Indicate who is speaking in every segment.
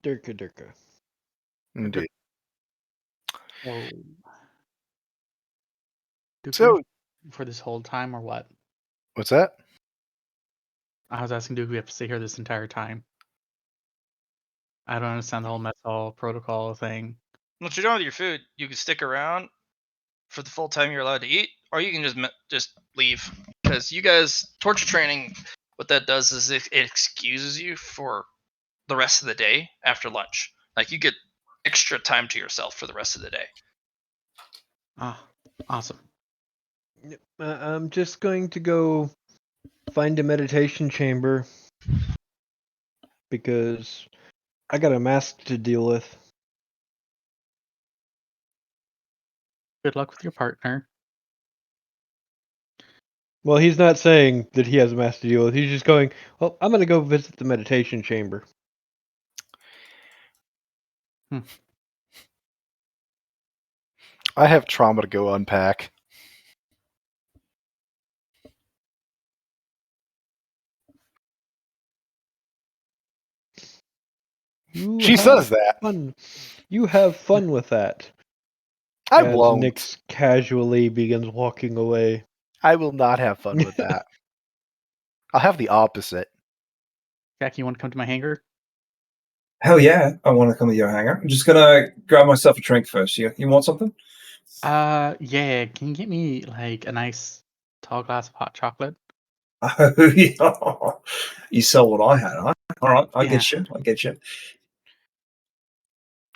Speaker 1: Durka Durka.
Speaker 2: Indeed.
Speaker 3: Oh.
Speaker 2: So,
Speaker 3: for this whole time or what?
Speaker 2: What's that?
Speaker 3: I was asking, do we have to stay here this entire time? I don't understand the whole mess hall protocol thing.
Speaker 4: Once you're done with your food, you can stick around for the full time you're allowed to eat, or you can just leave. Because you guys, torture training, what that does is it excuses you for the rest of the day after lunch. Like, you get extra time to yourself for the rest of the day.
Speaker 3: Ah, awesome.
Speaker 1: I'm just going to go find a meditation chamber because I got a mask to deal with.
Speaker 3: Good luck with your partner.
Speaker 1: Well, he's not saying that he has a mask to deal with. He's just going, well, I'm going to go visit the meditation chamber.
Speaker 2: I have trauma to go unpack. She says that.
Speaker 1: Fun. You have fun with that.
Speaker 2: I
Speaker 1: As
Speaker 2: won't.
Speaker 1: Nyx casually begins walking away.
Speaker 2: I will not have fun with that. I'll have the opposite.
Speaker 3: Jack, you want to come to my hangar?
Speaker 5: Hell yeah, I want to come to your hangar. I'm just gonna grab myself a drink first. You want something?
Speaker 3: Yeah. Can you get me like a nice tall glass of hot chocolate?
Speaker 5: Oh, yeah. You saw what I had, huh? All right, I
Speaker 3: Yeah.
Speaker 5: get you.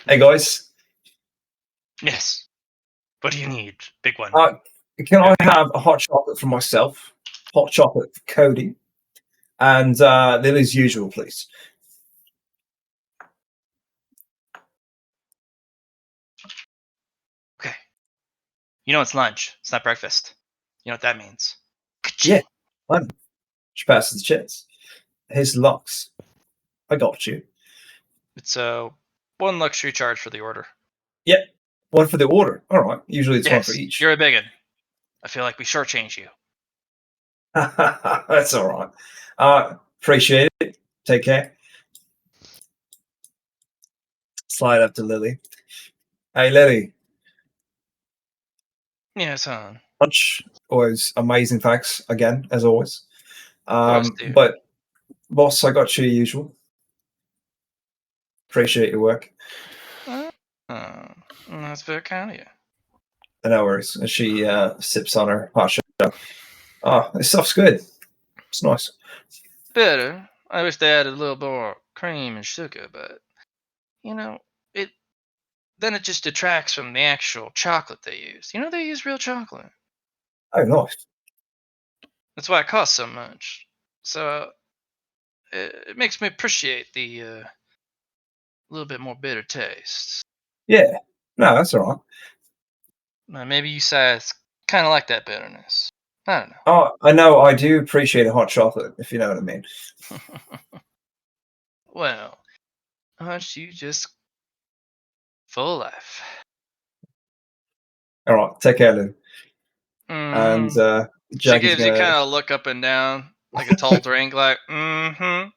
Speaker 5: Hey, guys.
Speaker 4: Yes. What do you need, big one?
Speaker 5: Can I have a hot chocolate for myself? Hot chocolate for Cody. And then as usual, please.
Speaker 4: Okay. You know it's lunch. It's not breakfast. You know what that means.
Speaker 5: Yeah, fine. She passes the chips. Here's the locks. I got you.
Speaker 4: It's one luxury charge for the order.
Speaker 5: Yep, one for the order. All right. Usually it's one for each.
Speaker 4: You're a big one. I feel like we shortchange you.
Speaker 5: That's all right. Appreciate it. Take care. Slide up to Lily. Hey, Lily.
Speaker 4: Yes, hon.
Speaker 5: Lunch. Always amazing facts, again, as always.
Speaker 4: Course, dude.
Speaker 5: But, boss, I got you the usual. Appreciate your work.
Speaker 4: That's very kind of you.
Speaker 5: No worries. And she sips on her hot chocolate. Oh, this stuff's good. It's nice.
Speaker 4: Better. I wish they added a little more cream and sugar, but it just detracts from the actual chocolate they use. They use real chocolate.
Speaker 5: Oh, nice.
Speaker 4: That's why it costs so much. So it makes me appreciate the little bit more bitter taste.
Speaker 5: Yeah. No, that's all right.
Speaker 4: Maybe you guys kind of like that bitterness. I don't know.
Speaker 5: Oh, I know. I do appreciate a hot chocolate, if you know what I mean.
Speaker 4: Well, aren't you just full of life?
Speaker 5: All right. Take care, Lou.
Speaker 4: Mm-hmm.
Speaker 5: And
Speaker 4: she gives you kind of look up and down like a tall drink, like, I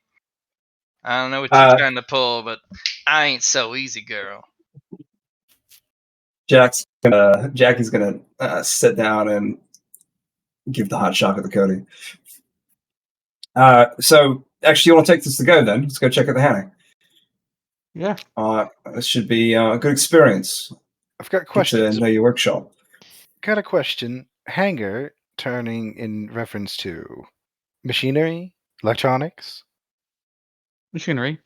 Speaker 4: don't know what you're trying to pull, but I ain't so easy, girl.
Speaker 5: Jackie's gonna sit down and give the hot chocolate to Cody. So actually, you want to take this to go then? Let's go check out the hangar.
Speaker 3: Yeah.
Speaker 5: This should be a good experience.
Speaker 2: I've got questions.
Speaker 5: Get to know your workshop.
Speaker 2: Got a question. Hangar turning in reference to machinery, electronics?
Speaker 3: Machinery.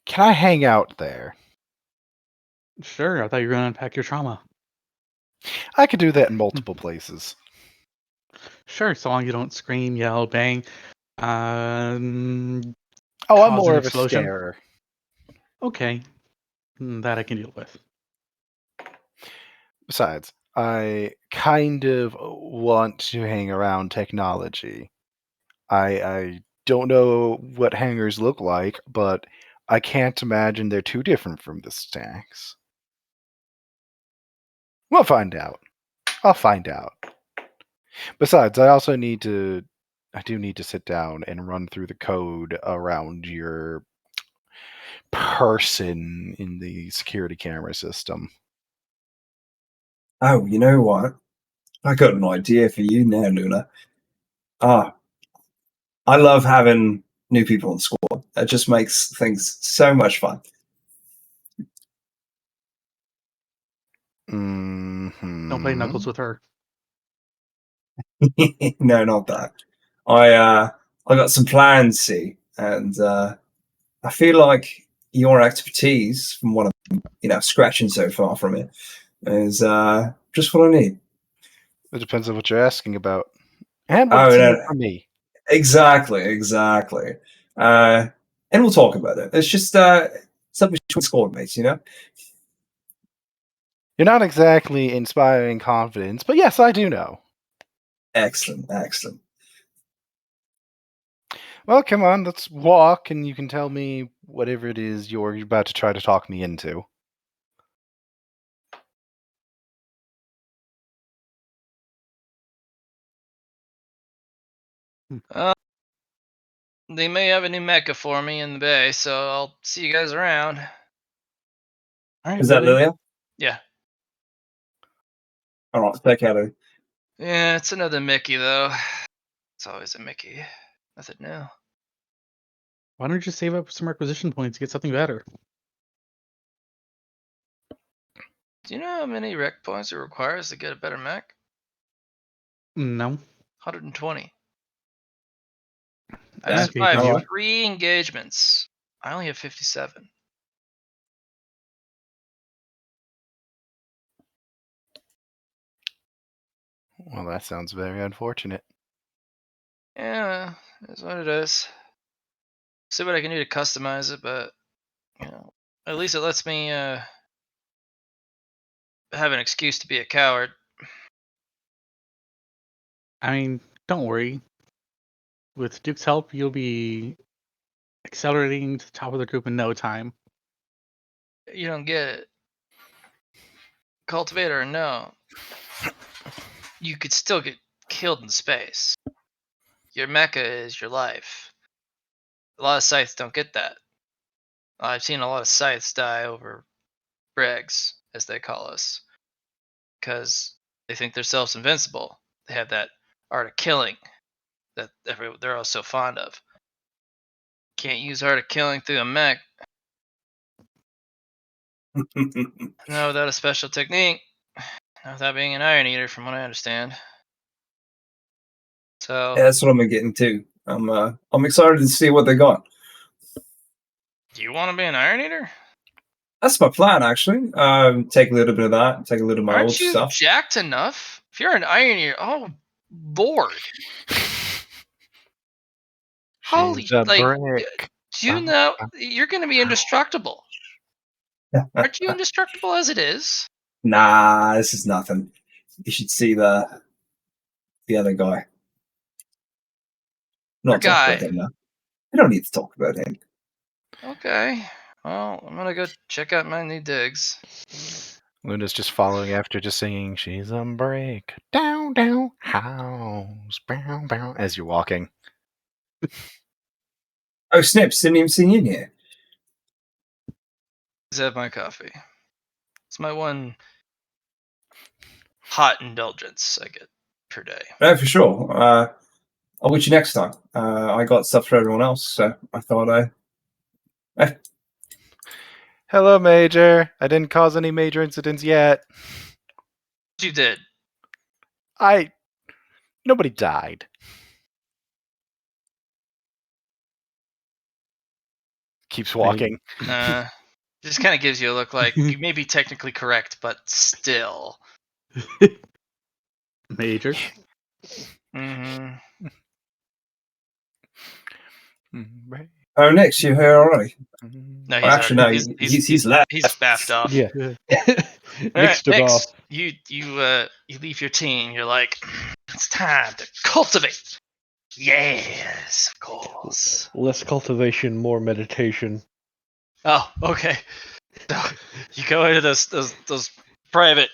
Speaker 2: Can I hang out there?
Speaker 3: Sure, I thought you were going to unpack your trauma.
Speaker 2: I could do that in multiple places.
Speaker 3: Sure, so long as you don't scream, yell, bang.
Speaker 2: I'm more of a scarer.
Speaker 3: Okay, that I can deal with.
Speaker 2: Besides, I kind of want to hang around technology. I don't know what hangars look like, but I can't imagine they're too different from the stacks. We'll find out. I'll find out. Besides, I also need to I do need to sit down and run through the code around your person in the security camera system.
Speaker 5: Oh, you know what? I got an idea for you now, Luna. Ah, I love having new people on squad. It just makes things so much fun.
Speaker 3: Don't play Knuckles with her.
Speaker 5: No, not that. I got some plans, see, and I feel like your expertise from what I'm scratching so far from it is just what I need.
Speaker 2: It depends on what you're asking about. And what
Speaker 5: Oh,
Speaker 2: it's
Speaker 5: no,
Speaker 2: for me.
Speaker 5: exactly. And we'll talk about it. It's just something between squad mates,
Speaker 2: You're not exactly inspiring confidence, but yes, I do know.
Speaker 5: Excellent.
Speaker 2: Well, come on, let's walk, and you can tell me whatever it is you're about to try to talk me into.
Speaker 4: They may have a new mecha for me in the bay, so I'll see you guys around.
Speaker 3: All right,
Speaker 5: Is that
Speaker 3: Lily.
Speaker 5: Lilia?
Speaker 4: Yeah.
Speaker 5: All right, take care, Lily.
Speaker 4: Yeah, it's another Mickey though. It's always a Mickey. Nothing new.
Speaker 3: Why don't you save up some requisition points to get something better?
Speaker 4: Do you know how many rec points it requires to get a better mech?
Speaker 3: No.
Speaker 4: 120.
Speaker 3: I'm
Speaker 4: I've
Speaker 3: asking for
Speaker 4: survived
Speaker 3: you.
Speaker 4: 3 engagements. I only have 57.
Speaker 2: Well, that sounds very unfortunate.
Speaker 4: Yeah, that's what it is. See what I can do to customize it, but at least it lets me have an excuse to be a coward.
Speaker 3: I mean, don't worry. With Duke's help, you'll be accelerating to the top of the group in no time.
Speaker 4: You don't get it. Cultivator or no, you could still get killed in space. Your mecha is your life. A lot of scythes don't get that. I've seen a lot of scythes die over Bregs, as they call us, because they think they're self-invincible. They have that art of killing that they're all so fond of. Can't use art of killing through a mech. No, without a special technique. Not without being an Iron Eater, from what I understand. So,
Speaker 5: Yeah, that's what I'm getting to. I'm excited to see what they got.
Speaker 4: do you want to be an Iron Eater?
Speaker 5: That's my plan, actually. Take a little bit of that. Take a little of my old
Speaker 4: Aren't you
Speaker 5: stuff.
Speaker 4: jacked enough? If you're an Iron Eater, oh Lord! Holy,
Speaker 2: She's a
Speaker 4: like,
Speaker 2: brick.
Speaker 4: do you know you're going to be indestructible? Aren't you indestructible as it is?
Speaker 5: Nah, this is nothing. You should see the other guy. Not talk
Speaker 4: Guy.
Speaker 5: about him now. We don't need to talk about him.
Speaker 4: Okay. Well, I'm gonna go check out my new digs.
Speaker 2: Luna's just following after, just singing, "She's a brick, down, house, bow, bow," as you're walking.
Speaker 5: Oh, Snips didn't even see you in here.
Speaker 4: Is that my coffee? It's my one hot indulgence I get per day.
Speaker 5: No, for sure. I'll meet you next time. I got stuff for everyone else, so I thought
Speaker 2: Hello, Major. I didn't cause any major incidents yet.
Speaker 4: You did.
Speaker 2: Nobody died. Keeps walking.
Speaker 4: Just kind of gives you a look like you may be technically correct, but still.
Speaker 3: Major.
Speaker 4: Mm-hmm.
Speaker 2: Right.
Speaker 5: Oh, Nick's you here already?
Speaker 4: No,
Speaker 5: Oh, actually, no. He's left.
Speaker 4: He's baffed off.
Speaker 1: Yeah.
Speaker 4: All
Speaker 1: Nick
Speaker 4: right,
Speaker 1: took off.
Speaker 4: you leave your team. You're like, it's time to cultivate. Yes, of course.
Speaker 1: Less cultivation, more meditation.
Speaker 4: Oh, okay. You go into those private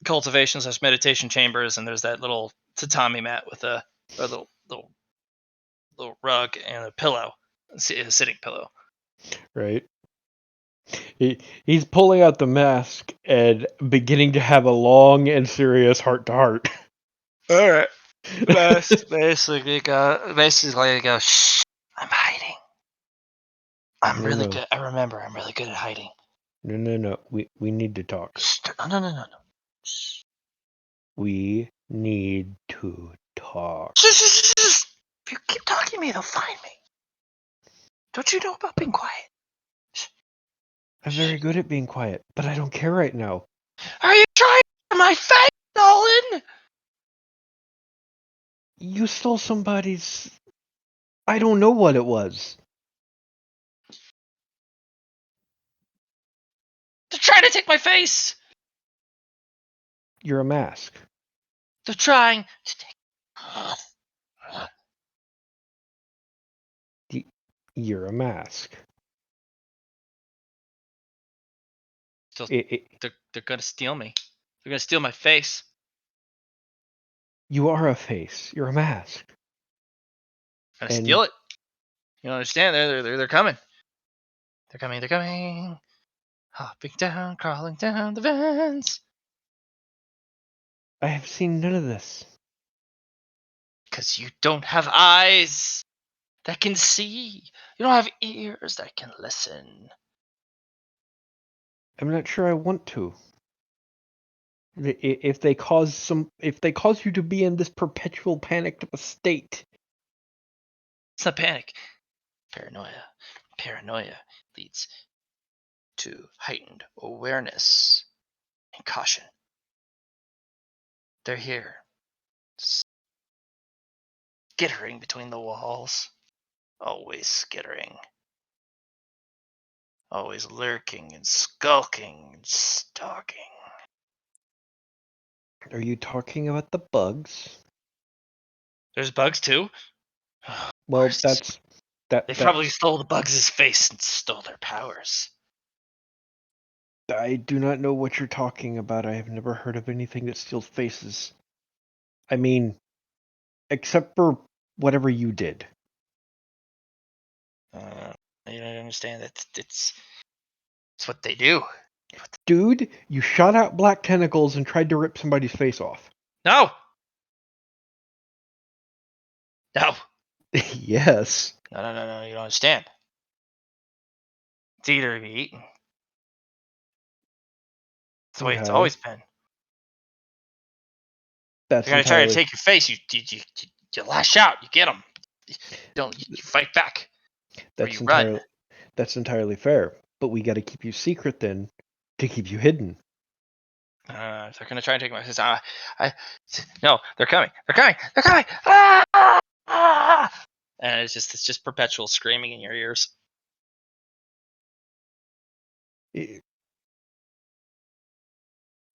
Speaker 4: cultivations, there's meditation chambers, and there's that little tatami mat with a little little rug and a pillow, a sitting pillow.
Speaker 1: Right. He's pulling out the mask and beginning to have a long and serious heart-to-heart.
Speaker 4: All right. Basically go. Shh. I'm hiding. I'm
Speaker 1: No,
Speaker 4: really
Speaker 1: no.
Speaker 4: good. I remember. I'm really good at hiding.
Speaker 1: No. We need to talk.
Speaker 4: Shh. No. Shh.
Speaker 1: We need to talk.
Speaker 4: Shh. If you keep talking to me, they'll find me. Don't you know about being quiet?
Speaker 1: I'm very good at being quiet, but I don't care right now.
Speaker 4: Are you trying to my face, Nolan?
Speaker 1: You stole somebody's... I don't know what it was.
Speaker 4: They're trying to take my face.
Speaker 1: You're a mask.
Speaker 4: They're trying to take.
Speaker 1: You're a mask.
Speaker 4: Still,
Speaker 1: It,
Speaker 4: they're gonna steal me. They're gonna steal my face.
Speaker 1: you are a face. You're a mask.
Speaker 4: Gonna
Speaker 1: And-
Speaker 4: steal it. You don't understand? They're coming. They're coming. They're coming. Hopping down, crawling down the vents.
Speaker 1: I have seen none of this.
Speaker 4: Because you don't have eyes that can see. You don't have ears that can listen.
Speaker 1: I'm not sure I want to. If they cause you to be in this perpetual panicked state.
Speaker 4: It's not panic. Paranoia. Paranoia leads to heightened awareness and caution. They're here. Skittering between the walls. Always skittering. Always lurking and skulking and stalking.
Speaker 1: Are you talking about the bugs?
Speaker 4: There's bugs too?
Speaker 1: Well,
Speaker 4: Worse.
Speaker 1: they
Speaker 4: Probably stole the bugs' face and stole their powers.
Speaker 1: I do not know what you're talking about. I have never heard of anything that steals faces. I mean, except for whatever you did.
Speaker 4: You don't understand that it's what they do.
Speaker 1: Dude, you shot out black tentacles and tried to rip somebody's face off.
Speaker 4: No! No!
Speaker 1: Yes.
Speaker 4: No, you don't understand. It's either to be eaten. It's the way it's
Speaker 1: Okay.
Speaker 4: always been.
Speaker 1: That's
Speaker 4: They're gonna try to
Speaker 1: entirely
Speaker 4: take your face. You lash out. You get them. You fight back. Or you run.
Speaker 1: That's entirely fair. But we got to keep you secret then, to keep you hidden.
Speaker 4: They're gonna try and take my face. No, they're coming. They're coming. They're coming. Ah! Ah! And it's just perpetual screaming in your ears.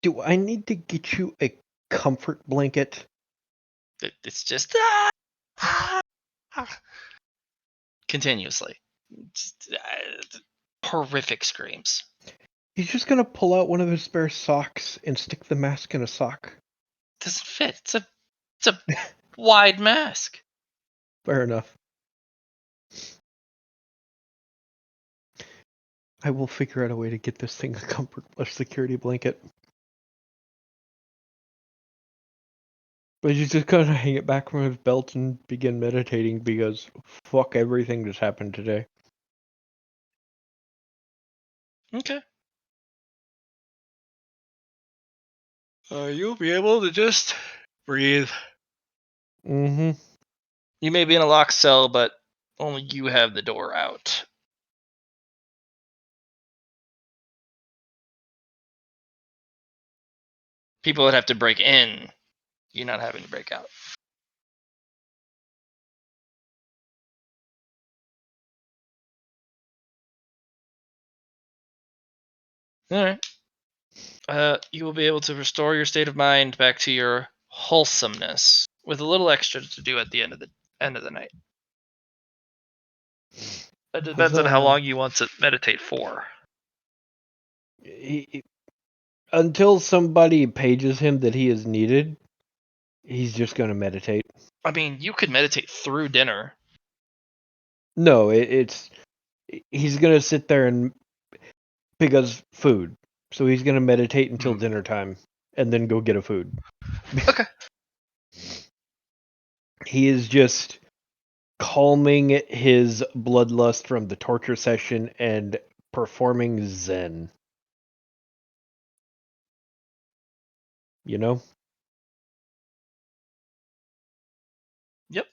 Speaker 1: Do I need to get you a comfort blanket?
Speaker 4: It's just continuously. Just, horrific screams.
Speaker 1: He's just gonna pull out one of his spare socks and stick the mask in a sock.
Speaker 4: Doesn't fit. It's a wide mask.
Speaker 1: Fair enough. I will figure out a way to get this thing a security blanket. But he's just gonna hang it back from his belt and begin meditating because fuck everything that's happened today.
Speaker 4: Okay. You'll be able to just breathe.
Speaker 1: Mm-hmm.
Speaker 4: You may be in a locked cell, but only you have the door out. People would have to break in. You're not having to break out. Alright. You will be able to restore your state of mind back to your wholesomeness with a little extra to do at the end of the night. It depends on how long you want to meditate for.
Speaker 1: Until somebody pages him that he is needed, he's just gonna meditate.
Speaker 4: I mean, you could meditate through dinner.
Speaker 1: No, it's he's gonna sit there and pick us food. So he's gonna meditate until dinner time and then go get a food.
Speaker 4: Okay.
Speaker 1: He is just calming his bloodlust from the torture session and performing Zen. You know?
Speaker 4: Yep.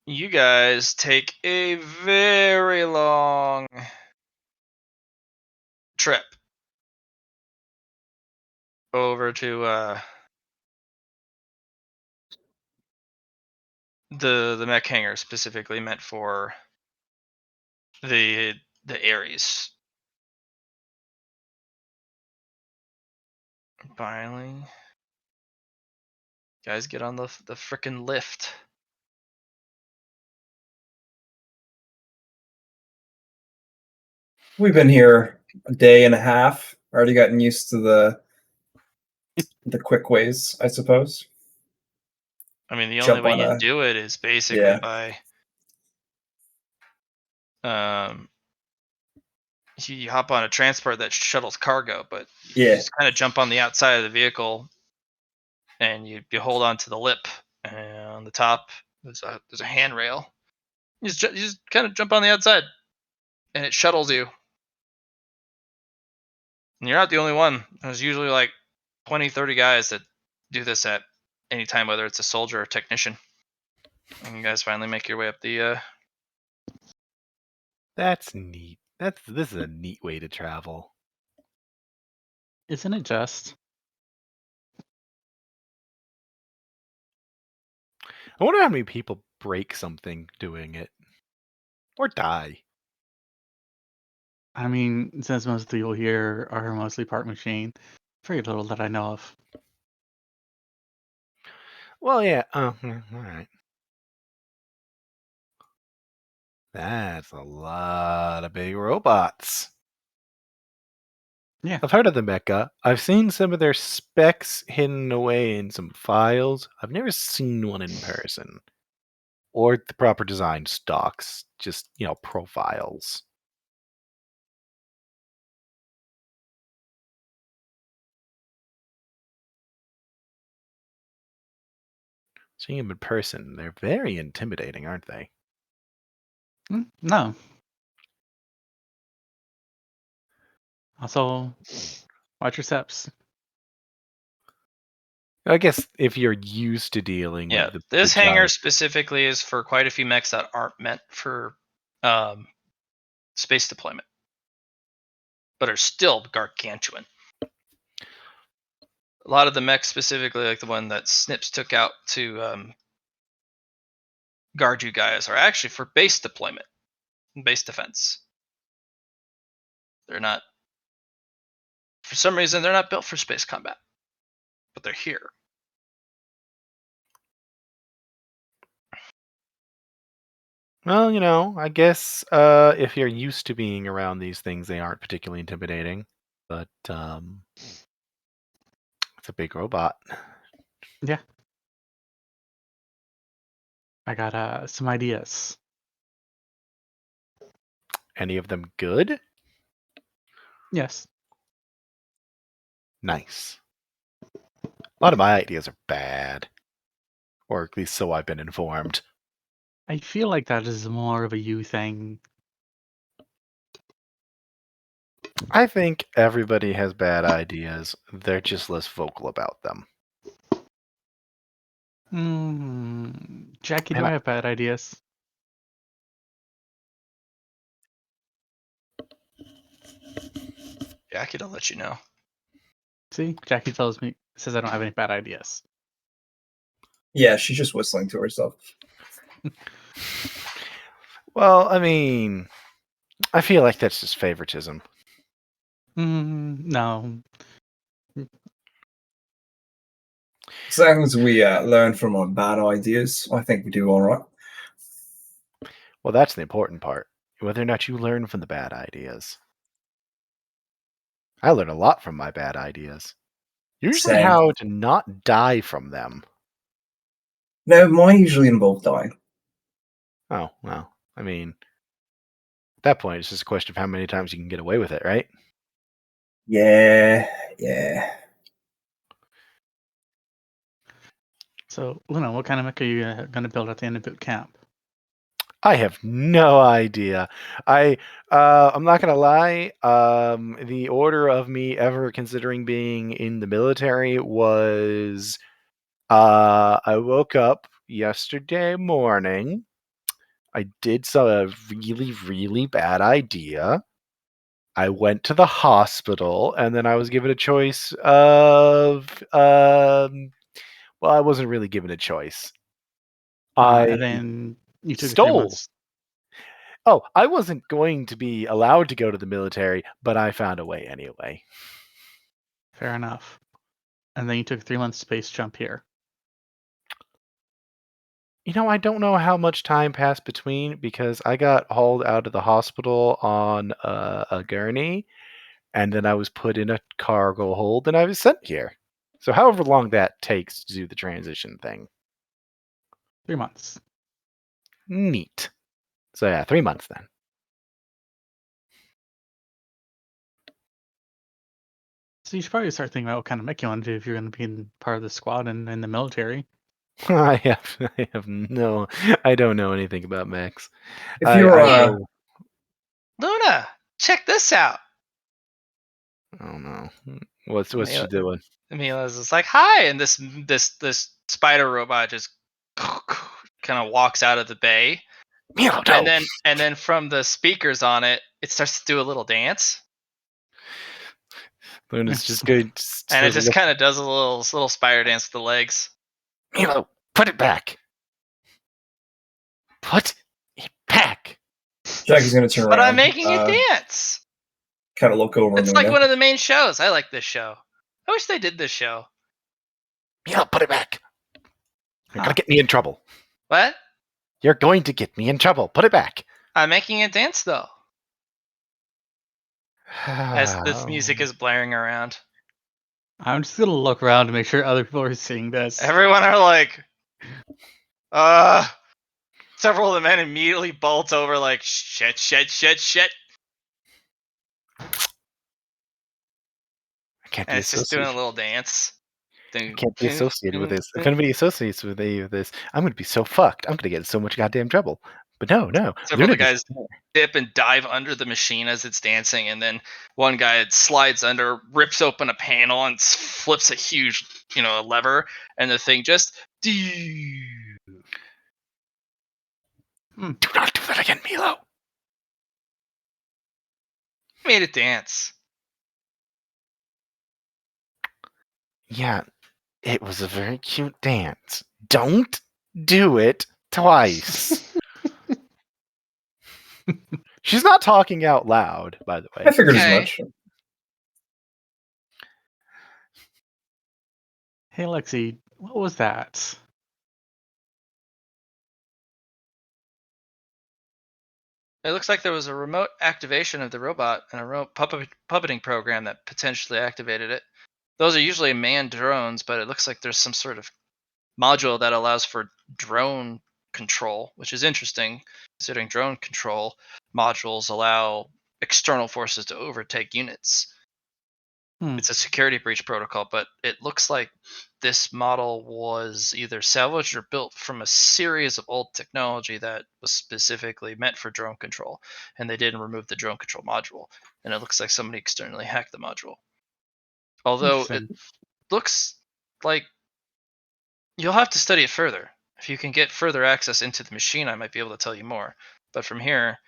Speaker 4: You guys take a very long trip over to the mech hangar specifically meant for the Ares. Finally, guys, get on the frickin' lift.
Speaker 5: We've been here a day and a half. Already gotten used to the quick ways, I suppose.
Speaker 4: I mean, the only
Speaker 5: Jump
Speaker 4: way
Speaker 5: on
Speaker 4: you
Speaker 5: a
Speaker 4: do it is basically
Speaker 5: yeah.
Speaker 4: by you hop on a transport that shuttles cargo, but you
Speaker 5: Yeah.
Speaker 4: just kind of jump on the outside of the vehicle and you hold on to the lip, and on the top there's a handrail. You just kind of jump on the outside and it shuttles you. And you're not the only one. There's usually like 20, 30 guys that do this at any time, whether it's a soldier or a technician. And you guys finally make your way up the
Speaker 2: That's neat. This is a neat way to travel.
Speaker 3: Isn't it just?
Speaker 2: I wonder how many people break something doing it. Or die.
Speaker 3: I mean, since most of the people here are mostly part machine, very little that I know of.
Speaker 2: Well, yeah. Alright. That's a lot of big robots.
Speaker 3: Yeah.
Speaker 2: I've heard of the mecha. I've seen some of their specs hidden away in some files. I've never seen one in person. Or the proper design stocks. Just, profiles. Seeing them in person, they're very intimidating, aren't they?
Speaker 3: No. Also, watch your steps.
Speaker 2: I guess if you're used to dealing
Speaker 4: yeah.
Speaker 2: with the
Speaker 4: This hangar
Speaker 2: giant...
Speaker 4: specifically is for quite a few mechs that aren't meant for space deployment, but are still gargantuan. A lot of the mechs, specifically like the one that Snips took out to guard you guys, are actually for base deployment and base defense. They're not, for some reason, they're not built for space combat, but they're here.
Speaker 2: Well, I guess if you're used to being around these things, they aren't particularly intimidating. But it's a big robot.
Speaker 3: Yeah. I got some ideas.
Speaker 2: Any of them good?
Speaker 3: Yes.
Speaker 2: Nice. A lot of my ideas are bad. Or at least so I've been informed.
Speaker 3: I feel like that is more of a you thing.
Speaker 2: I think everybody has bad ideas. They're just less vocal about them.
Speaker 3: Jackie, do
Speaker 2: And
Speaker 3: I have bad ideas?
Speaker 4: Jackie, don't let you know.
Speaker 3: See, Jackie says I don't have any bad ideas.
Speaker 5: Yeah, she's just whistling to herself.
Speaker 2: Well, I mean, I feel like that's just favoritism.
Speaker 3: No.
Speaker 5: As long as we learn from our bad ideas, I think we do all right.
Speaker 2: Well, that's the important part. Whether or not you learn from the bad ideas. I learned a lot from my bad ideas. Usually
Speaker 5: Same.
Speaker 2: how to not die from them.
Speaker 5: No, mine usually involve dying.
Speaker 2: Oh, well, I mean, at that point, it's just a question of how many times you can get away with it, right?
Speaker 5: Yeah.
Speaker 3: So, Luna, what kind of mech are you going to build at the end of boot camp?
Speaker 2: I have no idea. I'm not gonna lie. The order of me ever considering being in the military was, I woke up yesterday morning. I did a really, really bad idea. I went to the hospital, and then I was given a choice of, well, I wasn't really given a choice. I
Speaker 3: And then you took 3
Speaker 2: stole.
Speaker 3: months.
Speaker 2: Oh, I wasn't going to be allowed to go to the military, but I found a way anyway.
Speaker 3: Fair enough. And then you took 3 months space jump here.
Speaker 2: I don't know how much time passed between because I got hauled out of the hospital on a gurney, and then I was put in a cargo hold, and I was sent here. So however long that takes to do the transition thing.
Speaker 3: 3 months.
Speaker 2: Neat. So yeah, 3 months then.
Speaker 3: So you should probably start thinking about what kind of mech you want to do if you're going to be part of the squad and in the military.
Speaker 2: I don't know anything about mechs.
Speaker 5: If you're
Speaker 2: know.
Speaker 4: Luna, check this out.
Speaker 2: I don't know. What's she doing?
Speaker 4: Mila's just like, hi, and this spider robot just kind of walks out of the bay,
Speaker 2: Milo, no.
Speaker 4: and then from the speakers on it, it starts to do a little dance,
Speaker 2: Luna's just good.
Speaker 4: and it just kind of does a little spider dance with the legs.
Speaker 2: Milo, put it back. Put it back.
Speaker 5: Jackie's gonna turn around.
Speaker 4: But I'm making it dance.
Speaker 5: Kind of look over.
Speaker 4: It's like one of the main shows. I like this show. I wish they did this show.
Speaker 2: Milo, put it back. You're gonna get me in trouble.
Speaker 4: What?
Speaker 2: You're going to get me in trouble. Put it back.
Speaker 4: I'm making it dance though. As this music is blaring around.
Speaker 3: I'm just going to look around to make sure other people are seeing this.
Speaker 4: Everyone are like, several of the men immediately bolt over like, shit.
Speaker 2: I can't
Speaker 4: And
Speaker 2: be
Speaker 4: it's just doing a
Speaker 2: associated.
Speaker 4: little dance.
Speaker 2: I can't be associated with this. If anybody associates with any of this, I'm going to be so fucked. I'm going to get in so much goddamn trouble. But no.
Speaker 4: Several of the guys dip and dive under the machine as it's dancing, and then one guy slides under, rips open a panel, and flips a huge, lever, and the thing just.
Speaker 2: Do not do that again, Milo.
Speaker 4: Made it dance.
Speaker 2: Yeah, it was a very cute dance. Don't do it twice. She's not talking out loud, by the way.
Speaker 5: I figured as much.
Speaker 3: Hey, Lexi, what was that?
Speaker 4: It looks like there was a remote activation of the robot and a remote puppeting program that potentially activated it. Those are usually manned drones, but it looks like there's some sort of module that allows for drone control, which is interesting, considering drone control modules allow external forces to overtake units. It's a security breach protocol, but it looks like this model was either salvaged or built from a series of old technology that was specifically meant for drone control, and they didn't remove the drone control module, and it looks like somebody externally hacked the module. Although it looks like you'll have to study it further. If you can get further access into the machine, I might be able to tell you more. But from here,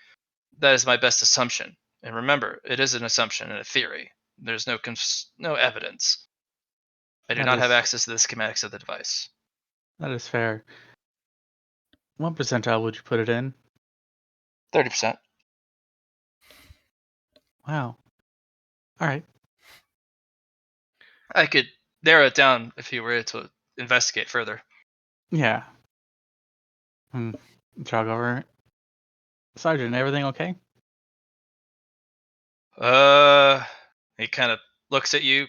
Speaker 4: that is my best assumption. And remember, it is an assumption and a theory. There's no evidence. I do not have access to the schematics of the device.
Speaker 3: That is fair. What percentile would you put it in?
Speaker 4: 30%.
Speaker 3: Wow. All right.
Speaker 4: I could narrow it down if you were to investigate further.
Speaker 3: Yeah. Jog over. Sergeant, everything okay?
Speaker 4: He kind of looks at you,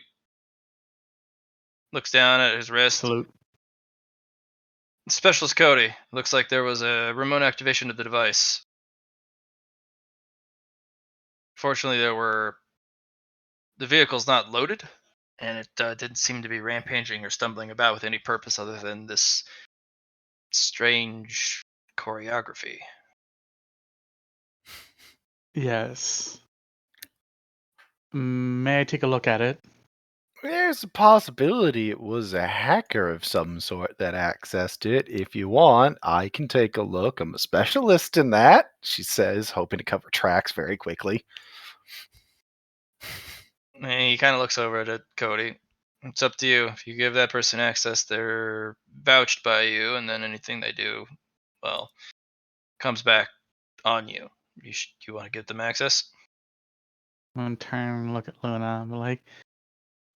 Speaker 4: looks down at his wrist.
Speaker 3: Salute.
Speaker 4: Specialist Cody, looks like there was a remote activation of the device. Fortunately, the vehicle's not loaded, and it didn't seem to be rampaging or stumbling about with any purpose other than this strange choreography.
Speaker 3: Yes. May I take a look at it?
Speaker 2: There's a possibility it was a hacker of some sort that accessed it. If you want, I can take a look. I'm a specialist in that, she says, hoping to cover tracks very quickly.
Speaker 4: And he kind of looks over at Cody. It's up to you. If you give that person access, they're vouched by you, and then anything they do, well, comes back on you. You want to give them access?
Speaker 3: I'm gonna turn and look at Luna. I'm like,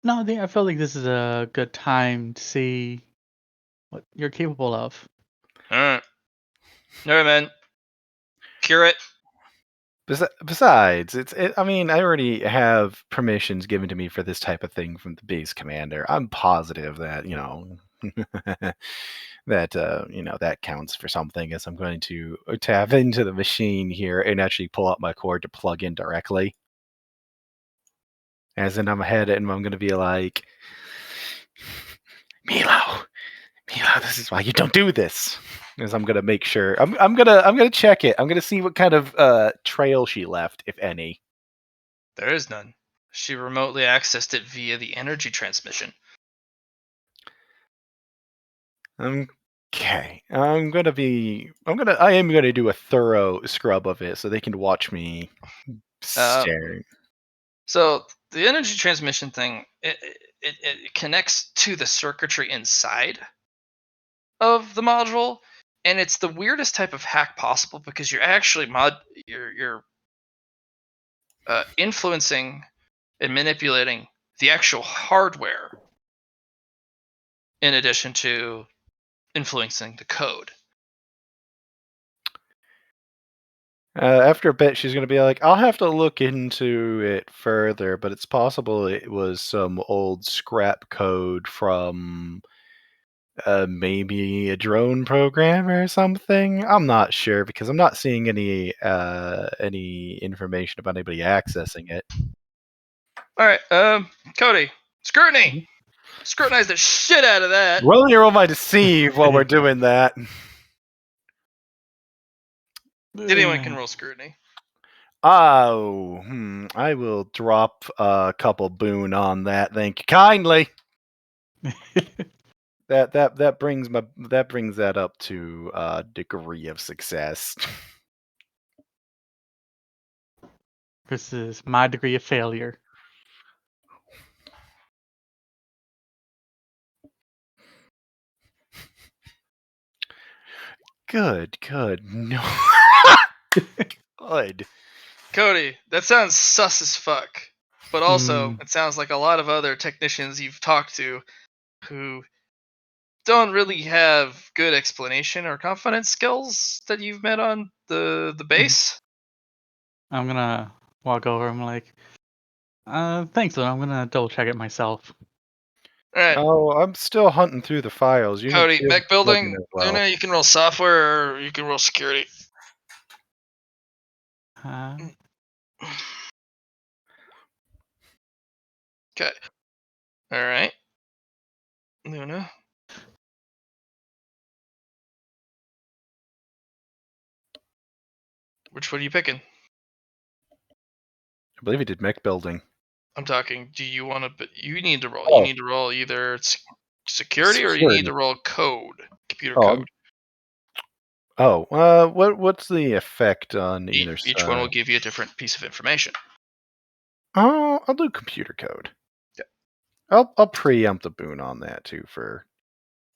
Speaker 3: no, I feel like this is a good time to see what you're capable of.
Speaker 4: All right, man. Cure it.
Speaker 2: Besides, I mean, I already have permissions given to me for this type of thing from the base commander. I'm positive that, that counts for something, as I'm going to tap into the machine here and actually pull out my cord to plug in directly. As in, I'm ahead and I'm going to be like, Milo, this is why you don't do this. As I'm going to make sure, I'm gonna check it. I'm gonna see what kind of trail she left, if any.
Speaker 4: There is none. She remotely accessed it via the energy transmission.
Speaker 2: Okay. I am gonna do a thorough scrub of it so they can watch me staring.
Speaker 4: So the energy transmission thing, it connects to the circuitry inside of the module, and it's the weirdest type of hack possible because you're actually you're influencing and manipulating the actual hardware in addition to influencing the code.
Speaker 2: After a bit, she's going to be like, I'll have to look into it further, but it's possible it was some old scrap code from maybe a drone program or something. I'm not sure because I'm not seeing any information about anybody accessing it.
Speaker 4: All right, Cody, scrutiny. Scrutinize the shit out of that.
Speaker 2: Roll your roll my deceive while we're doing that.
Speaker 4: Anyone can roll scrutiny.
Speaker 2: Oh, I will drop a couple boon on that. Thank you kindly. That brings that up to a degree of success.
Speaker 3: This is my degree of failure.
Speaker 2: Good. No. Good.
Speaker 4: Cody, that sounds sus as fuck. But also, it sounds like a lot of other technicians you've talked to who don't really have good explanation or confidence skills that you've met on the base.
Speaker 3: I'm gonna walk over. I'm like, thanks, Luna. I'm gonna double check it myself.
Speaker 4: All right,
Speaker 2: Oh, I'm still hunting through the files. You
Speaker 4: Cody,
Speaker 2: can
Speaker 4: mech building.
Speaker 2: as well.
Speaker 4: Luna, you can roll software or you can roll security. Okay. All right. Luna. Which one are you picking?
Speaker 2: I believe he did mech building.
Speaker 4: I'm talking. Do you want to? You need to roll.
Speaker 2: Oh.
Speaker 4: You need to roll either security or you need to roll code, computer code.
Speaker 2: What's the effect on either side?
Speaker 4: Each one will give you a different piece of information.
Speaker 2: Oh, I'll do computer code.
Speaker 4: Yeah.
Speaker 2: I'll preempt the boon on that too, for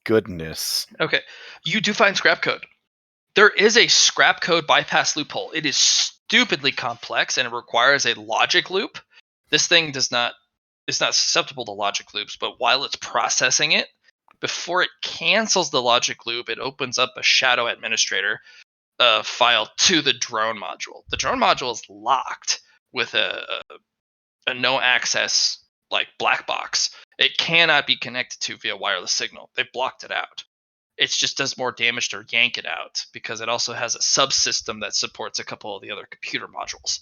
Speaker 2: goodness.
Speaker 4: Okay. You do find scrap code. There is a scrap code bypass loophole. It is stupidly complex and it requires a logic loop. This thing is not susceptible to logic loops, but while it's processing it, before it cancels the logic loop, it opens up a shadow administrator file to the drone module. The drone module is locked with a no access like black box. It cannot be connected to via wireless signal. They've blocked it out. It just does more damage to yank it out because it also has a subsystem that supports a couple of the other computer modules.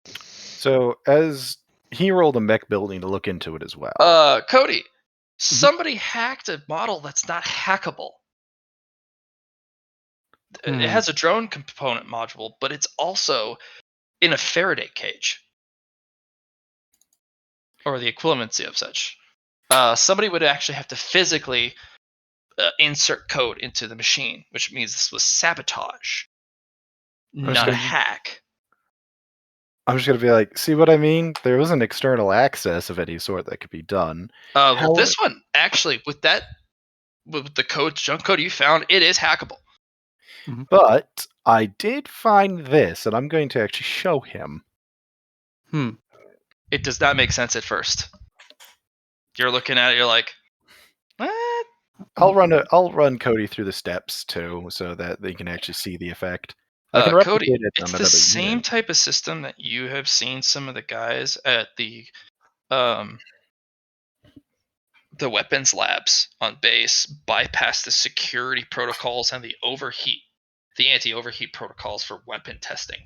Speaker 2: So as he rolled a mech building to look into it as well.
Speaker 4: Cody, somebody hacked a model that's not hackable. It has a drone component module, but it's also in a Faraday cage, or the equivalency of such. Somebody would actually have to physically insert code into the machine, which means this was sabotage, not a hack.
Speaker 2: I'm just going to be like, see what I mean? There was an external access of any sort that could be done.
Speaker 4: Well, this one, actually, with the code, junk code you found, it is hackable.
Speaker 2: But I did find this, and I'm going to actually show him.
Speaker 4: It does not make sense at first. You're looking at it, you're like, what?
Speaker 2: I'll run Cody through the steps too, so that they can actually see the effect. I can
Speaker 4: Cody,
Speaker 2: replicate it
Speaker 4: it's
Speaker 2: on
Speaker 4: the
Speaker 2: another
Speaker 4: same
Speaker 2: unit.
Speaker 4: type of system that you have seen some of the guys at the weapons labs on base bypass the security protocols and the anti-overheat protocols for weapon testing.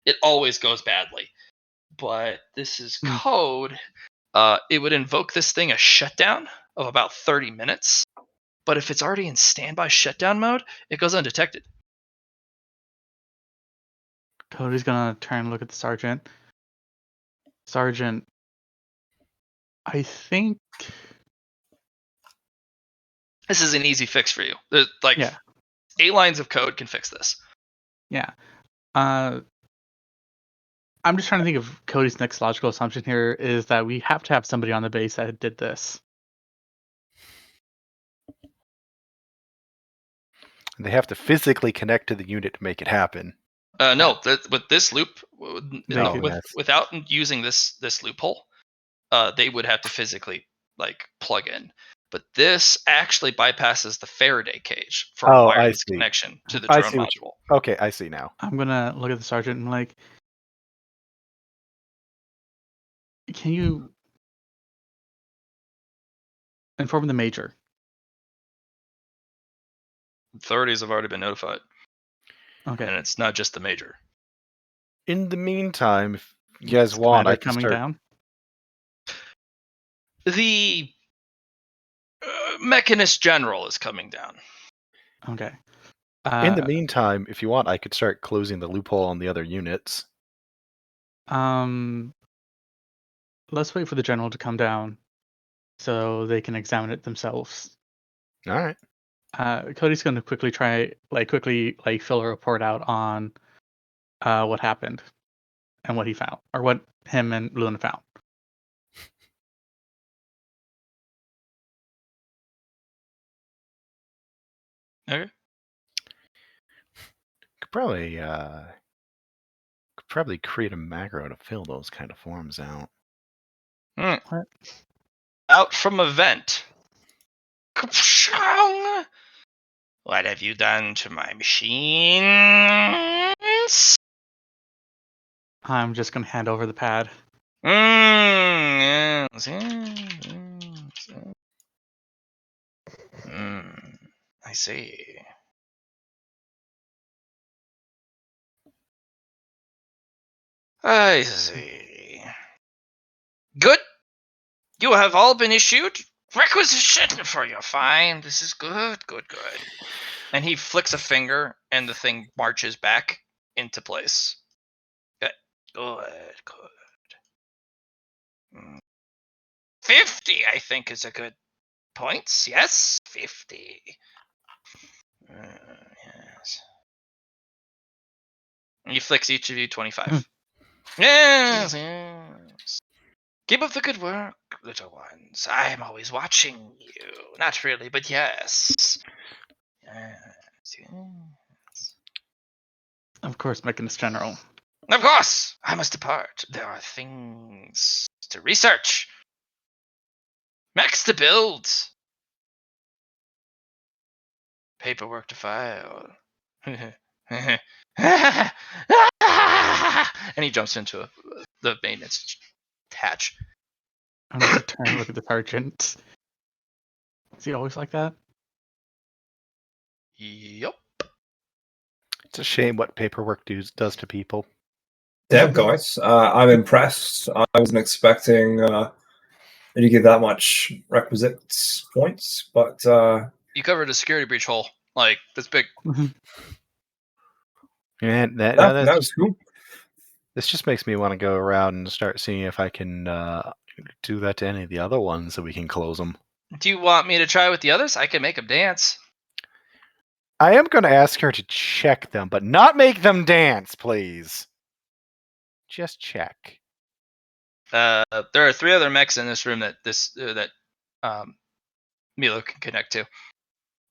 Speaker 4: It always goes badly. But this is code. It would invoke this thing a shutdown of about 30 minutes. But if it's already in standby shutdown mode, it goes undetected.
Speaker 3: Cody's gonna turn and look at the sergeant. Sergeant, I think
Speaker 4: this is an easy fix for you. There's 8 lines of code can fix this.
Speaker 3: Yeah. I'm just trying to think of Cody's next logical assumption here is that we have to have somebody on the base that did this.
Speaker 2: They have to physically connect to the unit to make it happen.
Speaker 4: No, with this loop, without using this loophole, they would have to physically plug in. But this actually bypasses the Faraday cage for a wireless connection to the drone module.
Speaker 2: Okay, I see now.
Speaker 3: I'm gonna look at the sergeant and like, can you inform the major?
Speaker 4: Authorities have already been notified.
Speaker 3: Okay.
Speaker 4: And it's not just the major.
Speaker 2: In the meantime, if you guys want, I can start.
Speaker 3: Down?
Speaker 4: The Mechanist General is coming down.
Speaker 3: Okay.
Speaker 2: In the meantime, if you want, I could start closing the loophole on the other units.
Speaker 3: Let's wait for the general to come down so they can examine it themselves.
Speaker 2: All right.
Speaker 3: Cody's going to quickly fill a report out on what happened and what he found, or what him and Luna found.
Speaker 4: Okay.
Speaker 2: Could probably create a macro to fill those kind of forms out.
Speaker 3: What?
Speaker 4: Out from a vent. What have you done to my machines?
Speaker 3: I'm just going to hand over the pad.
Speaker 4: Yes. I see. I see. Good. You have all been issued requisition for your fine. This is good, good, good. And he flicks a finger, and the thing marches back into place. Good, good, good. 50, I think, is a good points. Yes, 50. Yes. And he flicks each of you 25. Yes, yes. Keep up the good work, little ones. I am always watching you. Not really, but yes. Yes, yes.
Speaker 3: Of course, Mechanist General.
Speaker 4: Of course, I must depart. There are things to research. Mechs to build. Paperwork to file. And he jumps into the maintenance hatch.
Speaker 3: I'm gonna turn and look at the sergeant. Is he always like that?
Speaker 4: Yep.
Speaker 2: It's a shame what paperwork does to people.
Speaker 5: Damn, guys. I'm impressed. I wasn't expecting you to give that much requisites points, but
Speaker 4: You covered a security breach hole. Like, that's big.
Speaker 2: And
Speaker 5: that was cool.
Speaker 2: this just makes me want to go around and start seeing if I can do that to any of the other ones so we can close them.
Speaker 4: Do you want me to try with the others? I can make them dance.
Speaker 2: I am going to ask her to check them, but not make them dance, please. Just check.
Speaker 4: There are 3 other mechs in this room that Milo can connect to.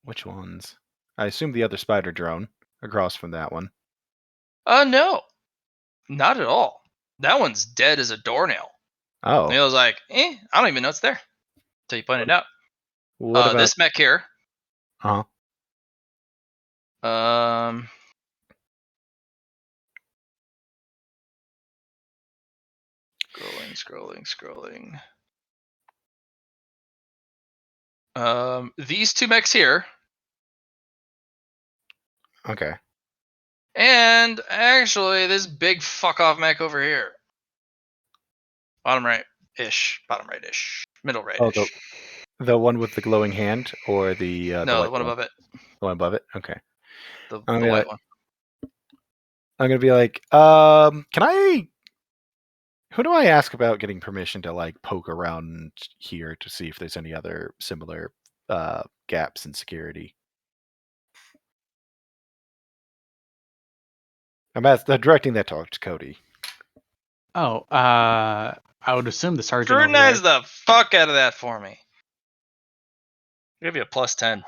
Speaker 2: Which ones? I assume the other spider drone across from that one.
Speaker 4: No, not at all. That one's dead as a doornail.
Speaker 2: Oh.
Speaker 4: Milo's like, I don't even know it's there until you point it out.
Speaker 2: What about
Speaker 4: this mech here?
Speaker 2: Uh-huh.
Speaker 4: Scrolling. These 2 mechs here.
Speaker 2: Okay.
Speaker 4: And actually, this big fuck off mech over here. Bottom right-ish. Middle right-ish.
Speaker 2: Oh, the one with the glowing hand, or the
Speaker 4: no,
Speaker 2: white
Speaker 4: the one above it.
Speaker 2: The one above it? Okay.
Speaker 4: The white one.
Speaker 2: I'm gonna be like, who do I ask about getting permission to like poke around here to see if there's any other similar gaps in security? I'm directing that talk to Cody.
Speaker 3: Oh, I would assume the sergeant.
Speaker 4: Scrutinize the fuck out of that for me. I'll give you a +10.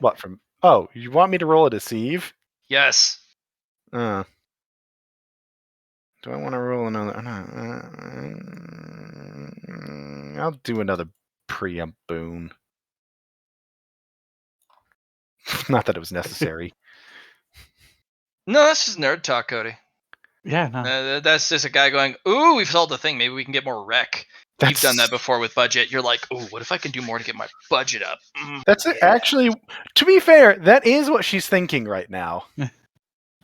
Speaker 2: What from? Oh, you want me to roll a deceive?
Speaker 4: Yes.
Speaker 2: Do I want to roll another? I'll do another preempt boon. Not that it was necessary.
Speaker 4: No, that's just nerd talk, Cody.
Speaker 3: Yeah, no.
Speaker 4: That's just a guy going, ooh, we've solved the thing. Maybe we can get more rec. You've done that before with budget. You're like, ooh, what if I can do more to get my budget up?
Speaker 2: That's it. Actually, to be fair, that is what she's thinking right now.
Speaker 3: And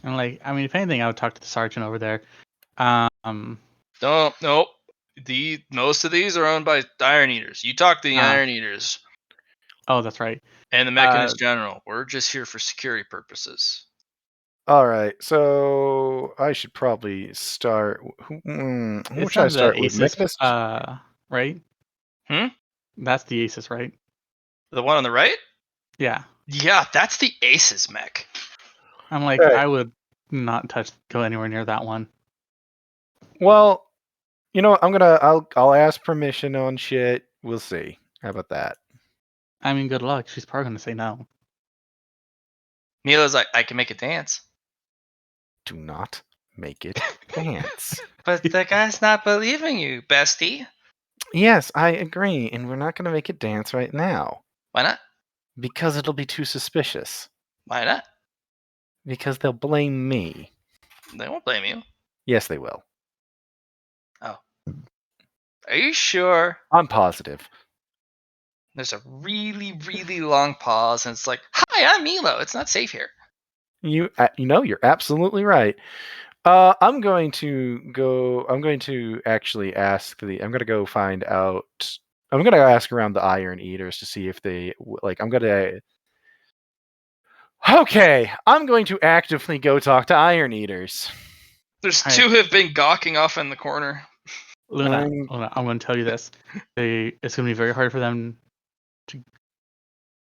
Speaker 3: like, I mean, if anything, I would talk to the sergeant over there.
Speaker 4: Nope. Most of these are owned by Iron Eaters. You talk to the Iron Eaters.
Speaker 3: Oh, that's right.
Speaker 4: And the Mechanist General. We're just here for security purposes.
Speaker 2: All right, so I should probably start. Who should I start with?
Speaker 3: Mechanist? Right? That's the Aces, right?
Speaker 4: The one on the right?
Speaker 3: Yeah.
Speaker 4: Yeah, that's the Aces mech.
Speaker 3: I'm like, I would not go anywhere near that one.
Speaker 2: Well, you know what? I'll ask permission on shit. We'll see. How about that?
Speaker 3: I mean, good luck. She's probably gonna say no.
Speaker 4: Mila's like, I can make it dance.
Speaker 2: Do not make it dance.
Speaker 4: But the guy's not believing you, bestie.
Speaker 2: Yes, I agree, and we're not going to make it dance right now.
Speaker 4: Why not?
Speaker 2: Because it'll be too suspicious.
Speaker 4: Why not?
Speaker 2: Because they'll blame me.
Speaker 4: They won't blame you.
Speaker 2: Yes, they will.
Speaker 4: Oh. Are you sure?
Speaker 2: I'm positive.
Speaker 4: There's a really, really long pause, and it's like, hi, I'm Milo. It's not safe here.
Speaker 2: You're absolutely right. I'm going to actually ask I'm going to go find out. I'm going to ask around the Iron Eaters to see if they Okay, I'm going to actively go talk to Iron Eaters.
Speaker 4: There's 2 who have been gawking off in the corner.
Speaker 3: Luna, I'm going to tell you this. It's going to be very hard for them to...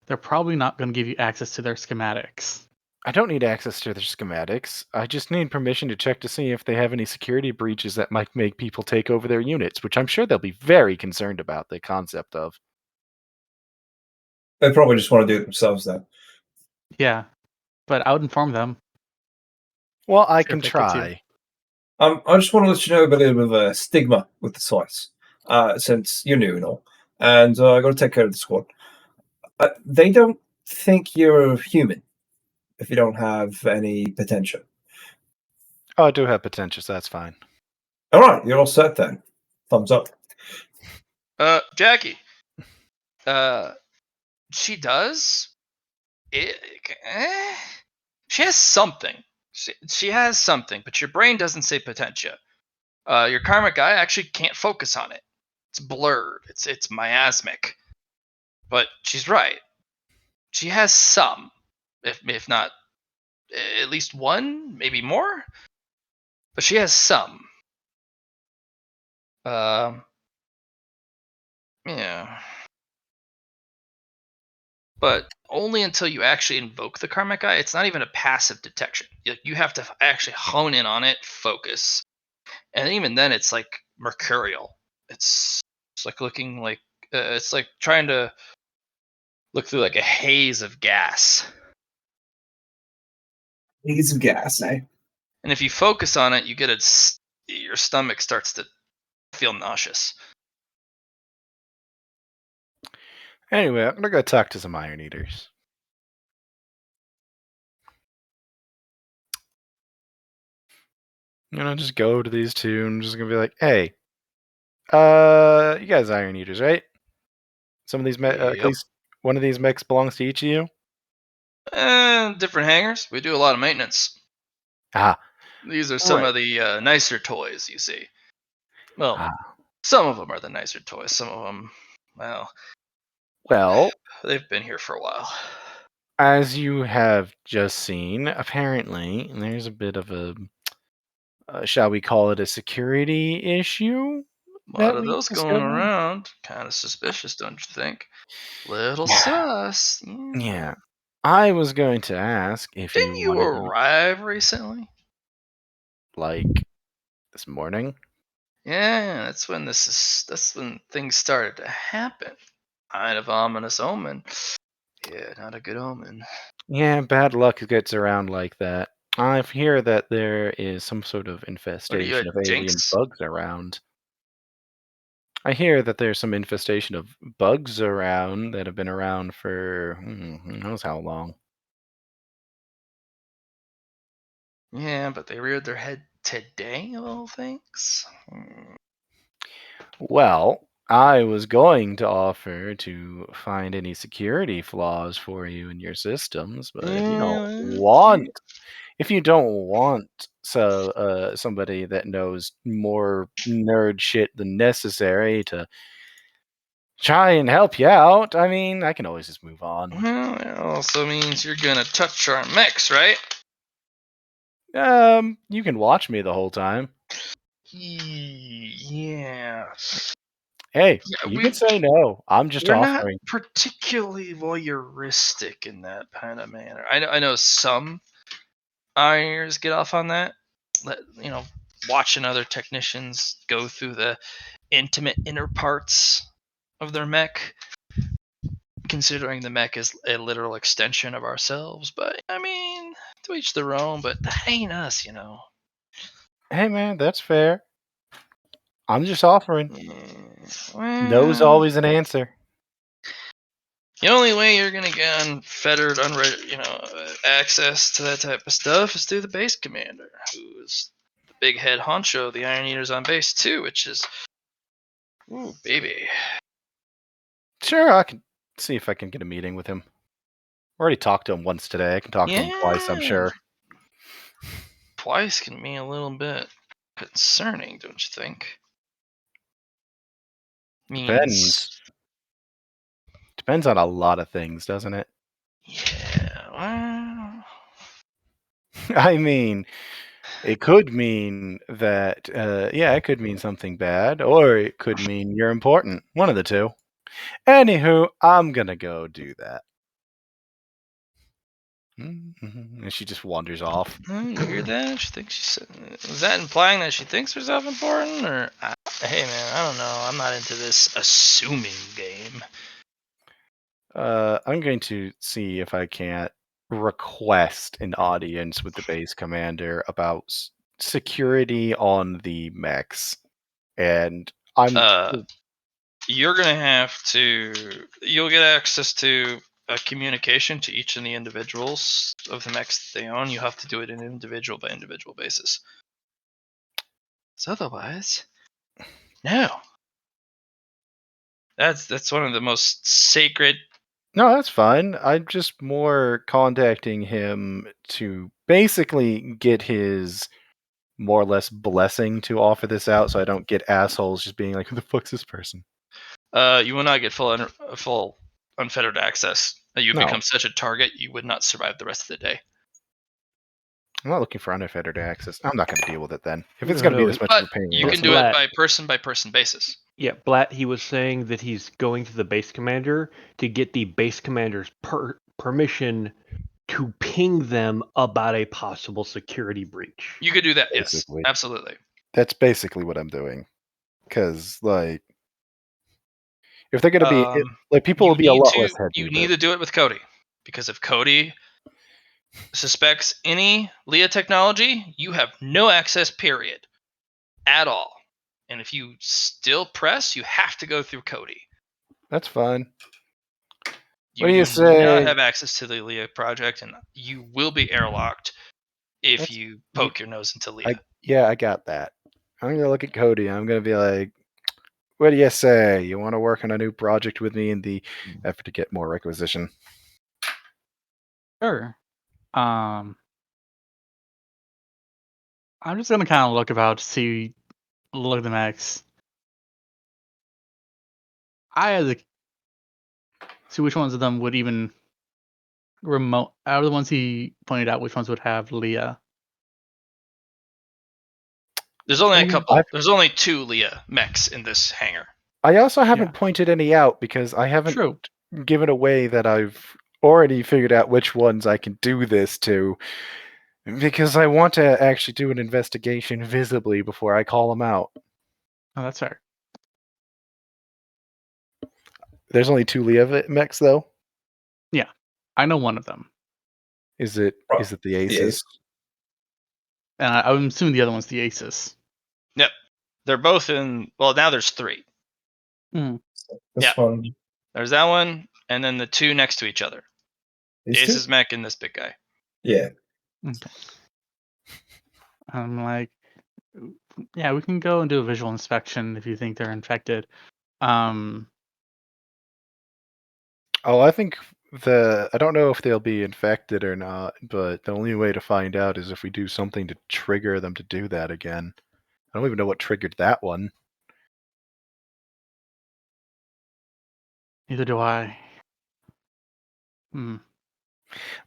Speaker 3: They're probably not going to give you access to their schematics.
Speaker 2: I don't need access to their schematics. I just need permission to check to see if they have any security breaches that might make people take over their units, which I'm sure they'll be very concerned about the concept of.
Speaker 5: They probably just want to do it themselves, then.
Speaker 3: Yeah, but I would inform them.
Speaker 2: Well, I can try.
Speaker 5: I just want to let you know a bit of a stigma with the site, since you're new and all, and I got to take care of the squad. They don't think you're human if you don't have any potential.
Speaker 2: Oh, I do have potential, so that's fine.
Speaker 5: All right, you're all set then. Thumbs up.
Speaker 4: Jackie. She does. She has something. She has something, but your brain doesn't say potentia. Your karmic eye actually can't focus on it. It's blurred. It's miasmic. But she's right. She has some, if not at least one, maybe more. But she has some. Yeah. But only until you actually invoke the karmic eye. It's not even a passive detection. You have to actually hone in on it, focus, and even then, it's like mercurial. It's like looking like it's like trying to look through like a haze of gas.
Speaker 5: Haze of gas, eh?
Speaker 4: And if you focus on it, you get your stomach starts to feel nauseous.
Speaker 2: Anyway, I'm gonna go talk to some Iron Eaters. I'm gonna just go to these two and I'm just gonna be like, hey, you guys Iron Eaters, right? Some of these, at
Speaker 4: Yep.
Speaker 2: least one of these mechs belongs to each of you.
Speaker 4: Different hangars. We do a lot of maintenance.
Speaker 2: Ah,
Speaker 4: These are some
Speaker 2: right.
Speaker 4: of the nicer toys you see. Well,
Speaker 2: Ah.
Speaker 4: some of them are the nicer toys. Some of them, well,
Speaker 2: Well,
Speaker 4: they've been here for a while.
Speaker 2: as you have just seen, apparently there's a bit of a, shall we call it a security issue
Speaker 4: A lot
Speaker 2: that
Speaker 4: of
Speaker 2: we
Speaker 4: those going
Speaker 2: discovered.
Speaker 4: around. Kind of suspicious, don't you think? Little
Speaker 2: Yeah.
Speaker 4: sus.
Speaker 2: Yeah. I was going to ask if you
Speaker 4: Didn't you
Speaker 2: wanted to,
Speaker 4: arrive recently?
Speaker 2: like, this morning.
Speaker 4: Yeah, that's when things started to happen. Kind of ominous omen. Yeah, not a good omen.
Speaker 2: Yeah, bad luck gets around like that. I hear that there is some sort of
Speaker 4: What are you, a
Speaker 2: infestation of alien
Speaker 4: jinx?
Speaker 2: bugs around. I hear that there's some infestation of bugs around that have been around for who knows how long.
Speaker 4: Yeah, but they reared their head today of all things.
Speaker 2: Well, I was going to offer to find any security flaws for you in your systems, but if you don't want somebody that knows more nerd shit than necessary to try and help you out, I mean, I can always just move on.
Speaker 4: Well, it also means you're gonna touch our mechs, right?
Speaker 2: You can watch me the whole time.
Speaker 4: Yeah.
Speaker 2: Hey,
Speaker 4: Yeah,
Speaker 2: you can say no. I'm just
Speaker 4: we're not
Speaker 2: offering.
Speaker 4: particularly voyeuristic in that kind of manner. I know some ironers get off on that. Watching other technicians go through the intimate inner parts of their mech, considering the mech is a literal extension of ourselves. But I mean, to each their own. But that ain't us, you know.
Speaker 2: Hey, man, that's fair. I'm just offering. No's
Speaker 4: Well,
Speaker 2: always an answer.
Speaker 4: the only way you're gonna get unfettered, access to that type of stuff is through the base commander, who's the big head honcho of the Iron Eaters on base too, which is, ooh, baby.
Speaker 2: Sure, I can see if I can get a meeting with him. Already talked to him once today. I can talk to him twice, I'm
Speaker 4: Yeah,
Speaker 2: sure.
Speaker 4: twice can be a little bit concerning, don't you think? Means,
Speaker 2: Depends. Depends on a lot of things, doesn't it?
Speaker 4: yeah, well,
Speaker 2: I mean, it could mean that, it could mean something bad, or it could mean you're important. One of the two. Anywho, I'm gonna go do that. And she just wanders off.
Speaker 4: you hear that? She thinks is that implying that she thinks herself important, or hey man, I don't know. I'm not into this assuming game.
Speaker 2: I'm going to see if I can't request an audience with the base commander about security on the mechs. And I'm
Speaker 4: You're gonna have to. You'll get access to a communication to each of the individuals of the mechs that they own. You have to do it in an individual by individual basis. So otherwise, no. That's one of the most sacred.
Speaker 2: No, that's fine. I'm just more contacting him to basically get his more or less blessing to offer this out, so I don't get assholes just being like, "Who the fuck's this person?"
Speaker 4: You will not get full unfettered access. You
Speaker 2: No.
Speaker 4: become such a target, you would not survive the rest of the day.
Speaker 2: I'm not looking for unfettered access. I'm not going to deal with it then. If it's
Speaker 1: No,
Speaker 2: going to be
Speaker 1: no,
Speaker 2: this much
Speaker 4: But
Speaker 2: of a pain in
Speaker 4: you
Speaker 2: the
Speaker 4: can
Speaker 2: ass.
Speaker 4: do it
Speaker 1: Blatt.
Speaker 4: by person basis.
Speaker 1: Yeah, Blatt, he was saying that he's going to the base commander to get the base commander's permission to ping them about a possible security breach.
Speaker 4: You could do that,
Speaker 2: Basically.
Speaker 4: yes. Absolutely.
Speaker 2: That's basically what I'm doing. Because, like, if they're going to be, like, people will be a lot less heavy.
Speaker 4: You need to do it with Cody. Because if Cody suspects any Leah technology, you have no access, period. At all. And if you still press, you have to go through Cody.
Speaker 2: That's fine.
Speaker 4: You
Speaker 2: What do you
Speaker 4: do not
Speaker 2: say?
Speaker 4: have access to the Leah project, and you will be airlocked if
Speaker 2: That's-
Speaker 4: you poke your nose into Leah.
Speaker 2: I got that. I'm going to look at Cody. I'm going to be like, what do you say? You want to work on a new project with me in the effort to get more requisition?
Speaker 3: Sure. I'm just gonna kind of look about to look at the max. I had to see which ones of them would even remote out of the ones he pointed out. Which ones would have Leah?
Speaker 4: There's only
Speaker 2: I
Speaker 4: a
Speaker 2: mean,
Speaker 4: couple. There's only 2 Leah mechs in this hangar.
Speaker 2: I also haven't
Speaker 3: Yeah.
Speaker 2: pointed any out because I haven't
Speaker 3: True.
Speaker 2: given away that I've already figured out which ones I can do this to, because I want to actually do an investigation visibly before I call them out.
Speaker 3: Oh, that's fair.
Speaker 2: There's only 2 Leah mechs, though.
Speaker 3: Yeah, I know one of them,
Speaker 2: Is it the Aces?
Speaker 3: and I'm assuming the other one's the Aces.
Speaker 4: Yep. They're both in. Well, now there's 3.
Speaker 5: This
Speaker 4: Yeah.
Speaker 5: one.
Speaker 4: There's that one, and then the 2 next to each other.
Speaker 5: These two?
Speaker 4: Ace's mech and this big guy.
Speaker 5: Yeah.
Speaker 3: Okay. I'm like, yeah, we can go and do a visual inspection if you think they're infected.
Speaker 2: Oh, I think I don't know if they'll be infected or not, but the only way to find out is if we do something to trigger them to do that again. I don't even know what triggered that one.
Speaker 3: Neither do I.
Speaker 2: Well,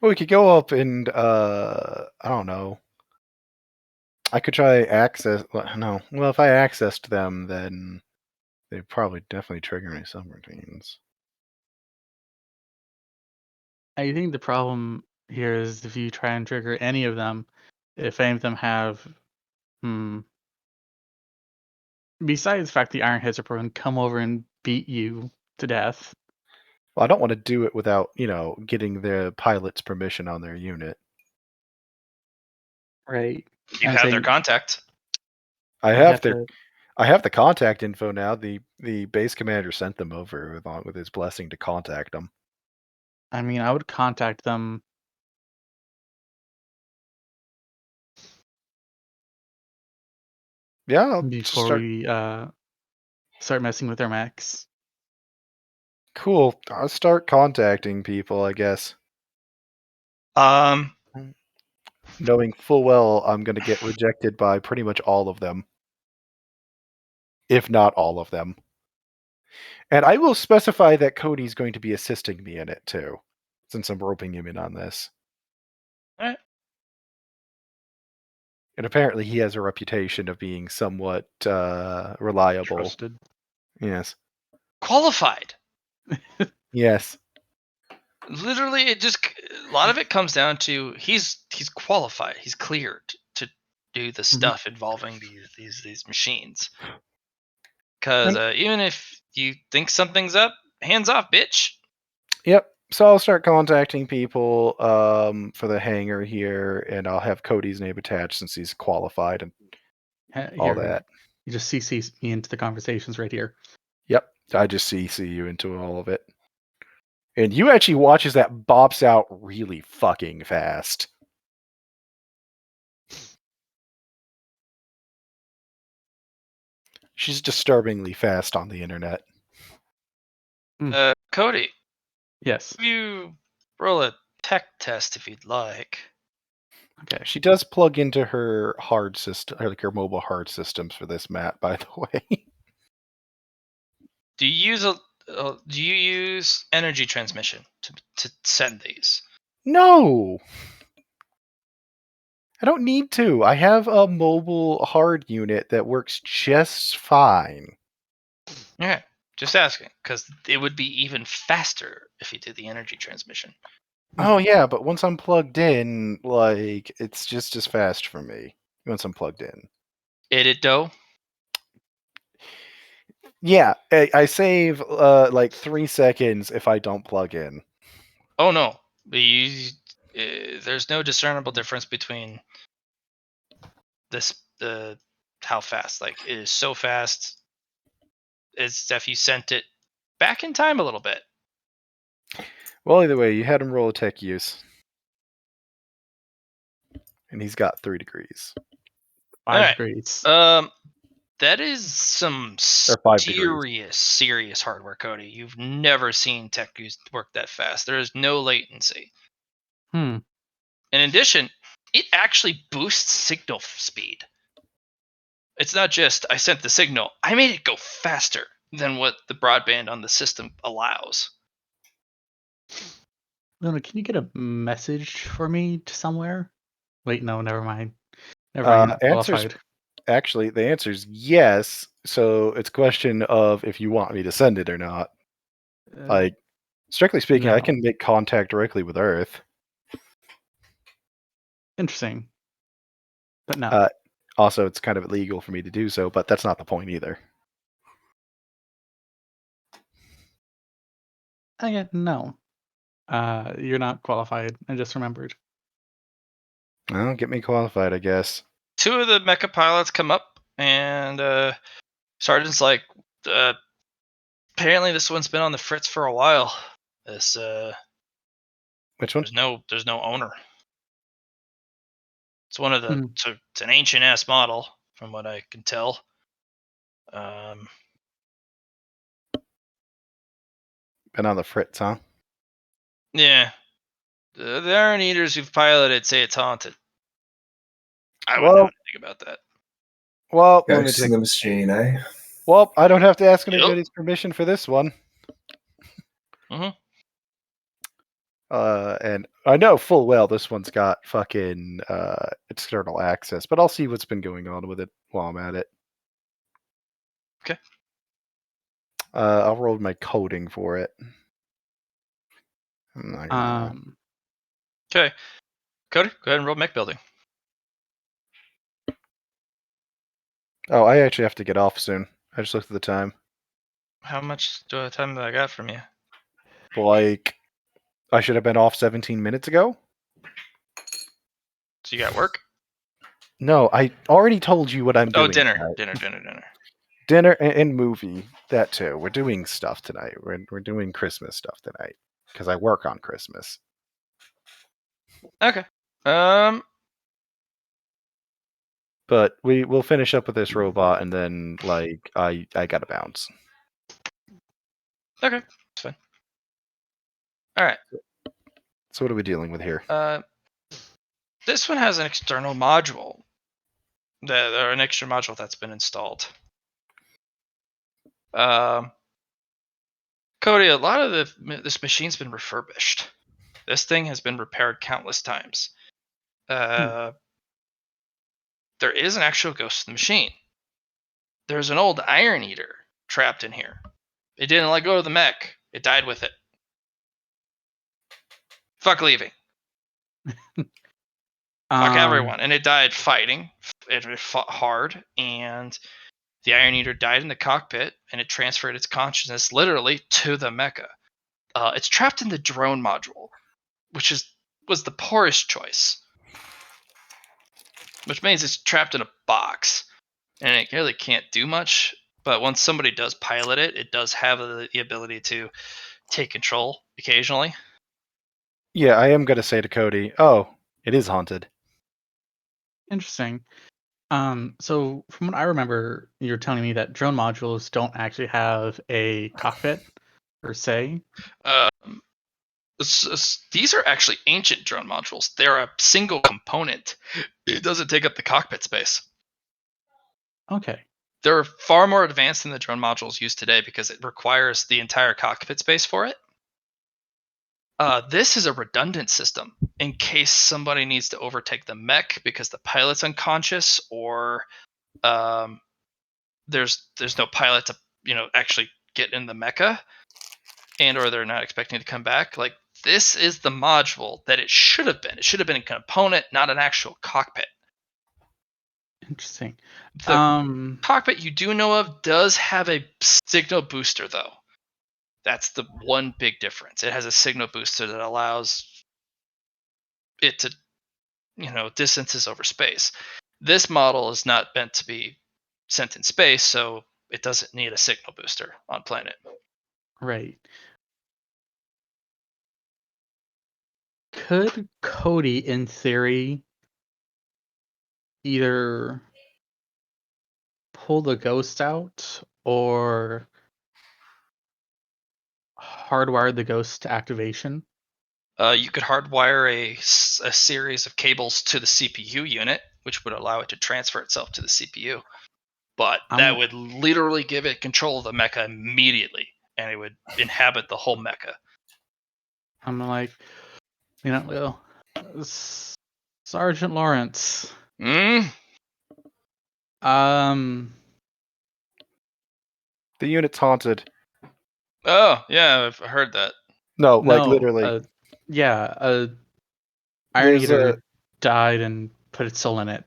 Speaker 2: we could go up and I don't know. I could try access. No, well, if I accessed them, then they'd probably definitely trigger any subroutines.
Speaker 3: I think the problem here is if you try and trigger any of them, if any of them have, besides the fact the Iron Heads are probably come over and beat you to death.
Speaker 2: Well, I don't want to do it without, getting the pilot's permission on their unit.
Speaker 3: Right.
Speaker 4: You have their contact.
Speaker 2: I have the contact info now. The base commander sent them over with his blessing to contact them.
Speaker 3: I mean, I would contact them.
Speaker 2: Yeah,
Speaker 3: before we start messing with their mechs.
Speaker 2: Cool. I'll start contacting people, I guess. Knowing full well I'm going to get rejected by pretty much all of them. If not all of them. And I will specify that Cody's going to be assisting me in it too, since I'm roping him in on this.
Speaker 4: Alright.
Speaker 2: And apparently he has a reputation of being somewhat reliable.
Speaker 1: Trusted.
Speaker 2: Yes.
Speaker 4: Qualified.
Speaker 2: Yes.
Speaker 4: Literally, a lot of it comes down to he's qualified. He's cleared to do the stuff involving these machines. Because even if you think something's up, hands off, bitch.
Speaker 2: Yep. So I'll start contacting people for the hangar here, and I'll have Cody's name attached since he's qualified and all that.
Speaker 3: You just CC me into the conversations right here.
Speaker 2: Yep. I just CC you into all of it. And you actually watch as that bops out really fucking fast. She's disturbingly fast on the internet.
Speaker 4: Cody,
Speaker 3: Yes.
Speaker 4: you roll a tech test if you'd like.
Speaker 3: Okay.
Speaker 2: She does plug into her hard system, like her mobile hard systems for this map, by the way.
Speaker 4: Do you use energy transmission to send these?
Speaker 2: No! I don't need to. I have a mobile hard unit that works just fine.
Speaker 4: Okay, just asking, because it would be even faster if you did the energy transmission.
Speaker 2: Oh yeah, but once I'm plugged in, like, it's just as fast for me. Once I'm plugged in.
Speaker 4: It though.
Speaker 2: Yeah, I save like 3 seconds if I don't plug in.
Speaker 4: Oh no, there's no discernible difference between the how fast. Like it is so fast. It's if you sent it back in time a little bit.
Speaker 2: Well, either way, you had him roll a tech use. And he's got 3 degrees.
Speaker 3: 5
Speaker 4: Alright.
Speaker 3: degrees.
Speaker 4: That is some
Speaker 2: Or 5 degrees.
Speaker 4: serious hardware, Cody. You've never seen tech work that fast. There is no latency.
Speaker 3: Hmm.
Speaker 4: In addition, it actually boosts signal speed. It's not just I sent the signal, I made it go faster than what the broadband on the system allows.
Speaker 3: Luna, can you get a message for me to somewhere? Wait, no, never mind. Never mind. Not qualified.
Speaker 2: Actually, the answer is yes. So it's a question of if you want me to send it or not. Like, strictly speaking, I
Speaker 3: no.
Speaker 2: can make contact directly with Earth.
Speaker 3: Interesting. But no.
Speaker 2: Also, it's kind of illegal for me to do so, but that's not the point either.
Speaker 3: No. You're not qualified. I just remembered.
Speaker 2: Well, get me qualified, I guess.
Speaker 4: 2 of the mecha pilots come up, and Sergeant's like, apparently this one's been on the fritz for a while. This
Speaker 2: Which one?
Speaker 4: there's no owner. It's one of the
Speaker 3: Hmm.
Speaker 4: it's an ancient ass model from what I can tell.
Speaker 2: Been on the fritz, huh?
Speaker 4: Yeah. The Iron Eaters who've piloted say it's haunted. I wouldn't
Speaker 2: Well-
Speaker 4: know anything about that.
Speaker 2: Well,
Speaker 5: Ghosts in the machine, eh?
Speaker 2: Well, I don't have to ask
Speaker 4: Yep.
Speaker 2: anybody's permission for this one.
Speaker 4: Mhm.
Speaker 2: And I know full well this one's got fucking external access, but I'll see what's been going on with it while I'm at it.
Speaker 4: Okay.
Speaker 2: I'll roll my coding for it. I'm not gonna...
Speaker 4: Okay. Cody, go ahead and roll mech building.
Speaker 2: Oh, I actually have to get off soon. I just looked at the time.
Speaker 4: How much time do I got from you?
Speaker 2: Like, I should have been off 17 minutes ago?
Speaker 4: So you got work?
Speaker 2: No, I already told you what I'm doing.
Speaker 4: Oh, dinner.
Speaker 2: Tonight. Dinner and movie. That too. We're doing stuff tonight. We're doing Christmas stuff tonight because I work on Christmas.
Speaker 4: Okay.
Speaker 2: But we'll finish up with this robot, and then like I gotta bounce.
Speaker 4: Okay, that's fine. All right.
Speaker 2: So what are we dealing with here?
Speaker 4: This one has an external module, or an extra module that's been installed. Cody, a lot of this machine's been refurbished. This thing has been repaired countless times. There is an actual ghost in the machine. There's an old Iron Eater trapped in here. It didn't let go of the mech. It died with it. Fuck leaving. Fuck everyone. And it died fighting. It fought hard, and the Iron Eater died in the cockpit, and it transferred its consciousness literally to the mecha. It's trapped in the drone module, which was the poorest choice. Which means it's trapped in a box, and it really can't do much. But once somebody does pilot it, it does have the ability to take control occasionally.
Speaker 2: Yeah, I am gonna say to Cody, oh, it is haunted.
Speaker 3: Interesting. So from what I remember, you're telling me that drone modules don't actually have a cockpit per se?
Speaker 4: These are actually ancient drone modules. They're a single component. It doesn't take up the cockpit space.
Speaker 3: Okay.
Speaker 4: They're far more advanced than the drone modules used today because it requires the entire cockpit space for it. This is a redundant system in case somebody needs to overtake the mech because the pilot's unconscious, or there's no pilot to actually get in the mecha, and or they're not expecting to come back. Like, this is the module that it should have been. It should have been a component, not an actual cockpit.
Speaker 3: Interesting.
Speaker 4: The cockpit you do know of does have a signal booster, though. That's the one big difference. It has a signal booster that allows it to, distances over space. This model is not meant to be sent in space, so it doesn't need a signal booster on planet.
Speaker 3: Right. Could Cody, in theory, either pull the ghost out or hardwire the ghost to activation?
Speaker 4: You could hardwire a series of cables to the CPU unit, which would allow it to transfer itself to the CPU. But that would literally give it control of the mecha immediately, and it would inhabit the whole mecha.
Speaker 3: I'm like, Sergeant Lawrence.
Speaker 4: Mm?
Speaker 2: The unit's haunted.
Speaker 4: Oh, yeah, I've heard that.
Speaker 2: No, like literally.
Speaker 3: Iron
Speaker 2: There's
Speaker 3: Eater died and put its soul in it.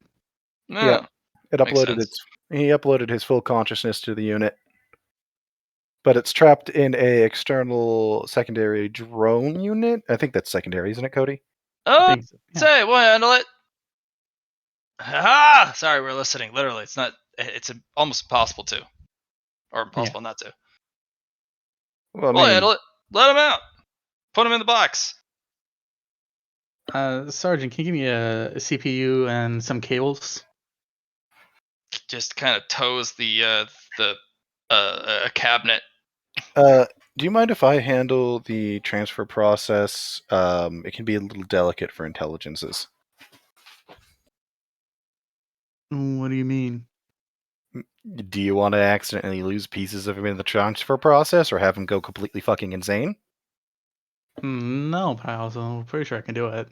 Speaker 2: Yeah, it
Speaker 4: makes
Speaker 2: uploaded
Speaker 4: sense.
Speaker 2: he uploaded his full consciousness to the unit, but it's trapped in a external secondary drone unit. I think that's secondary, isn't it, Cody?
Speaker 4: Oh,
Speaker 3: Think so, yeah.
Speaker 4: say, we'll handle it. Ah, sorry, we're listening. Literally, it's not. It's almost impossible to, or impossible not to.
Speaker 2: Well, I
Speaker 4: We'll
Speaker 2: mean,
Speaker 4: handle it. Let him out. Put him in the box.
Speaker 3: Sergeant, can you give me a CPU and some cables?
Speaker 4: Just kind of toes a cabinet.
Speaker 2: do you mind if I handle the transfer process? It can be a little delicate for intelligences.
Speaker 3: What do you mean?
Speaker 2: Do you want to accidentally lose pieces of him in the transfer process, or have him go completely fucking insane?
Speaker 3: No, pal. So I'm pretty sure I can do it.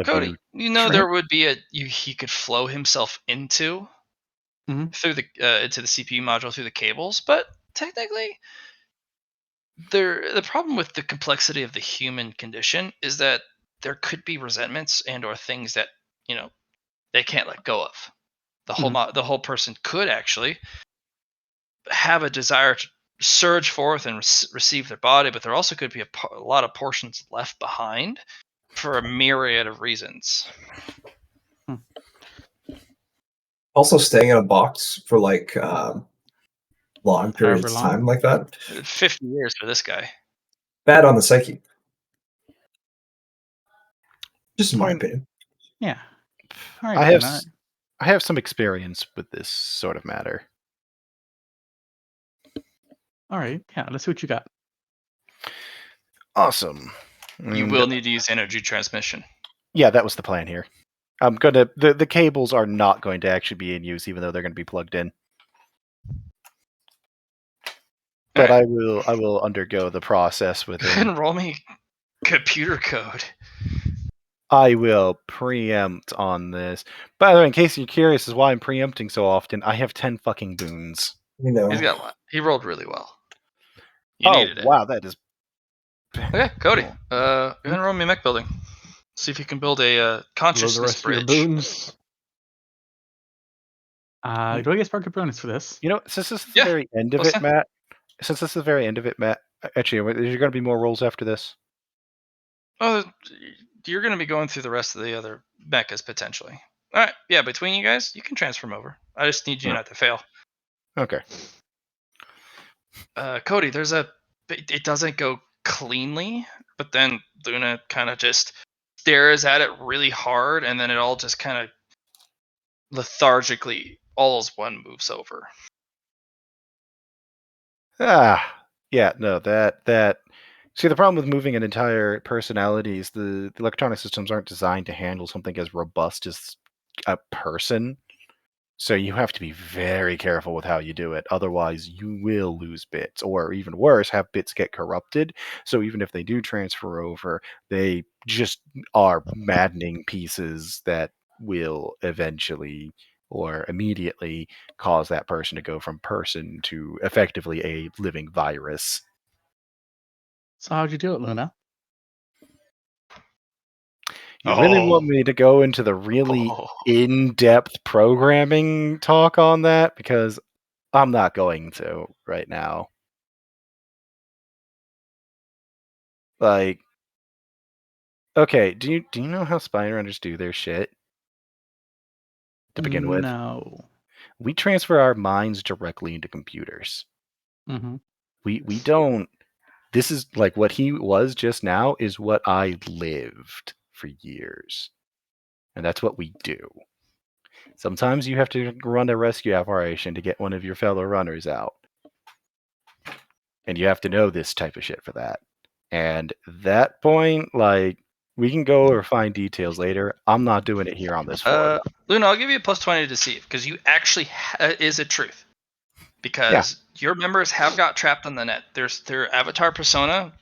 Speaker 4: Cody,
Speaker 2: you
Speaker 4: there would be he could flow himself into through into the CPU module through the cables, but technically, the problem with the complexity of the human condition is that there could be resentments and or things that they can't let go of. The whole person could actually have a desire to surge forth and receive their body, but there also could be a lot of portions left behind for a myriad of reasons.
Speaker 5: Also, staying in a box for like long periods of time like that.
Speaker 4: 50 years for this guy.
Speaker 5: Bad on the psyche. Just in my opinion.
Speaker 3: Yeah. All right,
Speaker 2: I have some experience with this sort of matter.
Speaker 3: All right. Yeah, let's see what you got.
Speaker 2: Awesome.
Speaker 4: You will need to use energy transmission.
Speaker 2: Yeah, that was the plan here. I'm gonna the cables are not going to actually be in use, even though they're going to be plugged in. But I will undergo the process with
Speaker 4: Go ahead and roll me computer code.
Speaker 2: I will preempt on this. By the way, in case you're curious as why I'm preempting so often, I have 10 fucking boons.
Speaker 4: He rolled really well.
Speaker 2: You needed it. Wow, that is...
Speaker 4: Okay, Cody. Go ahead and roll me mech building. See if you can build a consciousness bridge.
Speaker 1: Boons.
Speaker 3: Do I get spark bonus for this?
Speaker 2: Since this is the very end of it, Matt. Since this is the very end of it, Matt. Actually, is there going to be more rolls after this?
Speaker 4: Oh, you're going to be going through the rest of the other mechas potentially. All right, yeah. Between you guys, you can transform over. I just need you not to fail.
Speaker 2: Okay.
Speaker 4: Cody, it doesn't go cleanly, but then Luna kind of just stares at it really hard, and then it all just kind of lethargically, all as one, moves over.
Speaker 2: Yeah, no, that. See, the problem with moving an entire personality is the electronic systems aren't designed to handle something as robust as a person. So you have to be very careful with how you do it. Otherwise, you will lose bits, or even worse, have bits get corrupted. So even if they do transfer over, they just are maddening pieces that will eventually or immediately cause that person to go from person to effectively a living virus.
Speaker 3: So how'd you do it, Luna?
Speaker 2: You really want
Speaker 4: Oh.
Speaker 2: me to go into the really
Speaker 4: Oh.
Speaker 2: in-depth programming talk on that? Because I'm not going to right now. Like, okay, do you know how spine runners do their shit? To begin with,
Speaker 3: No.
Speaker 2: we transfer our minds directly into computers.
Speaker 3: Mm-hmm.
Speaker 2: We don't. This is like what he was just now is what I lived for years, and that's what we do. Sometimes you have to run a rescue operation to get one of your fellow runners out. And you have to know this type of shit for that. And that point, like, we can go over fine details later. I'm not doing it here on this floor.
Speaker 4: Luna, I'll give you a plus 20 to deceive because you actually is a truth. Because your members have got trapped on the net. There's their avatar persona.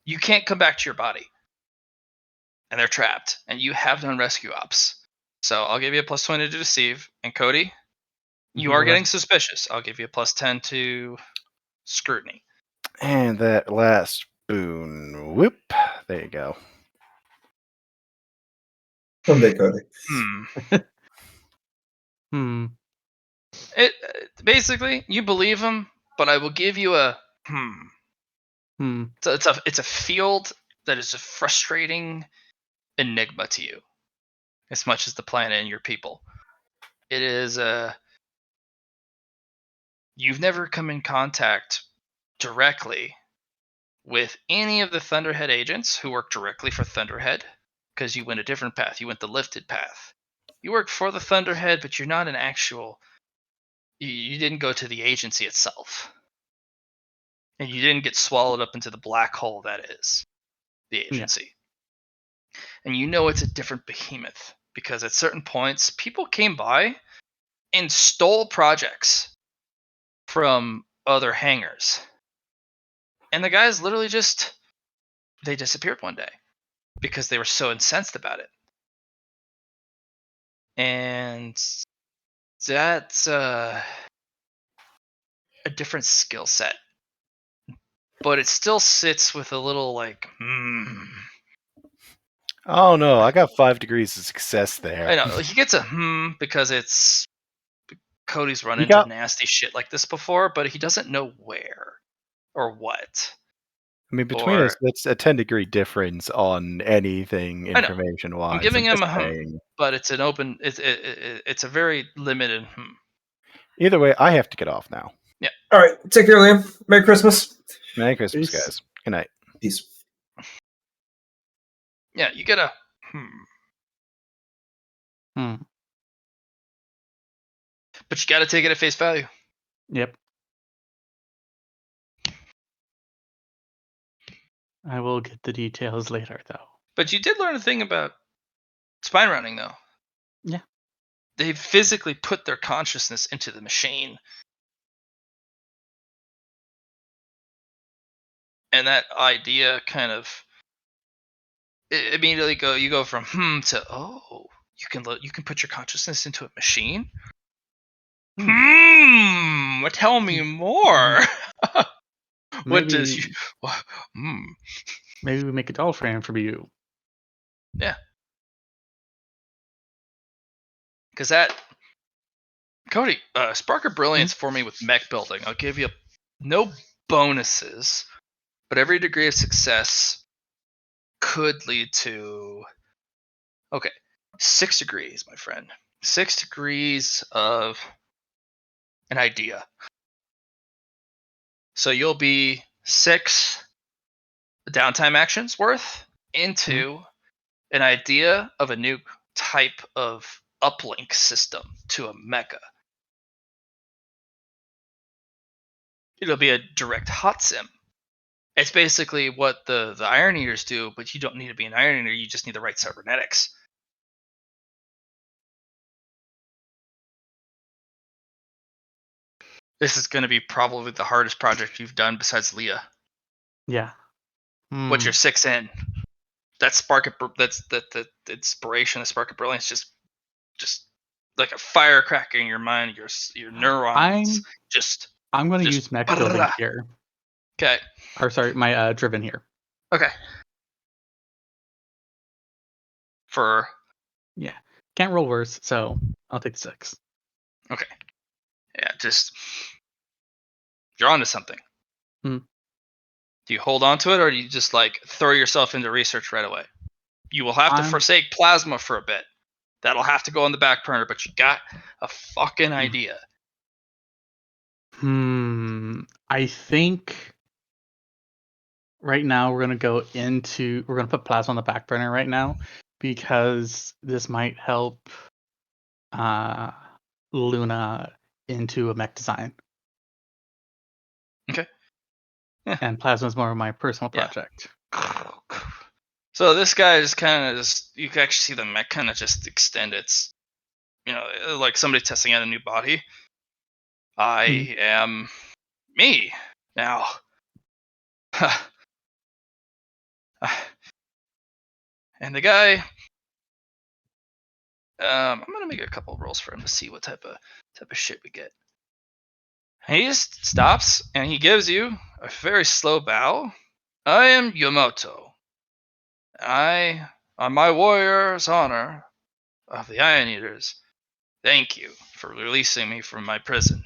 Speaker 4: You can't come back to your body, and they're trapped. And you have done rescue ops. So I'll give you a plus 20 to deceive. And Cody, you are getting suspicious. I'll give you a plus 10 to scrutiny.
Speaker 2: And that last boon, whoop, there you go.
Speaker 5: Someday, Cody.
Speaker 4: It basically you believe him, but I will give you a So it's a field that is a frustrating enigma to you, as much as the planet and your people. It is you've never come in contact directly with any of the Thunderhead agents who work directly for Thunderhead, because you went a different path. You went the lifted path. You work for the Thunderhead, but you're not an actual. You didn't go to the agency itself, and you didn't get swallowed up into the black hole that is the agency. And you know it's a different behemoth because at certain points, people came by and stole projects from other hangars. And the guys literally just they disappeared one day because they were so incensed about it. And that's a different skill set. But it still sits with a little like,
Speaker 2: Oh no, I got 5 degrees of success there.
Speaker 4: I know he gets a because it's Cody's run
Speaker 2: He
Speaker 4: into
Speaker 2: got-
Speaker 4: nasty shit like this before, but he doesn't know where or what.
Speaker 2: I mean, between us, that's a 10-degree difference on anything
Speaker 4: I know.
Speaker 2: information-wise.
Speaker 4: I'm giving him
Speaker 2: just
Speaker 4: a
Speaker 2: saying.
Speaker 4: but it's an open. It's a very limited.
Speaker 2: Either way, I have to get off now.
Speaker 4: Yeah.
Speaker 5: All right. Take care, Liam. Merry Christmas.
Speaker 2: Merry Christmas,
Speaker 3: Peace.
Speaker 2: guys. Good night.
Speaker 5: Peace.
Speaker 4: Yeah, you get a but you got to take it at face value.
Speaker 3: Yep. I will get the details later, though.
Speaker 4: But you did learn a thing about spine running, though.
Speaker 3: Yeah.
Speaker 4: They physically put their consciousness into the machine. And that idea kind of immediately you go from to you can put your consciousness into a machine. Tell me more. What does you?
Speaker 3: Maybe we make a doll frame for you.
Speaker 4: Yeah. Because that Cody, spark of brilliance for me with mech building. I'll give you no bonuses, but every degree of success could lead to 6 degrees, my friend. 6 degrees of an idea. So you'll be 6 downtime actions worth into an idea of a new type of uplink system to a mecha. It'll be a direct hot sim It's basically what the Iron Eaters do, but you don't need to be an Iron Eater. You just need the right cybernetics. This is going to be probably the hardest project you've done besides Leah.
Speaker 3: Yeah.
Speaker 4: What's your 6 in? That spark of that's the inspiration, the spark of brilliance, just like a firecracker in your mind, your neurons.
Speaker 3: I'm going to
Speaker 4: just
Speaker 3: use mech building
Speaker 4: brrrah.
Speaker 3: here.
Speaker 4: Okay.
Speaker 3: Or sorry, my driven here.
Speaker 4: Okay. For
Speaker 3: Yeah. Can't roll worse, so I'll take the 6.
Speaker 4: okay. Yeah, just you're onto something.
Speaker 3: Hmm.
Speaker 4: Do you hold on to it, or do you just like throw yourself into research right away? You will have to
Speaker 3: I'm-
Speaker 4: forsake plasma for a bit. That'll have to go on the back burner, but you got a fucking idea.
Speaker 3: I think right now we're gonna put plasma on the back burner right now because this might help Luna into a mech design.
Speaker 4: Okay. Yeah.
Speaker 3: And plasma is more of my personal
Speaker 4: Yeah.
Speaker 3: project.
Speaker 4: So this guy is kind of just, you can actually see the mech kind of just extend its, like somebody testing out a new body. I am me now. And the guy, I'm gonna make a couple rolls for him to see what type of shit we get. And he just stops and he gives you a very slow bow. I am Yamoto. I, on my warrior's honor of the Iron Eaters, thank you for releasing me from my prison.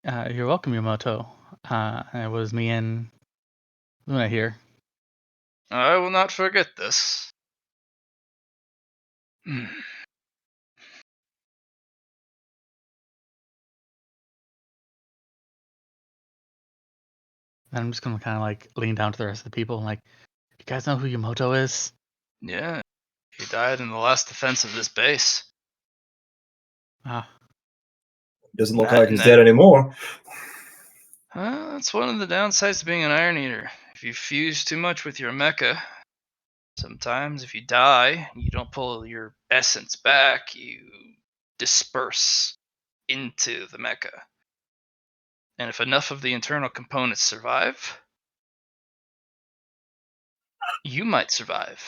Speaker 3: You're welcome, Yamoto. It was me and Luna here.
Speaker 4: I will not forget this.
Speaker 3: And I'm just gonna kind of like lean down to the rest of the people and like, you guys know who Yamoto is?
Speaker 4: Yeah, he died in the last defense of this base.
Speaker 5: Doesn't look
Speaker 4: That-
Speaker 5: like he's dead anymore.
Speaker 4: That's one of the downsides to being an Iron Eater. If you fuse too much with your mecha, sometimes if you die, you don't pull your essence back, you disperse into the mecha. And if enough of the internal components survive, you might survive,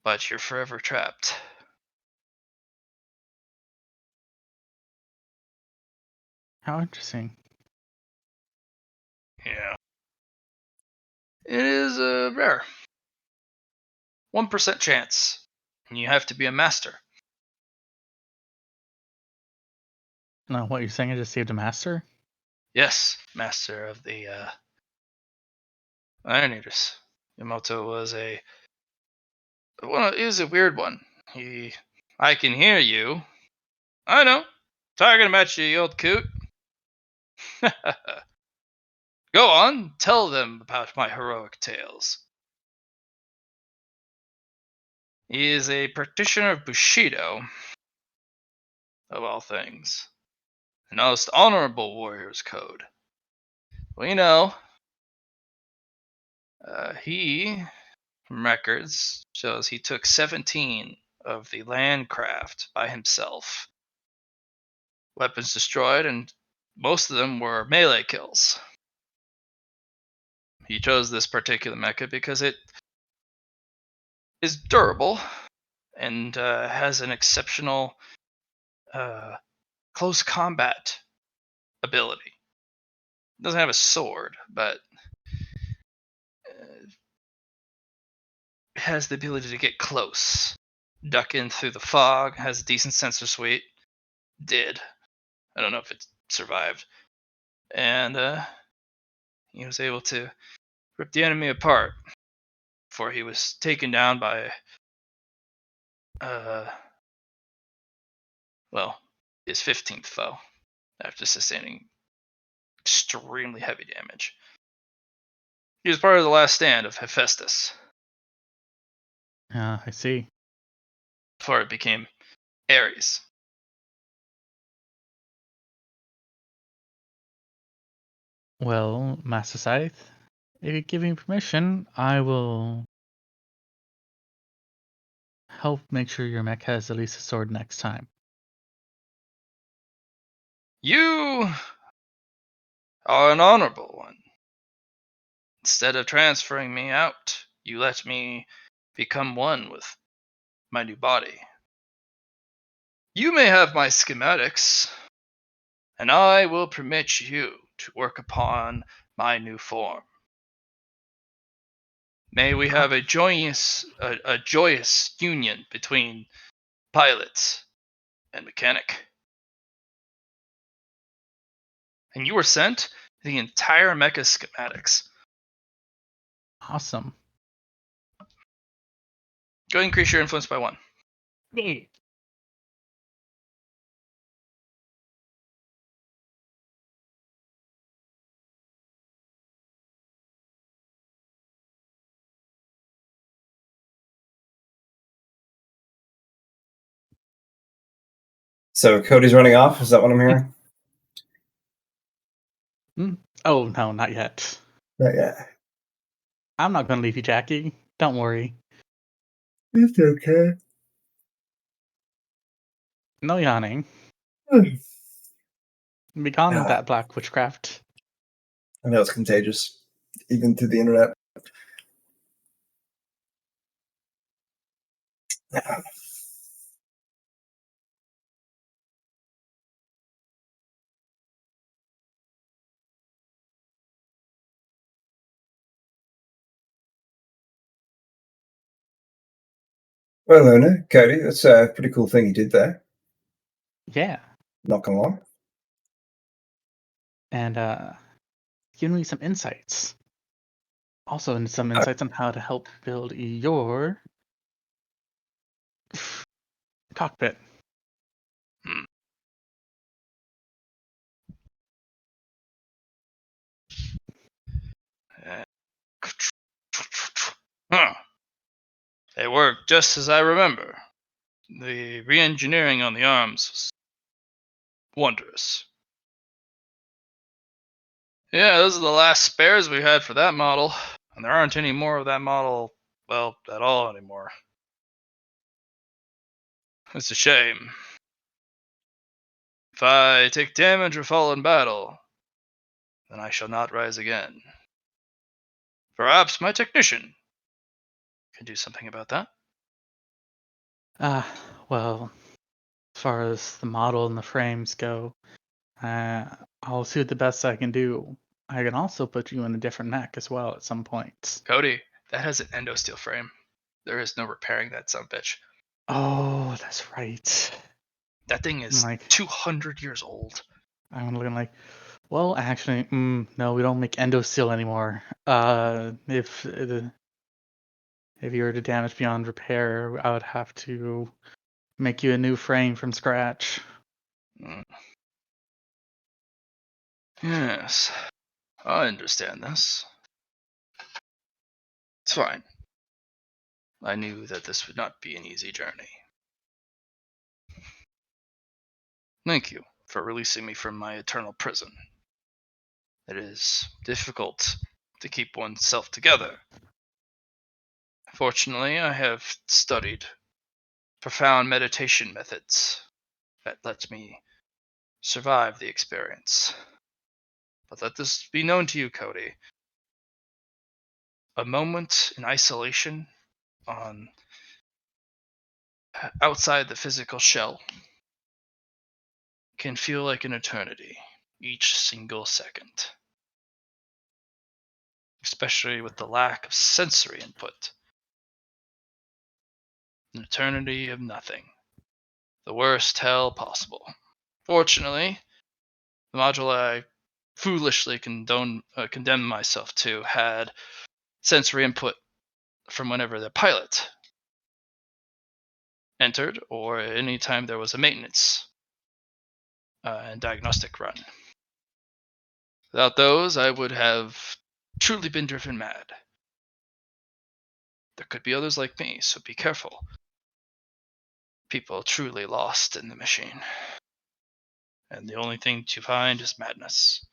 Speaker 4: but you're forever trapped.
Speaker 3: How interesting.
Speaker 4: Yeah. It is rare. 1% chance. And you have to be a master.
Speaker 3: No, what you're saying? I just saved a master?
Speaker 4: Yes, master of the Iron Eaters. Yamoto was a weird one. I can hear you. I know. Talking about you, you old coot. Go on, tell them about my heroic tales. He is a practitioner of Bushido, of all things. The most honorable warrior's code. We know. He, from records, shows he took 17 of the landcraft by himself. Weapons destroyed, and most of them were melee kills. He chose this particular mecha because it is durable and has an exceptional close combat ability. It doesn't have a sword, but it has the ability to get close, duck in through the fog, has a decent sensor suite. Did. I don't know if it survived. And he was able to rip the enemy apart before he was taken down by his 15th foe after sustaining extremely heavy damage. He was part of the last stand of Hephaestus
Speaker 3: I see.
Speaker 4: before it became Ares.
Speaker 3: Well, Master Scythe, if you give me permission, I will help make sure your mech has at least a sword next time.
Speaker 4: You are an honorable one. Instead of transferring me out, you let me become one with my new body. You may have my schematics, and I will permit you to work upon my new form. May we have a joyous union between pilot and mechanic. And you were sent the entire mecha schematics.
Speaker 3: Awesome.
Speaker 4: Go ahead and increase your influence by 1.
Speaker 3: Yay.
Speaker 5: So Cody's running off. Is that what I'm hearing?
Speaker 3: Oh, no, not yet.
Speaker 5: Not yet.
Speaker 3: I'm not going to leave you, Jackie. Don't worry.
Speaker 5: It's okay.
Speaker 3: No yawning. Be gone with that black witchcraft.
Speaker 5: I know it's contagious, even through the internet. Well, Luna, Cody, that's a pretty cool thing you did there.
Speaker 3: Yeah.
Speaker 5: Not gonna lie.
Speaker 3: And give me some insights. Also, some insights on how to help build your cockpit.
Speaker 4: Huh. They work just as I remember. The re-engineering on the arms was wondrous. Yeah, those are the last spares we had for that model, and there aren't any more of that model, well, at all anymore. It's a shame. If I take damage or fall in battle, then I shall not rise again. Perhaps my technician can do something about that.
Speaker 3: Well, as far as the model and the frames go, I'll see what the best I can do. I can also put you in a different mech as well at some point.
Speaker 4: Cody, that has an endosteel frame. There is no repairing that sumbitch.
Speaker 3: Oh, that's right.
Speaker 4: That thing is
Speaker 3: Like
Speaker 4: 200 years old.
Speaker 3: I'm looking like, well, actually, no, we don't make endosteel anymore. If you were to damage beyond repair, I would have to make you a new frame from scratch.
Speaker 4: Mm. Yes, I understand this. It's fine. I knew that this would not be an easy journey. Thank you for releasing me from my eternal prison. It is difficult to keep oneself together. Fortunately, I have studied profound meditation methods that let me survive the experience. But let this be known to you, Cody. A moment in isolation on outside the physical shell can feel like an eternity, each single second. Especially with the lack of sensory input. An eternity of nothing. The worst hell possible. Fortunately, the module I foolishly condemned myself to had sensory input from whenever the pilot entered or anytime there was a maintenance and diagnostic run. Without those, I would have truly been driven mad. There could be others like me, so be careful. People truly lost in the machine. And the only thing to find is madness.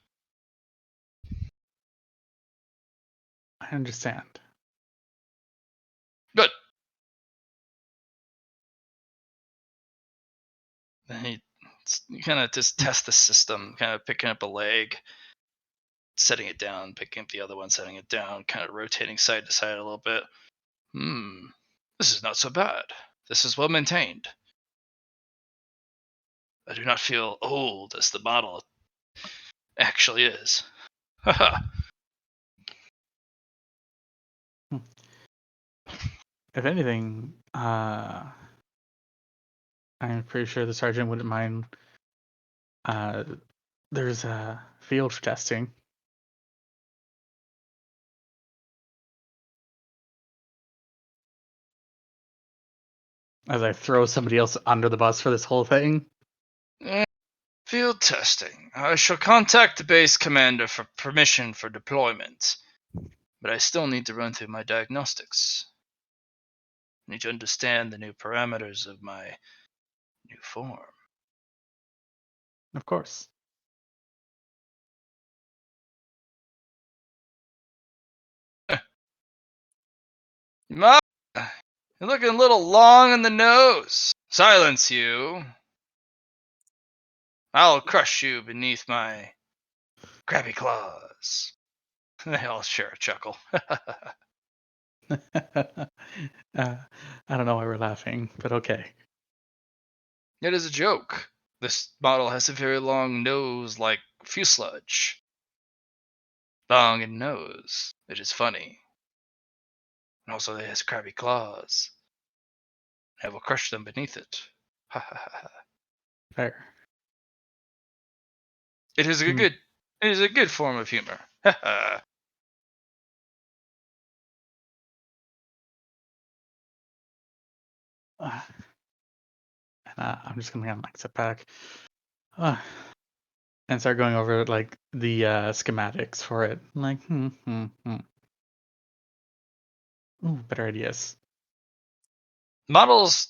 Speaker 3: I understand.
Speaker 4: Good. Then you kind of just test the system, kind of picking up a leg, setting it down, picking up the other one, setting it down, kind of rotating side to side a little bit. This is not so bad. This is well maintained. I do not feel old as the model actually is. Haha.
Speaker 3: If anything, I'm pretty sure the sergeant wouldn't mind. There's a field for testing. As I throw somebody else under the bus for this whole thing.
Speaker 4: Field testing. I shall contact the base commander for permission for deployment. But I still need to run through my diagnostics. I need to understand the new parameters of my new form.
Speaker 3: Of course.
Speaker 4: Ma, you're looking a little long in the nose. Silence, you. I'll crush you beneath my crabby claws. They all share a chuckle.
Speaker 3: I don't know why we're laughing, but okay.
Speaker 4: It is a joke. This model has a very long nose like fuselage. Long in nose. It is funny. And also it has crabby claws. I will crush them beneath it. Ha ha ha ha.
Speaker 3: Fair.
Speaker 4: It is a
Speaker 3: Hmm.
Speaker 4: good it is a good form of humor. Ha ha.
Speaker 3: And I'm just gonna like sit back and start going over like the schematics for it. Like, Ooh, better ideas.
Speaker 4: Models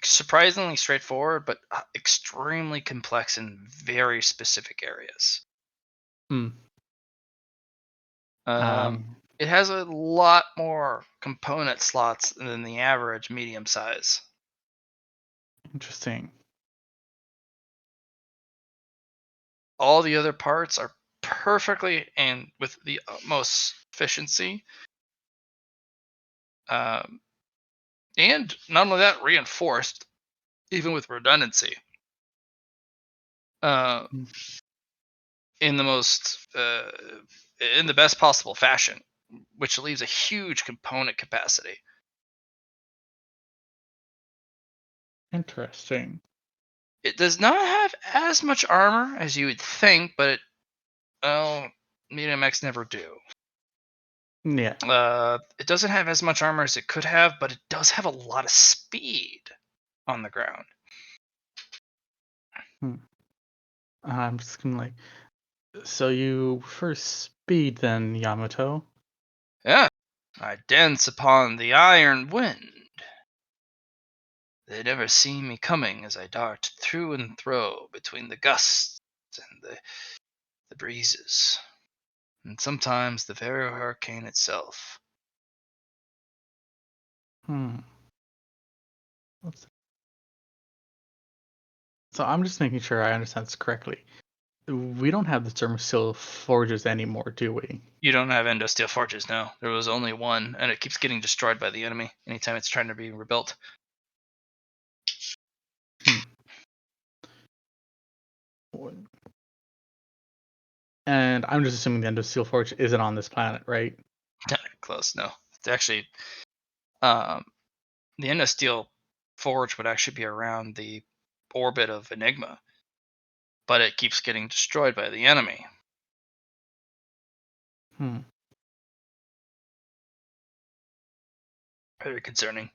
Speaker 4: surprisingly straightforward, but extremely complex in very specific areas.
Speaker 3: Hmm.
Speaker 4: It has a lot more component slots than the average medium size.
Speaker 3: Interesting.
Speaker 4: All the other parts are perfectly and with the utmost efficiency. And not only that, reinforced, even with redundancy, uh,
Speaker 3: Hmm.
Speaker 4: in the most, in the best possible fashion, which leaves a huge component capacity.
Speaker 3: Interesting.
Speaker 4: It does not have as much armor as you would think, but medium X never do.
Speaker 3: Yeah.
Speaker 4: It doesn't have as much armor as it could have, but it does have a lot of speed on the ground.
Speaker 3: I'm just gonna like. So you first speed then, Yamato?
Speaker 4: Yeah, I dance upon the iron wind. They never see me coming as I dart through and thro between the gusts and the breezes, and sometimes the very hurricane itself.
Speaker 3: Hmm. What's So I'm just making sure I understand this correctly. We don't have the thermosteel forges anymore, do we?
Speaker 4: You don't have endosteel forges now. There was only one, and it keeps getting destroyed by the enemy anytime it's trying to be rebuilt.
Speaker 3: Hmm. And I'm just assuming the endosteel forge isn't on this planet, right?
Speaker 4: Not even close, no. It's actually, um, the endosteel forge would actually be around the orbit of Enigma, but it keeps getting destroyed by the enemy.
Speaker 3: Hmm.
Speaker 4: Very concerning.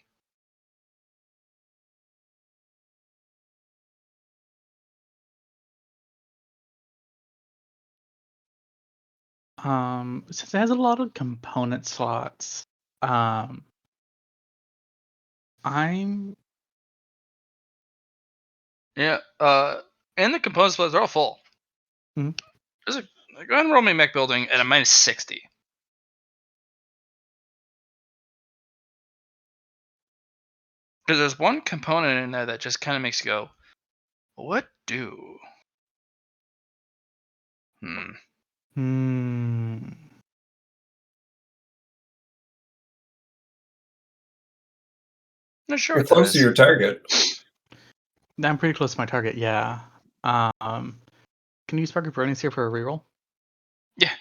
Speaker 3: Since it has a lot of component slots, I'm
Speaker 4: Yeah, and the component splits are all full.
Speaker 3: Mhm.
Speaker 4: Go ahead and roll me mech building at a minus 60. Because there's one component in there that just kind of makes you go, "What do?" Not sure
Speaker 5: You're
Speaker 4: what that
Speaker 5: close to
Speaker 4: is.
Speaker 5: your target.
Speaker 3: I'm pretty close to my target, yeah. Can you use Sparky Burnings here for a reroll?
Speaker 4: Yeah.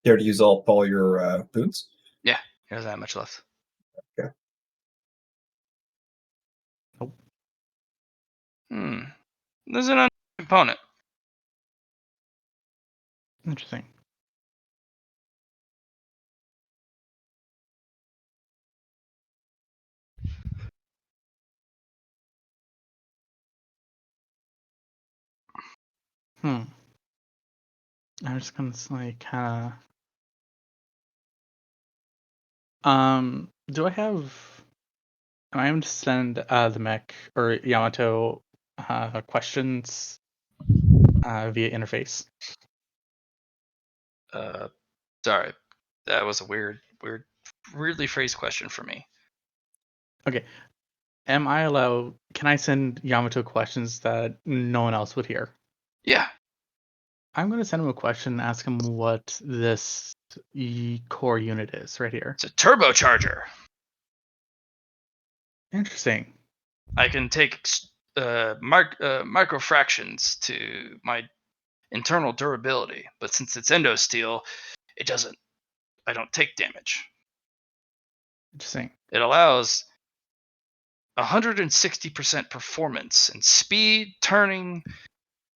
Speaker 5: Dare to use all your boots?
Speaker 4: Yeah. There's that much left.
Speaker 5: Okay.
Speaker 3: Nope.
Speaker 4: There's an unknown component.
Speaker 3: Interesting. I'm just gonna like do I have? Am I going to send the mech or Yamato questions via interface?
Speaker 4: Sorry, that was a weirdly phrased question for me.
Speaker 3: Okay. Am I allowed? Can I send Yamato questions that no one else would hear?
Speaker 4: Yeah.
Speaker 3: I'm going to send him a question and ask him what this core unit is right here.
Speaker 4: It's a turbocharger.
Speaker 3: Interesting.
Speaker 4: I can take microfractions to my internal durability, but since it's endosteel, it doesn't. I don't take damage.
Speaker 3: Interesting.
Speaker 4: It allows 160% performance in speed, turning,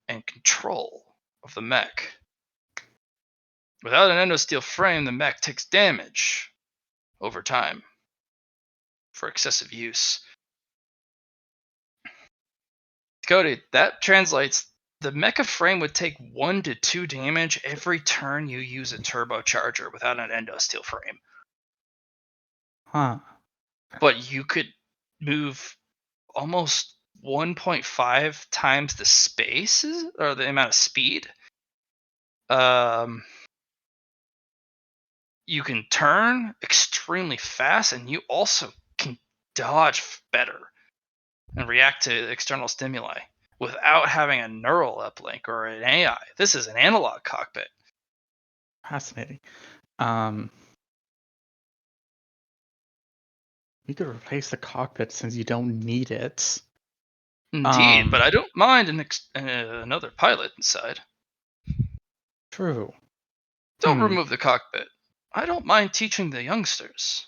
Speaker 4: and control of the mech. Without an endosteel frame, the mech takes damage over time for excessive use. Cody, that translates. The mecha frame would take 1 to 2 damage every turn you use a turbocharger without an endosteel frame.
Speaker 3: Huh.
Speaker 4: But you could move almost 1.5 times the spaces or the amount of speed. You can turn extremely fast, and you also can dodge better and react to external stimuli without having a neural uplink or an AI. This is an analog cockpit.
Speaker 3: Fascinating. You could replace the cockpit since you don't need it.
Speaker 4: Indeed, but I don't mind another pilot inside.
Speaker 3: True.
Speaker 4: Don't remove the cockpit. I don't mind teaching the youngsters.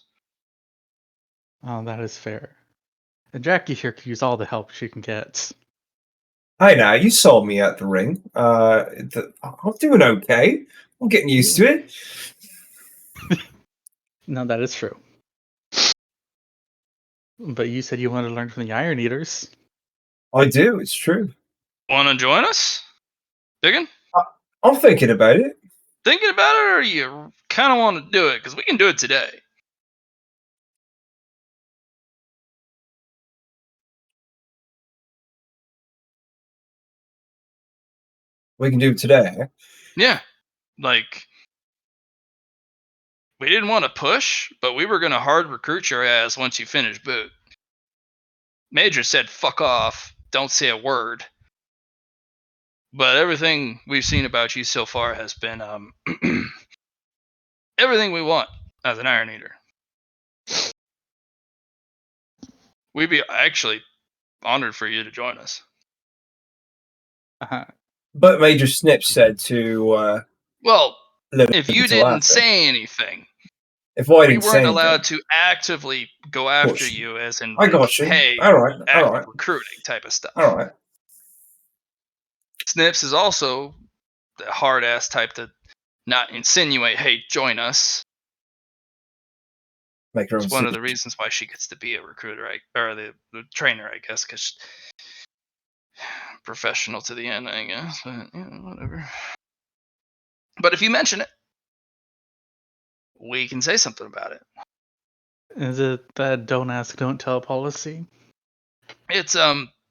Speaker 3: Oh, that is fair. And Jackie here could use all the help she can get.
Speaker 5: Hi now, you sold me at the ring. I'm doing okay. I'm getting used to it.
Speaker 3: No, that is true. But you said you wanted to learn from the Iron Eaters.
Speaker 5: I do, it's true.
Speaker 4: Want to join us? Digging?
Speaker 5: I'm thinking about it.
Speaker 4: Thinking about it, or you kind of want to do it? Because we can do it today.
Speaker 5: We can do it today.
Speaker 4: Yeah. Like, we didn't want to push, but we were going to hard recruit your ass once you finish boot. Major said, fuck off. Don't say a word. But everything we've seen about you so far has been everything we want as an Iron Eater. We'd be actually honored for you to join us.
Speaker 5: But Major Snip said to
Speaker 4: Well,
Speaker 5: live
Speaker 4: if you
Speaker 5: until
Speaker 4: didn't
Speaker 5: after.
Speaker 4: say anything,
Speaker 5: If I
Speaker 4: we
Speaker 5: didn't say
Speaker 4: weren't
Speaker 5: anything.
Speaker 4: allowed to actively go after
Speaker 5: Push.
Speaker 4: you, as in,
Speaker 5: I
Speaker 4: like,
Speaker 5: got you.
Speaker 4: hey,
Speaker 5: All right.
Speaker 4: active recruiting type of stuff.
Speaker 5: All right.
Speaker 4: Snips is also the hard ass type to not insinuate, hey, join us.
Speaker 5: Make her own
Speaker 4: It's one of
Speaker 5: decision.
Speaker 4: the reasons why she gets to be a recruiter, or the trainer, I guess, because professional to the end, I guess. But whatever. But if you mention it, we can say something about it.
Speaker 3: Is it that don't ask, don't tell policy?
Speaker 4: It's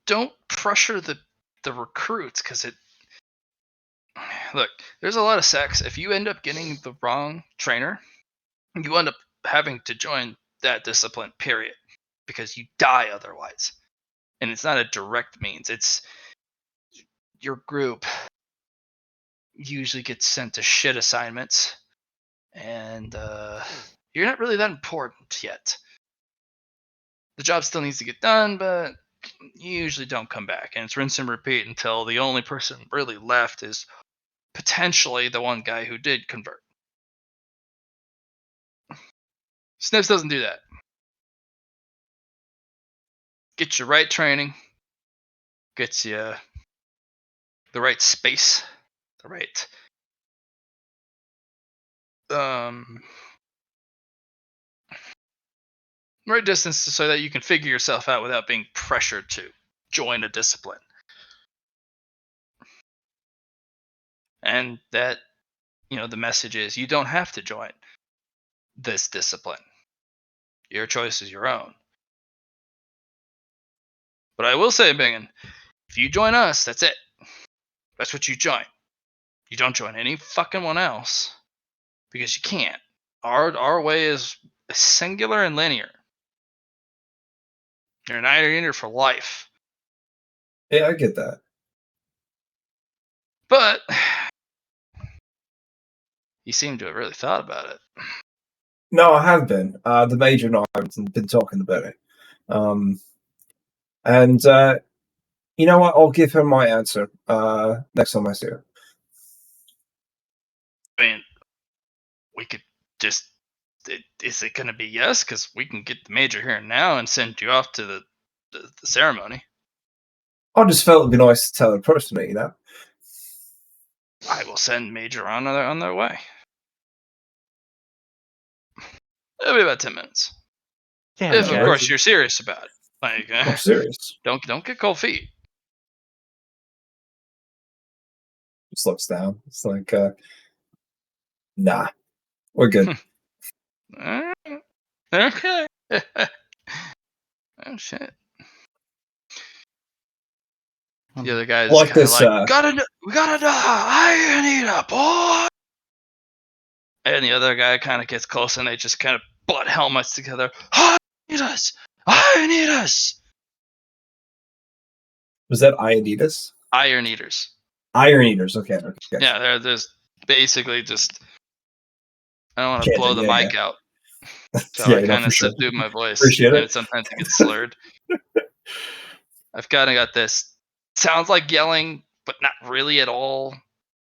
Speaker 4: don't pressure the recruits, because it. Look, there's a lot of sex. If you end up getting the wrong trainer, you end up having to join that discipline, period, because you die otherwise. And it's not a direct means. It's your group usually gets sent to shit assignments, and you're not really that important yet. The job still needs to get done, but you usually don't come back, and it's rinse and repeat until the only person really left is potentially the one guy who did convert. Snips doesn't do that. Gets you right training, gets you the right space, the right right distance so that you can figure yourself out without being pressured to join a discipline. And that, the message is you don't have to join this discipline. Your choice is your own. But I will say, Bingen, if you join us, that's it. That's what you join. You don't join any fucking one else because you can't. Our way is singular and linear. You're an Iron Eater for life.
Speaker 5: Yeah, I get that.
Speaker 4: But you seem to have really thought about it.
Speaker 5: No, I have been. The Major and I have been talking about it. And you know what? I'll give him my answer next time I see her.
Speaker 4: I mean, we could just... Is it going to be yes? Because we can get the Major here now and send you off to the ceremony.
Speaker 5: I just felt it'd be nice to tell her personally,
Speaker 4: I will send Major on their way. It'll be about 10 minutes.
Speaker 1: Yeah,
Speaker 4: If, of
Speaker 1: Jack.
Speaker 4: course, you're serious about it. Like,
Speaker 5: I'm serious.
Speaker 4: Don't get cold feet.
Speaker 5: Just looks down. It's like, nah, we're good.
Speaker 4: Okay. Oh shit. The other guy's
Speaker 5: Like
Speaker 4: kind of
Speaker 5: this,
Speaker 4: like, we gotta I need a boy. And the other guy kind of gets close, and they just kind of butt helmets together. I need us. I need us.
Speaker 5: Was that Ionidas?
Speaker 4: Iron Eaters.
Speaker 5: Iron Eaters. Okay.
Speaker 4: Yeah, they're just basically just. I don't want to
Speaker 5: Chanting,
Speaker 4: blow the
Speaker 5: yeah,
Speaker 4: mic out, so
Speaker 5: Yeah,
Speaker 4: I
Speaker 5: no,
Speaker 4: kind
Speaker 5: for
Speaker 4: of
Speaker 5: sure.
Speaker 4: subdue my voice,
Speaker 5: Appreciate
Speaker 4: and
Speaker 5: it.
Speaker 4: sometimes it gets slurred. I've kind of got this. Sounds like yelling, but not really at all,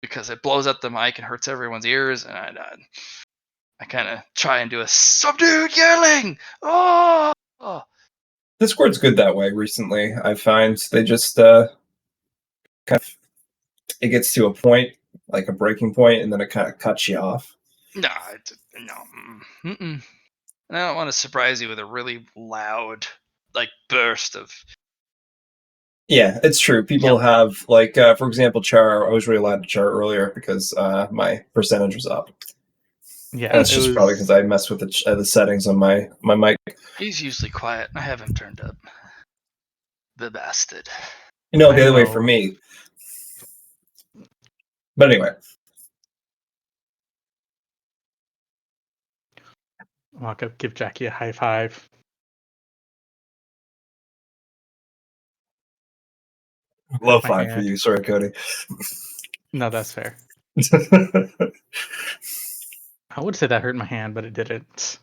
Speaker 4: because it blows up the mic and hurts everyone's ears, and I kind of try and do a subdued yelling. Oh!
Speaker 5: Discord's good that way. Recently, I find they just kind of it gets to a point, like a breaking point, and then it kind of cuts you off.
Speaker 4: No. Mm-mm. And I don't want to surprise you with a really loud, burst of.
Speaker 5: Yeah, it's true. People have, for example, char. I was really loud to char earlier because my percentage was up.
Speaker 3: Yeah,
Speaker 5: And it's just probably because I messed with the settings on my mic.
Speaker 4: He's usually quiet. I have him turned up. The bastard.
Speaker 5: The other way for me. But anyway.
Speaker 3: Walk up, give Jackie a high five.
Speaker 5: Low five for you. Sorry, Cody.
Speaker 3: No, that's fair. I would say that hurt my hand, but it didn't.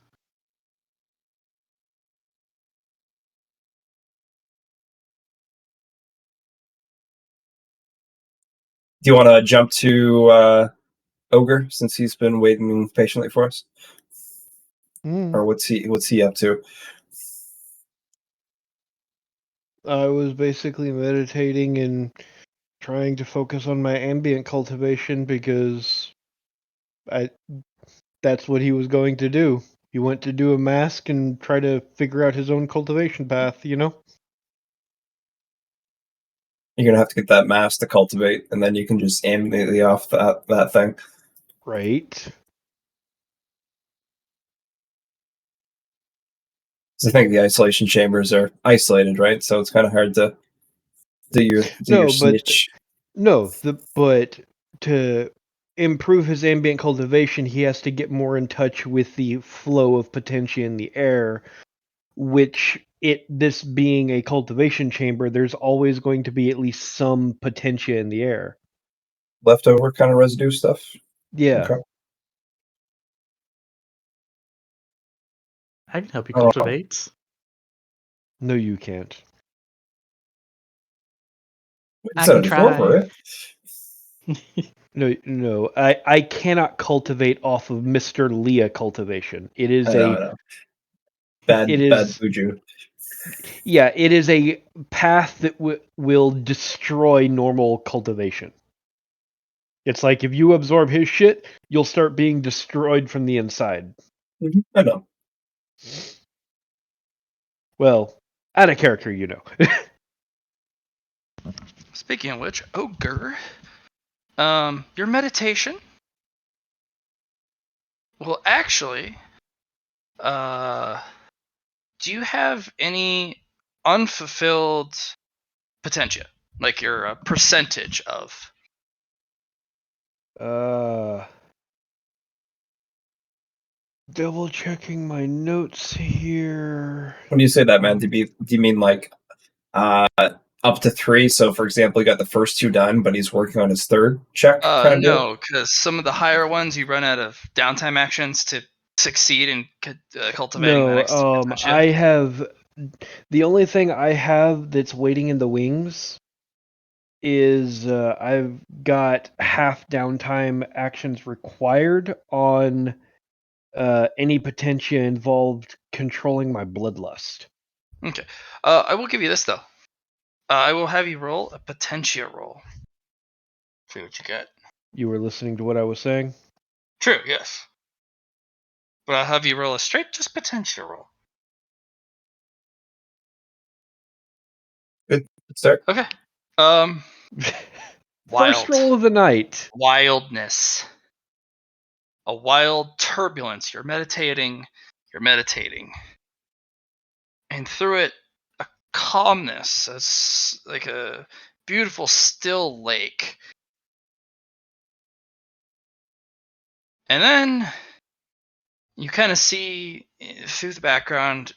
Speaker 5: Do you want to jump to Ogre since he's been waiting patiently for us? Or what's he up to?
Speaker 1: I was basically meditating and trying to focus on my ambient cultivation because that's what he was going to do. He went to do a mask and try to figure out his own cultivation path,
Speaker 5: You're gonna have to get that mask to cultivate, and then you can just aim immediately off that thing.
Speaker 1: Right.
Speaker 5: I think the isolation chambers are isolated, right? So it's kind of hard to do your snitch.
Speaker 1: But to improve his ambient cultivation, he has to get more in touch with the flow of potentia in the air, which this being a cultivation chamber, there's always going to be at least some potentia in the air.
Speaker 5: Leftover kind of residue stuff.
Speaker 1: Yeah.
Speaker 5: Okay.
Speaker 3: I can help you
Speaker 5: All right.
Speaker 3: cultivate.
Speaker 1: No, you can't.
Speaker 3: I
Speaker 5: Said
Speaker 3: can
Speaker 5: it before,
Speaker 3: try.
Speaker 5: Maria.
Speaker 1: No. I cannot cultivate off of Mr. Leah cultivation. It is
Speaker 5: I know.
Speaker 1: it
Speaker 5: Bad
Speaker 1: is
Speaker 5: juju.
Speaker 1: yeah, it is a path that will destroy normal cultivation. It's like if you absorb his shit, you'll start being destroyed from the inside.
Speaker 5: I know.
Speaker 1: Well, out of character, you know.
Speaker 4: Speaking of which, Ogre, your meditation will actually, do you have any unfulfilled potentia? Like your percentage of?
Speaker 1: Double checking my notes here.
Speaker 5: When you say that, man, do you mean like up to 3? So, for example, he got the first 2 done, but he's working on his 3rd check, kind of deal.
Speaker 4: No, because some of the higher ones you run out of downtime actions to succeed in cultivating the next potentia.
Speaker 1: I have the only thing I have that's waiting in the wings is I've got half downtime actions required on any potentia involved controlling my bloodlust.
Speaker 4: Okay. I will give you this though. I will have you roll a potentia roll. See what you get.
Speaker 1: You were listening to what I was saying?
Speaker 4: True, yes. But I'll have you roll a straight just potentia roll.
Speaker 5: Good start.
Speaker 4: Okay.
Speaker 1: First roll of the night.
Speaker 4: Wildness. A wild turbulence. You're meditating. And through it, a calmness, like a beautiful still lake. And then you kind of see through the background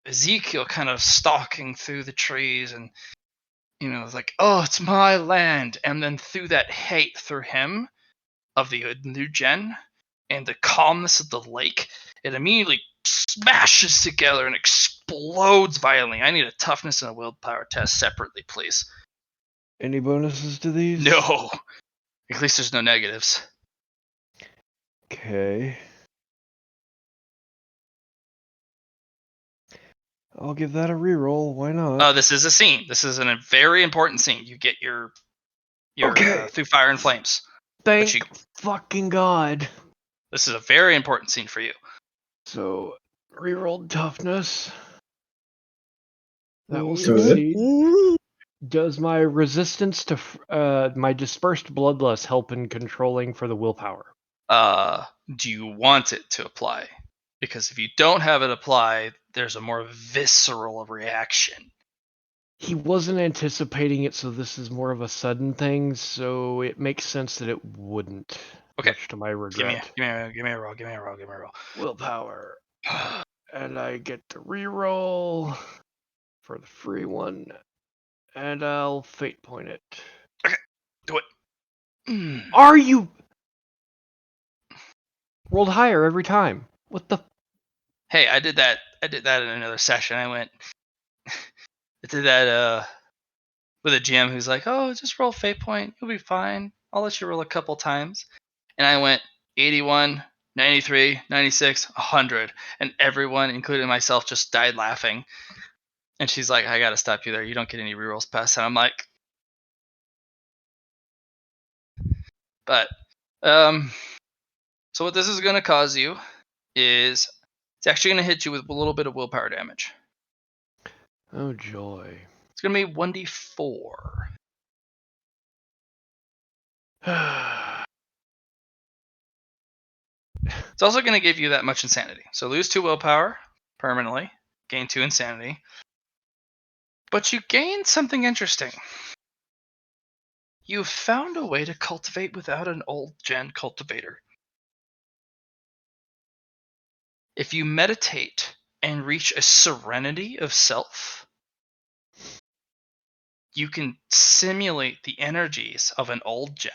Speaker 4: Ezekiel kind of stalking through the trees and, it's like, oh, it's my land. And then through that hate through him of the new gen and the calmness of the lake, it immediately smashes together and explodes violently. I need a toughness and a willpower test separately, please.
Speaker 1: Any bonuses to these?
Speaker 4: No. At least there's no negatives.
Speaker 1: Okay. I'll give that a reroll. Why not?
Speaker 4: This is a scene. This is a very important scene. You get your
Speaker 1: Okay.
Speaker 4: through fire and flames.
Speaker 1: Thank fucking God.
Speaker 4: This is a very important scene for you.
Speaker 1: So, rerolled toughness. That will
Speaker 5: Good.
Speaker 1: succeed. Does my resistance to my dispersed bloodlust help in controlling for the willpower?
Speaker 4: Do you want it to apply? Because if you don't have it apply, there's a more visceral reaction.
Speaker 1: He wasn't anticipating it, so this is more of a sudden thing, so it makes sense that it wouldn't.
Speaker 4: Okay.
Speaker 1: Much to my regret.
Speaker 4: Give me a roll.
Speaker 1: Willpower. And I get to reroll for the free one. And I'll fate point it.
Speaker 4: Okay, do it.
Speaker 1: Are you rolled higher every time? What the?
Speaker 4: Hey, I did that in another session. I did that with a GM who's like, oh, just roll fate point. You'll be fine. I'll let you roll a couple times. And I went 81, 93, 96, 100. And everyone, including myself, just died laughing. And she's like, I got to stop you there. You don't get any rerolls past that. I'm like, but, so what this is going to cause you is it's actually going to hit you with a little bit of willpower damage.
Speaker 1: Oh, joy.
Speaker 4: It's going to be 1d4. It's also going to give you that much insanity. So lose 2 willpower permanently, gain 2 insanity. But you gain something interesting. You've found a way to cultivate without an old gen cultivator. If you meditate and reach a serenity of self, you can simulate the energies of an old gen.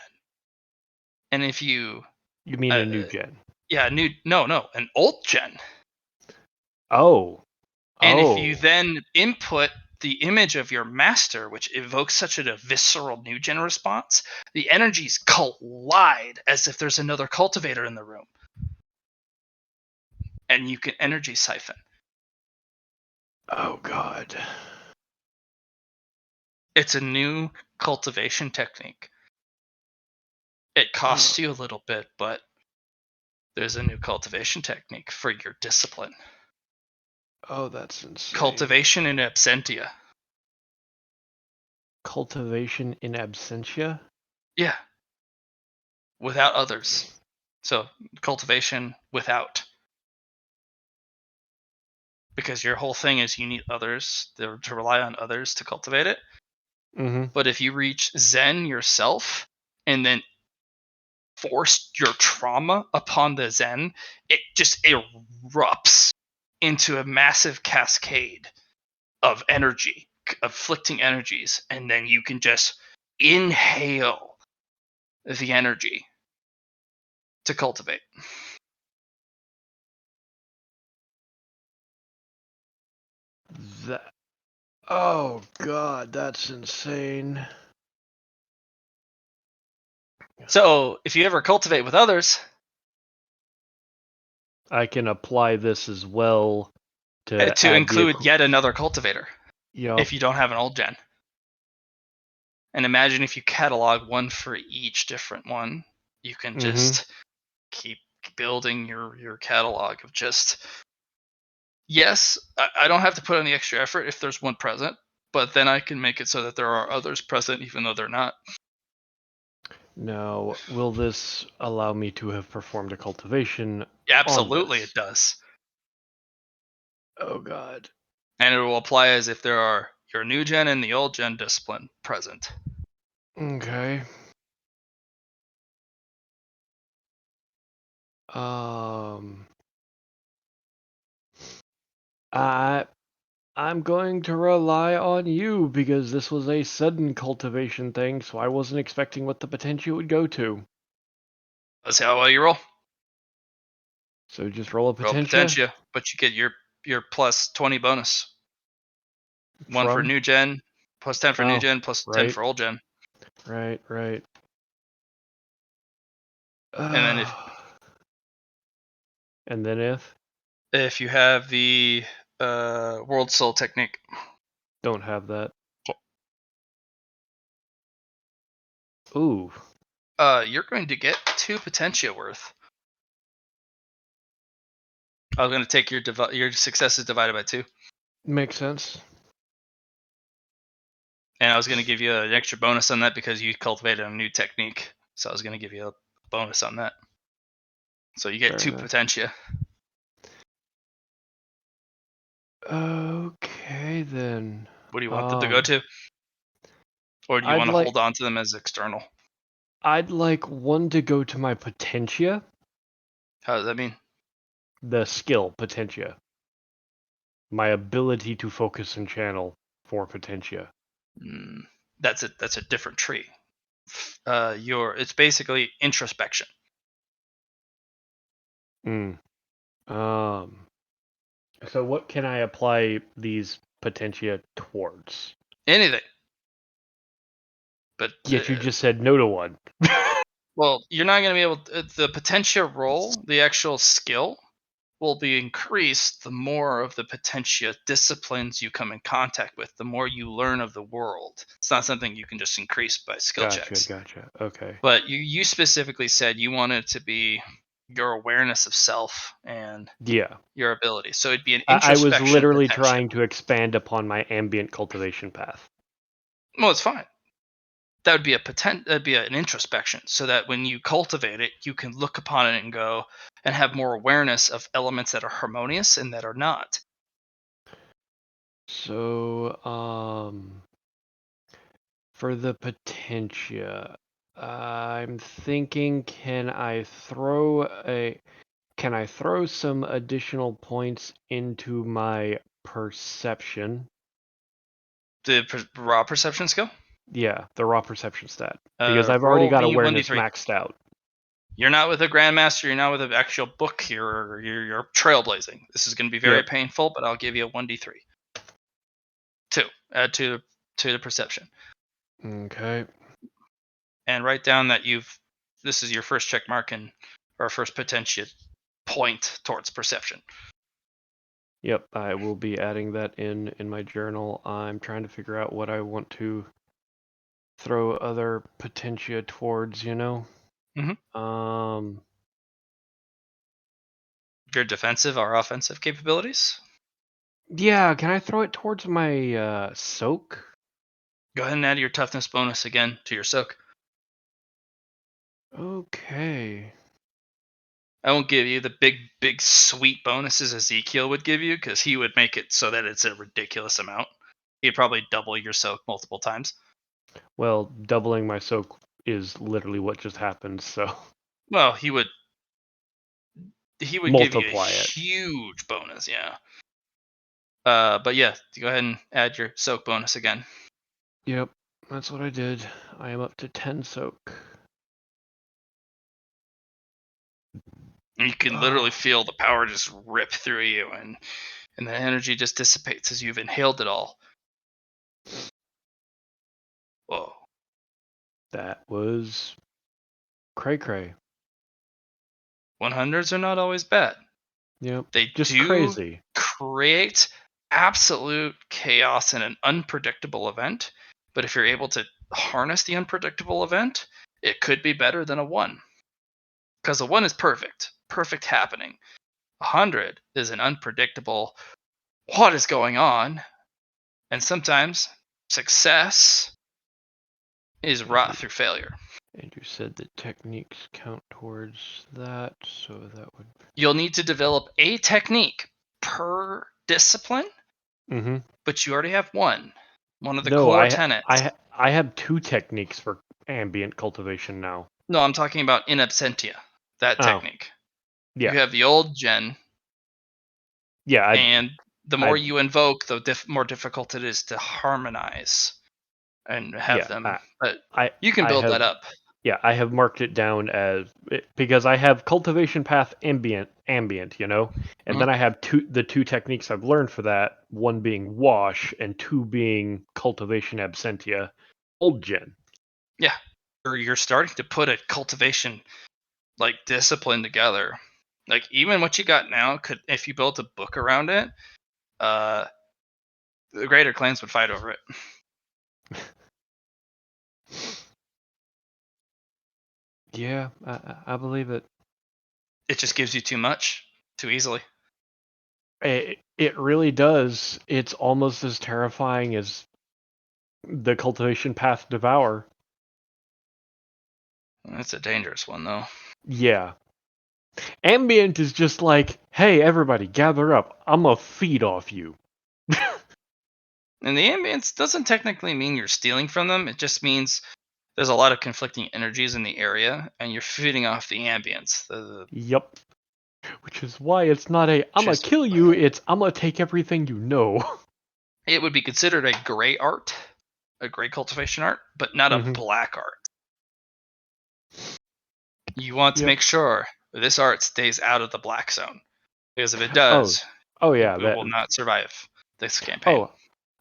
Speaker 4: And if you
Speaker 1: You mean a new gen?
Speaker 4: Yeah, an old gen.
Speaker 1: Oh.
Speaker 4: And if you then input the image of your master, which evokes such a visceral new gen response, the energies collide as if there's another cultivator in the room. And you can energy siphon.
Speaker 1: Oh, God.
Speaker 4: It's a new cultivation technique. It costs you a little bit, but there's a new cultivation technique for your discipline.
Speaker 1: Oh, that's insane.
Speaker 4: Cultivation in absentia.
Speaker 1: Cultivation in absentia?
Speaker 4: Yeah. Without others. So, cultivation without. Because your whole thing is you need others to rely on others to cultivate it.
Speaker 1: Mm-hmm.
Speaker 4: But if you reach Zen yourself and then force your trauma upon the Zen, it just erupts into a massive cascade of energy, afflicting energies, and then you can just inhale the energy to cultivate.
Speaker 1: That. Oh, God, that's insane.
Speaker 4: So if you ever cultivate with others,
Speaker 1: I can apply this as well to add
Speaker 4: include yet another cultivator
Speaker 1: Yep.
Speaker 4: if you don't have an old gen. And imagine if you catalog one for each different one, you can just keep building your catalog of just. Yes, I don't have to put in the extra effort if there's one present, but then I can make it so that there are others present even though they're not.
Speaker 1: Now, will this allow me to have performed a cultivation?
Speaker 4: Absolutely, it does.
Speaker 1: Oh, God.
Speaker 4: And it will apply as if there are your new gen and the old gen discipline present.
Speaker 1: Okay. I'm going to rely on you because this was a sudden cultivation thing, so I wasn't expecting what the potential would go to.
Speaker 4: Let's see how well you roll.
Speaker 1: So just roll a
Speaker 4: Roll
Speaker 1: potentia.
Speaker 4: potentia, but you get your plus 20 bonus. One for
Speaker 1: From?
Speaker 4: new gen, plus 10 for new gen, plus 10
Speaker 1: right.
Speaker 4: for old gen.
Speaker 1: Right.
Speaker 4: And then
Speaker 1: And then
Speaker 4: if you have the World Soul technique,
Speaker 1: don't have that. Ooh.
Speaker 4: you're going to get 2 potentia worth. I was going to take your successes divided by 2.
Speaker 1: Makes sense.
Speaker 4: And I was going to give you an extra bonus on that because you cultivated a new technique. So I was going to give you a bonus on that. So you get
Speaker 1: Fair
Speaker 4: 2
Speaker 1: enough.
Speaker 4: potentia.
Speaker 1: Okay, then.
Speaker 4: What do you want them to go to? Or do you want to hold on to them as external?
Speaker 1: I'd like one to go to my potentia.
Speaker 4: How does that mean?
Speaker 1: The skill potentia. My ability to focus and channel for potentia.
Speaker 4: That's a different tree. It's basically introspection.
Speaker 1: So what can I apply these potentia towards?
Speaker 4: Anything. But
Speaker 1: Yet you just said no to one.
Speaker 4: Well, you're not going to be able to, the potentia roll, the actual skill, will be increased the more of the potentia disciplines you come in contact with, the more you learn of the world. It's not something you can just increase by skill checks.
Speaker 1: Gotcha. Okay.
Speaker 4: But you specifically said you wanted it to be your awareness of self and your ability. So it'd be an introspection.
Speaker 1: I was literally
Speaker 4: potentia.
Speaker 1: trying to expand upon my ambient cultivation path.
Speaker 4: Well, it's fine. That would be that'd be an introspection, so that when you cultivate it, you can look upon it and go and have more awareness of elements that are harmonious and that are not.
Speaker 1: So, For the Potentia, I'm thinking, can I throw some additional points into my perception?
Speaker 4: The raw perception skill.
Speaker 1: Yeah, the raw perception stat. Because I've already
Speaker 4: Roll
Speaker 1: got
Speaker 4: me
Speaker 1: awareness
Speaker 4: 1d3.
Speaker 1: maxed out.
Speaker 4: You're not with a grandmaster. You're not with an actual book here. You're trailblazing. This is going to be very
Speaker 1: Yep.
Speaker 4: painful, but I'll give you a 1d3. 2. Add to the perception.
Speaker 1: Okay.
Speaker 4: And write down that this is your first check mark or first Potentia point towards perception.
Speaker 1: Yep, I will be adding that in my journal. I'm trying to figure out what I want to throw other Potentia towards,
Speaker 4: Mhm.
Speaker 1: Um,
Speaker 4: Your defensive or offensive capabilities.
Speaker 1: yeah, can I throw it towards my soak?
Speaker 4: Go ahead and add your toughness bonus again to your soak.
Speaker 1: Okay.
Speaker 4: I won't give you the big sweet bonuses Ezekiel would give you, because he would make it so that it's a ridiculous amount. He'd probably double your soak multiple times.
Speaker 1: Well, doubling my soak is literally what just happened, so
Speaker 4: Well, he would give you a
Speaker 1: multiply it.
Speaker 4: huge bonus, yeah. But yeah, go ahead and add your soak bonus again.
Speaker 1: Yep, that's what I did. I am up to 10 soak.
Speaker 4: And you can literally feel the power just rip through you, and the energy just dissipates as you've inhaled it all. Whoa.
Speaker 1: That was cray-cray.
Speaker 4: 100s are not always bad.
Speaker 1: Yep,
Speaker 4: They
Speaker 1: just
Speaker 4: do
Speaker 1: crazy.
Speaker 4: create absolute chaos in an unpredictable event, but if you're able to harness the unpredictable event, it could be better than a 1. Because a 1 is perfect happening. 100 is an unpredictable, what is going on? And sometimes success is wrought through failure.
Speaker 1: And you said that techniques count towards that, so that would...
Speaker 4: You'll need to develop a technique per discipline, but you already have one of the core tenets.
Speaker 1: I have 2 techniques for ambient cultivation now.
Speaker 4: No, I'm talking about in absentia, that technique.
Speaker 1: Yeah.
Speaker 4: You have the old gen,
Speaker 1: Yeah,
Speaker 4: and the more you invoke, the more difficult it is to harmonize and have them. But you can build that up.
Speaker 1: Yeah, I have marked it down because I have cultivation path ambient, and then I have the 2 techniques I've learned for that, one being wash and 2 being cultivation absentia, old gen.
Speaker 4: Yeah, or you're starting to put a cultivation like discipline together. Like even what you got now could, if you built a book around it, the greater clans would fight over it.
Speaker 1: Yeah, I believe it.
Speaker 4: It just gives you too much too easily.
Speaker 1: It really does. It's almost as terrifying as the cultivation path devour.
Speaker 4: That's a dangerous one, though.
Speaker 1: Yeah. Ambient is just like, hey, everybody, gather up. I'm gonna feed off you.
Speaker 4: And the ambience doesn't technically mean you're stealing from them. It just means there's a lot of conflicting energies in the area, and you're feeding off the ambience.
Speaker 1: Yep. Which is why it's not I'm gonna kill you, it's I'm gonna take everything you know.
Speaker 4: It would be considered a gray art, a gray cultivation art, but not a black art. You want to make sure this art stays out of the black zone, because if it does,
Speaker 1: it
Speaker 4: will not survive this campaign.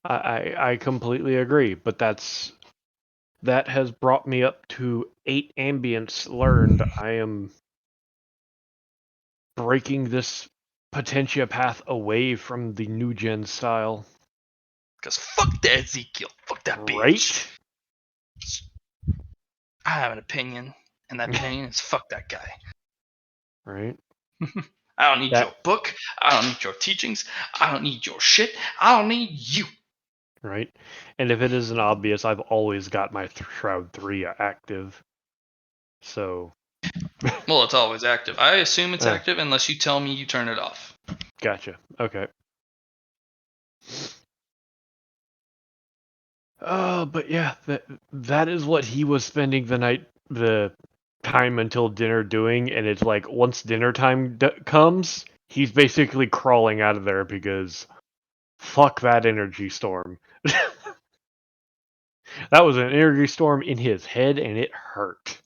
Speaker 1: I completely agree, but that has brought me up to 8 ambience learned. I am breaking this Potentia path away from the new gen style.
Speaker 4: Because fuck that Ezekiel. Fuck that bitch.
Speaker 1: Right?
Speaker 4: I have an opinion, and that opinion is fuck that guy.
Speaker 1: Right?
Speaker 4: I don't need your book. I don't need your teachings. I don't need your shit. I don't need you.
Speaker 1: Right? And if it isn't obvious, I've always got my Shroud 3 active. So...
Speaker 4: Well, it's always active. I assume it's active unless you tell me you turn it off.
Speaker 1: Gotcha. Okay. But yeah, that is what he was spending the time until dinner doing, and it's like once dinner time comes, he's basically crawling out of there because fuck that energy storm. That was an energy storm in his head, and it hurt.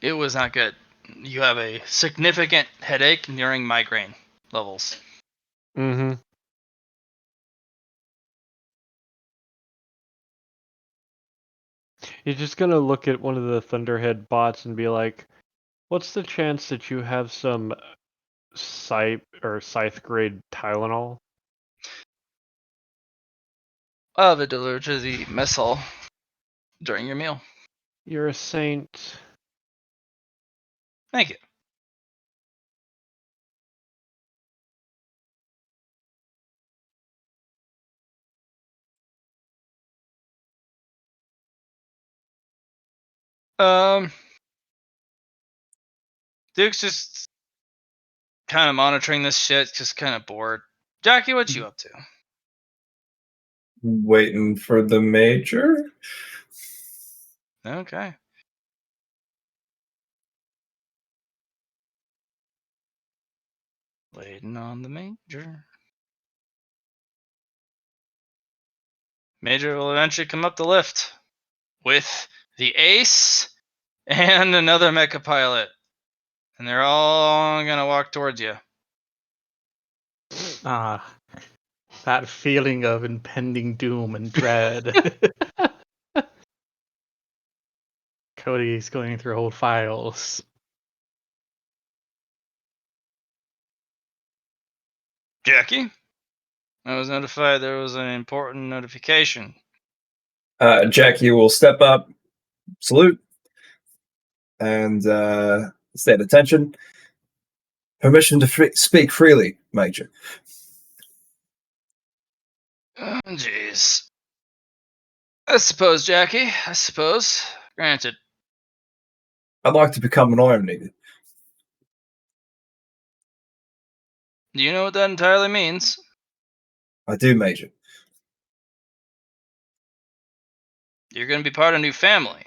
Speaker 4: It was not good. You have a significant headache nearing migraine levels.
Speaker 1: Mm-hmm. You're just gonna look at one of the Thunderhead bots and be like, "What's the chance that you have some scythe grade Tylenol?"
Speaker 4: I'll have it delivered to the mess hall during your meal.
Speaker 1: You're a saint.
Speaker 4: Thank you. Duke's just kind of monitoring this shit, just kind of bored. Jackie, what you up to?
Speaker 5: Waiting for the major.
Speaker 4: Okay. Waiting on the major. Major will eventually come up the lift with the ace and another mecha pilot. And they're all gonna walk towards you.
Speaker 3: Ah, that feeling of impending doom and dread. Cody's going through old files.
Speaker 4: Jackie, I was notified there was an important notification.
Speaker 5: Jackie will step up, salute, and state attention. Permission to speak freely, Major.
Speaker 4: Oh, jeez. I suppose, Jackie. I suppose. Granted.
Speaker 5: I'd like to become an Iron Needed.
Speaker 4: Do you know what that entirely means?
Speaker 5: I do, Major.
Speaker 4: You're going to be part of a new family.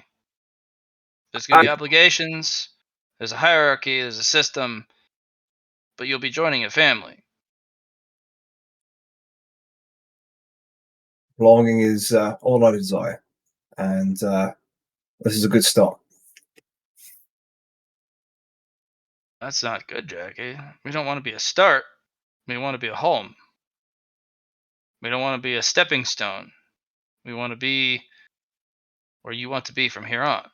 Speaker 4: There's going to be obligations. There's a hierarchy. There's a system. But you'll be joining a family.
Speaker 5: Belonging is all I desire, and this is a good start.
Speaker 4: That's not good, Jackie. We don't want to be a start. We want to be a home. We don't want to be a stepping stone. We want to be where you want to be from here on.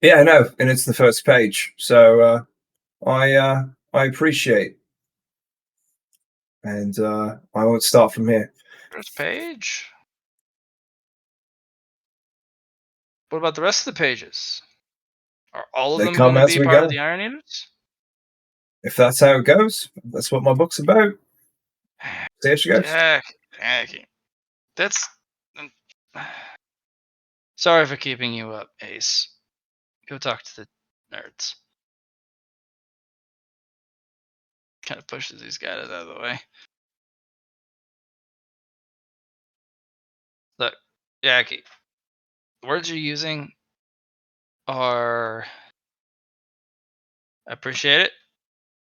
Speaker 5: Yeah, I know, and it's the first page, so I appreciate, and I won't start from here.
Speaker 4: First page? What about the rest of the pages? Are all of
Speaker 5: They
Speaker 4: them
Speaker 5: come
Speaker 4: going to
Speaker 5: as
Speaker 4: be
Speaker 5: we
Speaker 4: part
Speaker 5: go.
Speaker 4: of the Iron Eaters?
Speaker 5: If that's how it goes, that's what my book's about. There she goes.
Speaker 4: Jackie. That's. Sorry for keeping you up, Ace. Go talk to the nerds. Kind of pushes these guys out of the way. Look, Jackie, the words you're using are. I appreciate it,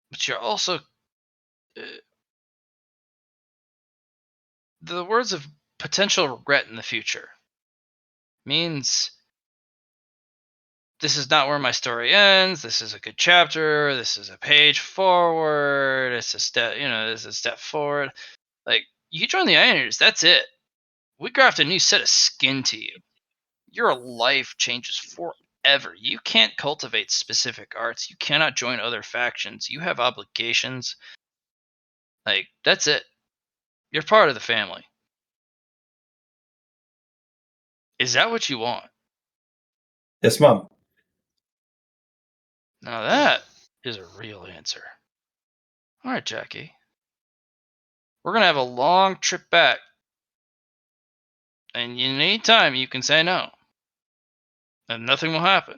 Speaker 4: but you're also. The words of potential regret in the future means this is not where my story ends. This is a good chapter. This is a page forward. It's a step, this is a step forward. Like, you join the Ioners, that's it. We graft a new set of skin to you. Your life changes forever. You can't cultivate specific arts. You cannot join other factions. You have obligations. Like, that's it. You're part of the family. Is that what you want?
Speaker 5: Yes, Mom.
Speaker 4: Now that is a real answer. All right, Jackie. We're going to have a long trip back. And in any time, you can say no. And nothing will happen.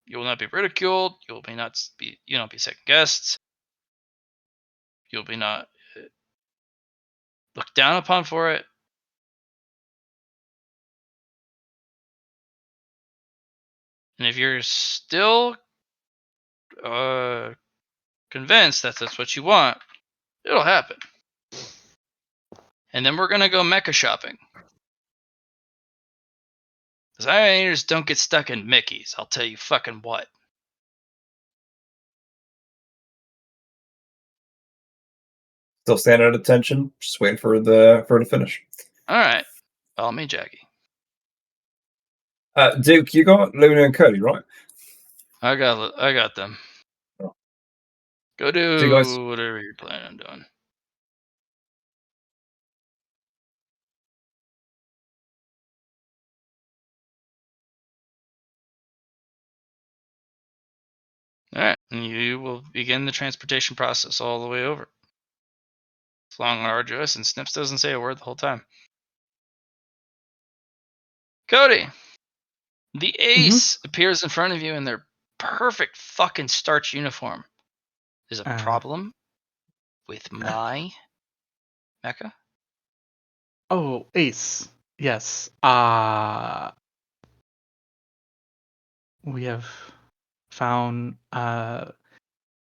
Speaker 4: You will not be ridiculed. You'll not be second guessed. You'll be not looked down upon for it. And if you're still convinced that that's what you want, it'll happen. And then we're gonna go mecha shopping. Because Ioneers don't get stuck in Mickeys, I'll tell you fucking what.
Speaker 5: Still standing at attention. Just waiting for the to finish.
Speaker 4: Alright. Follow me, Jackie.
Speaker 5: Duke, you got Luna and Cody, right?
Speaker 4: I got them.
Speaker 5: Oh.
Speaker 4: Go
Speaker 5: So you guys,
Speaker 4: do whatever you're planning on doing. Alright, and you will begin the transportation process all the way over. It's long and arduous, and Snips doesn't say a word the whole time. Cody! The ace appears in front of you in their perfect fucking starch uniform. There's a problem with my mecha?
Speaker 3: Oh, Ace. Yes. We have found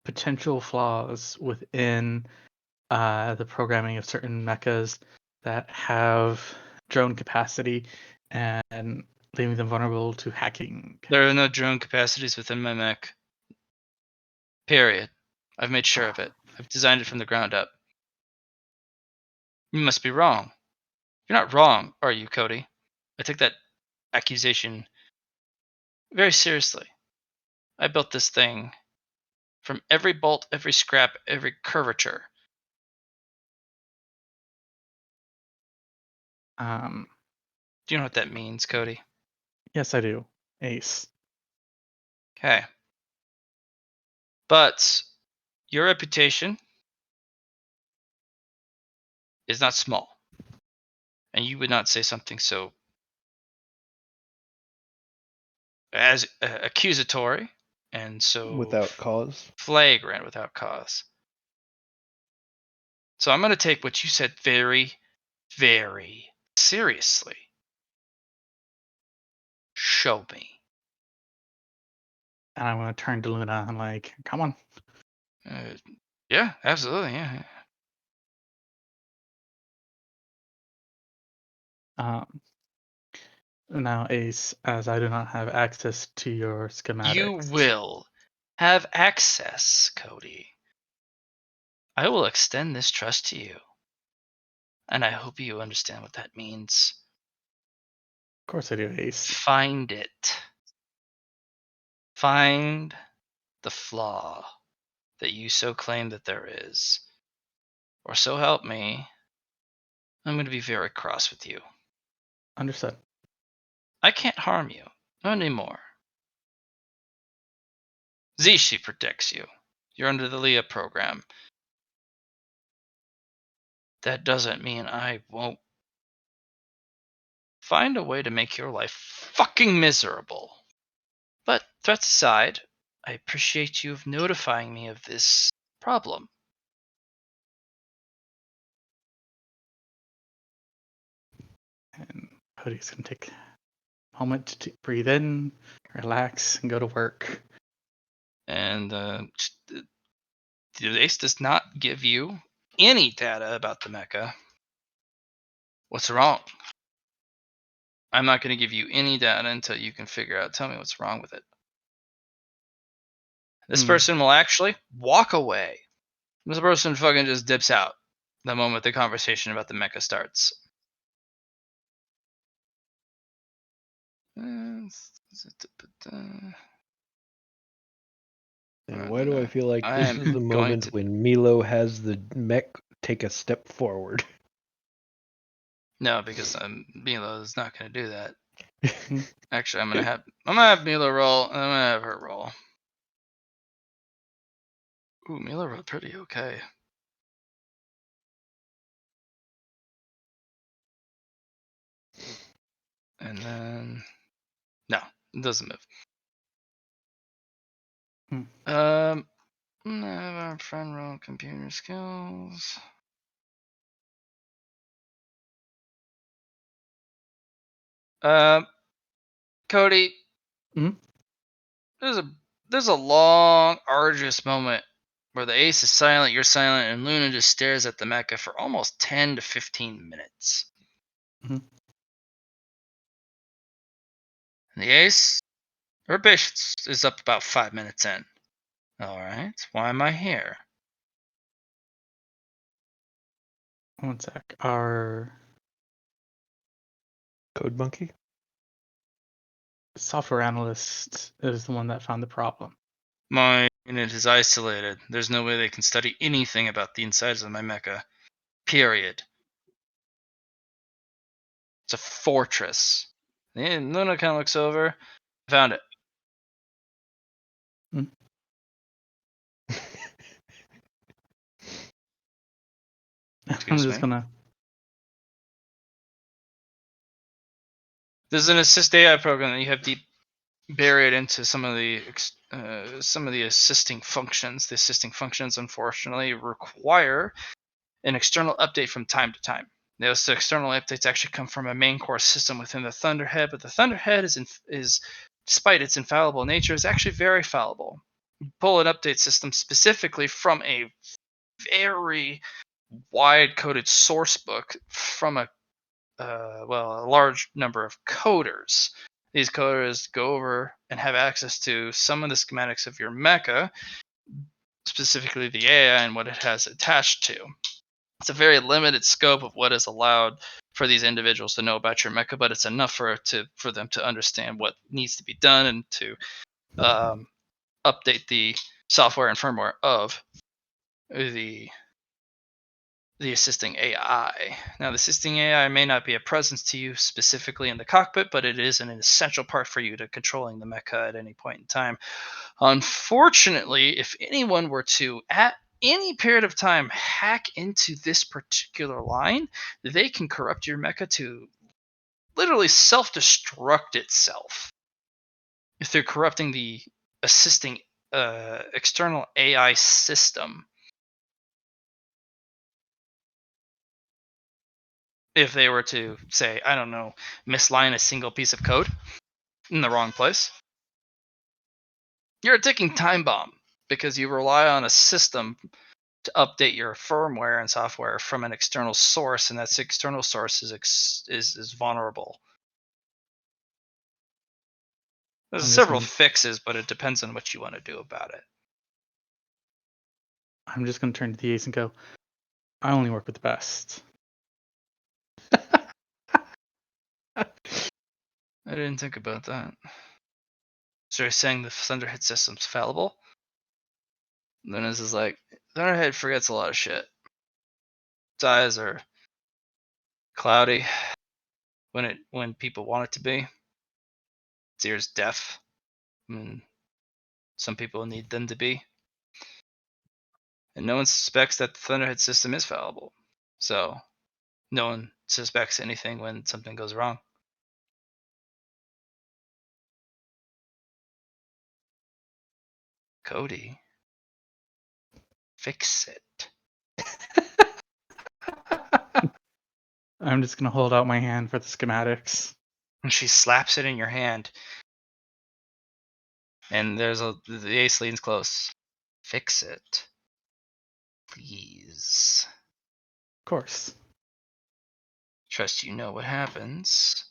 Speaker 3: potential flaws within the programming of certain mechas that have drone capacity and leaving them vulnerable to hacking.
Speaker 4: There are no drone capacities within my mech. Period. I've made sure of it. I've designed it from the ground up. You must be wrong. You're not wrong, are you, Cody? I take that accusation very seriously. I built this thing from every bolt, every scrap, every curvature. Do you know what that means, Cody?
Speaker 3: Yes, I do. Ace.
Speaker 4: Okay. But your reputation is not small. And you would not say something so as accusatory and so
Speaker 1: Without cause.
Speaker 4: flagrant without cause. So I'm going to take what you said very, very seriously. Show me.
Speaker 3: And I'm going to turn to Luna and like, come on.
Speaker 4: Yeah, absolutely. Yeah.
Speaker 3: Now, Ace, as I do not have access to your schematics.
Speaker 4: You will have access, Cody. I will extend this trust to you. And I hope you understand what that means.
Speaker 3: Of course I do, Ace.
Speaker 4: Find it. Find the flaw that you so claim that there is. Or so help me, I'm going to be very cross with you.
Speaker 3: Understood.
Speaker 4: I can't harm you. Not anymore. Zishi protects you. You're under the Leah program. That doesn't mean I won't find a way to make your life fucking miserable. But threats aside, I appreciate you notifying me of this problem.
Speaker 3: And Cody's going to take a moment to breathe in, relax, and go to work.
Speaker 4: And the ACE does not give you any data about the mecha. What's wrong? I'm not going to give you any data until you can tell me what's wrong with it. This person will actually walk away. This person fucking just dips out the moment the conversation about the mecha starts.
Speaker 1: And why do I feel like this is the moment when Milo has the mech take a step forward?
Speaker 4: No, because Milo is not going to do that. Actually, I'm gonna have Milo roll, and I'm gonna have her roll. Ooh, Milo rolled pretty okay. And then no, it doesn't move. Have our friend roll computer skills. Cody, there's a long, arduous moment where the ace is silent, you're silent, and Luna just stares at the mecha for almost 10 to 15 minutes.
Speaker 3: Mhm.
Speaker 4: And the ace, her patience is up about 5 minutes in. All right, why am I here?
Speaker 3: One sec. Our
Speaker 1: Code monkey.
Speaker 3: software analyst is the one that found the problem.
Speaker 4: My unit is isolated. There's no way they can study anything about the insides of my mecha. Period. It's a fortress. And Luna kind of looks over. Found it.
Speaker 3: I'm
Speaker 4: Excuse
Speaker 3: just
Speaker 4: me.
Speaker 3: gonna.
Speaker 4: There's an assist AI program that you have deep buried into some of the assisting functions. The assisting functions, unfortunately, require an external update from time to time. Those external updates actually come from a main core system within the Thunderhead, but the Thunderhead is despite its infallible nature, is actually very fallible. You pull an update system specifically from a very wide-coded source book from a large number of coders. These coders go over and have access to some of the schematics of your mecha, specifically the AI and what it has attached to. It's a very limited scope of what is allowed for these individuals to know about your mecha, but it's enough for them to understand what needs to be done and to update the software and firmware of the assisting AI. Now, the assisting AI may not be a presence to you specifically in the cockpit, but it is an essential part for you to controlling the mecha at any point in time. Unfortunately, if anyone were to, at any period of time, hack into this particular line, they can corrupt your mecha to literally self-destruct itself. If they're corrupting the assisting external AI system, if they were to say, I don't know, misline a single piece of code in the wrong place, you're a ticking time bomb because you rely on a system to update your firmware and software from an external source, and that external source is vulnerable. There's
Speaker 3: I'm just
Speaker 4: several
Speaker 3: gonna.
Speaker 4: fixes, but it depends on what you want to do about it.
Speaker 3: I'm just gonna turn to the ace and go. I only work with the best.
Speaker 4: I didn't think about that. So you're saying the Thunderhead system's fallible? Lunas is like, Thunderhead forgets a lot of shit. Its eyes are cloudy when people want it to be. Its ears deaf when some people need them to be. And no one suspects that the Thunderhead system is fallible. So no one suspects anything when something goes wrong. Cody, fix it.
Speaker 3: I'm just gonna hold out my hand for the schematics.
Speaker 4: And she slaps it in your hand. And the ace leans close. Fix it. Please.
Speaker 3: Of course.
Speaker 4: Trust you know what happens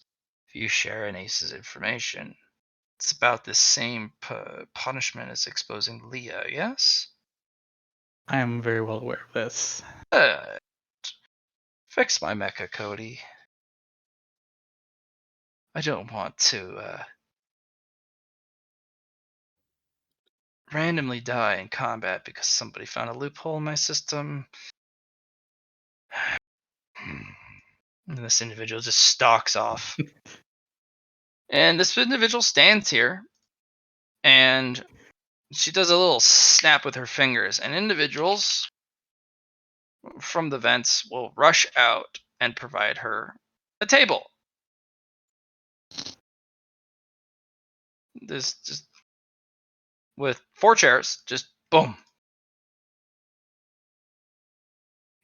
Speaker 4: if you share an ace's information. It's about the same punishment as exposing Leah, yes?
Speaker 3: I am very well aware of this.
Speaker 4: Fix my mecha, Cody. I don't want to randomly die in combat because somebody found a loophole in my system. And this individual just stalks off. And this individual stands here and she does a little snap with her fingers, and individuals from the vents will rush out and provide her a table. This just with 4 chairs, just boom.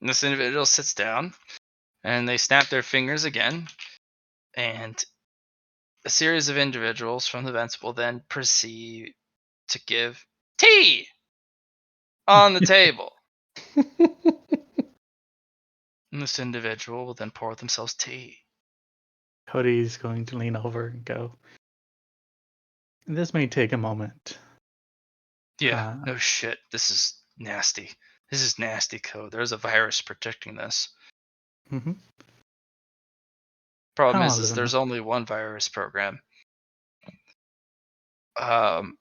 Speaker 4: And this individual sits down and they snap their fingers again, and a series of individuals from the vents will then proceed to give tea on the table. And this individual will then pour themselves tea.
Speaker 3: Cody's going to lean over and go, "This may take a moment."
Speaker 4: Yeah, no shit. This is nasty. This is nasty code. There's a virus protecting this.
Speaker 3: Mm-hmm.
Speaker 4: Problem
Speaker 3: How
Speaker 4: is
Speaker 3: long does it
Speaker 4: there's only one virus program. I'm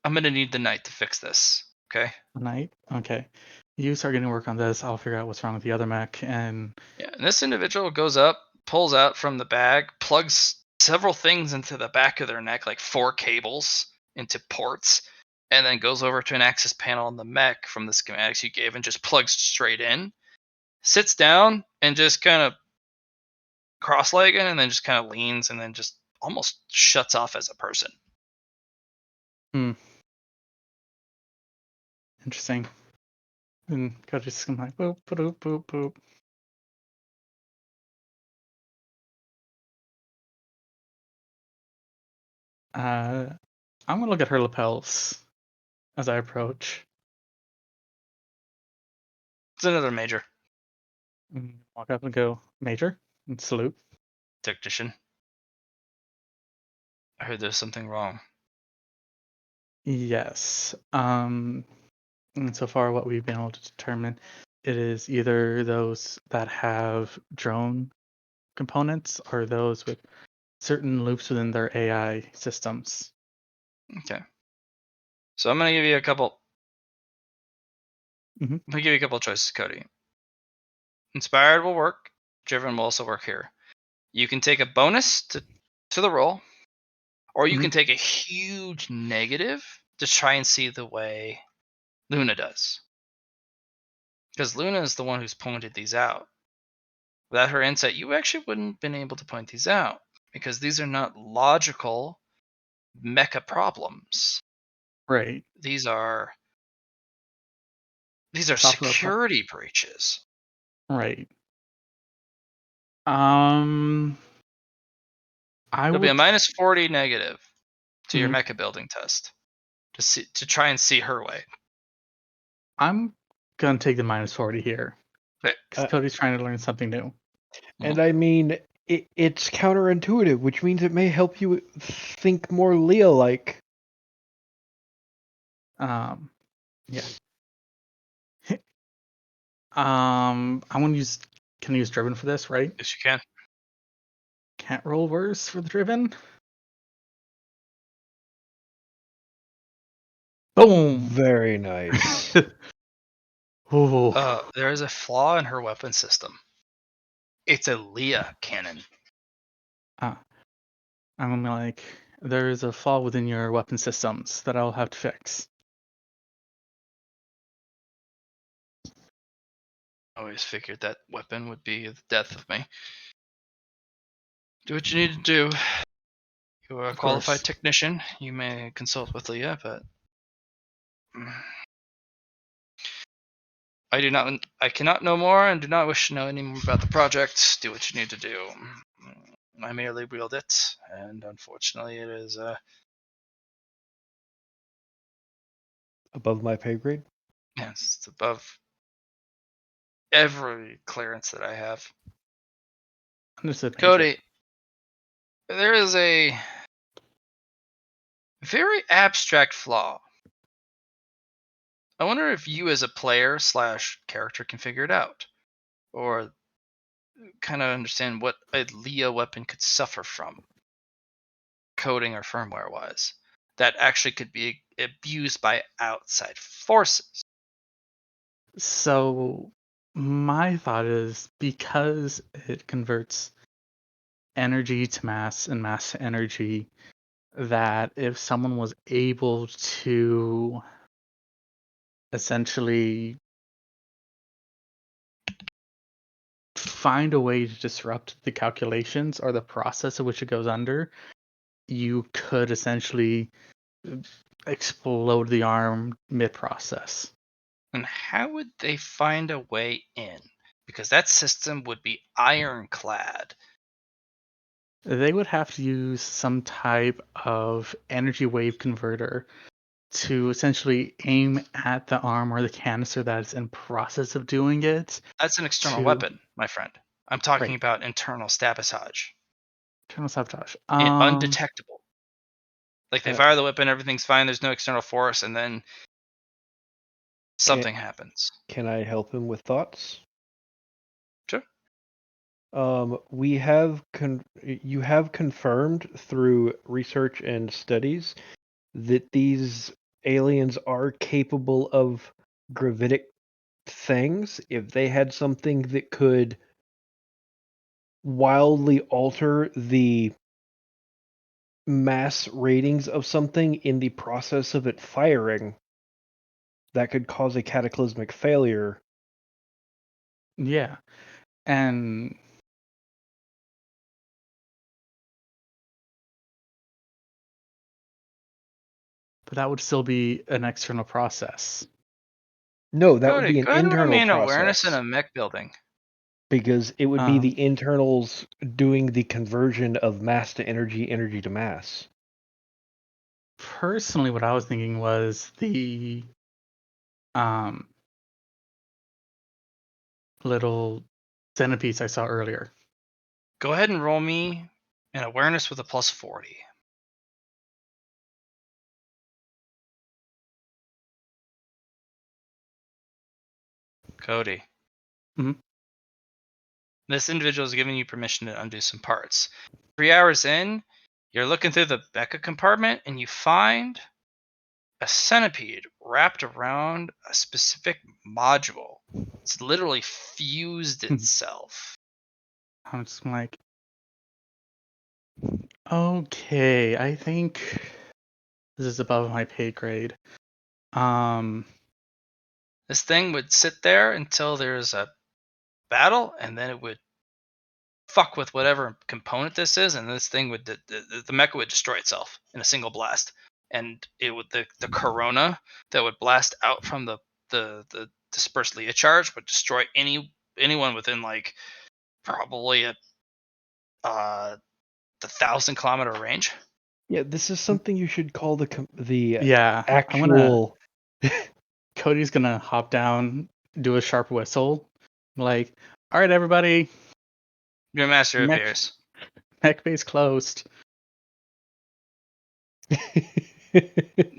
Speaker 4: gonna need the night to fix this. Okay.
Speaker 3: night? Okay. You start getting work on this. I'll figure out what's wrong with the other mech. And
Speaker 4: Yeah, and this individual goes up, pulls out from the bag, plugs several things into the back of their neck, like 4 cables into ports, and then goes over to an access panel on the mech from the schematics you gave and just plugs straight in. Sits down and just kind of cross-legged, and then just kind of leans, and then just almost shuts off as a person.
Speaker 3: interesting. And Cody's just like boop, boop, boop, boop. I'm gonna look at her lapels as I approach.
Speaker 4: It's another major
Speaker 3: And walk up and go, "Major," and salute.
Speaker 4: technician. I heard there's something wrong.
Speaker 3: Yes. And so far, what we've been able to determine, it is either those that have drone components or those with certain loops within their AI systems.
Speaker 4: Okay. So I'm gonna give you a couple.
Speaker 3: Mhm.
Speaker 4: I'm gonna give you a couple choices, Cody. Inspired will work. Driven will also work here. You can take a bonus to the roll, or you
Speaker 3: Mhm.
Speaker 4: can take a huge negative to try and see the way Luna does. Because Luna is the one who's pointed these out. Without her insight, you actually wouldn't have been able to point these out because these are not logical mecha problems.
Speaker 3: Right.
Speaker 4: These are
Speaker 3: Software
Speaker 4: security breaches.
Speaker 3: Right. I
Speaker 4: It'll be a
Speaker 3: would.
Speaker 4: minus 40 negative to your
Speaker 3: Mhm.
Speaker 4: mecha building test to try and see her way.
Speaker 3: I'm gonna take the -40 here
Speaker 4: Okay.
Speaker 3: because Cody's trying to learn something new.
Speaker 1: And I mean, it's counterintuitive, which means it may help you think more Leah-like.
Speaker 3: Yeah. I'm gonna use. Can I use driven for this? Right?
Speaker 4: Yes, you can.
Speaker 3: Can't roll worse for the driven. Boom.
Speaker 1: Very nice.
Speaker 3: Ooh.
Speaker 4: There is a flaw in her weapon system. It's a Leah cannon.
Speaker 3: I'm like, there's a flaw within your weapon systems that I'll have to fix.
Speaker 4: I always figured that weapon would be the death of me. Do what you need to do. You are a
Speaker 3: Of
Speaker 4: qualified
Speaker 3: course.
Speaker 4: technician. You may consult with Leah, but I cannot know more and do not wish to know any more about the project. Do what you need to do. I merely wield it, and unfortunately, it is
Speaker 1: Above my pay grade?
Speaker 4: yes, it's above every clearance that I have.
Speaker 3: Understood, Major.
Speaker 4: Cody, there is a very abstract flaw. I wonder if you, as a player / character, can figure it out, or kind of understand what a Leah weapon could suffer from, coding or firmware wise, that actually could be abused by outside forces.
Speaker 3: So my thought is because it converts energy to mass and mass to energy, that if someone was able to essentially find a way to disrupt the calculations or the process of which it goes under, you could essentially explode the arm mid-process.
Speaker 4: And how would they find a way in? Because that system would be ironclad.
Speaker 3: They would have to use some type of energy wave converter to essentially aim at the arm or the canister that is in process of doing it.
Speaker 4: That's an external
Speaker 3: to-
Speaker 4: weapon, my friend. I'm talking
Speaker 3: Right.
Speaker 4: about internal sabotage.
Speaker 3: Internal sabotage.
Speaker 4: Undetectable. Like they
Speaker 1: Uh,
Speaker 4: fire the weapon, everything's fine, there's no external force, and then something happens.
Speaker 1: Can I help him with thoughts?
Speaker 4: Sure.
Speaker 1: We have you have confirmed through research and studies that these aliens are capable of gravitic things. If they had something that could wildly alter the mass ratings of something in the process of it firing, that could cause a cataclysmic failure.
Speaker 3: Yeah. And but that would still be an external process.
Speaker 1: No, that would
Speaker 4: Cody,
Speaker 1: be an
Speaker 4: go ahead and roll me
Speaker 1: internal
Speaker 4: an awareness
Speaker 1: process.
Speaker 4: in a mech building.
Speaker 1: Because it would be
Speaker 3: Um,
Speaker 1: the internals doing the conversion of mass to energy, energy to mass.
Speaker 3: Personally, what I was thinking was the little centipedes I saw earlier.
Speaker 4: Go ahead and roll me an awareness with a plus 40. Cody.
Speaker 3: Mhm.
Speaker 4: This individual is giving you permission to undo some parts. 3 hours in, you're looking through the mecha compartment and you find a centipede wrapped around a specific module. It's literally fused itself.
Speaker 3: I'm just like, okay, I think this is above my pay grade.
Speaker 4: This thing would sit there until there's a battle, and then it would fuck with whatever component this is, and this thing would the mecha would destroy itself in a single blast, and it would the corona that would blast out from the dispersed Leah charge would destroy anyone within like probably a the 1,000-kilometer range.
Speaker 1: Yeah, this is something you should call the
Speaker 3: Yeah,
Speaker 1: actual.
Speaker 3: Cody's gonna hop down, do a sharp whistle, like, all right, everybody,
Speaker 4: Your master
Speaker 3: mech,
Speaker 4: appears.
Speaker 3: mech base closed.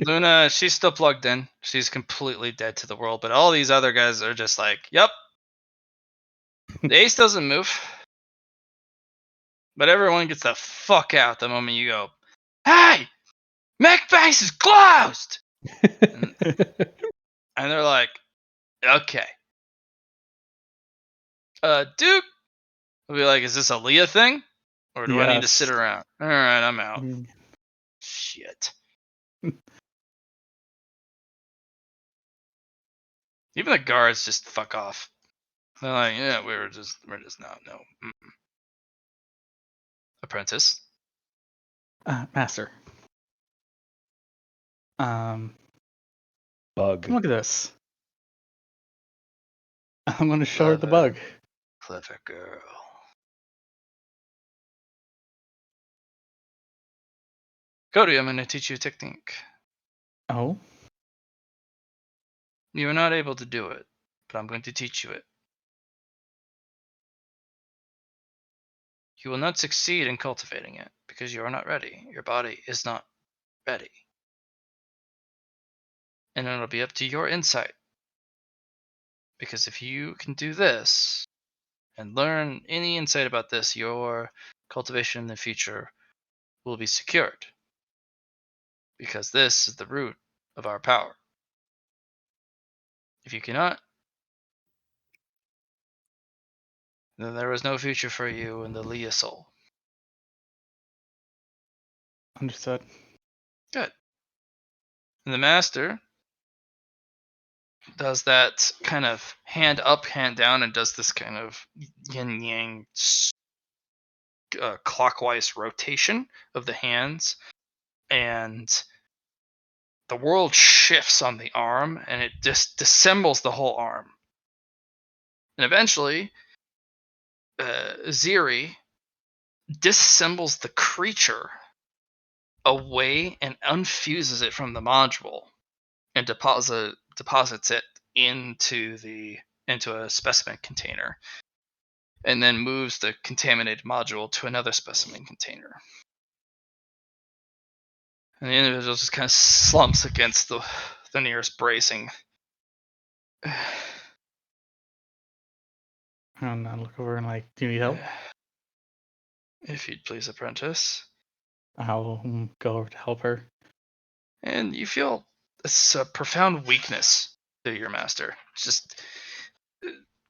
Speaker 4: Luna, she's still plugged in. She's completely dead to the world, but all these other guys are just like, yep. The ace doesn't move. But everyone gets the fuck out the moment you go, hey! Mech base is closed! And they're like, okay. Duke will be like, is this a Leah thing? Or do I need to sit
Speaker 3: Yes.
Speaker 4: around? Alright, I'm out.
Speaker 3: Mm.
Speaker 4: Shit. Even the guards just fuck off. They're like, yeah, we're just not, no. Mm-mm. Apprentice.
Speaker 3: Master. Come
Speaker 1: Bug.
Speaker 3: look at this. I'm gonna show her the
Speaker 4: Clever.
Speaker 3: bug.
Speaker 4: Clever girl. Cody, I'm going to teach you a technique.
Speaker 3: Oh,
Speaker 4: You are not able to do it, but I'm going to teach you it. You will not succeed in cultivating it because you are not ready. Your body is not ready. And it'll be up to your insight. Because if you can do this and learn any insight about this, your cultivation in the future will be secured. Because this is the root of our power. If you cannot, then there is no future for you in the Leah soul.
Speaker 3: understood.
Speaker 4: Good. And the master does that kind of hand up, hand down, and does this kind of yin yang clockwise rotation of the hands. And the world shifts on the arm and it just disassembles the whole arm. And eventually, Ziri disassembles the creature away and unfuses it from the module. and deposits it into a specimen container, and then moves the contaminated module to another specimen container. And the individual just kind of slumps against the nearest bracing.
Speaker 3: And I look over and like, do you need help?
Speaker 4: If you'd please, apprentice.
Speaker 3: I'll go over to help her.
Speaker 4: And you feel a profound weakness to your master. It's just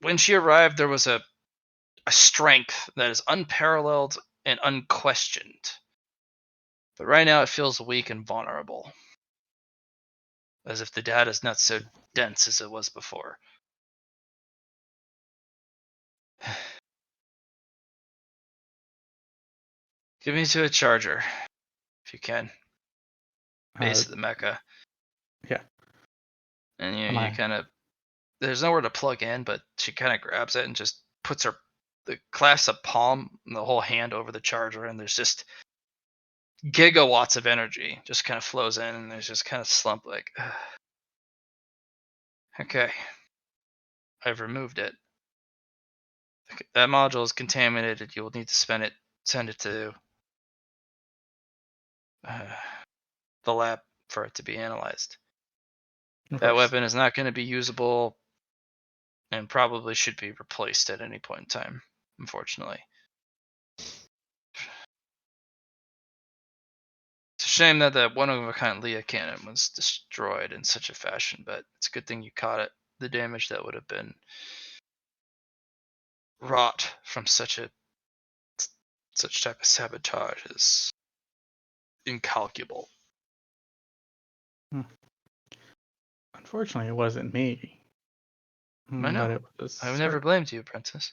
Speaker 4: when she arrived, there was a strength that is unparalleled and unquestioned. But right now, it feels weak and vulnerable, as if the data is not so dense as it was before. Give me to a charger, if you can. Base of the mecha.
Speaker 3: Yeah.
Speaker 4: And
Speaker 3: Am
Speaker 4: you
Speaker 3: I?
Speaker 4: kind of, there's nowhere to plug in, but she kind of grabs it and just puts clasps a palm and the whole hand over the charger, and there's just gigawatts of energy just kind of flows in, and there's just kind of slump like, okay, I've removed it. That module is contaminated. You'll need to send it to the lab for it to be analyzed.
Speaker 3: Of
Speaker 4: That
Speaker 3: course.
Speaker 4: weapon is not going to be usable and probably should be replaced at any point in time, unfortunately. It's a shame that that one-of-a-kind Leah cannon was destroyed in such a fashion, but it's a good thing you caught it. The damage that would have been wrought from such type of sabotage is incalculable.
Speaker 3: Unfortunately, it wasn't me.
Speaker 4: I know.
Speaker 3: But it was
Speaker 4: I've never
Speaker 3: her.
Speaker 4: blamed you, Apprentice.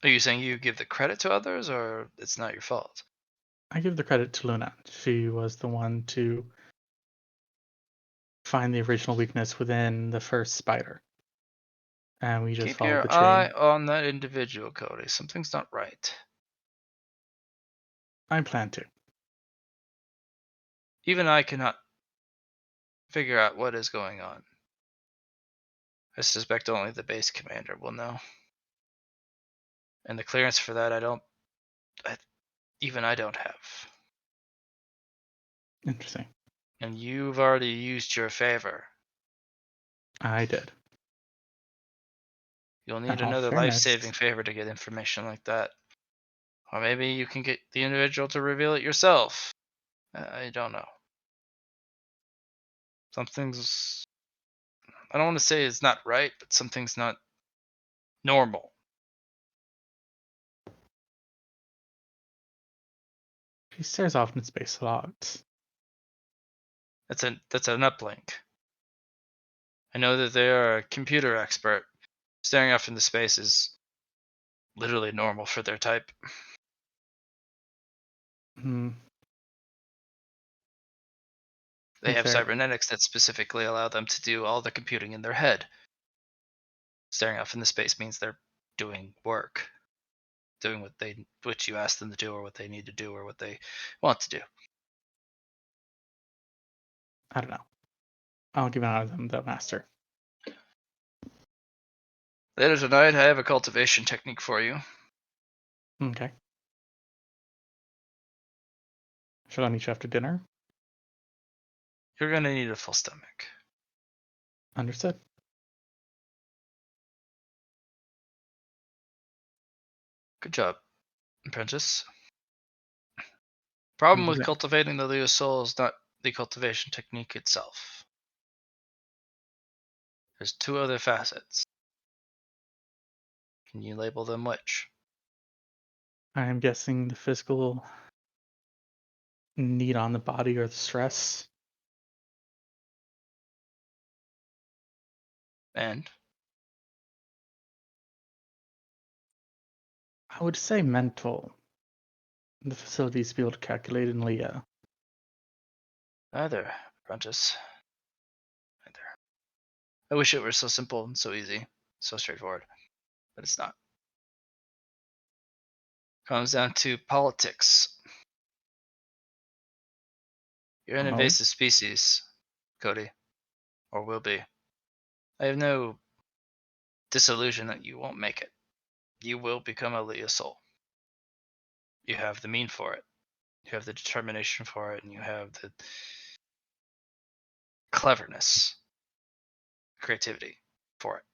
Speaker 4: Are you saying you give the credit to others, or it's not your fault?
Speaker 3: I give the credit to Luna. She was the one to find the original weakness within the first spider. And we just
Speaker 4: Keep
Speaker 3: followed the
Speaker 4: your eye
Speaker 3: chain.
Speaker 4: on that individual, Cody. Something's not right.
Speaker 3: I plan to.
Speaker 4: Even I cannot figure out what is going on. I suspect only the base commander will know. And the clearance for that, even I don't have.
Speaker 3: Interesting.
Speaker 4: And you've already used your favor.
Speaker 3: I did.
Speaker 4: You'll
Speaker 3: In
Speaker 4: need
Speaker 3: all
Speaker 4: another
Speaker 3: fairness,
Speaker 4: life-saving favor to get information like that. Or maybe you can get the individual to reveal it yourself. I don't know. Something's... I don't want to say it's not right, but something's not normal.
Speaker 3: she stares off into space a lot.
Speaker 4: That's an uplink. I know that they are a computer expert. Staring off into space is literally normal for their type.
Speaker 3: Hmm.
Speaker 4: They have
Speaker 3: Fair.
Speaker 4: cybernetics that specifically allow them to do all the computing in their head. Staring off into space means they're doing work, doing what you ask them to do, or what they need to do, or what they want to do.
Speaker 3: I don't know. I'll give an eye on them, the master.
Speaker 4: Later tonight, I have a cultivation technique for you.
Speaker 3: Okay. Should I meet you after dinner?
Speaker 4: You're gonna need a full stomach.
Speaker 3: Understood.
Speaker 4: Good job, apprentice. Problem with
Speaker 3: Exactly.
Speaker 4: cultivating the Leo soul is not the cultivation technique itself. There's two other facets. Can you label them which?
Speaker 3: I am guessing the physical need on the body or the stress.
Speaker 4: And
Speaker 3: I would say mental. The facilities to be able to calculate in Leah.
Speaker 4: neither, apprentice. Neither. I wish it were so simple and so easy, so straightforward, but it's not. Comes down to politics. You're an
Speaker 3: Oh.
Speaker 4: invasive species, Cody, or will be. I have no disillusion that you won't make it. You will become a Leah soul. You have the mean for it. You have the determination for it, and you have the cleverness, creativity for it.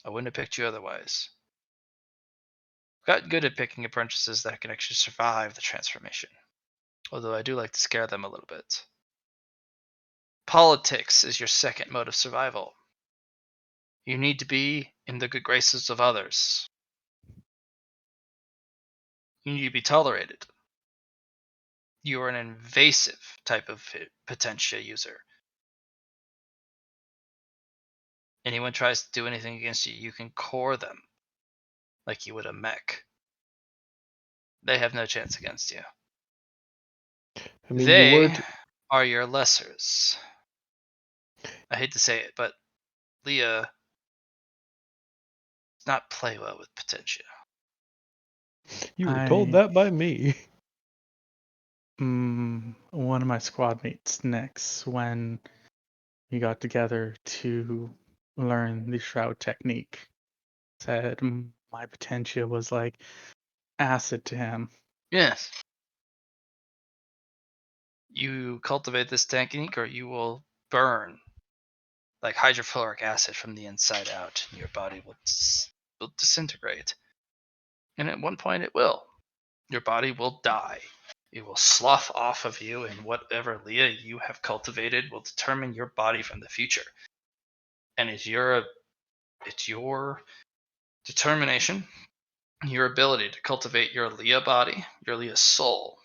Speaker 4: I wouldn't have picked you otherwise. Got good at picking apprentices that can actually survive the transformation. Although I do like to scare them a little bit. Politics is your second mode of survival. You need to be in the good graces of others. You need to be tolerated. You are an invasive type of potentia user. Anyone tries to do anything against you, you can core them like you would a mech. They have no chance against you.
Speaker 1: I mean, you were
Speaker 4: They are your lessers. I hate to say it, but Leah does not play well with potentia.
Speaker 1: you were told that by me.
Speaker 3: One of my squad mates, Nix, when we got together to learn the shroud technique, said my potentia was like acid to him.
Speaker 4: Yes. You cultivate this technique, or you will burn like hydrofluoric acid from the inside out, and your body will disintegrate. And at one point, it will. Your body will die. It will slough off of you, and whatever Leah you have cultivated will determine your body from the future. And it's your determination, your ability to cultivate your Leah body, your Leah soul,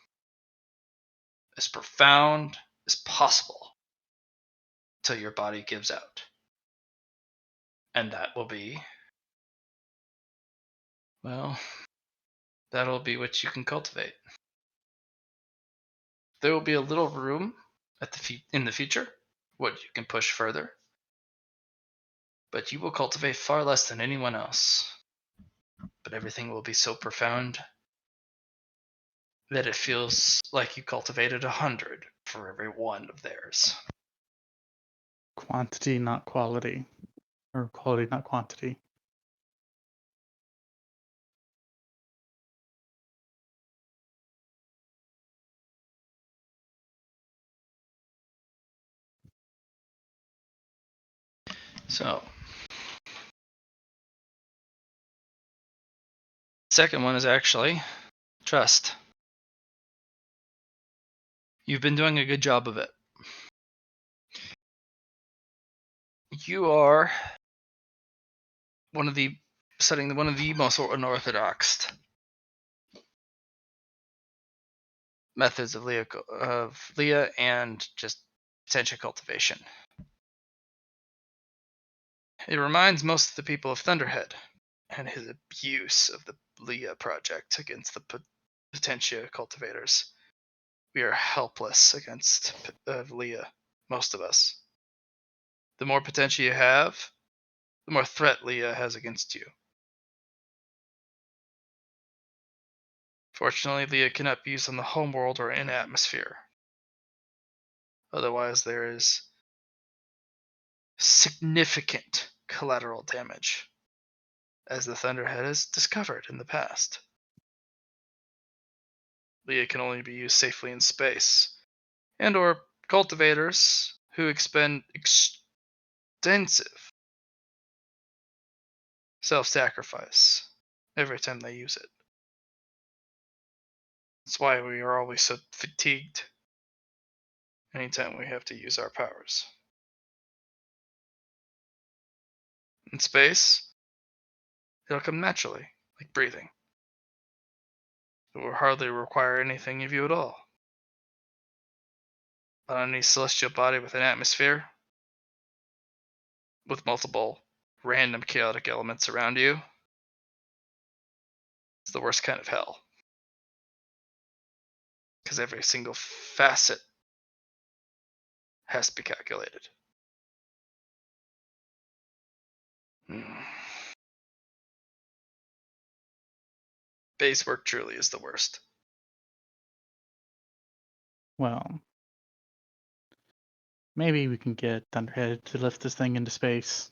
Speaker 4: as profound as possible till your body gives out. And that will be, well, that'll be what you can cultivate. There will be a little room in the future what you can push further, but you will cultivate far less than anyone else. But everything will be so profound that it feels like you cultivated 100 for every one of theirs.
Speaker 3: Quantity, not quality. Or quality, not quantity.
Speaker 4: So, second one is actually trust. You've been doing a good job of it. You are studying one of the most unorthodox methods of Leah and just potential cultivation. It reminds most of the people of Thunderhead and his abuse of the Leah project against the Potentia cultivators. We are helpless against Leah, most of us. The more Potentia you have, the more threat Leah has against you. Fortunately, Leah cannot be used on the homeworld or in atmosphere. Otherwise, there is significant collateral damage, as the Thunderhead has discovered in the past. Leah can only be used safely in space, and or cultivators who expend extensive self-sacrifice every time they use it. That's why we are always so fatigued anytime we have to use our powers. In space, it'll come naturally, like breathing. It will hardly require anything of you at all. But on any celestial body with an atmosphere, with multiple random chaotic elements around you, it's the worst kind of hell. Because every single facet has to be calculated. Base work truly is the worst.
Speaker 3: Well, Maybe we can get Thunderhead to lift this thing into space.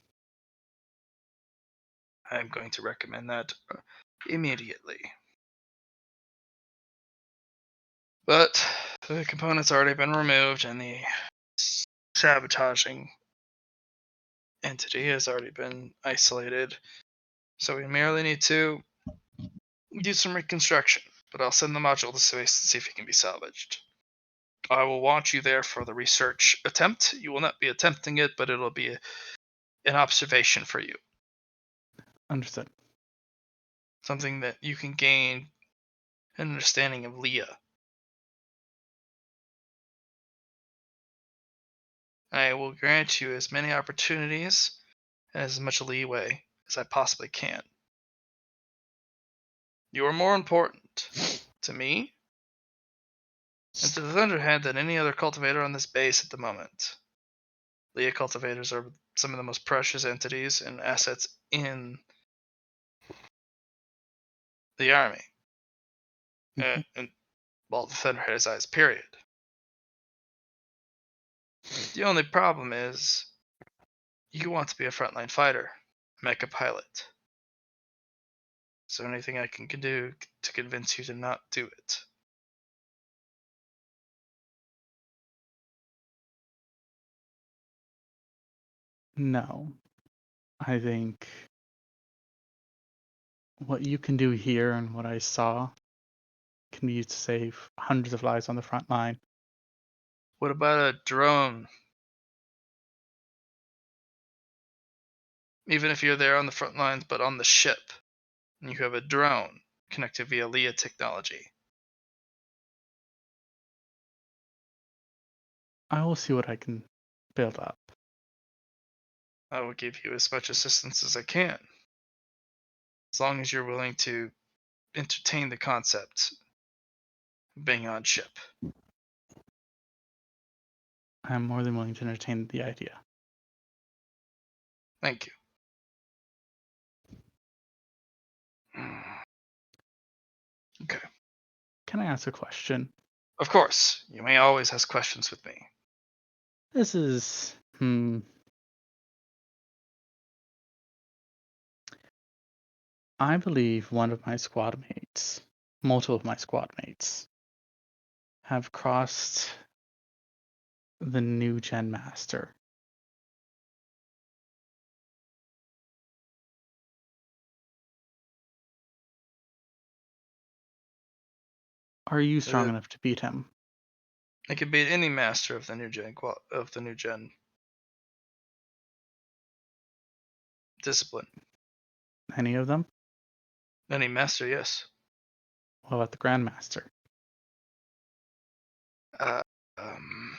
Speaker 4: I'm going to recommend that immediately. But the component's already been removed, and the sabotaging entity has already been isolated. So we merely need to do some reconstruction. But I'll send the module to space to see if it can be salvaged. I will want you there for the research attempt. You will not be attempting it, but it'll be an observation for you.
Speaker 3: Understood.
Speaker 4: Something that you can gain an understanding of Leah. I will grant you as many opportunities and as much leeway as I possibly can. You are more important to me and to the Thunderhead than any other cultivator on this base at the moment. Leah cultivators are some of the most precious entities and assets in the army. And well, the Thunderhead's eyes, period. The only problem is you want to be a frontline fighter, mecha pilot. Is there anything I can do to convince you to not do it?
Speaker 3: No. I think what you can do here and what I saw can be used to save hundreds of lives on the front line.
Speaker 4: What about a drone? Even if you're there on the front lines, but on the ship, and you have a drone connected via Leah technology.
Speaker 3: I will see what I can build up.
Speaker 4: I will give you as much assistance as I can, as long as you're willing to entertain the concept of being on ship.
Speaker 3: I am more than willing to entertain the idea.
Speaker 4: Thank you. Okay.
Speaker 3: Can I ask a question?
Speaker 4: Of course, you may always ask questions with me.
Speaker 3: This is I believe one of my squad mates, multiple of my squad mates, have crossed the new gen master. Are you strong enough to beat him?
Speaker 4: I can beat any master of the new gen discipline.
Speaker 3: Any of them?
Speaker 4: Any master, yes.
Speaker 3: What about the grandmaster?
Speaker 4: Um,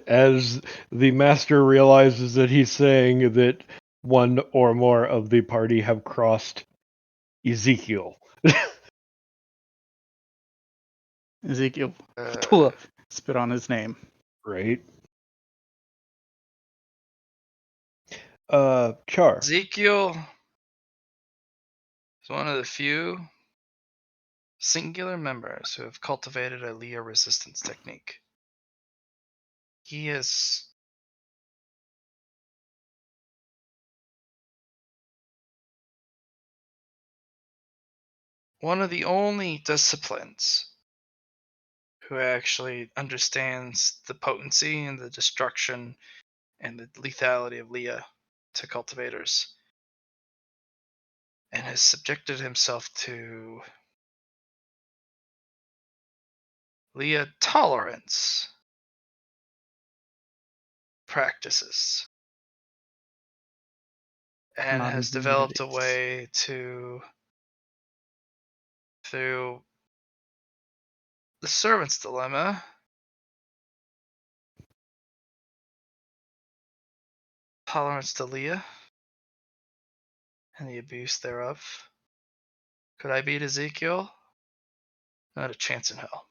Speaker 1: As the master realizes that he's saying that one or more of the party have crossed Ezekiel.
Speaker 3: Ezekiel,
Speaker 4: uh,
Speaker 3: spit on his name.
Speaker 1: Right? Char.
Speaker 4: Ezekiel is one of the few singular members who have cultivated a Leah resistance technique. He is one of the only disciplines who actually understands the potency and the destruction and the lethality of Leah to cultivators, and has subjected himself to Leah tolerance practices, and
Speaker 3: Not
Speaker 4: has developed a
Speaker 3: immunities.
Speaker 4: way to, through the servant's dilemma, tolerance to Leah and the abuse thereof. Could I beat Ezekiel? Not a chance in hell.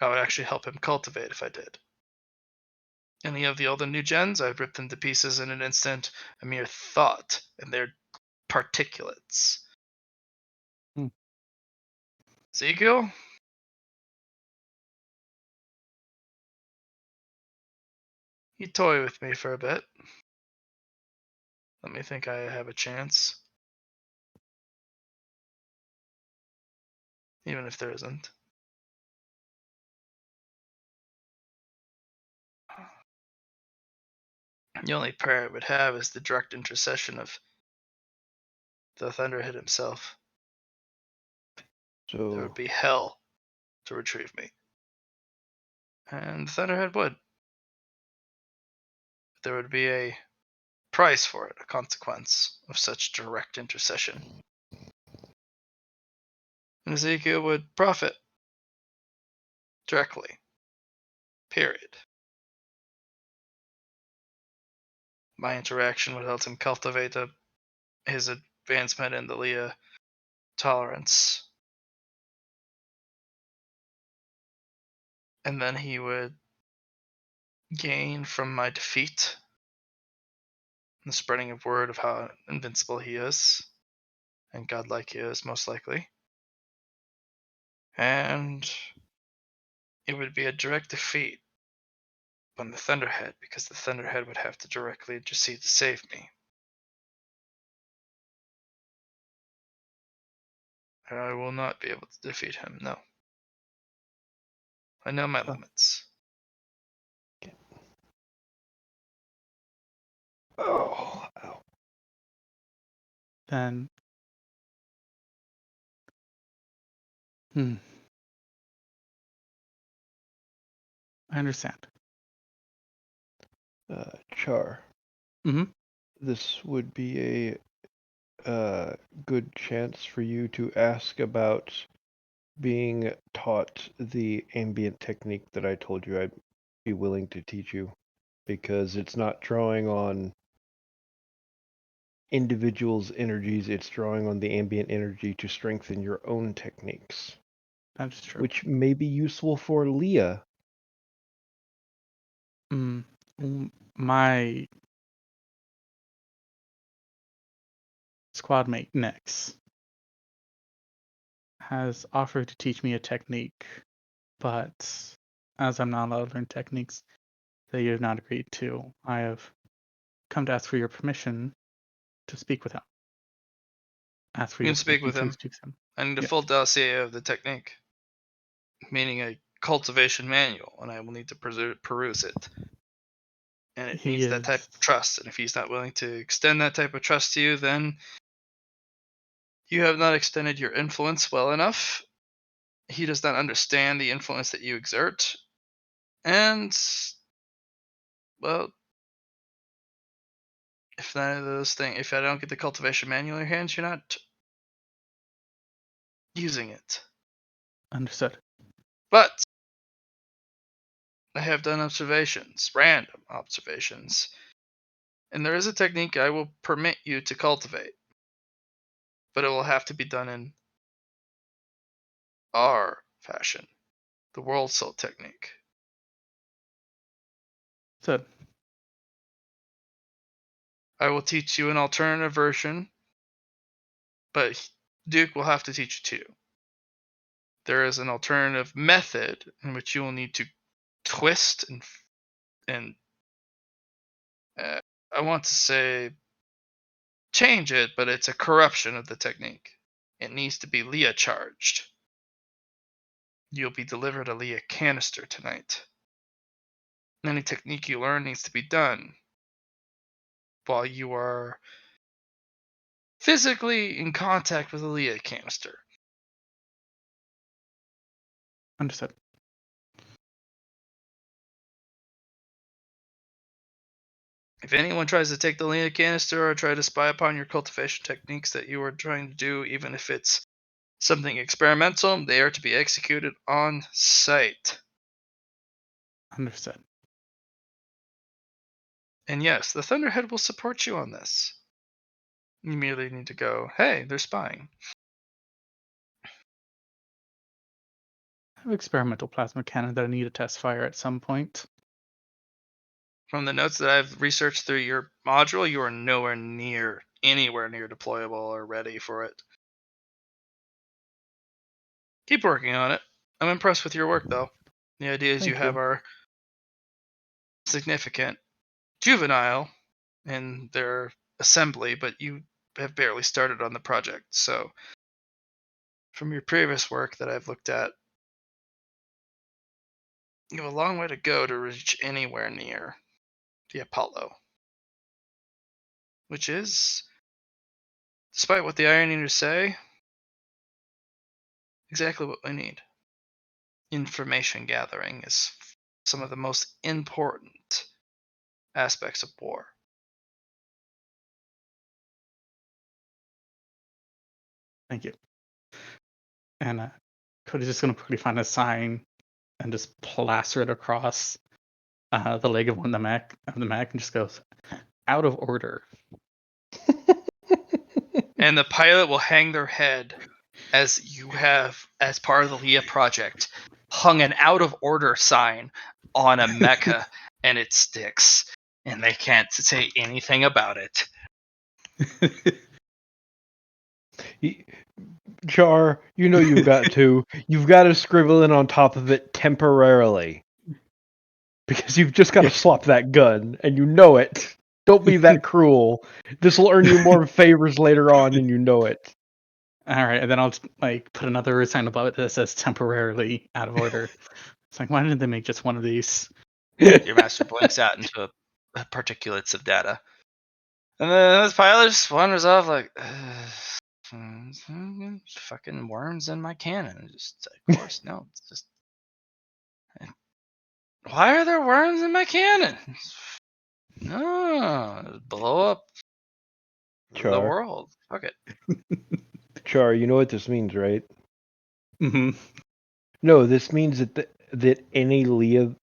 Speaker 4: I would actually help him cultivate if I did. Any of the older new gens, I'd rip them to pieces in an instant, a mere thought, and their particulates.
Speaker 3: Hmm.
Speaker 4: Ezekiel? You toy with me for a bit. Let me think I have a chance. Even if there isn't. The only prayer I would have is the direct intercession of the Thunderhead himself. There
Speaker 1: So
Speaker 4: would be hell to retrieve me. And the Thunderhead would. There would be a price for it, a consequence of such direct intercession. And Ezekiel would profit directly. Period. My interaction would help him cultivate his advancement in the Leah tolerance. And then he would gain from my defeat the spreading of word of how invincible he is and godlike he is, most likely. And it would be a direct defeat on the Thunderhead, because the Thunderhead would have to directly intercede to save me. And I will not be able to defeat him, no. I know my limits.
Speaker 1: ow.
Speaker 3: Then, I understand.
Speaker 1: Char.
Speaker 3: Mhm.
Speaker 1: This would be a good chance for you to ask about being taught the ambient technique that I told you I'd be willing to teach you, because it's not drawing on individuals' energies, it's drawing on the ambient energy to strengthen your own techniques,
Speaker 3: That's true.
Speaker 1: which may be useful for Leah.
Speaker 3: My squad mate Nix has offered to teach me a technique, but as I'm not allowed to learn techniques that you have not agreed to, I have come to ask for your permission to speak with him. Ask for
Speaker 4: You
Speaker 3: your
Speaker 4: can speak
Speaker 3: permission
Speaker 4: with
Speaker 3: to
Speaker 4: him.
Speaker 3: speak with him.
Speaker 4: I need a
Speaker 3: Yes.
Speaker 4: full dossier of the technique, meaning a cultivation manual, and I will need to peruse it. And it
Speaker 3: He
Speaker 4: needs that type
Speaker 3: is
Speaker 4: of trust. And if he's not willing to extend that type of trust to you, then you have not extended your influence well enough. He does not understand the influence that you exert. And, well, if none of those things, if I don't get the cultivation manual in your hands, you're not using it.
Speaker 3: understood.
Speaker 4: But I have done observations, random observations, and there is a technique I will permit you to cultivate, but it will have to be done in our fashion, the world soul technique.
Speaker 3: So,
Speaker 4: I will teach you an alternative version, but Duke will have to teach you too. There is an alternative method in which you will need to twist and I want to say change it, but it's a corruption of the technique. It needs to be Leah charged. You'll be delivered a Leah canister tonight. Any technique you learn needs to be done while you are physically in contact with a Leah canister.
Speaker 3: understood.
Speaker 4: If anyone tries to take the Leah canister or try to spy upon your cultivation techniques that you are trying to do, even if it's something experimental, they are to be executed on sight.
Speaker 3: Understood.
Speaker 4: And yes, the Thunderhead will support you on this. You merely need to go, hey, they're spying.
Speaker 3: I have experimental plasma cannon that I need to test fire at some point.
Speaker 4: From the notes that I've researched through your module, you are anywhere near deployable or ready for it. Keep working on it. I'm impressed with your work, though. The ideas you
Speaker 1: Thank
Speaker 4: have
Speaker 1: you.
Speaker 4: are significant, juvenile in their assembly, but you have barely started on the project. So, from your previous work that I've looked at, you have a long way to go to reach anywhere near the Apollo, which is, despite what the Iron Eaters say, exactly what we need. Information gathering is some of the most important aspects of war.
Speaker 3: Thank you. And Cody's just gonna quickly find a sign and just plaster it across the leg of the mech, and just goes, "Out of order."
Speaker 4: And the pilot will hang their head as you have, as part of the Leah project, hung an out of order sign on a mecha, and it sticks, and they can't say anything about it.
Speaker 1: Char, you know you've got to scribble in on top of it temporarily. Because you've just got to
Speaker 3: Yeah.
Speaker 1: swap that gun, and you know it. Don't be that cruel. This will earn you more favors later on, and you know it.
Speaker 3: All right, and then I'll like put another sign above it that says "temporarily out of order." It's like, why didn't they make just one of these?
Speaker 4: Your master blinks out into a particulates of data. And then this pilot just wanders off like, fucking worms in my cannon. Just, of course, no. It's just, why are there worms in my cannon? No, blow up the
Speaker 1: Char,
Speaker 4: world. Fuck it.
Speaker 1: Char, you know what this means, right?
Speaker 3: Hmm.
Speaker 1: No, this means that any Leah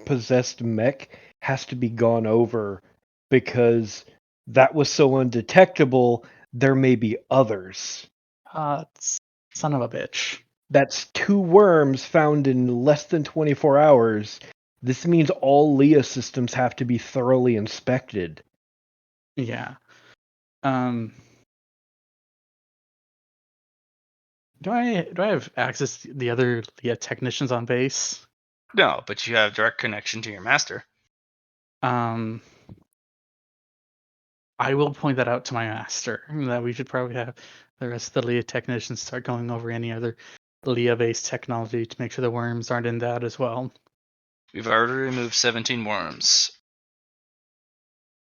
Speaker 1: possessed mech has to be gone over because that was so undetectable. There may be others.
Speaker 3: Son of a bitch.
Speaker 1: That's 2 worms found in less than 24 hours. This means all Leah systems have to be thoroughly inspected.
Speaker 3: Yeah. Do I have access to the other Leah technicians on base?
Speaker 4: No, but you have direct connection to your master.
Speaker 3: I will point that out to my master that we should probably have the rest of the Leah technicians start going over any other Leah-based technology to make sure the worms aren't in that as well.
Speaker 4: We've already removed 17 worms.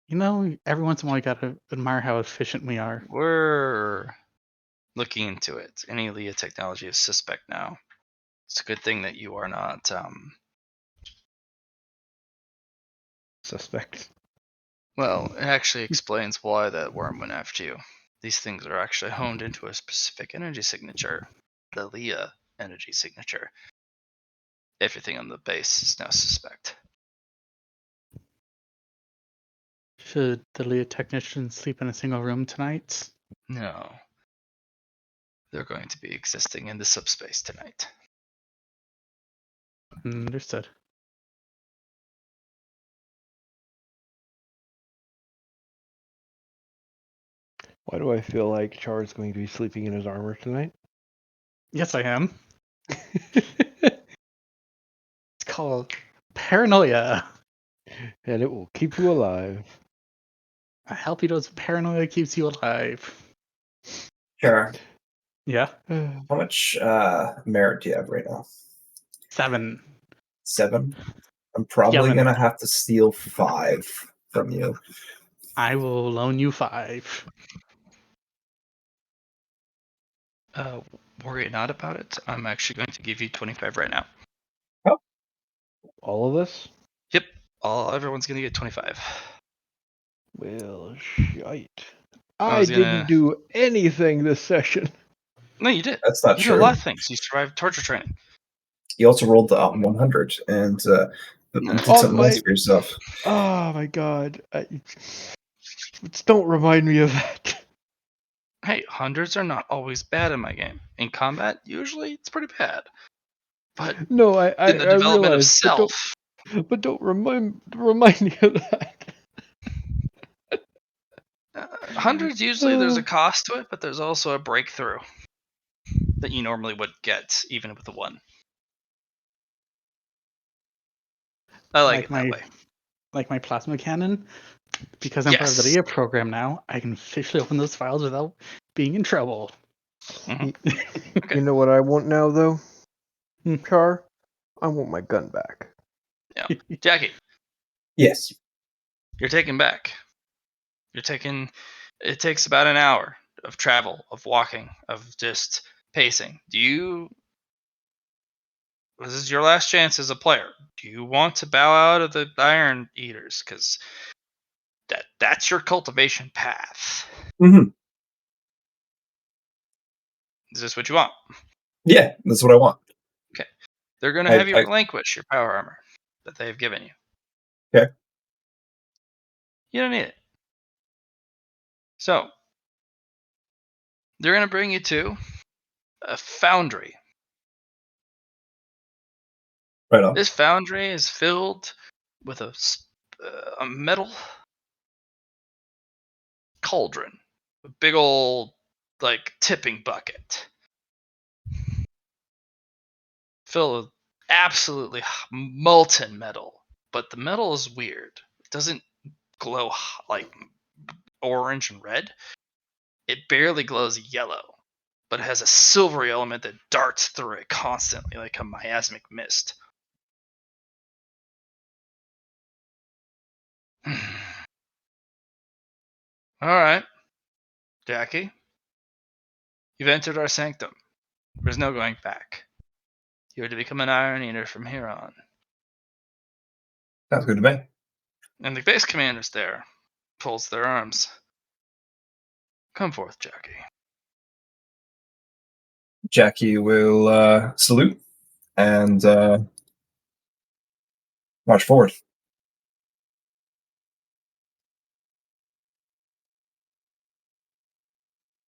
Speaker 3: You know, every once in a while you gotta admire how efficient we are.
Speaker 4: We're looking into it. Any Leah technology is suspect now. It's a good thing that you are not
Speaker 1: Suspect.
Speaker 4: well, it actually explains why that worm went after you. These things are actually honed into a specific energy signature, the Leah energy signature. Everything on the base is now suspect.
Speaker 3: Should the Leah technicians sleep in a single room tonight?
Speaker 4: No. They're going to be existing in the subspace tonight.
Speaker 3: Understood.
Speaker 1: Why do I feel like Char is going to be sleeping in his armor tonight?
Speaker 3: Yes, I am. It's called paranoia.
Speaker 1: And it will keep you alive.
Speaker 3: A healthy dose of paranoia keeps you alive.
Speaker 5: Sure.
Speaker 3: Yeah.
Speaker 5: How much merit do you have right now?
Speaker 3: 7.
Speaker 5: 7? I'm probably
Speaker 3: Yelling.
Speaker 5: gonna have to steal 5 from you.
Speaker 3: I will loan you 5.
Speaker 4: Worry not about it. I'm actually going to give you 25 right now.
Speaker 1: All of us?
Speaker 4: Yep. Everyone's going to get 25.
Speaker 1: Well, shite.
Speaker 4: I
Speaker 1: I
Speaker 4: was
Speaker 1: didn't
Speaker 4: gonna.
Speaker 1: do anything this session.
Speaker 4: No, you did.
Speaker 5: That's not
Speaker 4: You did a
Speaker 5: true.
Speaker 4: lot of things. You survived torture training.
Speaker 5: You also rolled the 100 and did
Speaker 1: On
Speaker 5: something else for yourself.
Speaker 1: Oh my god. Don't remind me of that.
Speaker 4: Hey, hundreds are not always bad in my game. In combat, usually it's pretty bad. But
Speaker 1: No, I
Speaker 4: in the development of
Speaker 1: realize,
Speaker 4: self,
Speaker 1: but don't remind me of that.
Speaker 4: hundreds usually there's a cost to it, but there's also a breakthrough that you normally would get even with a 1. I like it that way.
Speaker 3: like my plasma cannon, because I'm part of the
Speaker 4: Yes.
Speaker 3: data program now, I can officially open those files without being in trouble.
Speaker 4: Mhm. Okay.
Speaker 1: You know what I want now, though,
Speaker 3: Hmm.
Speaker 1: Char? I want my gun back.
Speaker 4: Yeah. Jackie,
Speaker 5: Yes.
Speaker 4: you're taken back. You're taking. It takes about an hour of travel, of walking, of just pacing. This is your last chance as a player. Do you want to bow out of the Iron Eaters? Because that's your cultivation path.
Speaker 5: Hmm.
Speaker 4: Is this what you want?
Speaker 5: Yeah, that's what I want.
Speaker 4: Okay. They're going to
Speaker 5: I,
Speaker 4: have you
Speaker 5: I
Speaker 4: relinquish your power armor that they've given you.
Speaker 5: Okay.
Speaker 4: You don't need it. So, they're going to bring you to a foundry.
Speaker 5: right on.
Speaker 4: This foundry is filled with a metal cauldron, a big old like tipping bucket filled with absolutely molten metal. But the metal is weird. It doesn't glow like orange and red. It barely glows yellow, but it has a silvery element that darts through it constantly like a miasmic mist. All right, Jackie, you've entered our sanctum. There's no going back. You are to become an Iron Eater from here on.
Speaker 5: Sounds good to me.
Speaker 4: And the base commander's there, pulls their arms. Come forth, Jackie.
Speaker 5: Jackie will salute and march forward.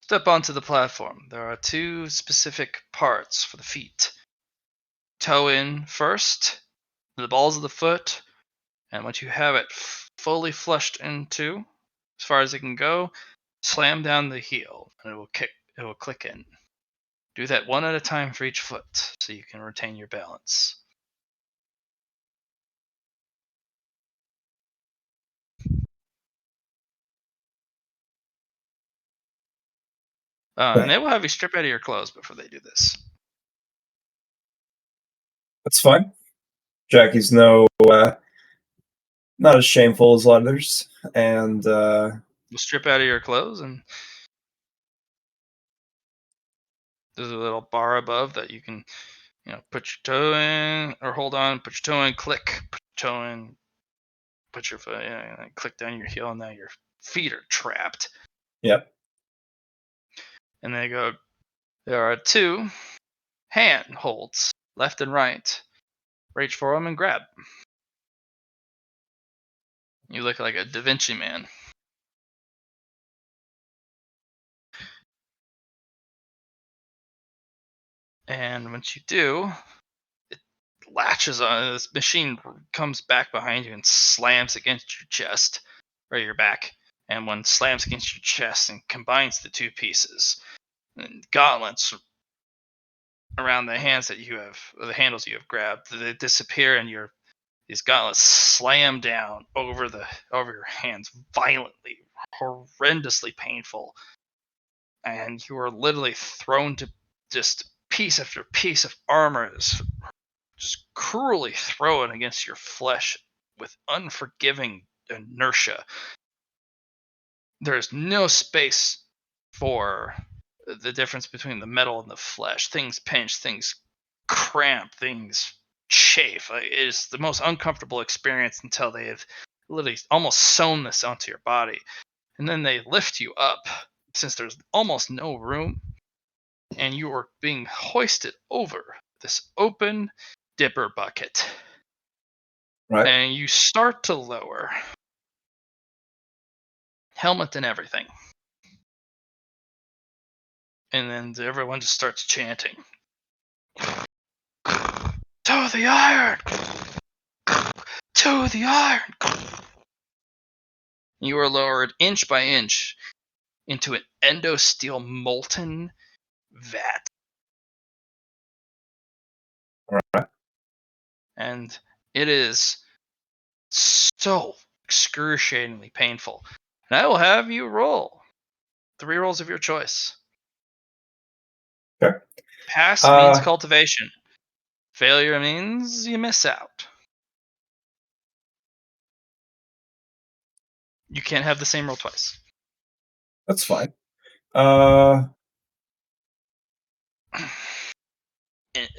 Speaker 4: Step onto the platform. There are two specific parts for the feet. Toe in first, the balls of the foot, and once you have it fully flushed into, as far as it can go, slam down the heel, and it will kick. It will click in. Do that one at a time for each foot, so you can retain your balance. And
Speaker 5: Okay,
Speaker 4: they will have you strip out of your clothes before they do this.
Speaker 5: that's fine. Jackie's not as shameful as others, and
Speaker 4: You'll strip out of your clothes, and there's a little bar above that you can, put your toe in, or hold on, put your toe in, click, put your toe in, put your foot in, and click down your heel, and now your feet are trapped.
Speaker 5: yep.
Speaker 4: And they go, there are two hand holds, left and right. Reach for them and grab. You look like a Da Vinci man. And once you do, it latches on. This machine comes back behind you and slams against your chest or your back. And one slams against your chest and combines the two pieces. And gauntlets around the hands that you have, or the handles you have grabbed, they disappear, and these gauntlets slam down over your hands violently, horrendously painful, and you are literally thrown to just piece after piece of armor is just cruelly thrown against your flesh with unforgiving inertia. There's no space for the difference between the metal and the flesh. Things pinch, things cramp, things chafe. It is the most uncomfortable experience until they have literally almost sewn this onto your body. And then they lift you up since there's almost no room, and you are being hoisted over this open dipper bucket.
Speaker 5: Right.
Speaker 4: And you start to lower, helmet and everything. And then everyone just starts chanting, "To the iron! To the iron!" You are lowered inch by inch into an endosteel molten vat.
Speaker 5: All right.
Speaker 4: And it is so excruciatingly painful. And I will have you roll 3 rolls of your choice.
Speaker 5: Okay.
Speaker 4: Pass means cultivation. Failure means you miss out. You can't have the same roll twice.
Speaker 5: That's fine.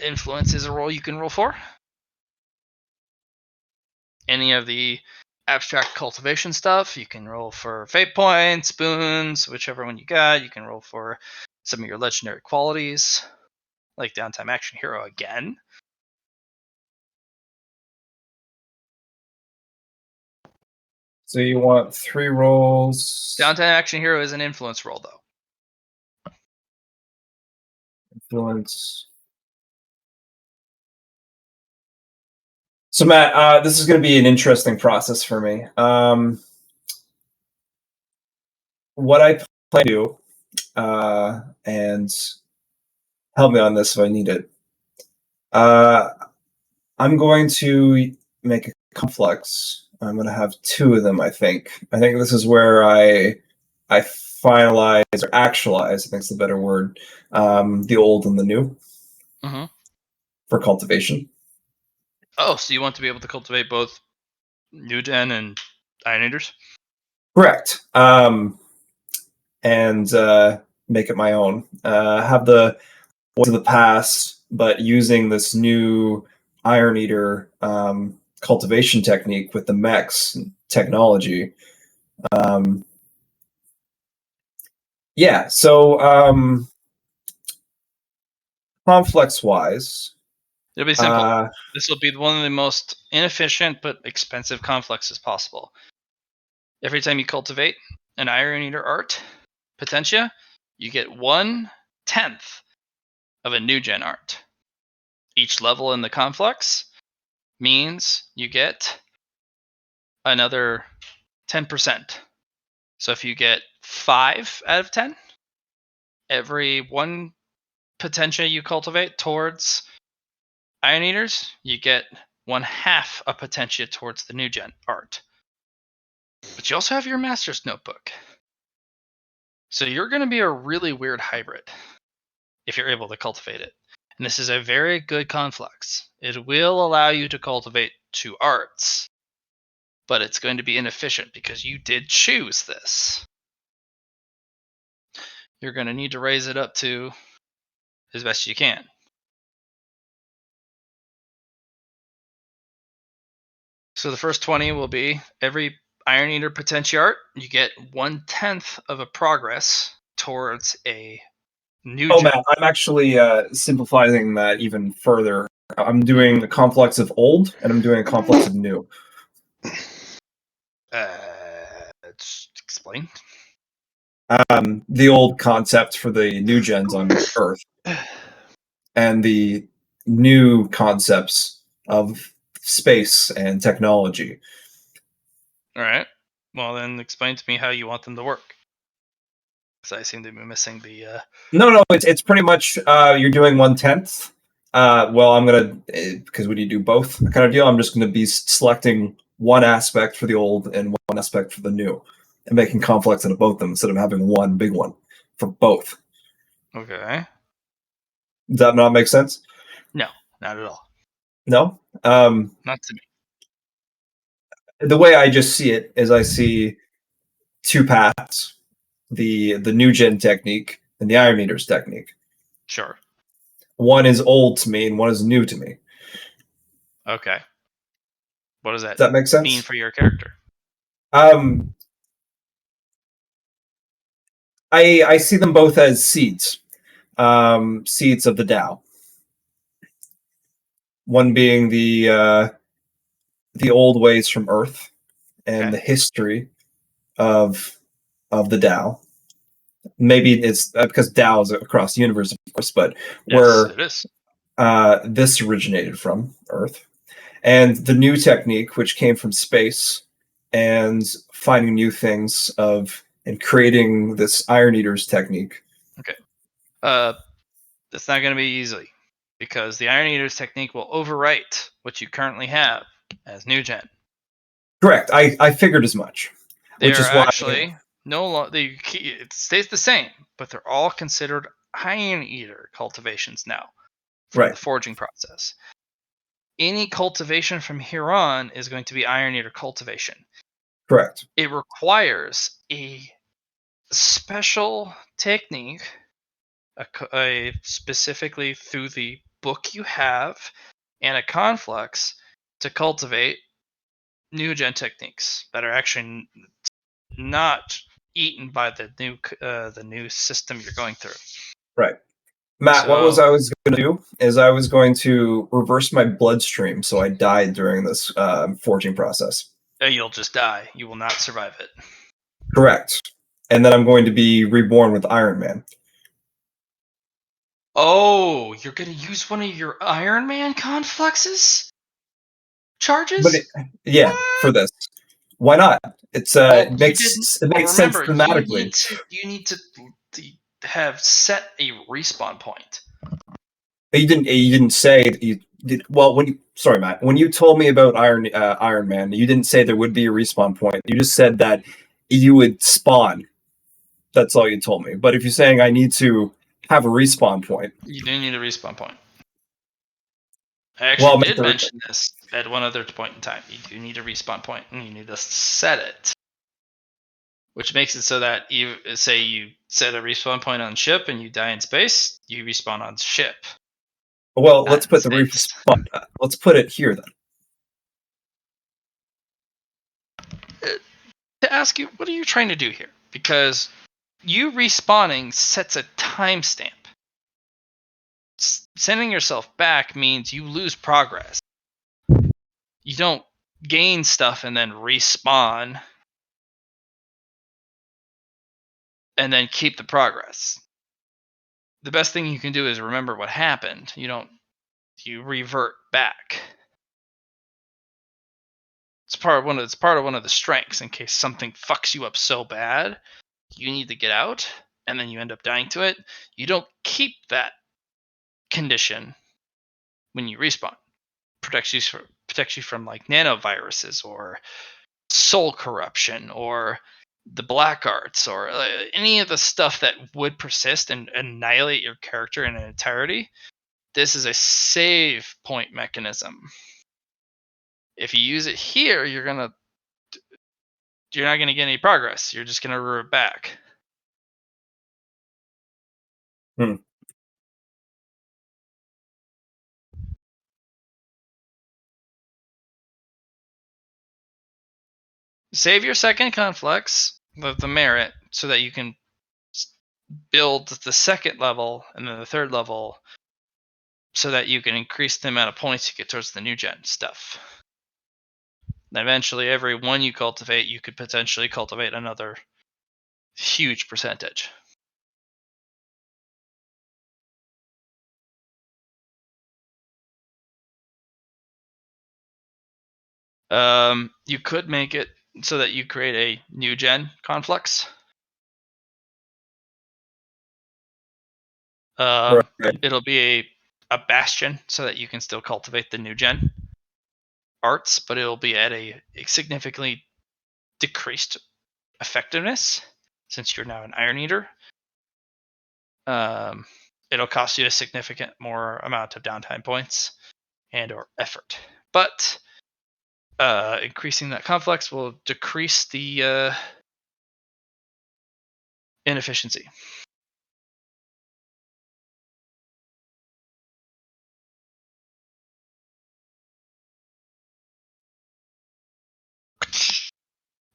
Speaker 4: Influence is a roll you can roll for. Any of the abstract cultivation stuff, you can roll for fate points, boons, whichever one you got. You can roll for some of your legendary qualities, like Downtime Action Hero again.
Speaker 5: So you want 3 rolls.
Speaker 4: Downtime Action Hero is an influence roll, though.
Speaker 5: Influence. So Matt, this is going to be an interesting process for me. What I plan to do, and help me on this if I need it. I'm going to make a complex. I'm going to have 2 of them. I think. I think this is where I finalize or actualize. I think is the better word. The old and the new for cultivation.
Speaker 4: Oh, so you want to be able to cultivate both New Gen and Iron Eaters?
Speaker 5: Correct. And make it my own. Have the voice of the past, but using this new Iron Eater cultivation technique with the mechs technology. Yeah, so complex wise,
Speaker 4: It'll be simple. This will be one of the most inefficient but expensive complexes possible. Every time you cultivate an Iron Eater art potentia, you get 1/10 of a New Gen art. Each level in the complex means you get another 10%. So if you get 5 out of 10, every 1 potentia you cultivate towards Iron Eaters, you get 1/2 a potentia towards the New Gen art. But you also have your Master's Notebook. So you're going to be a really weird hybrid if you're able to cultivate it. And this is a very good conflux. It will allow you to cultivate 2 arts, but it's going to be inefficient because you did choose this. You're going to need to raise it up to as best you can. So the first 20 will be every Iron Eater Potentia art, you get 1/10 of a progress towards a New
Speaker 5: Oh
Speaker 4: Gen.
Speaker 5: man, I'm actually simplifying that even further. I'm doing a complex of old, and I'm doing a complex of new.
Speaker 4: Explain.
Speaker 5: The old concept for the new gens on Earth, and the new concepts of space and technology.
Speaker 4: All right. Well, then explain to me how you want them to work. Because I seem to be missing the.
Speaker 5: No, it's pretty much you're doing 1/10. Well, I'm gonna because when you do both kind of deal, I'm just gonna be selecting one aspect for the old and one aspect for the new, and making conflicts out of both of them instead of having one big one for both.
Speaker 4: Okay.
Speaker 5: Does that not make sense?
Speaker 4: No, not at all.
Speaker 5: No.
Speaker 4: Not to me.
Speaker 5: The way I just see it is I see 2 paths: the new gen technique and the Iron Eaters technique.
Speaker 4: Sure.
Speaker 5: One is old to me and one is new to me.
Speaker 4: Okay. What does that
Speaker 5: Does that make sense?
Speaker 4: mean for your character?
Speaker 5: I see them both as seeds, seeds of the Tao. One being the old ways from Earth and the history of the Tao. Maybe it's because Tao is across the universe, of course, but
Speaker 4: Yes,
Speaker 5: where
Speaker 4: it is.
Speaker 5: this originated from, Earth, and the new technique, which came from space, and finding new things of and creating this Iron Eaters technique.
Speaker 4: Okay. That's not going to be easy because the Iron Eaters technique will overwrite what you currently have as New Gen.
Speaker 5: Correct. I figured as much.
Speaker 4: They
Speaker 5: Which
Speaker 4: are
Speaker 5: is why
Speaker 4: actually no longer. It stays the same, but they're all considered Iron Eater cultivations now from
Speaker 5: right.
Speaker 4: the forging process. Any cultivation from here on is going to be Iron Eater cultivation.
Speaker 5: Correct.
Speaker 4: It requires a special technique, specifically through the book you have, and a conflux to cultivate new gen techniques that are actually not eaten by the new system you're going through.
Speaker 5: Right. Matt, what
Speaker 4: So
Speaker 5: I was going to do is I was going to reverse my bloodstream so I died during this forging process.
Speaker 4: you'll just die. You will not survive it.
Speaker 5: Correct. And then I'm going to be reborn with Iron Man.
Speaker 4: Oh, you're gonna use one of your Iron Man confluxes
Speaker 5: But
Speaker 4: charges?
Speaker 5: yeah, for this. Why not?
Speaker 4: Well,
Speaker 5: It
Speaker 4: you didn't. Well,
Speaker 5: makes sense
Speaker 4: remember,
Speaker 5: thematically.
Speaker 4: you need to have set a respawn point.
Speaker 5: You didn't say that you did well when you sorry Matt, when you told me about Iron Man, you didn't say there would be a respawn point. You just said that you would spawn. That's all you told me. But if you're saying I need to have a respawn point,
Speaker 4: You do need a respawn point. I actually
Speaker 5: well,
Speaker 4: did mention this at one other point in time. You do need a respawn point, and you need to set it. Which makes it so that you say you set a respawn point on ship and you die in space, you respawn on ship.
Speaker 5: well,
Speaker 4: Not
Speaker 5: let's
Speaker 4: in
Speaker 5: put the
Speaker 4: space.
Speaker 5: respawn. Let's put it here then.
Speaker 4: To ask you, what are you trying to do here? Because you respawning sets a timestamp. Sending yourself back means you lose progress. You don't gain stuff and then respawn and then keep the progress. The best thing you can do is remember what happened. You revert back. It's part of one of the strengths in case something fucks you up so bad, you need to get out and then you end up dying to it. You don't keep that condition when you respawn. Protects you from like nanoviruses or soul corruption or the black arts or any of the stuff that would persist and annihilate your character in entirety. This is a save point mechanism. If you use it here, you're not gonna get any progress. You're just gonna revert back.
Speaker 5: Hmm.
Speaker 4: Save your second conflux, the merit, so that you can build the second level and then the third level so that you can increase the amount of points you get towards the new gen stuff. And eventually, every one you cultivate, you could potentially cultivate another huge percentage. You could make it so that you create a new gen conflux.
Speaker 5: Right.
Speaker 4: It'll be a bastion so that you can still cultivate the new gen arts, but it'll be at a significantly decreased effectiveness since you're now an Iron Eater. It'll cost you a significant more amount of downtime points and or effort, but increasing that conflux will decrease the inefficiency.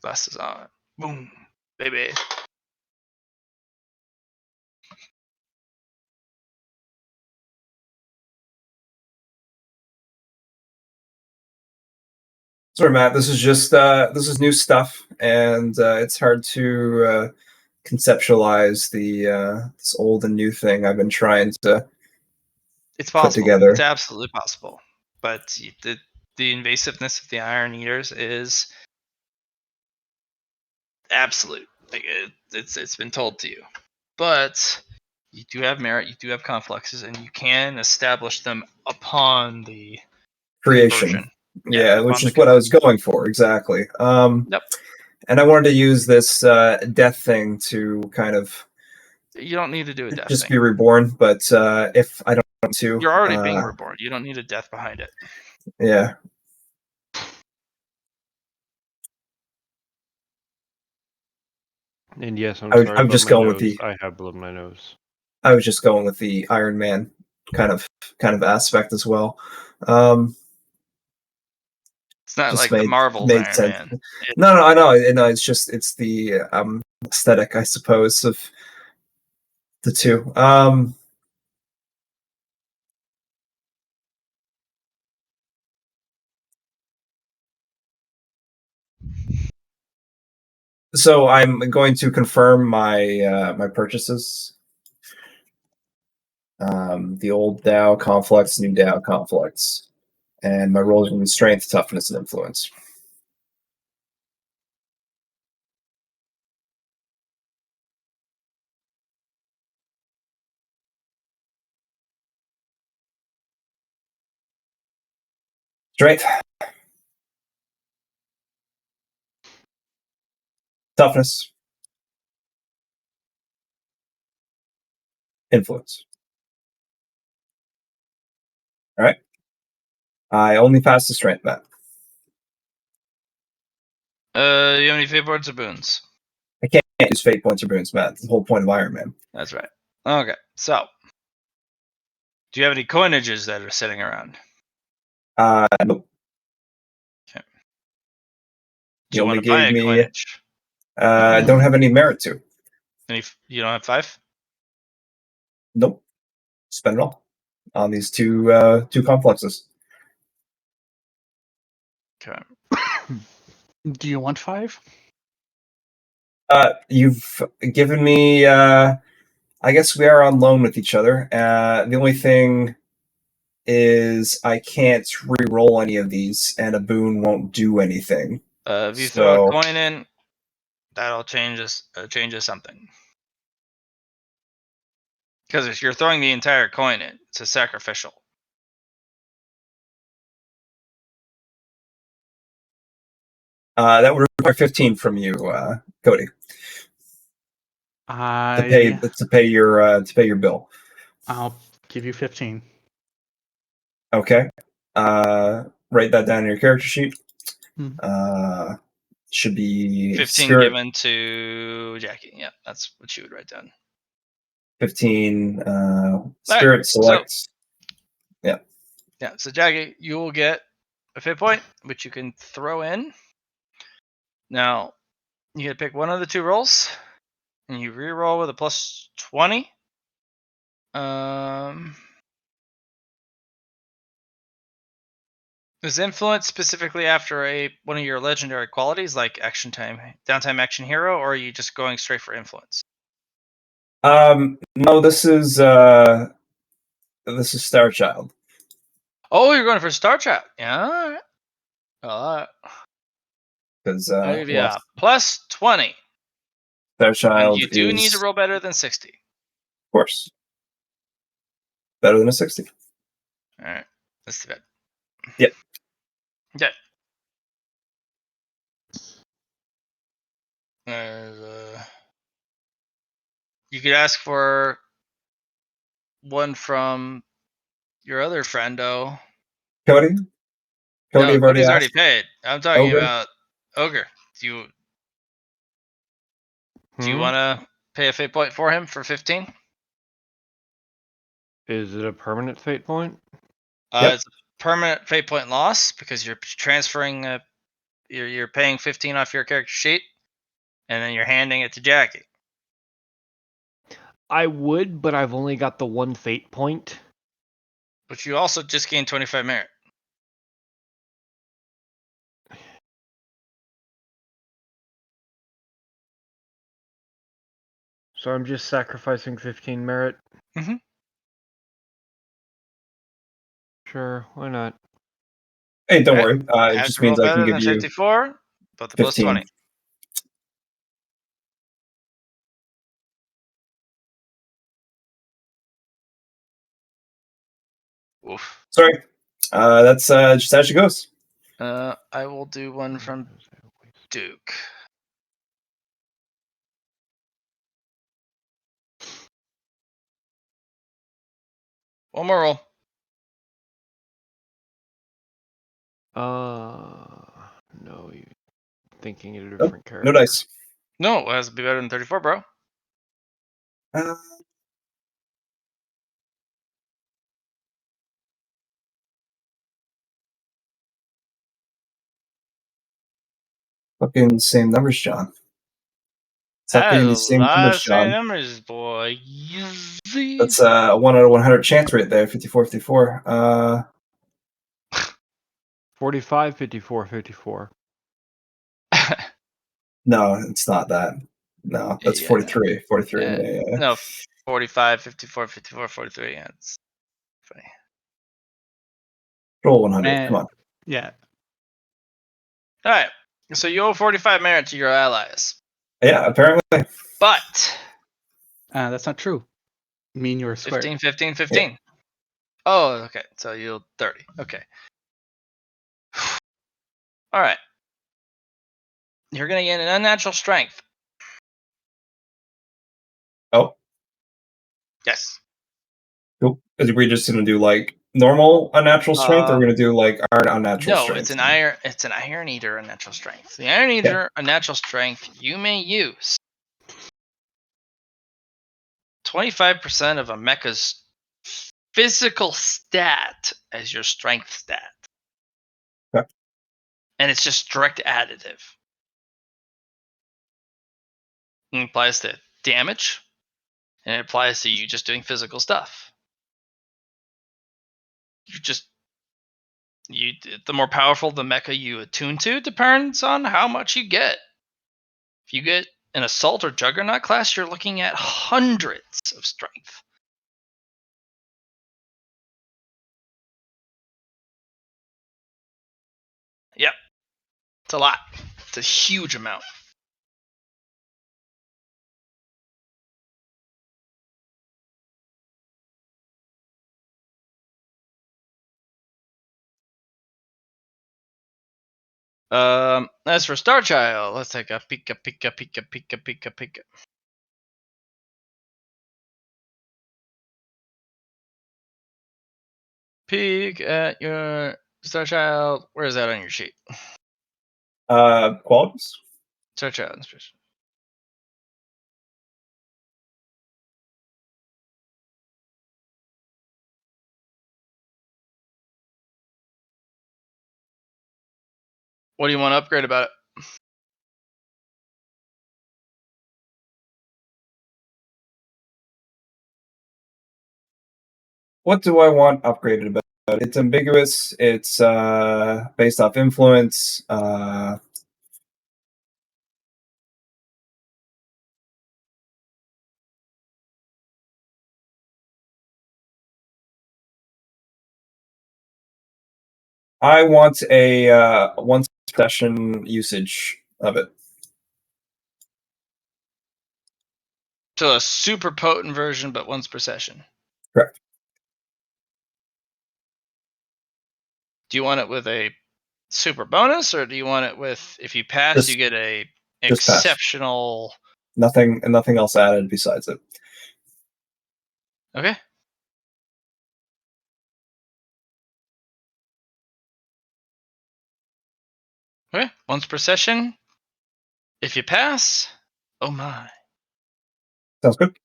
Speaker 4: Glasses on. Boom, baby.
Speaker 5: Sorry, Matt. This is just this is new stuff, and it's hard to conceptualize the this old and new thing I've been trying to
Speaker 4: It's
Speaker 5: put
Speaker 4: possible.
Speaker 5: together.
Speaker 4: It's absolutely possible. But the invasiveness of the Iron Eaters is absolute. Like it's been told to you. But you do have merit, you do have confluxes, and you can establish them upon the
Speaker 5: Creation.
Speaker 4: conversion.
Speaker 5: Yeah,
Speaker 4: up
Speaker 5: which
Speaker 4: on the
Speaker 5: is what I was
Speaker 4: convention.
Speaker 5: going for exactly.
Speaker 4: Yep.
Speaker 5: And I wanted to use this death thing to kind of
Speaker 4: You don't need to do a death
Speaker 5: just
Speaker 4: thing.
Speaker 5: be reborn, but if I don't want to,
Speaker 4: You're already being reborn. You don't need a death behind it.
Speaker 5: yeah.
Speaker 1: And yes, I'm
Speaker 5: I'm
Speaker 1: sorry about
Speaker 5: just
Speaker 1: my
Speaker 5: going with
Speaker 1: nose.
Speaker 5: the.
Speaker 1: I have blown my nose.
Speaker 5: I was just going with the Iron Man kind of aspect as well.
Speaker 4: It's not
Speaker 5: Just
Speaker 4: like the Marvel's
Speaker 5: made
Speaker 4: Iron
Speaker 5: sense.
Speaker 4: Man.
Speaker 5: No, I know. It's just it's the aesthetic, I suppose, of the two. So I'm going to confirm my my purchases. The old Dow conflicts, new Dow conflicts, and my roles are going to be strength, toughness, and influence. Strength, toughness, influence. All right. I only passed the strength, Matt.
Speaker 4: You have any fate points or boons?
Speaker 5: I can't use fate points or boons, Matt. It's the whole point of Iron Man.
Speaker 4: That's right. Okay, so do you have any coinages that are sitting around?
Speaker 5: Nope.
Speaker 4: Okay. Do
Speaker 5: You
Speaker 4: you want
Speaker 5: only
Speaker 4: to buy
Speaker 5: gave
Speaker 4: a
Speaker 5: me.
Speaker 4: coinage?
Speaker 5: I don't have any merit to.
Speaker 4: You don't have 5?
Speaker 5: Nope. Spend it all on these two complexes.
Speaker 4: Okay.
Speaker 3: Do you want 5?
Speaker 5: You've given me. I guess we are on loan with each other. The only thing is I can't re-roll any of these, and a boon won't do anything.
Speaker 4: If you throw a
Speaker 5: So
Speaker 4: coin in, that'll changes something. Because if you're throwing the entire coin in, it's a sacrificial.
Speaker 5: that would require 15 from you, Cody,
Speaker 3: I'll
Speaker 5: to pay your bill.
Speaker 3: give you 15.
Speaker 5: Okay. Write that down in your character sheet.
Speaker 3: Hmm.
Speaker 5: Should be
Speaker 4: 15
Speaker 5: spirit.
Speaker 4: given to Jackie. Yeah, that's what she would write down.
Speaker 5: 15 spirit selects. Yeah.
Speaker 4: Yeah, so Jackie, you will get a fate point, which you can throw in. Now, you get to pick one of the 2 rolls, and you re-roll with a plus 20. Is influence specifically after one of your legendary qualities, like action time, downtime action hero, or are you just going straight for influence?
Speaker 5: No, this is Star Child.
Speaker 4: Oh, you're going for Star Trek. Yeah, all right.
Speaker 5: Because
Speaker 4: I'll give you a plus 20.
Speaker 5: Star
Speaker 4: And
Speaker 5: Child
Speaker 4: you do need
Speaker 5: is,
Speaker 4: to roll better than 60.
Speaker 5: of course, better than a 60.
Speaker 4: All right, that's too bad.
Speaker 5: Yep.
Speaker 4: Okay. Uh, you could ask for one from your other friendo.
Speaker 5: Cody?
Speaker 4: No,
Speaker 5: I've already
Speaker 4: Cody's already
Speaker 5: asked.
Speaker 4: paid. I'm talking
Speaker 5: Ogre?
Speaker 4: about Ogre. Do you want to pay a fate point for him for 15?
Speaker 1: Is it a permanent fate point?
Speaker 5: Yep.
Speaker 4: It's a permanent fate point loss because you're transferring. You're paying 15 off your character sheet, and then you're handing it to Jackie.
Speaker 1: I would, but I've only got the 1 fate point.
Speaker 4: But you also just gained 25 merit.
Speaker 1: So I'm just sacrificing 15 merit.
Speaker 4: Mm-hmm.
Speaker 1: Sure, why not?
Speaker 5: Hey, don't
Speaker 4: Right.
Speaker 5: worry. It
Speaker 4: Have
Speaker 5: just
Speaker 4: to roll
Speaker 5: means I can
Speaker 4: better
Speaker 5: give
Speaker 4: than
Speaker 5: you
Speaker 4: 54, but the plus
Speaker 5: 15.
Speaker 4: 20. Oof.
Speaker 5: Sorry. That's just how she goes.
Speaker 4: I will do one from Duke. One more roll.
Speaker 1: No, you thinking of a
Speaker 5: Nope,
Speaker 1: different character.
Speaker 5: no dice.
Speaker 4: No, it has to be better than 34, bro.
Speaker 5: Uh, fucking same numbers, John. Stop
Speaker 4: That
Speaker 5: getting
Speaker 4: is
Speaker 5: these
Speaker 4: a
Speaker 5: same
Speaker 4: lot
Speaker 5: numbers,
Speaker 4: of straight
Speaker 5: John.
Speaker 4: numbers, boy. Yeezy.
Speaker 5: That's a 1 out of 100 chance rate there. 54, 54.
Speaker 1: 45, 54, 54.
Speaker 5: No, it's not that. No, that's
Speaker 4: Yeah,
Speaker 5: 43. 43.
Speaker 4: yeah.
Speaker 5: Yeah.
Speaker 4: No, 45, 54, 54, 43. Yeah, it's funny.
Speaker 5: Roll 100.
Speaker 3: Man,
Speaker 5: Come on.
Speaker 3: yeah.
Speaker 4: All right. So you owe 45 merit to your allies.
Speaker 5: Yeah, apparently.
Speaker 4: But
Speaker 3: That's not true. Mean you were square.
Speaker 4: 15, 15, 15. Oh, okay. So you'll 30. Okay. All right. You're going to gain an unnatural strength.
Speaker 5: Oh,
Speaker 4: Yes.
Speaker 5: cool. Is we just gonna do like normal unnatural strength, or we're gonna do like our unnatural
Speaker 4: No,
Speaker 5: strength?
Speaker 4: it's an iron. It's an Iron Eater unnatural strength. The Iron Eater unnatural strength you may use 25% of a mecha's physical stat as your strength stat,
Speaker 5: Okay.
Speaker 4: and it's just direct additive. It applies to damage, and it applies to you just doing physical stuff. The more powerful the mecha you attune to depends on how much you get. If you get an assault or juggernaut class, you're looking at hundreds of strength. Yep, it's a lot. It's a huge amount. As for Star Child, let's take a pika. Peek at your Star Child. Where is that on your sheet?
Speaker 5: Qualities.
Speaker 4: Star Child inspiration. What do you want to upgrade about it?
Speaker 5: What do I want upgraded about it? It's ambiguous. It's based off influence. I want a once session usage of it.
Speaker 4: So a super potent version, but once per session.
Speaker 5: Correct.
Speaker 4: Do you want it with a super bonus, or do you want it with, if you pass,
Speaker 5: Just-
Speaker 4: you get a
Speaker 5: just pass.
Speaker 4: exceptional?
Speaker 5: Nothing else added besides it.
Speaker 4: Okay. Okay. Once per session. If you pass, oh my.
Speaker 5: Sounds good.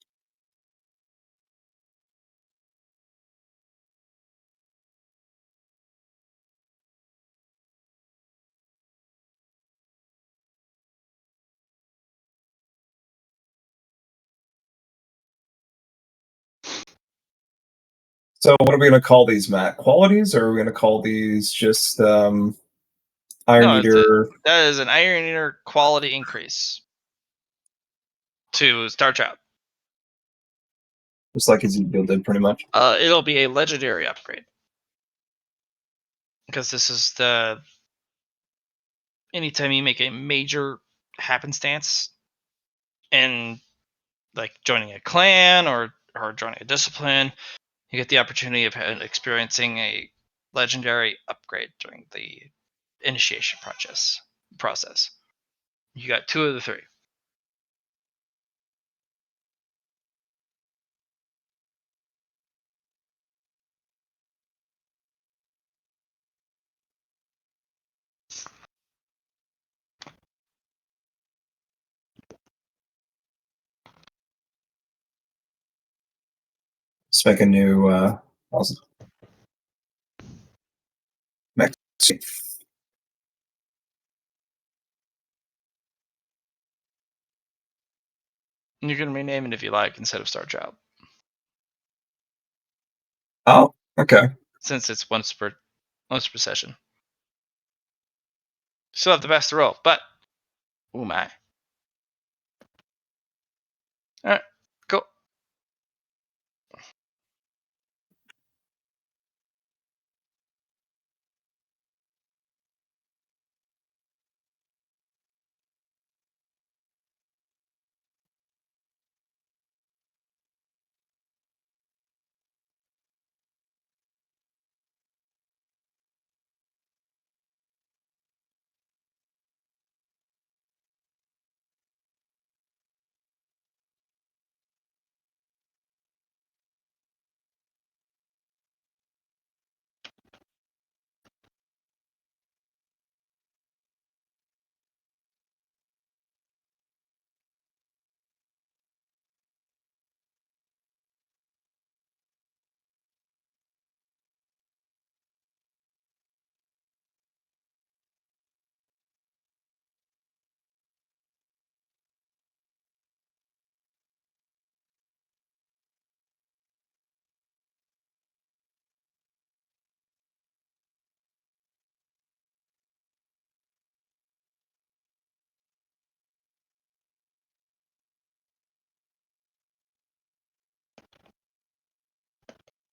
Speaker 5: So what are we going to call these, Matt? Qualities, or are we going to call these just Iron Eater?
Speaker 4: That is an Iron Eater quality increase to Star Child.
Speaker 5: Just like Ezekiel did, pretty much.
Speaker 4: It'll be a legendary upgrade. Because this is the... Anytime you make a major happenstance, and like joining a clan or joining a discipline, you get the opportunity of experiencing a legendary upgrade during the initiation process. You got 2 of the 3.
Speaker 5: Let's make a new mech suit.
Speaker 4: You can rename it if you like instead of start job,
Speaker 5: Oh, okay.
Speaker 4: since it's once per session. Still have the best roll, but oh my. All right, cool.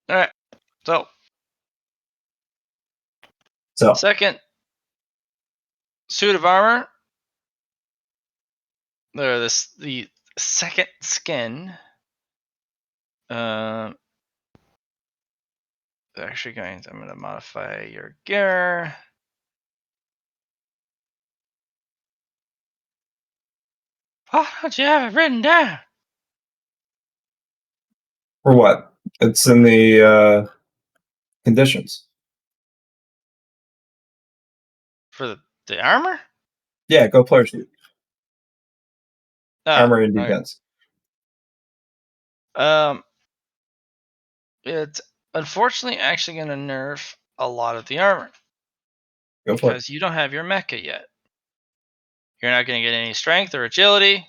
Speaker 4: All right, so
Speaker 5: So
Speaker 4: second suit of armor, the second skin. Actually, I'm going to modify your gear. Why don't you have it written down?
Speaker 5: for what? It's in the conditions.
Speaker 4: For the armor?
Speaker 5: Yeah, go player sheet.
Speaker 4: Oh,
Speaker 5: Armor and
Speaker 4: okay.
Speaker 5: defense.
Speaker 4: It's unfortunately actually going to nerf a lot of the armor
Speaker 5: Go for it.
Speaker 4: because you don't have your mecha yet. You're not going to get any strength or agility.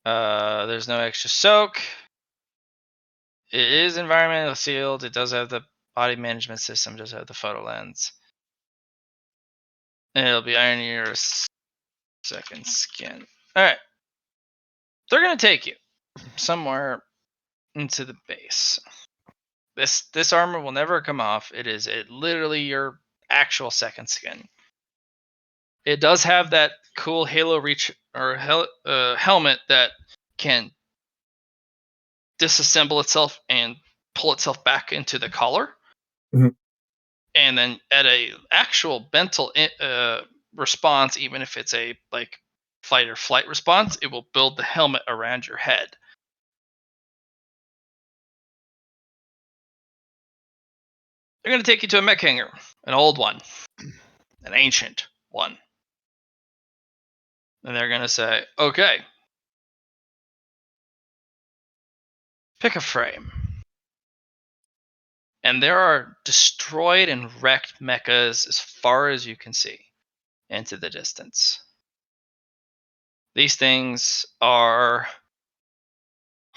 Speaker 4: There's no extra soak. It is environmentally sealed. It does have the body management system. Does have the photo lens. And it'll be iron your second skin. All right. They're going to take you somewhere into the base. This armor will never come off. It is literally your actual second skin. It does have that cool Halo reach or helmet that can disassemble itself and pull itself back into the collar.
Speaker 5: Mhm.
Speaker 4: And then at a actual mental response, even if it's a like fight or flight response, it will build the helmet around your head. They're going to take you to a mech hangar, an old one, an ancient one. And they're going to say, okay, pick a frame. And there are destroyed and wrecked mechas as far as you can see into the distance. These things are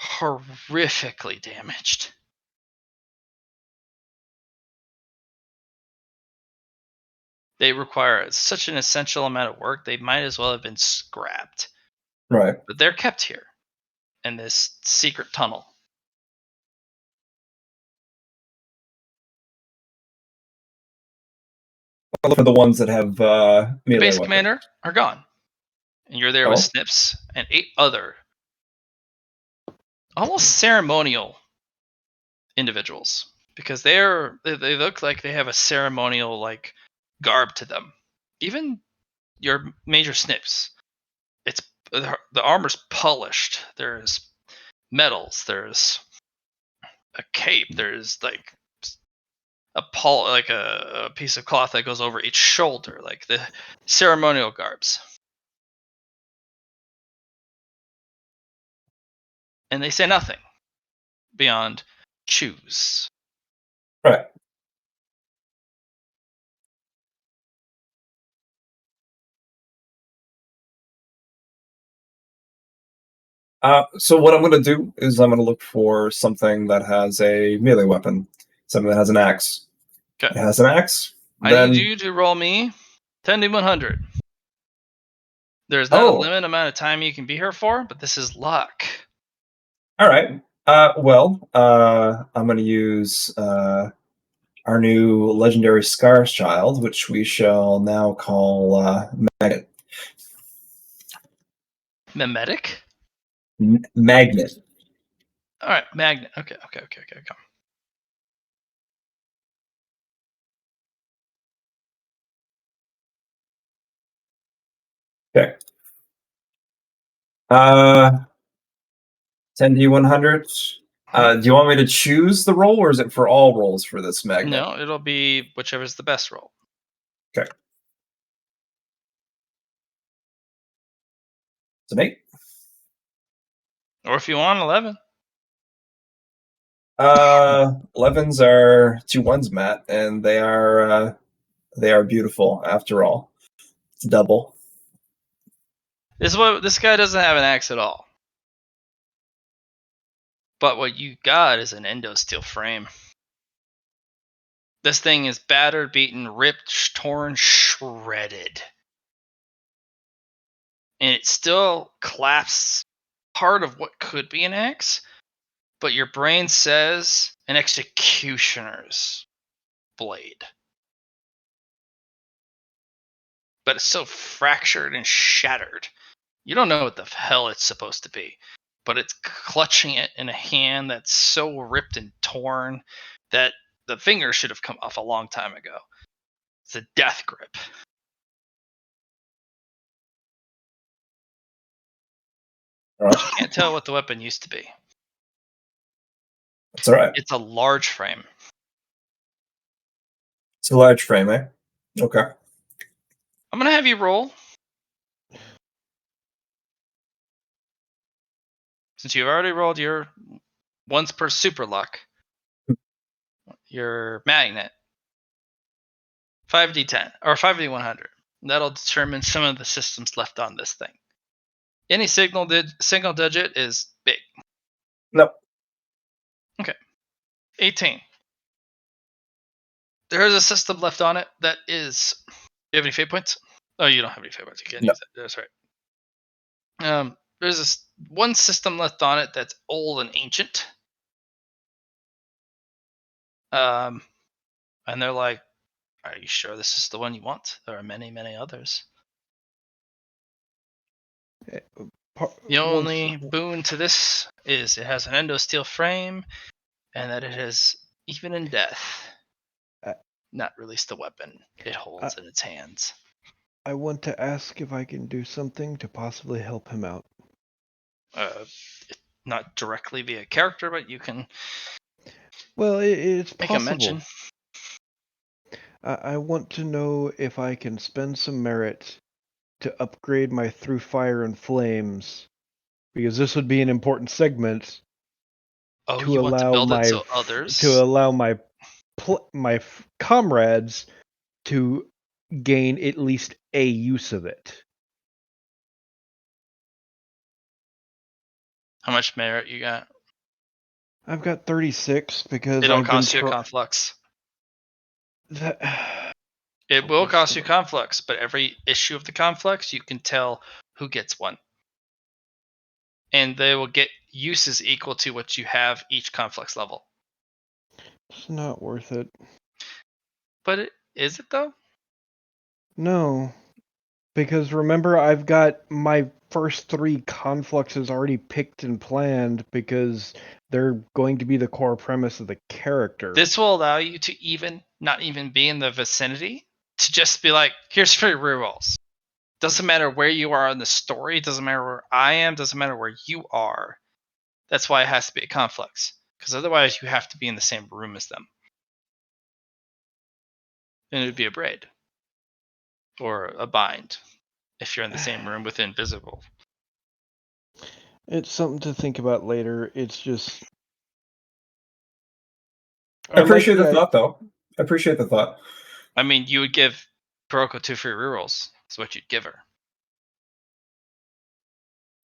Speaker 4: horrifically damaged. They require such an essential amount of work, they might as well have been scrapped.
Speaker 5: Right.
Speaker 4: But they're kept here in this secret tunnel.
Speaker 5: I'll look for the ones that have
Speaker 4: The
Speaker 5: melee
Speaker 4: base
Speaker 5: weapons.
Speaker 4: commander are gone. And you're there with Snips and 8 other almost ceremonial individuals. Because they look like they have a ceremonial like garb to them. Even your major snips. It's the armor's polished. There's medals. There's a cape. There's like a piece of cloth that goes over each shoulder, like the ceremonial garbs. And they say nothing beyond choose.
Speaker 5: Right. So what I'm going to do is I'm going to look for something that has a melee weapon, something that has an axe.
Speaker 4: Okay.
Speaker 5: It has an axe.
Speaker 4: I
Speaker 5: Then
Speaker 4: need you to roll me 10d100. There's not a limit amount of time you can be here for, but this is luck.
Speaker 5: all right. I'm going to use our new legendary Scars Child, which we shall now call Magnet.
Speaker 4: Mimetic?
Speaker 5: Magnet.
Speaker 4: All right, magnet. Okay.
Speaker 5: Okay. 10d100. Do you want me to choose the roll, or is it for all rolls for this magnet?
Speaker 4: No, it'll be whichever's the best roll.
Speaker 5: Okay. It's an 8.
Speaker 4: Or if you want 11.
Speaker 5: 11s are 2 1s, Matt, and they are beautiful after all. It's a double.
Speaker 4: This guy doesn't have an axe at all. But what you got is an endo steel frame. This thing is battered, beaten, ripped, torn, shredded. And it still claps part of what could be an axe, but your brain says an executioner's blade. But it's so fractured and shattered. You don't know what the hell it's supposed to be, but it's clutching it in a hand that's so ripped and torn that the finger should have come off a long time ago. It's a death grip.
Speaker 5: All right.
Speaker 4: You can't tell what the weapon used to be.
Speaker 5: That's all right.
Speaker 4: It's a large frame.
Speaker 5: It's a large frame, eh? Okay.
Speaker 4: I'm going to have you roll. Since you've already rolled your once per super luck, your magnet, 5d10 or 5d100. That'll determine some of the systems left on this thing. Any single digit is big.
Speaker 5: Nope.
Speaker 4: Okay. 18. There is a system left on it that is. Do you have any fate points? Oh, you don't have any fate points. You can't use it. That's right. There's one system left on it that's old and ancient. And they're like, "Are you sure this is the one you want? There are many, many others." The only boon to this is it has an endo steel frame, and that it has, even in death, not released the weapon it holds in its hands.
Speaker 1: I want to ask if I can do something to possibly help him out.
Speaker 4: Not directly via character, but you can.
Speaker 1: Well, it's
Speaker 4: make a mention.
Speaker 1: I want to know if I can spend some merit to upgrade my Through Fire and Flames, because this would be an important segment
Speaker 4: You want to build it so others
Speaker 1: to allow my comrades to gain at least a use of it.
Speaker 4: How much merit you got?
Speaker 1: I've got 36 because
Speaker 4: it'll cost you a conflux. It will cost you conflux, but every issue of the conflux you can tell who gets one. And they will get uses equal to what you have each conflux level.
Speaker 1: It's not worth it.
Speaker 4: But is it though?
Speaker 1: No. Because remember, I've got my first 3 confluxes already picked and planned because they're going to be the core premise of the character.
Speaker 4: This will allow you to not even be in the vicinity to just be like, here's free rerolls. Doesn't matter where you are in the story. Doesn't matter where I am. Doesn't matter where you are. That's why it has to be a conflux. Because otherwise you have to be in the same room as them. And it would be a braid. Or a bind. If you're in the same room with invisible.
Speaker 1: It's something to think about later. It's just.
Speaker 5: I appreciate the
Speaker 1: idea.
Speaker 5: thought, though. I appreciate the thought.
Speaker 4: I mean, you would give Kuroko 2 free rerolls. That's what you'd give her.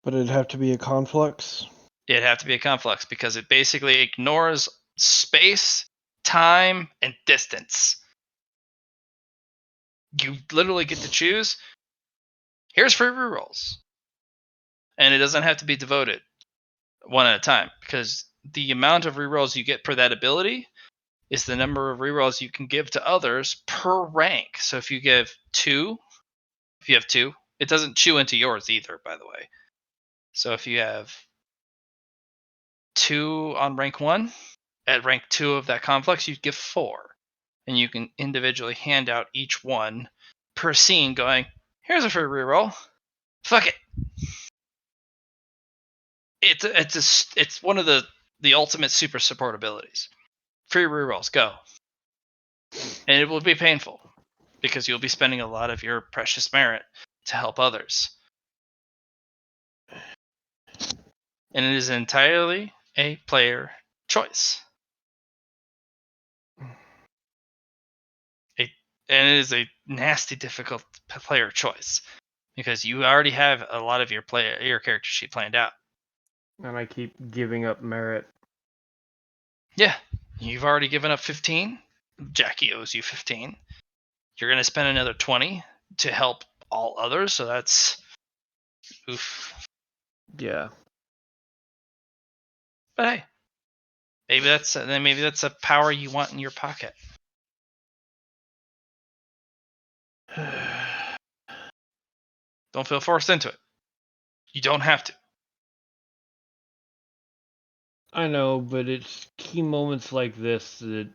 Speaker 1: But it'd have to be a conflux.
Speaker 4: It'd have to be a conflux because it basically ignores space, time, and distance. You literally get to choose. Here's free rerolls. And it doesn't have to be devoted one at a time because the amount of rerolls you get per that ability is the number of rerolls you can give to others per rank. So if you have two, it doesn't chew into yours either, by the way. So if you have 2 on rank 1, at rank 2 of that conflux, you'd give 4. And you can individually hand out each one per scene going, here's a free reroll. Fuck it. It's one of the ultimate super support abilities. Free rerolls, go. And it will be painful because you'll be spending a lot of your precious merit to help others. And it is entirely a player choice. And it is a nasty, difficult player choice because you already have a lot of your character sheet planned out.
Speaker 1: And I keep giving up merit.
Speaker 4: Yeah, you've already given up 15. Jackie owes you 15. You're going to spend another 20 to help all others, so that's oof.
Speaker 1: Yeah.
Speaker 4: But hey, maybe that's a power you want in your pocket. Don't feel forced into it. You don't have to.
Speaker 1: I know, but it's key moments like this that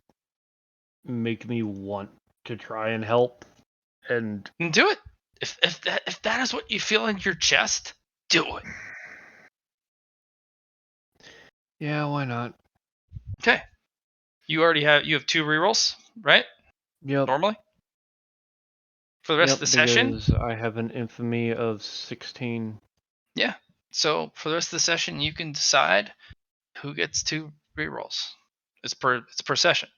Speaker 1: make me want to try and help. And
Speaker 4: Do it. If that is what you feel in your chest, do it.
Speaker 1: yeah, why not?
Speaker 4: Okay. You have 2 rerolls, right?
Speaker 1: Yep.
Speaker 4: Normally? For the rest of the session?
Speaker 1: Because I have an infamy of 16.
Speaker 4: Yeah. So for the rest of the session, you can decide who gets 2 rerolls. It's per session.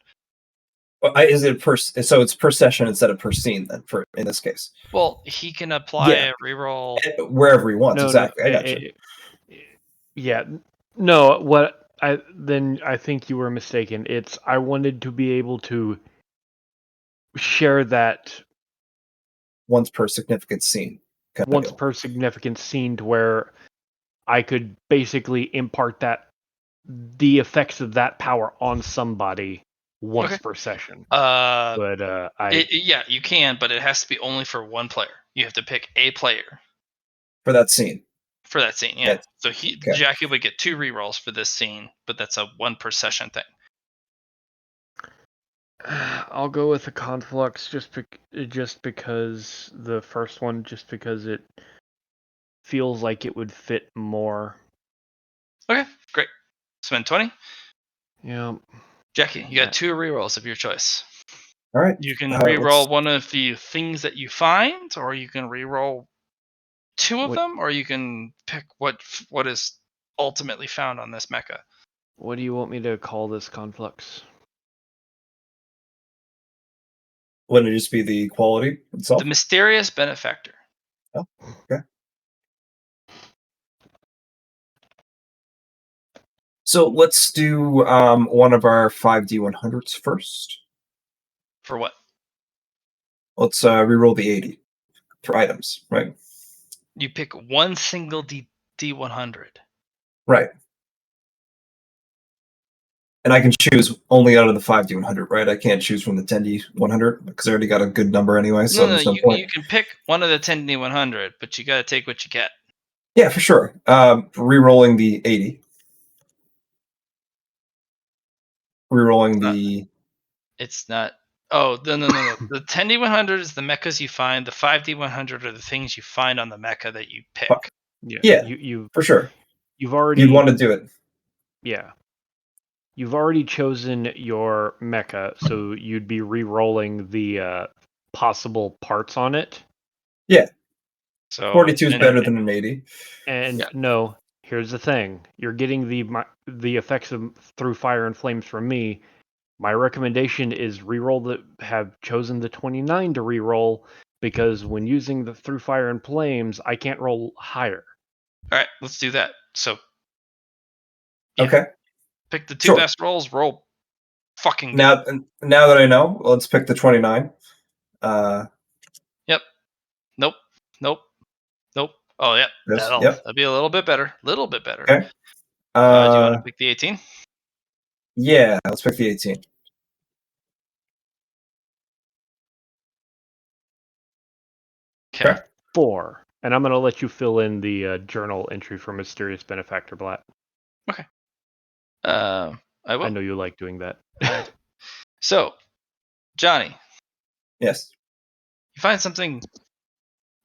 Speaker 5: Well, is it so it's per session instead of per scene then in this case?
Speaker 4: Well, he can apply a reroll
Speaker 5: Wherever he wants.
Speaker 1: No,
Speaker 5: exactly. I got you.
Speaker 1: Yeah. No, I think you were mistaken. It's I wanted to be able to share that
Speaker 5: Once per significant scene.
Speaker 1: once per significant scene to where I could basically impart the effects of that power on somebody once per session.
Speaker 4: Yeah, you can, but it has to be only for one player. You have to pick a player
Speaker 5: for that scene.
Speaker 4: For that scene, yeah. So Jackie would get 2 rerolls for this scene, but that's a 1 per session thing.
Speaker 1: I'll go with the conflux just because the first one, just because it feels like it would fit more.
Speaker 4: Okay, great. Spend 20.
Speaker 1: Yeah.
Speaker 4: Jackie, you got 2 rerolls of your choice.
Speaker 5: All right.
Speaker 4: You can reroll one of the things that you find, or you can reroll 2 of them, or you can pick what is ultimately found on this mecha.
Speaker 1: What do you want me to call this conflux?
Speaker 5: Wouldn't it just be the quality itself?
Speaker 4: The mysterious benefactor.
Speaker 5: Oh, okay. So let's do one of our 5D100s first.
Speaker 4: For what?
Speaker 5: Let's reroll the 80 for items, right?
Speaker 4: You pick one single D100.
Speaker 5: Right. And I can choose only out of the 5D100, right? I can't choose from the 10D100 because I already got a good number anyway. So there's no point.
Speaker 4: You can pick one of the 10D100, but you got to take what you get.
Speaker 5: Yeah, for sure. Rerolling the 80. Rerolling the.
Speaker 4: It's not Oh, no. The 10D100 is the mechas you find. The 5D100 are the things you find on the mecha that you pick.
Speaker 5: Fuck.
Speaker 1: Yeah,
Speaker 5: Yeah,
Speaker 1: you
Speaker 5: for sure.
Speaker 1: you've already
Speaker 5: You'd want to do it.
Speaker 1: yeah. You've already chosen your mecha, so you'd be re-rolling the possible parts on it.
Speaker 5: Yeah,
Speaker 4: So
Speaker 5: 42 is
Speaker 4: and-
Speaker 5: better than an 80.
Speaker 1: And
Speaker 4: Yeah.
Speaker 1: no, here's the thing: you're getting the effects of through fire and flames from me. My recommendation is have chosen the 29 to re-roll because when using the through fire and flames, I can't roll higher.
Speaker 4: All right, let's do that. So Yeah.
Speaker 5: Okay.
Speaker 4: pick the two
Speaker 5: Sure.
Speaker 4: best rolls. Roll fucking good.
Speaker 5: Now that I know, let's pick the 29.
Speaker 4: Yep. Nope. Oh yeah,
Speaker 5: This.
Speaker 4: that'll
Speaker 5: Yep.
Speaker 4: be a little bit better. Little bit better.
Speaker 5: Okay.
Speaker 4: Do you want to pick the 18?
Speaker 5: Yeah, let's pick the 18.
Speaker 4: Okay.
Speaker 1: 4, and I'm gonna let you fill in the journal entry for Mysterious Benefactor Blatt.
Speaker 4: I will.
Speaker 1: I know you like doing that.
Speaker 4: Alright. So, Johnny,
Speaker 5: Yes.
Speaker 4: you find something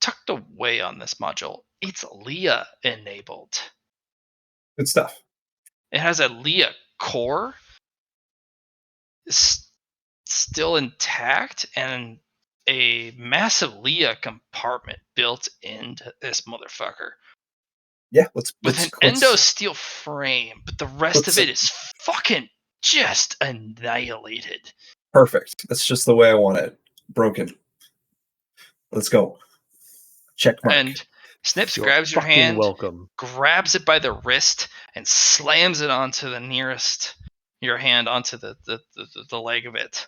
Speaker 4: tucked away on this module. It's Leah enabled.
Speaker 5: Good stuff.
Speaker 4: It has a Leah core still intact and a massive Leah compartment built into this motherfucker
Speaker 5: Yeah,
Speaker 4: with an endo steel frame, but the rest of it is fucking just annihilated.
Speaker 5: perfect. That's just the way I want it. Broken. Let's go. Check mark.
Speaker 4: And Snips
Speaker 1: You're
Speaker 4: grabs your
Speaker 1: fucking
Speaker 4: hand,
Speaker 1: welcome.
Speaker 4: grabs it by the wrist, and slams it onto the nearest your hand onto the leg of it,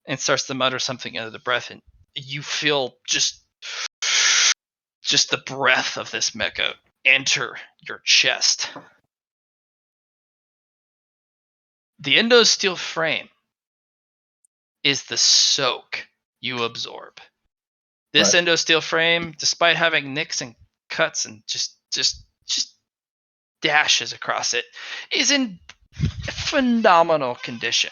Speaker 4: and starts to mutter something under the breath, and you feel just the breath of this mecha enter your chest. The endo steel frame is the soak you absorb. This
Speaker 5: Right.
Speaker 4: endo steel frame, despite having nicks and cuts and just dashes across it, is in phenomenal condition.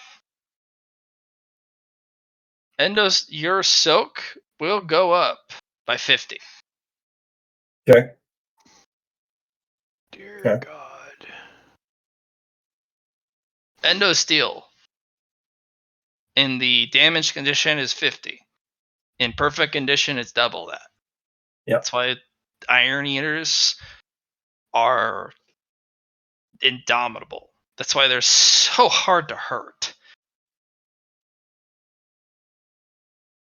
Speaker 4: Your soak will go up by 50.
Speaker 5: Okay.
Speaker 1: Dear
Speaker 5: Okay.
Speaker 1: God.
Speaker 4: Endo steel in the damaged condition is 50. In perfect condition, it's double that.
Speaker 5: Yep.
Speaker 4: That's why iron eaters are indomitable. That's why they're so hard to hurt.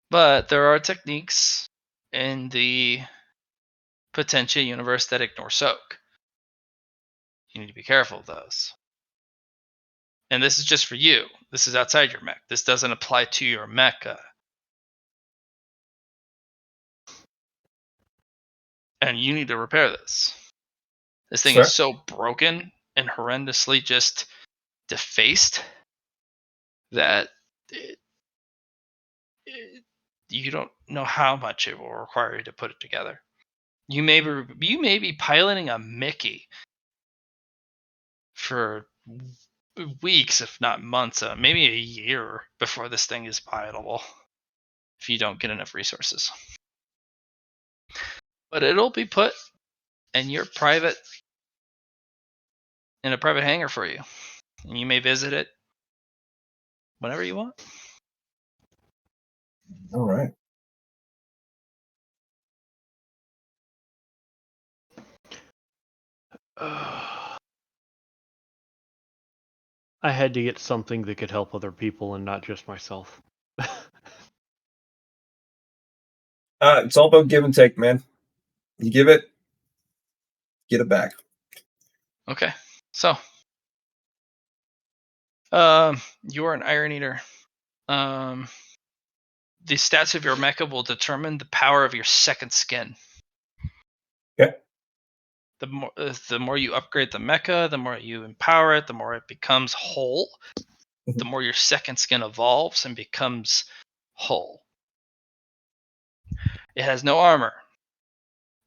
Speaker 4: But there are techniques in the Potentia universe that ignore soak. You need to be careful of those. And this is just for you. This is outside your mech. This doesn't apply to your mecha. And you need to repair this. This thing
Speaker 5: Sir?
Speaker 4: is so broken and horrendously just defaced that you don't know how much it will require you to put it together. You may be piloting a Mickey for weeks, if not months, maybe a year before this thing is pilotable. If you don't get enough resources, but it'll be put in your in a private hangar for you, and you may visit it whenever you want.
Speaker 5: All right.
Speaker 1: I had to get something that could help other people and not just myself.
Speaker 5: It's all about give and take, man. You give it, get it back.
Speaker 4: Okay, so you are an Iron Eater. The stats of your mecha will determine the power of your second skin.
Speaker 5: Okay.
Speaker 4: The more you upgrade the mecha, the more you empower it, the more it becomes whole. The more your second skin evolves and becomes whole. It has no armor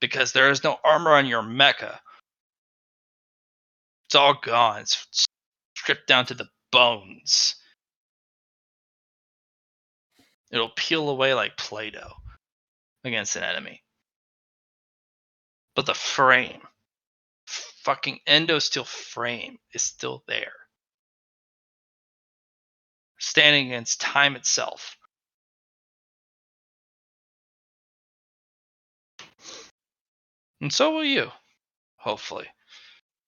Speaker 4: because there is no armor on your mecha. It's all gone. It's stripped down to the bones. It'll peel away like Play-Doh against an enemy. But the frame, fucking endosteel frame, is still there. Standing against time itself. And so will you, hopefully.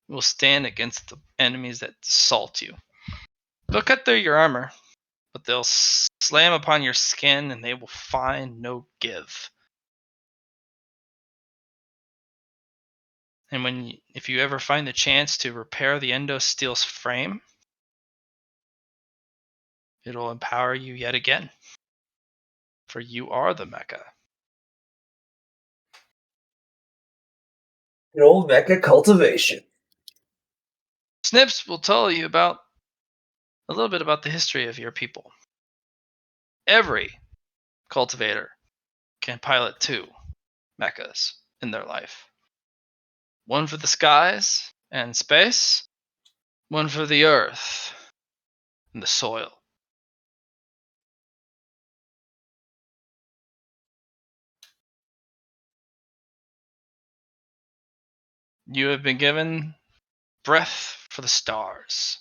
Speaker 4: Will stand against the enemies that assault you. They'll cut through your armor, but they'll slam upon your skin and they will find no give. And if you ever find the chance to repair the endosteel's frame, it'll empower you yet again. For you are the mecha.
Speaker 5: An old mecha cultivation.
Speaker 4: Snips will tell you about a little bit about the history of your people. Every cultivator can pilot 2 mechas in their life. One for the skies and space, one for the earth and the soil. You have been given breath for the stars.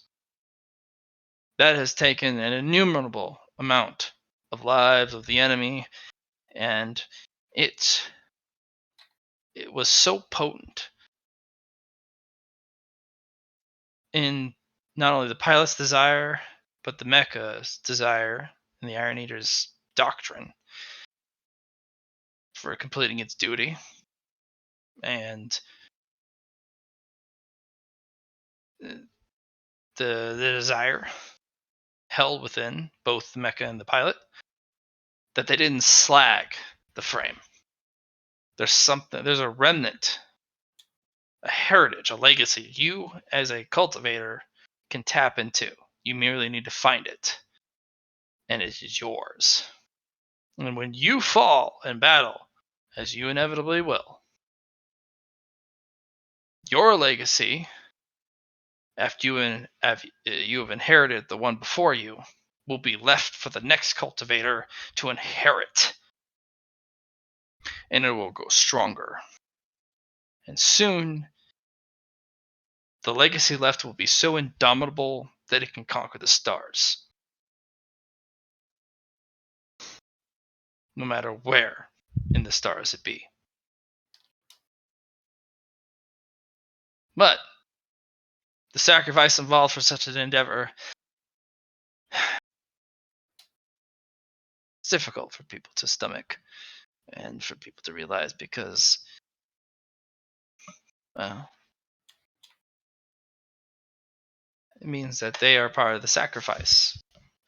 Speaker 4: That has taken an innumerable amount of lives of the enemy, and it was so potent in not only the pilot's desire, but the mecha's desire and the Iron Eater's doctrine for completing its duty. And the desire held within both the mecha and the pilot that they didn't slag the frame. There's a remnant, a heritage, a legacy you as a cultivator can tap into. You merely need to find it, and it is yours. And when you fall in battle, as you inevitably will, your legacy, after you have inherited the one before you, will be left for the next cultivator to inherit. And it will go stronger. And soon, the legacy left will be so indomitable that it can conquer the stars. No matter where in the stars it be. But the sacrifice involved for such an endeavor is difficult for people to stomach and for people to realize because, well, it means that they are part of the sacrifice,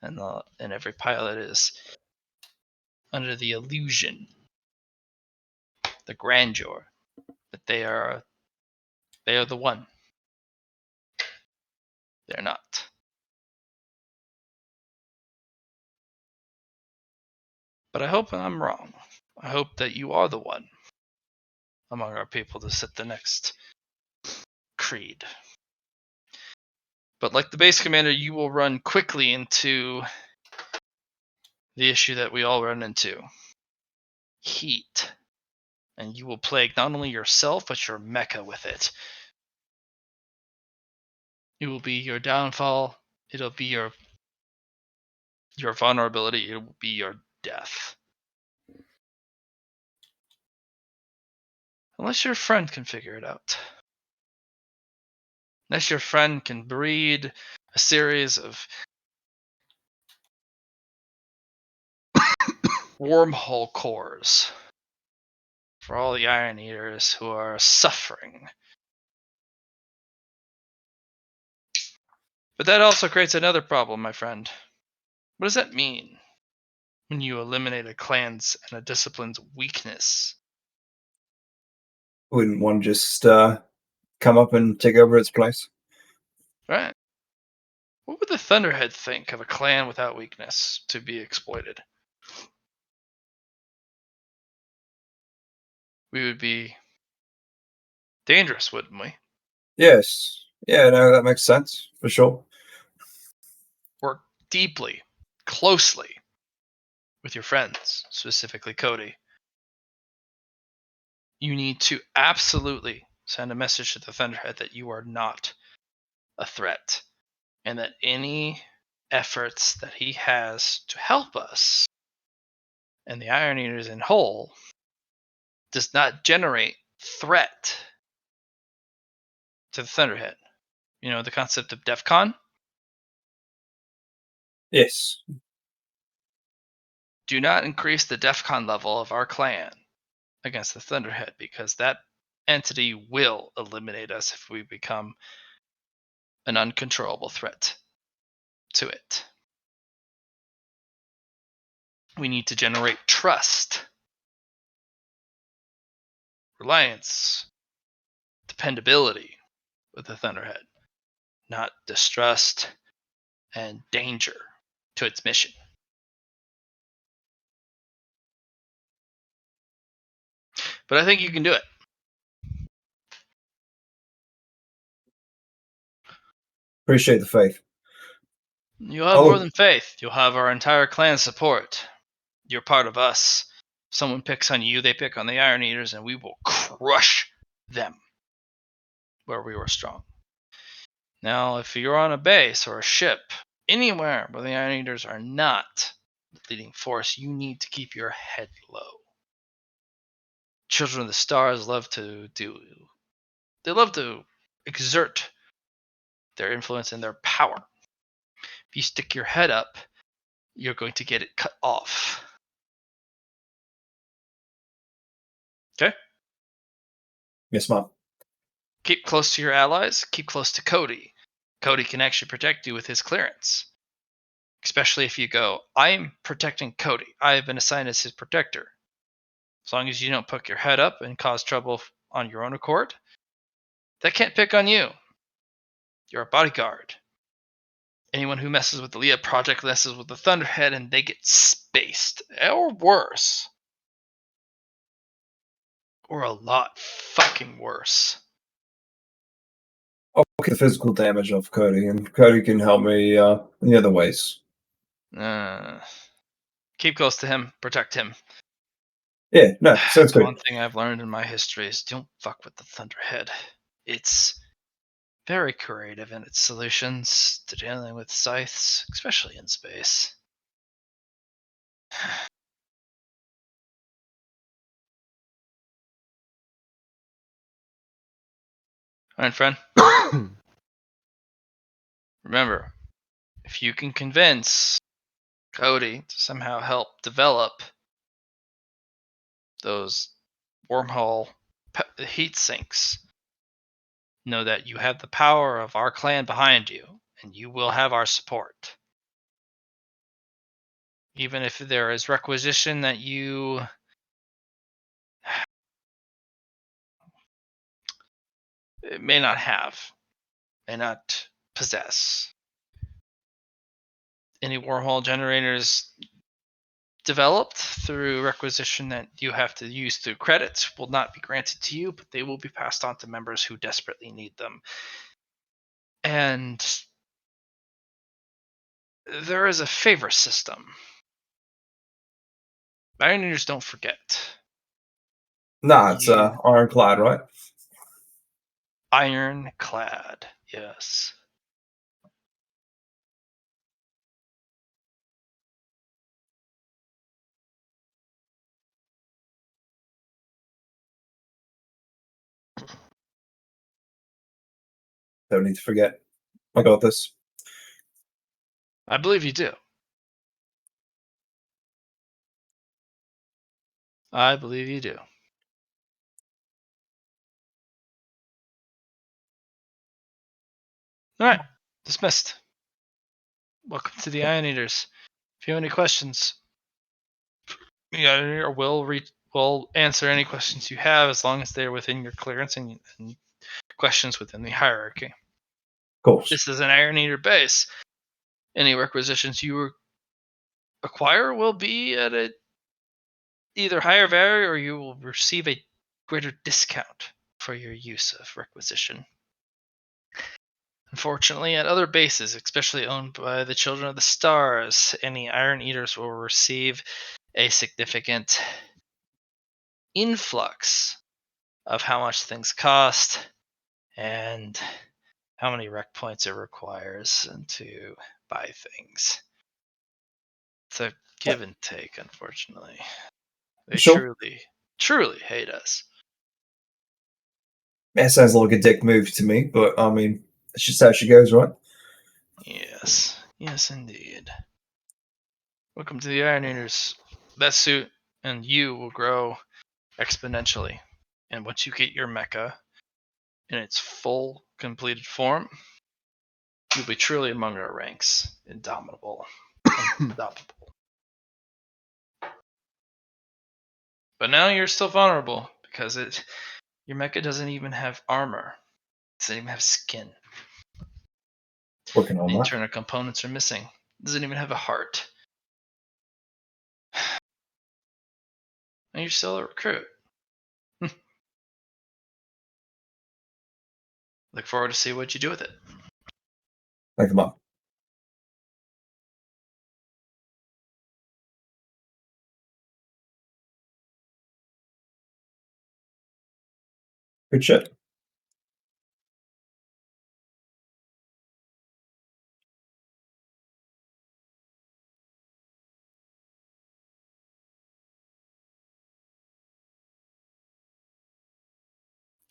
Speaker 4: and every pilot is under the illusion, the grandeur, that they are the one. They're not. But I hope I'm wrong. I hope that you are the one among our people to set the next creed. But like the base commander, you will run quickly into the issue that we all run into. Heat. And you will plague not only yourself, but your mecha with it. It will be your downfall. It'll be your vulnerability. It will be your death. Unless your friend can figure it out. Unless your friend can breed a series of wormhole cores for all the Iron Eaters who are suffering. But that also creates another problem, my friend. What does that mean when you eliminate a clan's and a discipline's weakness?
Speaker 5: Wouldn't one just come up and take over its place?
Speaker 4: Right? What would the Thunderhead think of a clan without weakness to be exploited? We would be dangerous, wouldn't we?
Speaker 5: Yes. Yeah, no, that makes sense, for sure.
Speaker 4: Work deeply, closely with your friends, specifically Cody, you need to absolutely send a message to the Thunderhead that you are not a threat, and that any efforts that he has to help us and the Iron Eaters in whole does not generate threat to the Thunderhead. You know, the concept of DEF CON?
Speaker 5: Yes.
Speaker 4: Do not increase the DEF CON level of our clan against the Thunderhead, because that entity will eliminate us if we become an uncontrollable threat to it. We need to generate trust, reliance, dependability with the Thunderhead, not distrust and danger to its mission. But I think you can do it.
Speaker 5: Appreciate the faith.
Speaker 4: You'll have more than faith. You'll have our entire clan's support. You're part of us. Someone picks on you, they pick on the Iron Eaters, and we will crush them where we were strong. Now, if you're on a base or a ship, anywhere where the Iron Eaters are not the leading force, you need to keep your head low. Children of the Stars love to exert their influence and their power. If you stick your head up, you're going to get it cut off. Okay?
Speaker 5: Yes, Mom.
Speaker 4: Keep close to your allies. Keep close to Cody. Cody can actually protect you with his clearance. Especially if you go, I'm protecting Cody. I have been assigned as his protector. As long as you don't put your head up and cause trouble on your own accord, they can't pick on you. You're a bodyguard. Anyone who messes with the Leah Project messes with the Thunderhead and they get spaced. Or worse. Or a lot fucking worse.
Speaker 5: I'll get the physical damage off Cody, and Cody can help me in the other ways.
Speaker 4: Keep close to him. Protect him.
Speaker 5: Yeah, no, sounds good.
Speaker 4: One thing I've learned in my history is don't fuck with the Thunderhead. It's very creative in its solutions to dealing with scythes, especially in space. Alright, friend. Remember, if you can convince Cody to somehow help develop those wormhole heat sinks, know that you have the power of our clan behind you, and you will have our support. Even if there is requisition that you may not have, may not possess. Any wormhole generators developed through requisition that you have to use through credits will not be granted to you, but they will be passed on to members who desperately need them. And there is a favor system. Iron Eaters don't forget.
Speaker 5: Nah, it's ironclad, right?
Speaker 4: Ironclad, yes.
Speaker 5: Don't need to forget. I got this.
Speaker 4: I believe you do. I believe you do. Alright, dismissed. Welcome to the Iron Eaters. If you have any questions, the Iron Eater will answer any questions you have as long as they're within your clearance and questions within the hierarchy.
Speaker 5: Of course.
Speaker 4: This is an Iron Eater base. Any requisitions you acquire will be at a either higher value or you will receive a greater discount for your use of requisition. Unfortunately, at other bases, especially owned by the Children of the Stars, any Iron Eaters will receive a significant influx of how much things cost and how many rec points it requires to buy things. It's a give and take, unfortunately. They
Speaker 5: Sure.
Speaker 4: truly hate us.
Speaker 5: That sounds like a dick move to me, but I mean, it's just how she goes, right?
Speaker 4: Yes, indeed. Welcome to the Iron Eaters. That suit and you will grow exponentially. And once you get your mecha in its full completed form, you'll be truly among our ranks. Indomitable. Unstoppable. But now you're still vulnerable because your mecha doesn't even have armor. It doesn't even have skin.
Speaker 5: Working on
Speaker 4: The
Speaker 5: that.
Speaker 4: internal components are missing. It doesn't even have a heart. And you're still a recruit. Look forward to see what you do with it.
Speaker 5: Like them up. Good shit.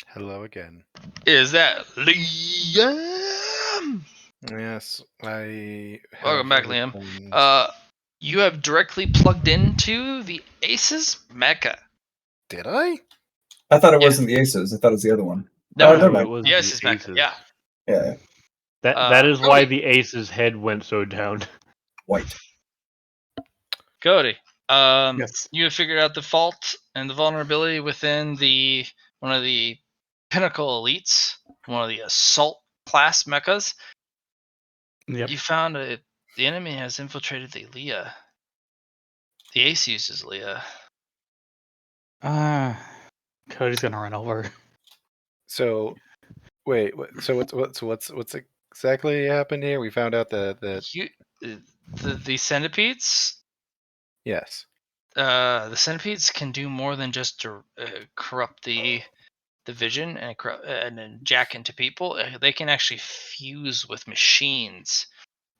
Speaker 2: Hello again.
Speaker 4: Is that Liam?
Speaker 2: Yes, I have.
Speaker 4: Welcome back, Liam.
Speaker 2: returned.
Speaker 4: You have directly plugged into the Aces mecha.
Speaker 2: Did I?
Speaker 5: I thought it
Speaker 4: Yeah.
Speaker 5: wasn't the Aces. I thought it was the other one.
Speaker 4: No,
Speaker 5: Oh,
Speaker 4: no,
Speaker 5: never
Speaker 6: No, it
Speaker 5: mind.
Speaker 6: was
Speaker 4: the
Speaker 6: the
Speaker 4: Aces mecha.
Speaker 6: Aces.
Speaker 4: Yeah.
Speaker 5: Yeah,
Speaker 6: That is why
Speaker 4: Cody.
Speaker 6: the Ace's head went so down.
Speaker 5: white.
Speaker 4: Cody,
Speaker 3: Yes.
Speaker 4: you have figured out the fault and the vulnerability within one of the pinnacle elites, one of the assault class mechas.
Speaker 3: Yep.
Speaker 4: You found the enemy has infiltrated the Leah. The Ace uses Leah.
Speaker 3: Cody's gonna run over.
Speaker 2: So, wait. So what's exactly happened here? We found out that
Speaker 4: The centipedes.
Speaker 2: yes,
Speaker 4: The centipedes can do more than just to corrupt the vision and then jack into people. They can actually fuse with machines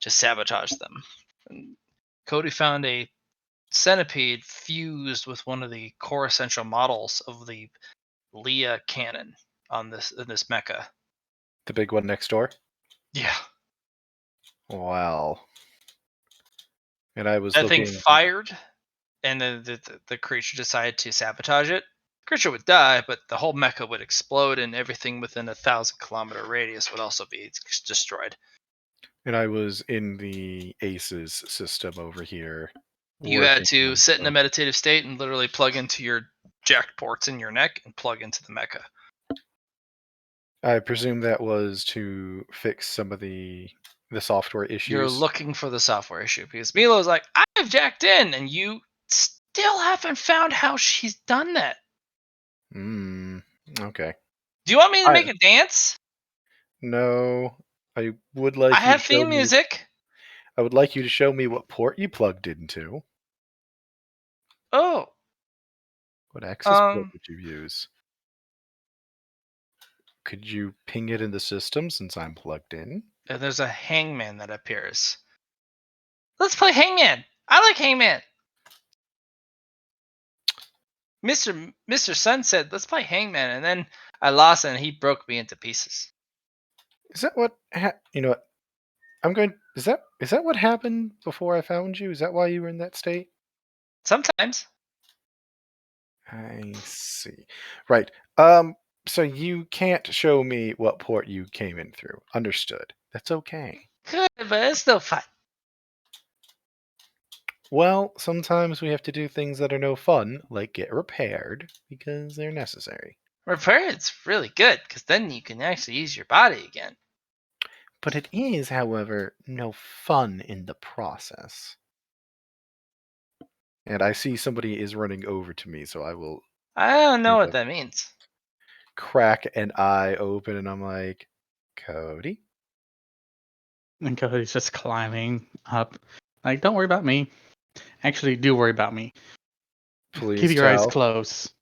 Speaker 4: to sabotage them. And Cody found a centipede fused with one of the core essential models of the Leah cannon in this mecha.
Speaker 2: the big one next door.
Speaker 4: Yeah,
Speaker 2: Wow. And I was
Speaker 4: that thing
Speaker 2: looking.
Speaker 4: fired, and then the creature decided to sabotage it. The creature would die, but the whole mecha would explode, and everything within 1,000-kilometer radius would also be destroyed.
Speaker 2: And I was in the Aces system over here.
Speaker 4: You had
Speaker 2: working
Speaker 4: to
Speaker 2: on
Speaker 4: sit in a
Speaker 2: stuff.
Speaker 4: meditative state and literally plug into your jack ports in your neck and plug into the mecha.
Speaker 2: I presume that was to fix some of the software issues.
Speaker 4: You're looking for the software issue because Milo's like, I've jacked in, and you still haven't found how she's done that.
Speaker 2: Okay.
Speaker 4: Do you want me to
Speaker 2: I-
Speaker 4: make a dance?
Speaker 2: No, I would like
Speaker 4: I
Speaker 2: you to
Speaker 4: have
Speaker 2: show
Speaker 4: theme
Speaker 2: me.
Speaker 4: music.
Speaker 2: I would like you to show me what port you plugged into.
Speaker 4: Oh,
Speaker 2: What access port did you use? Could you ping it in the system since I'm plugged in?
Speaker 4: and there's a hangman that appears. Let's play hangman. I like hangman. Mr. Sun said, let's play hangman, and then I lost and he broke me into pieces.
Speaker 2: Is that what you know what? I'm going is that what happened before I found you? Is that why you were in that state?
Speaker 4: Sometimes.
Speaker 2: I see. Right. So you can't show me what port you came in through. Understood. That's okay.
Speaker 4: Good, but it's still fun.
Speaker 2: Well, sometimes we have to do things that are no fun, like get repaired, because they're necessary.
Speaker 4: Repair it's really good, because then you can actually use your body again.
Speaker 2: But it is, however, no fun in the process. And I see somebody is running over to me, so I will
Speaker 4: I don't know
Speaker 2: kind
Speaker 4: what
Speaker 2: of
Speaker 4: that means.
Speaker 2: crack an eye open, and I'm like, Cody?
Speaker 3: And Cody's just climbing up. Like, don't worry about me. Actually, do worry about me.
Speaker 2: Please
Speaker 3: Keep your eyes
Speaker 2: tell.
Speaker 3: closed.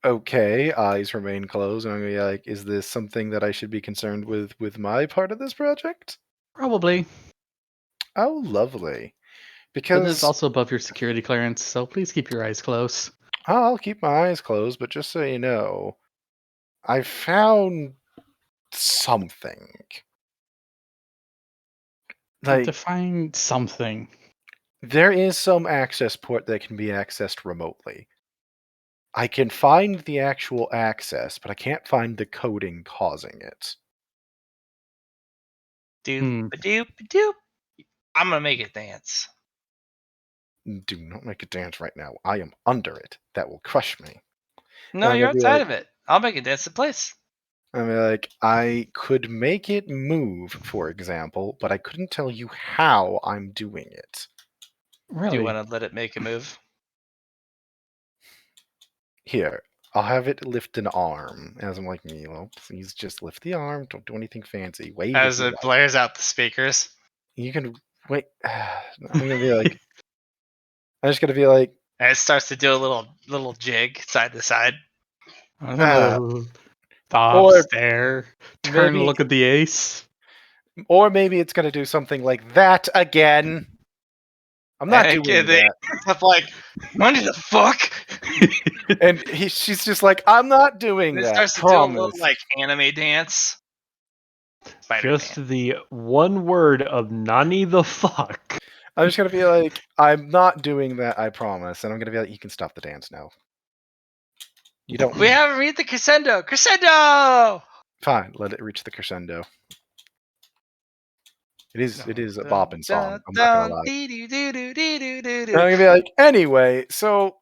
Speaker 2: Okay, eyes remain closed, and I'm gonna be like, is this something that I should be concerned with my part of this project?
Speaker 3: Probably.
Speaker 2: Oh, lovely.
Speaker 3: But this
Speaker 2: Because
Speaker 3: is also above your security clearance, so please keep your eyes closed.
Speaker 2: I'll keep my eyes closed, but just so you know, I found something. Like,
Speaker 3: Define something.
Speaker 2: there is some access port that can be accessed remotely. I can find the actual access, but I can't find the coding causing it.
Speaker 3: Hmm.
Speaker 4: Doop, doop. I'm gonna make it dance.
Speaker 2: Do not make a dance right now. I am under it. That will crush me.
Speaker 4: No,
Speaker 2: I'm
Speaker 4: you're
Speaker 2: gonna be
Speaker 4: outside
Speaker 2: like,
Speaker 4: of it. I'll make it dance in place.
Speaker 2: I could make it move, for example, but I couldn't tell you how I'm doing it.
Speaker 3: Really?
Speaker 4: Do you want to let it make a move?
Speaker 2: Here, I'll have it lift an arm. As I'm like, Milo, please just lift the arm. Don't do anything fancy. Wave
Speaker 4: As
Speaker 2: if you
Speaker 4: it
Speaker 2: like.
Speaker 4: blares out the speakers.
Speaker 2: You can wait. I'm gonna be like, I'm just gonna be like,
Speaker 4: And it starts to do a little jig side to side.
Speaker 3: Stop,
Speaker 2: or
Speaker 3: stare, turn,
Speaker 2: maybe,
Speaker 3: look at the ace.
Speaker 2: or maybe it's gonna do something like that again. I'm not
Speaker 4: And
Speaker 2: doing
Speaker 4: they
Speaker 2: that.
Speaker 4: up like, what the fuck?
Speaker 2: And she's just like, I'm not doing
Speaker 4: And it
Speaker 2: that.
Speaker 4: starts to do a little
Speaker 2: Promise.
Speaker 4: like anime dance. Spider
Speaker 6: Just
Speaker 4: dance.
Speaker 6: the one word of Nani the fuck.
Speaker 2: I'm just gonna be like, I'm not doing that. I promise. And I'm gonna be like, you can stop the dance now. You don't.
Speaker 4: We haven't reached the crescendo. Crescendo!
Speaker 2: Fine. Let it reach the crescendo. It is a bopping song. I'm not gonna lie. And I'm gonna be like, anyway, so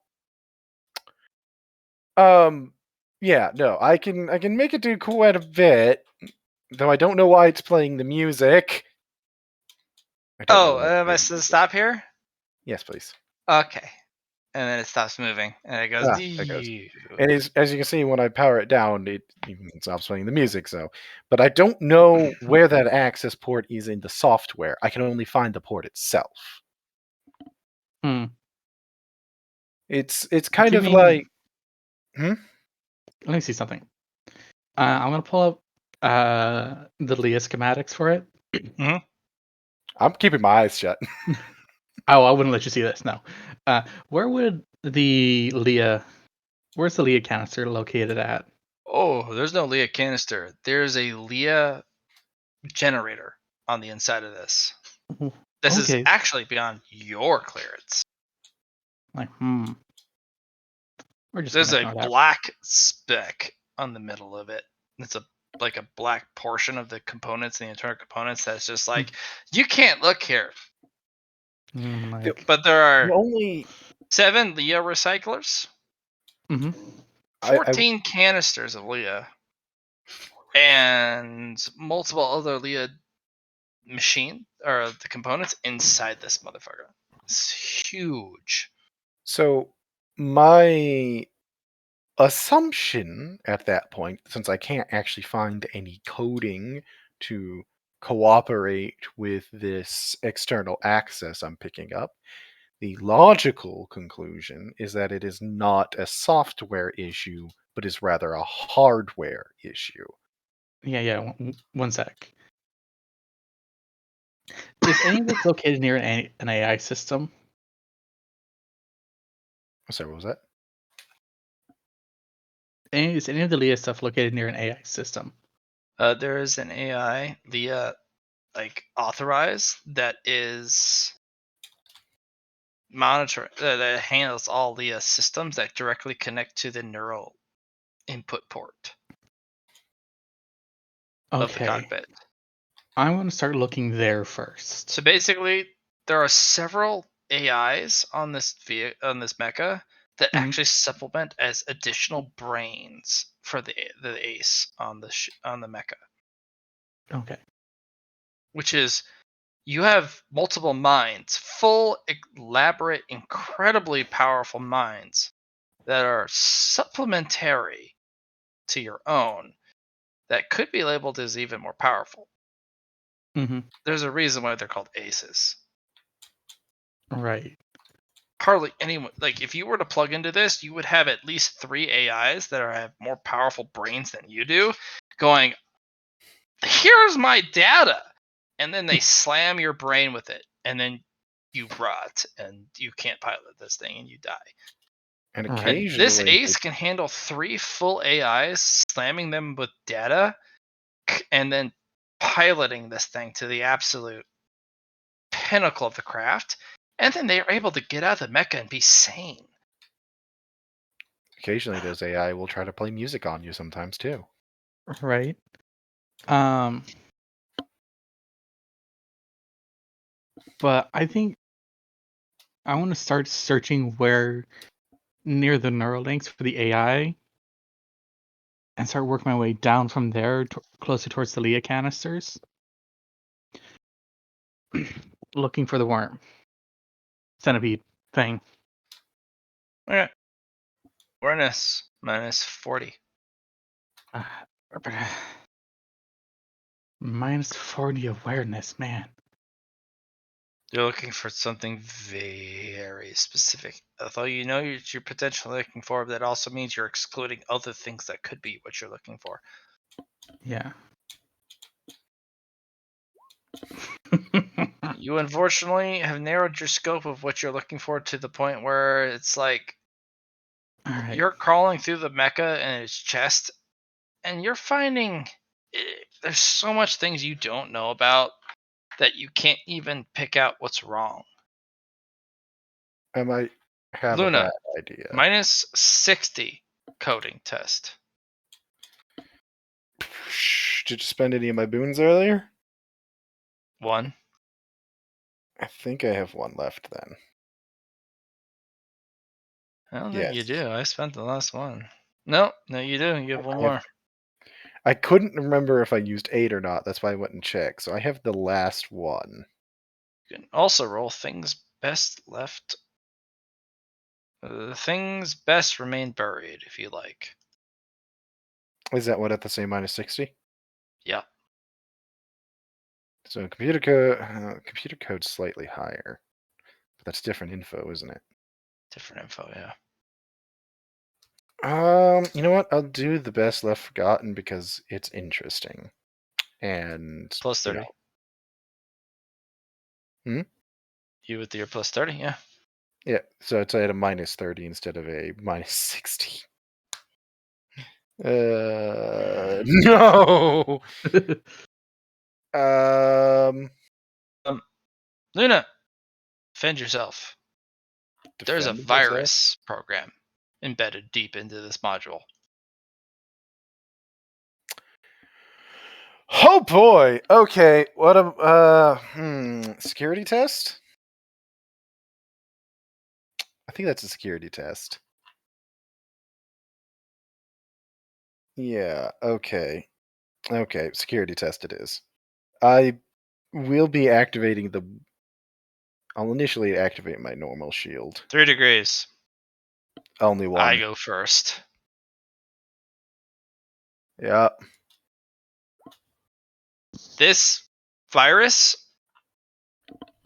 Speaker 2: yeah, no, I can make it do quite a bit, though I don't know why it's playing the music. I don't know
Speaker 4: Oh,
Speaker 2: why it's
Speaker 4: am I
Speaker 2: playing the
Speaker 4: supposed to
Speaker 2: music.
Speaker 4: stop here?
Speaker 2: Yes, please.
Speaker 4: Okay. And then it stops moving. And it goes,
Speaker 2: Ah, there it goes. And as you can see, when I power it down, it even stops playing the music. So, but I don't know where that access port is in the software. I can only find the port itself.
Speaker 3: Hmm.
Speaker 2: It's kind
Speaker 3: Give
Speaker 2: of
Speaker 3: me.
Speaker 2: like,
Speaker 3: Let me see something. I'm gonna pull up the Leah schematics for it.
Speaker 2: I'm keeping my eyes shut.
Speaker 3: Oh, I wouldn't let you see this. No. Where would the Leah? Where's the Leah canister located at?
Speaker 4: oh, there's no Leah canister. There's a Leah generator on the inside of this. This is
Speaker 3: Okay.
Speaker 4: actually beyond your clearance.
Speaker 3: Like, we're just
Speaker 4: There's
Speaker 3: gonna
Speaker 4: a
Speaker 3: ignore that.
Speaker 4: black speck on the middle of it. It's like a black portion of the components, the internal components, that's just like, you can't look here.
Speaker 3: Like,
Speaker 4: But there are
Speaker 2: The only
Speaker 4: 7 Leah recyclers,
Speaker 3: mhm.
Speaker 4: 14 canisters of Leah, and multiple other Leah machine or the components inside this motherfucker. It's huge.
Speaker 2: So my assumption at that point, since I can't actually find any coding to cooperate with this external access I'm picking up, the logical conclusion is that it is not a software issue, but is rather a hardware issue.
Speaker 3: Yeah. One sec. Is any of this located near an AI system?
Speaker 2: Sorry, what was that?
Speaker 3: Is any of the Leah stuff located near an AI system?
Speaker 4: There is an AI Leah like authorized that is monitor that handles all Leah systems that directly connect to the neural input port of the
Speaker 3: Okay.
Speaker 4: cockpit.
Speaker 3: I'm gonna start looking there first.
Speaker 4: So basically, there are several AIs on this mecha that actually supplement as additional brains for the ace on the on the mecha,
Speaker 3: Okay.
Speaker 4: which is you have multiple minds, full, elaborate, incredibly powerful minds that are supplementary to your own that could be labeled as even more powerful.
Speaker 3: Mm-hmm.
Speaker 4: There's a reason why they're called aces.
Speaker 3: Right.
Speaker 4: Hardly anyone, like if you were to plug into this, you would have at least 3 AIs that have more powerful brains than you do, going, "Here's my data," and then they slam your brain with it, and then you rot and you can't pilot this thing and you die.
Speaker 2: And
Speaker 3: Right.
Speaker 4: And this
Speaker 2: occasionally,
Speaker 4: ace can handle 3 full AIs, slamming them with data, and then piloting this thing to the absolute pinnacle of the craft, and then they are able to get out of the mecha and be sane.
Speaker 2: those AI will try to play music on you sometimes too.
Speaker 3: Right. But I think I want to start searching where near the neural links for the AI and start working my way down from there closer towards the Leah canisters. Looking for the worm. Centipede thing.
Speaker 4: Okay. Awareness minus 40.
Speaker 3: Minus 40 awareness, man.
Speaker 4: You're looking for something very specific. Although you know you're potentially looking for, that also means you're excluding other things that could be what you're looking for.
Speaker 3: Yeah.
Speaker 4: You unfortunately have narrowed your scope of what you're looking for to the point where it's like
Speaker 3: Alright.
Speaker 4: you're crawling through the mecha and its chest, and you're finding there's so much things you don't know about that you can't even pick out what's wrong.
Speaker 2: I might have a
Speaker 4: Luna,
Speaker 2: bad idea.
Speaker 4: minus 60 coding test.
Speaker 2: Did you spend any of my boons earlier?
Speaker 4: 1.
Speaker 2: I think I have one left then.
Speaker 4: I don't think you
Speaker 2: Yes.
Speaker 4: do. I spent the last one. No, you do. You have one
Speaker 2: I
Speaker 4: more.
Speaker 2: I couldn't remember if I used 8 or not. That's why I went and checked. So I have the last one.
Speaker 4: You can also roll things best left. Things best remain buried if you like.
Speaker 2: Is that what at the same minus 60?
Speaker 4: Yeah.
Speaker 2: So computer code's slightly higher. But that's different info, isn't it?
Speaker 4: Different info, yeah.
Speaker 2: You know what? I'll do the best left forgotten because it's interesting. And
Speaker 4: Plus 30. You with your plus 30, yeah.
Speaker 2: Yeah, so it's at a minus 30 instead of a minus 60. No.
Speaker 4: Luna, defend yourself. There's a
Speaker 2: Defend myself?
Speaker 4: virus program embedded deep into this module.
Speaker 2: Oh boy. Okay. What a security test? I think that's a security test. Yeah, okay. Okay, security test it is. I will be activating the I'll initially activate my normal shield.
Speaker 4: 3 degrees.
Speaker 2: Only one.
Speaker 4: I go first.
Speaker 2: Yeah.
Speaker 4: This virus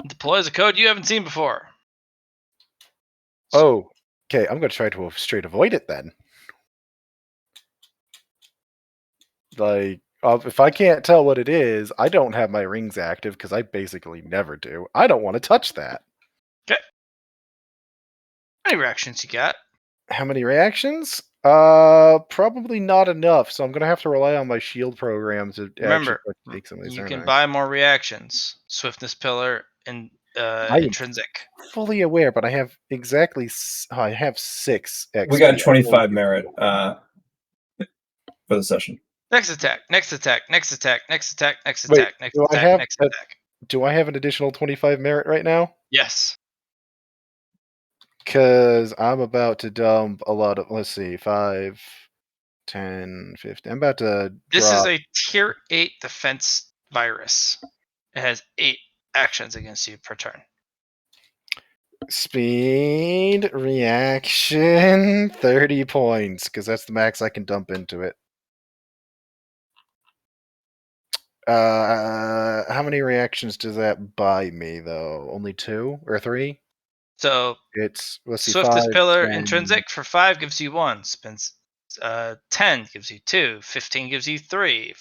Speaker 4: deploys a code you haven't seen before.
Speaker 2: Oh, okay. I'm going to try to straight avoid it then. Like, if I can't tell what it is, I don't have my rings active because I basically never do. I don't want to touch that.
Speaker 4: Okay. How many reactions you got?
Speaker 2: How many reactions? Probably not enough. So I'm going to have to rely on my shield program to actually
Speaker 4: Remember,
Speaker 2: take some of these.
Speaker 4: you
Speaker 2: aren't
Speaker 4: can
Speaker 2: I?
Speaker 4: buy more reactions. Swiftness pillar and
Speaker 2: am
Speaker 4: intrinsic.
Speaker 2: Fully aware, but I have exactly. I have 6. XP.
Speaker 5: We got 25 merit for the session.
Speaker 4: Next attack, next attack, next attack, next attack, next
Speaker 2: Wait,
Speaker 4: attack, next
Speaker 2: do I
Speaker 4: attack,
Speaker 2: have
Speaker 4: next
Speaker 2: a-
Speaker 4: attack.
Speaker 2: Do I have an additional 25 merit right now?
Speaker 4: Yes.
Speaker 2: Because I'm about to dump a lot of. Let's see, 5, 10, 15. I'm about to
Speaker 4: This is
Speaker 2: drop.
Speaker 4: a tier 8 defense virus. It has 8 actions against you per turn.
Speaker 2: Speed reaction 30 points because that's the max I can dump into it. How many reactions does that buy me, though? Only 2 or 3?
Speaker 4: So
Speaker 2: It's, let's see, 5,
Speaker 4: Swiftness Pillar
Speaker 2: 10.
Speaker 4: intrinsic for 5 gives you 1. 10 gives you 2. 15 gives you 3.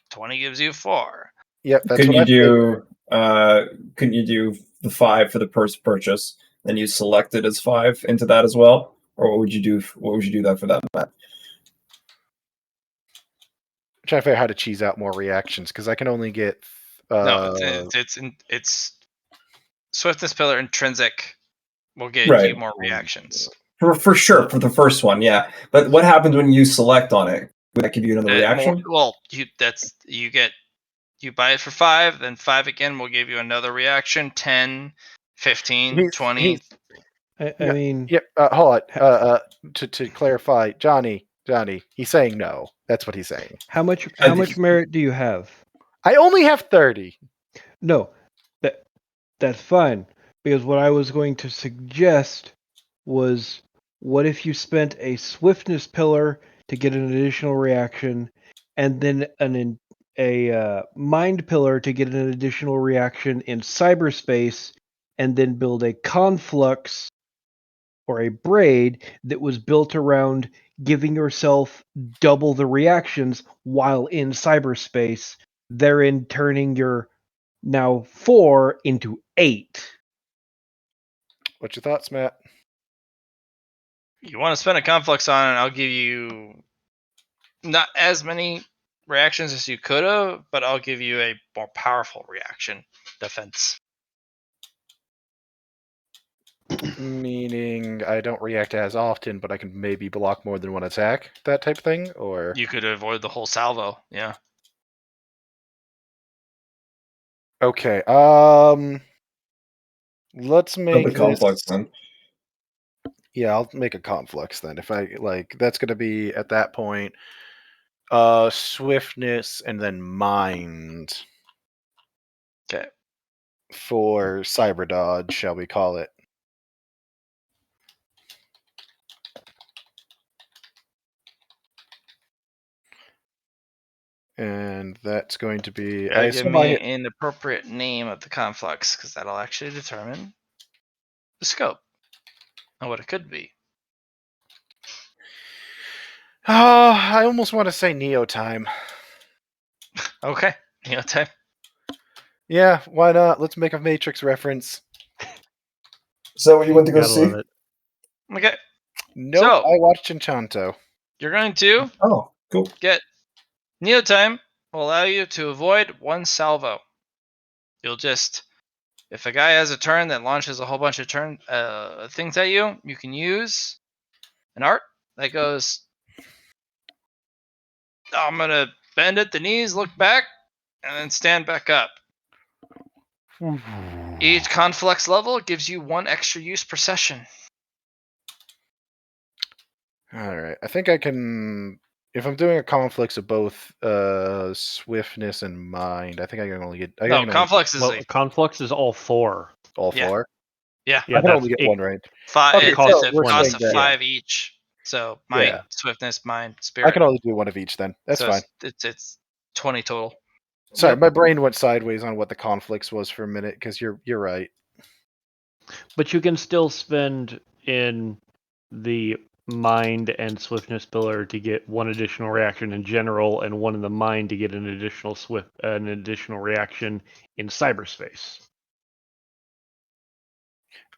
Speaker 4: 20 gives you 4.
Speaker 2: Yep, that's
Speaker 5: Couldn't
Speaker 2: what
Speaker 5: you
Speaker 2: I figured.
Speaker 5: do? Couldn't you do the 5 for the first purchase? Then you select it as 5 into that as well, or what would you do? What would you do that for that map?
Speaker 2: I'm trying to figure out how to cheese out more reactions because I can only get.
Speaker 4: No, it's Swiftness Pillar intrinsic will get you
Speaker 5: Right.
Speaker 4: more reactions.
Speaker 5: For sure for the first one, yeah. But what happens when you select on it? Would that give you another reaction?
Speaker 4: You buy it for 5, then 5 again will give you another reaction. 10, 15, 20.
Speaker 1: I
Speaker 2: No,
Speaker 1: mean,
Speaker 2: Yep. Hold on. To clarify, Johnny, he's saying no. That's what he's saying.
Speaker 1: how much
Speaker 5: I
Speaker 1: how much
Speaker 5: think-
Speaker 1: merit do you have?
Speaker 2: I only have 30.
Speaker 1: No, that's fine. Because what I was going to suggest was, what if you spent a swiftness pillar to get an additional reaction, and then a mind pillar to get an additional reaction in cyberspace, and then build a conflux or a braid that was built around giving yourself double the reactions while in cyberspace, therein turning your now 4 into 8.
Speaker 2: What's your thoughts, Matt?
Speaker 4: You want to spend a conflux on it, I'll give you not as many reactions as you could have, but I'll give you a more powerful reaction defense.
Speaker 2: Meaning I don't react as often, but I can maybe block more than one attack, that type of thing, or
Speaker 4: You could avoid the whole salvo. Yeah.
Speaker 2: okay. Let's
Speaker 5: Not
Speaker 2: make
Speaker 5: the
Speaker 2: this.
Speaker 5: complex then.
Speaker 2: Yeah, I'll make a conflux then. If I like, that's gonna be at that point, swiftness and then mind
Speaker 4: Okay.
Speaker 2: for cyber dodge, shall we call it? And that's going to be. I
Speaker 4: Gotta give
Speaker 2: assume I
Speaker 4: me
Speaker 2: hit.
Speaker 4: an appropriate name of the conflux, because that'll actually determine the scope and what it could be.
Speaker 2: Oh, I almost want to say Neo time.
Speaker 4: Okay. Time.
Speaker 2: Yeah, why not? Let's make a Matrix reference.
Speaker 5: Is that what you went to go
Speaker 6: Gotta
Speaker 5: see?
Speaker 6: love it.
Speaker 4: Okay.
Speaker 2: Nope,
Speaker 4: So
Speaker 2: I watched Enchanto.
Speaker 4: you're going to
Speaker 5: Oh, cool.
Speaker 4: get Neo time will allow you to avoid one salvo. You'll just, if a guy has a turn that launches a whole bunch of things at you, you can use an art that goes, I'm gonna bend at the knees, look back, and then stand back up. Each conflux level gives you 1 extra use per session.
Speaker 2: All right, I think I can. If I'm doing a conflicts of both swiftness and mind, I think I can only get. I
Speaker 4: No,
Speaker 2: can only
Speaker 4: conflux is
Speaker 6: Well, conflux is all 4.
Speaker 2: get all
Speaker 4: yeah.
Speaker 2: 4.
Speaker 4: Yeah.
Speaker 6: Yeah,
Speaker 2: I can
Speaker 6: that's
Speaker 2: only get
Speaker 6: it.
Speaker 2: 1 range.
Speaker 4: Five.
Speaker 2: Okay,
Speaker 6: It
Speaker 4: It's
Speaker 6: costs
Speaker 2: so
Speaker 4: a
Speaker 2: we're
Speaker 6: 20.
Speaker 4: cost
Speaker 2: saying
Speaker 4: of
Speaker 2: that.
Speaker 4: 5 each. So might,
Speaker 2: Yeah.
Speaker 4: swiftness, mind,
Speaker 2: I
Speaker 4: spirit.
Speaker 2: can only do 1 of each then. That's
Speaker 4: so
Speaker 2: fine.
Speaker 4: It's 20 total.
Speaker 2: Sorry,
Speaker 1: Yep.
Speaker 2: my brain went sideways on what the conflicts was for a minute because you're right.
Speaker 1: But you can still spend in the mind and swiftness pillar to get 1 additional reaction in general, and 1 in the mind to get an additional reaction in cyberspace.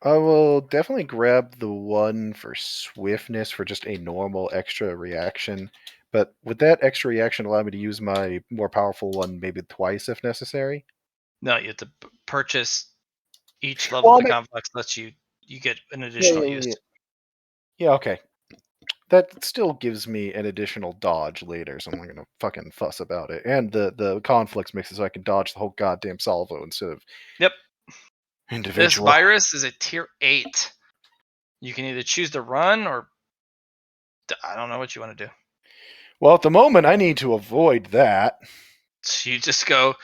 Speaker 2: I will definitely grab the 1 for swiftness for just a normal extra reaction. But would that extra reaction allow me to use my more powerful one maybe twice if necessary?
Speaker 4: No, you have to purchase each level
Speaker 2: Well,
Speaker 4: of
Speaker 2: I'll
Speaker 4: the
Speaker 2: make,
Speaker 4: complex lets you get an
Speaker 2: yeah,
Speaker 4: additional
Speaker 2: yeah,
Speaker 4: use.
Speaker 2: yeah. Yeah, okay. That still gives me an additional dodge later, so I'm not gonna fucking fuss about it. And the conflicts makes it so I can dodge the whole goddamn salvo instead of
Speaker 4: Yep. This
Speaker 2: individual.
Speaker 4: virus is a tier 8. You can either choose to run or I don't know what you want to do.
Speaker 2: Well, at the moment, I need to avoid that.
Speaker 4: So you just go,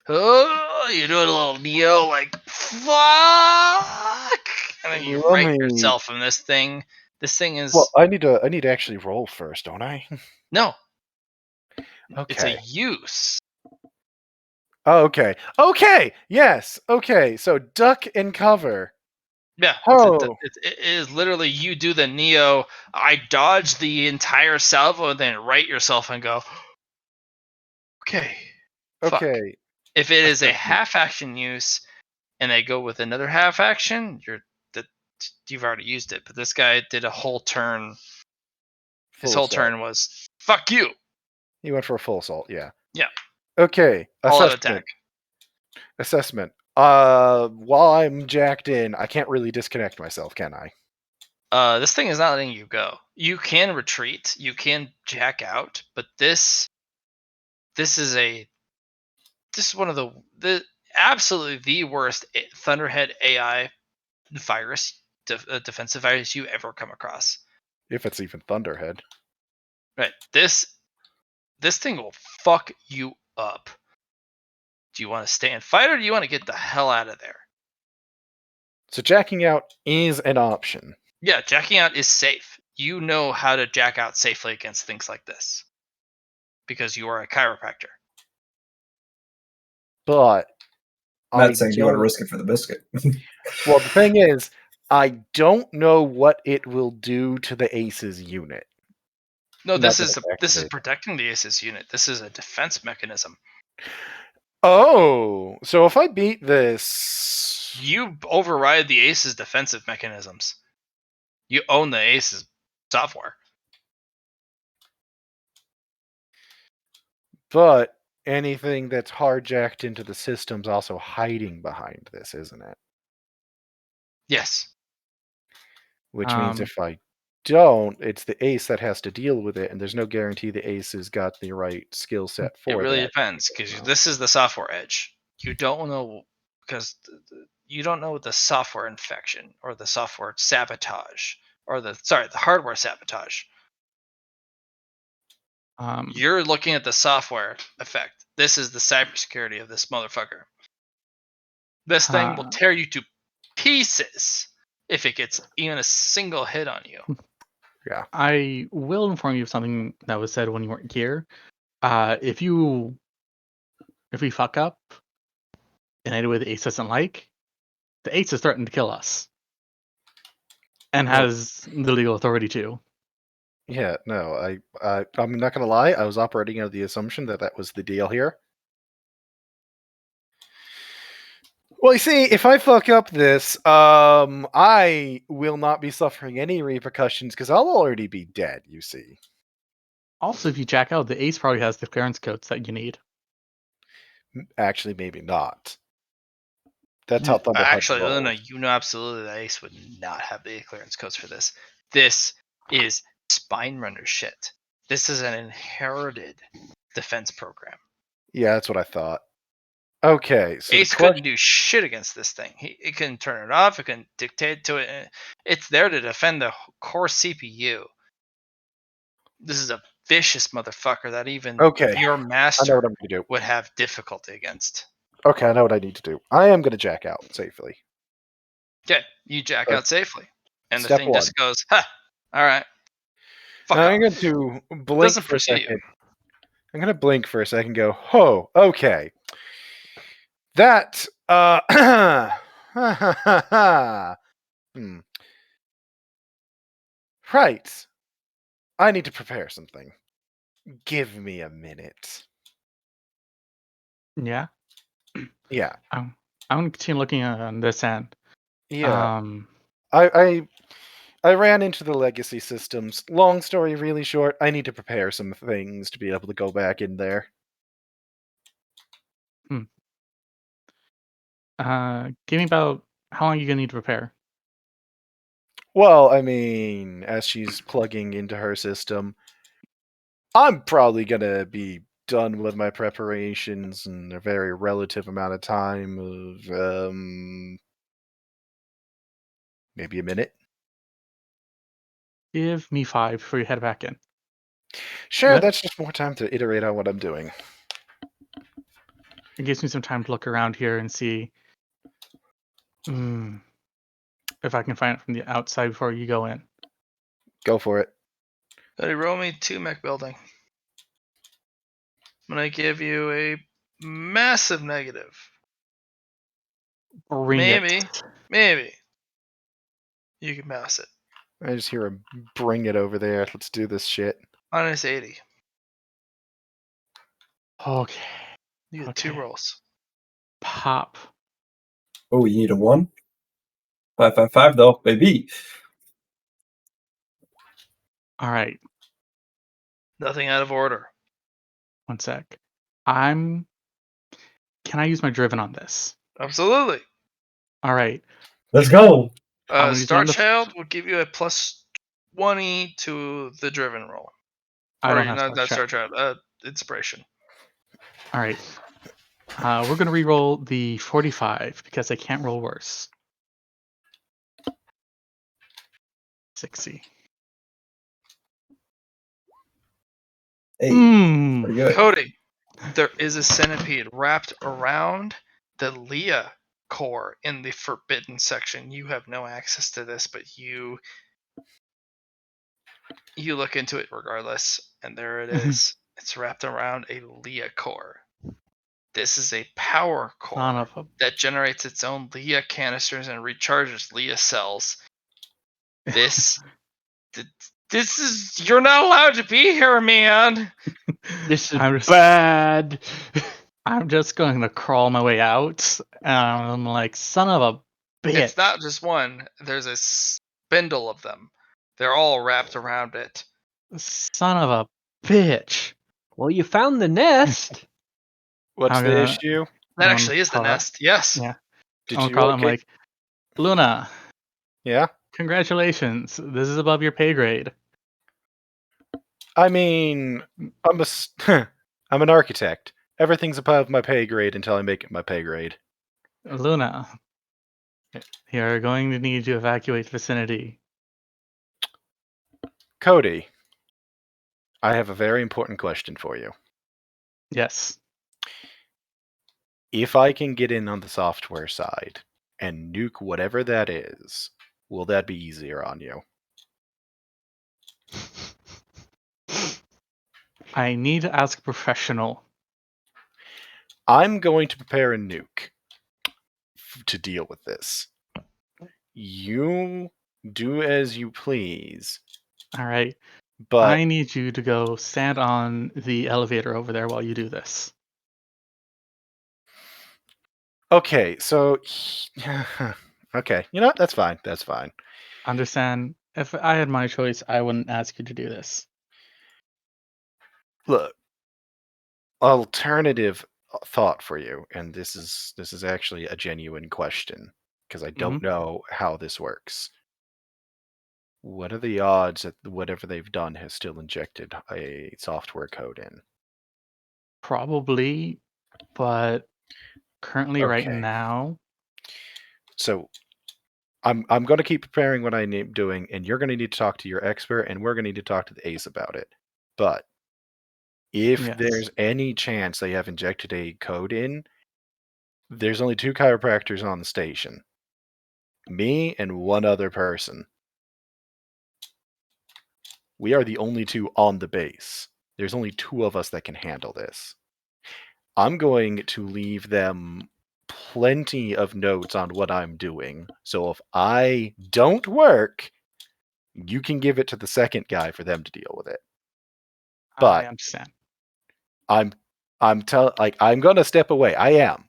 Speaker 4: oh, you do a little Neo like fuck, and then you
Speaker 2: Let
Speaker 4: right
Speaker 2: me.
Speaker 4: yourself from this thing. This thing is
Speaker 2: Well, I need to actually roll first, don't I?
Speaker 4: no, it's a
Speaker 2: Okay.
Speaker 4: use.
Speaker 2: Oh, okay. Okay. Yes. Okay. So duck and cover.
Speaker 4: Yeah,
Speaker 2: Oh.
Speaker 4: it is literally you do the Neo. I dodge the entire salvo and then right yourself and go. Okay. Fuck.
Speaker 2: Okay.
Speaker 4: If it is a
Speaker 2: Assessment.
Speaker 4: half action use and they go with another half action, you've already used it. But this guy did a whole turn. His
Speaker 2: Full
Speaker 4: whole
Speaker 2: assault.
Speaker 4: turn was fuck you.
Speaker 2: He went for a full assault. Yeah.
Speaker 4: Yeah.
Speaker 2: Okay.
Speaker 4: All out
Speaker 2: Assessment.
Speaker 4: attack.
Speaker 2: Assessment. While I'm jacked in, I can't really disconnect myself, can I?
Speaker 4: This thing is not letting you go. You can retreat, you can jack out, but this is one of the absolutely the worst Thunderhead AI virus, defensive virus you ever come across.
Speaker 2: If it's even Thunderhead.
Speaker 4: Right. This thing will fuck you up. Do you want to stay and fight, or do you want to get the hell out of there?
Speaker 2: So jacking out is an option.
Speaker 4: Yeah, jacking out is safe. You know how to jack out safely against things like this because you are a chiropractor.
Speaker 2: But
Speaker 5: Matt's saying, do you want to
Speaker 2: don't-
Speaker 5: risk it for the biscuit?
Speaker 2: Well, the thing is, I don't know what it will do to the Ace's unit.
Speaker 4: No,
Speaker 2: Not
Speaker 4: this
Speaker 2: that
Speaker 4: is
Speaker 2: it's
Speaker 4: this is
Speaker 2: activated.
Speaker 4: protecting the Aces unit. This is a defense mechanism.
Speaker 2: Oh, so if I beat this,
Speaker 4: You override the Ace's defensive mechanisms. You own the Ace's software.
Speaker 2: but anything that's hardjacked into the system's also hiding behind this, isn't it?
Speaker 4: Yes.
Speaker 2: Which means if I don't, it's the Ace that has to deal with it, and there's no guarantee the Ace has got the right skill set for
Speaker 4: It really
Speaker 2: that.
Speaker 4: depends because this is the software edge. You don't know because you don't know the software infection or the software sabotage or the hardware sabotage. You're looking at the software effect. This is the cybersecurity of this motherfucker. This thing will tear you to pieces if it gets even a single hit on you.
Speaker 2: Yeah.
Speaker 3: I will inform you of something that was said when you weren't here. If we fuck up in any way the Ace doesn't like, the Ace is threatened to kill us. And has the legal authority to.
Speaker 2: Yeah, no, I'm not gonna lie. I was operating under the assumption that that was the deal here. Well, you see, if I fuck up this, I will not be suffering any repercussions because I'll already be dead. You see.
Speaker 3: Also, if you jack out, the Ace probably has the clearance codes that you need.
Speaker 2: Actually, maybe not. That's how Thunderhead
Speaker 4: Actually,
Speaker 2: rolls.
Speaker 4: no, you know absolutely that Ace would not have the clearance codes for this. This is spine runner shit. This is an inherited defense program.
Speaker 2: Yeah, that's what I thought. Okay, so
Speaker 4: Ace couldn't do shit against this thing. It can turn it off. It can dictate to it. It's there to defend the core CPU. This is a vicious motherfucker that even your
Speaker 2: I know
Speaker 4: master
Speaker 2: what I'm gonna do.
Speaker 4: would have difficulty against.
Speaker 2: Okay, I know what I need to do. I am gonna jack out safely.
Speaker 4: Okay, you jack out safely, and the
Speaker 2: Step
Speaker 4: thing
Speaker 2: one.
Speaker 4: just goes, "Ha! All right, fuck
Speaker 2: Now
Speaker 4: off."
Speaker 2: I'm going to blink
Speaker 4: Doesn't
Speaker 2: for a
Speaker 4: pursue you.
Speaker 2: second. I'm gonna blink for a second. Go. Oh, okay. That. Hmm. Right. I need to prepare something. Give me a minute.
Speaker 3: Yeah.
Speaker 2: Yeah.
Speaker 3: I'm going to continue looking on this end.
Speaker 2: Yeah. I ran into the legacy systems. Long story really short, I need to prepare some things to be able to go back in there.
Speaker 3: Give me about how long are you gonna need to prepare?
Speaker 2: Well, I mean, as she's plugging into her system, I'm probably gonna be done with my preparations in a very relative amount of time of maybe a minute.
Speaker 3: Give me 5 before you head back in.
Speaker 2: Sure,
Speaker 3: That-
Speaker 2: that's just more time to iterate on what I'm doing.
Speaker 3: It gives me some time to look around here and see if I can find it from the outside before you go in.
Speaker 2: Go for it.
Speaker 4: Buddy, roll me 2 mech building. I'm gonna give you a massive negative.
Speaker 3: Bring
Speaker 4: Maybe.
Speaker 3: it.
Speaker 4: Maybe. You can pass it.
Speaker 2: I just hear him bring it over there. Let's do this shit.
Speaker 4: Minus 80.
Speaker 3: Okay.
Speaker 4: You get
Speaker 3: Okay.
Speaker 4: 2 rolls.
Speaker 3: Pop.
Speaker 5: Oh, you need a 1? 5 though, baby.
Speaker 3: All right.
Speaker 4: Nothing out of order.
Speaker 3: One sec. Can I use my driven on this?
Speaker 4: Absolutely.
Speaker 3: All right.
Speaker 5: Let's go.
Speaker 3: I'm gonna use it
Speaker 4: Star
Speaker 3: on the.
Speaker 4: Child will give you a plus 20 to the driven roll.
Speaker 3: I
Speaker 4: Or
Speaker 3: don't have
Speaker 4: not
Speaker 3: Star
Speaker 4: Star
Speaker 3: Child.
Speaker 4: Child. Inspiration.
Speaker 3: All right. We're gonna re-roll the 45 because I can't roll worse. 60.
Speaker 5: Hey,
Speaker 3: Mm.
Speaker 5: pretty good.
Speaker 4: Cody, there is a centipede wrapped around the Leah core in the forbidden section. You have no access to this, but you look into it regardless, and there it is. It's wrapped around a Leah core. This is a power
Speaker 3: Son
Speaker 4: core
Speaker 3: of a.
Speaker 4: that generates its own Leah canisters and recharges Leah cells. This is you're not allowed to be here, man.
Speaker 1: This is
Speaker 3: I'm just,
Speaker 1: bad.
Speaker 3: I'm just going to crawl my way out. I'm like, son of a bitch.
Speaker 4: It's not just one. There's a spindle of them. They're all wrapped around it.
Speaker 3: Son of a bitch.
Speaker 1: Well, you found the nest.
Speaker 2: What's
Speaker 3: I'm
Speaker 2: the
Speaker 3: gonna-
Speaker 2: issue?
Speaker 4: That
Speaker 3: I'm
Speaker 4: actually is the
Speaker 3: call out.
Speaker 4: nest. Yes.
Speaker 3: Yeah.
Speaker 2: Did
Speaker 3: I'm
Speaker 2: you
Speaker 3: call. I'm
Speaker 2: okay?
Speaker 3: like, Luna,
Speaker 2: Yeah?
Speaker 3: congratulations. This is above your pay grade.
Speaker 2: I mean, I'm an architect. Everything's above my pay grade until I make it my pay grade.
Speaker 3: Luna, you're going to need to evacuate the vicinity.
Speaker 2: Cody, I have a very important question for you.
Speaker 3: Yes.
Speaker 2: If I can get in on the software side and nuke whatever that is, will that be easier on you?
Speaker 3: I need to ask a professional.
Speaker 2: I'm going to prepare a nuke to deal with this. You do as you please,
Speaker 3: All right.
Speaker 2: but
Speaker 3: I need you to go stand on the elevator over there while you do this.
Speaker 2: okay, so okay, you know what? That's fine. That's fine.
Speaker 3: Understand? If I had my choice, I wouldn't ask you to do this.
Speaker 2: Look, alternative thought for you, and this is actually a genuine question because I don't know how this works. What are the odds that whatever they've done has still injected a software code in?
Speaker 3: Probably, but currently, right
Speaker 2: Okay.
Speaker 3: now,
Speaker 2: So I'm going to keep preparing what I'm doing, and you're going to need to talk to your expert, and we're going to need to talk to the ace about it. But if
Speaker 3: yes.
Speaker 2: there's any chance they have injected a code in, there's only 2 chiropractors on the station. Me and one other person. We are the only 2 on the base. There's only 2 of us that can handle this. I'm going to leave them plenty of notes on what I'm doing. So if I don't work, you can give it to the second guy for them to deal with it.
Speaker 3: I
Speaker 2: But
Speaker 3: understand.
Speaker 2: I'm going to step away. I am.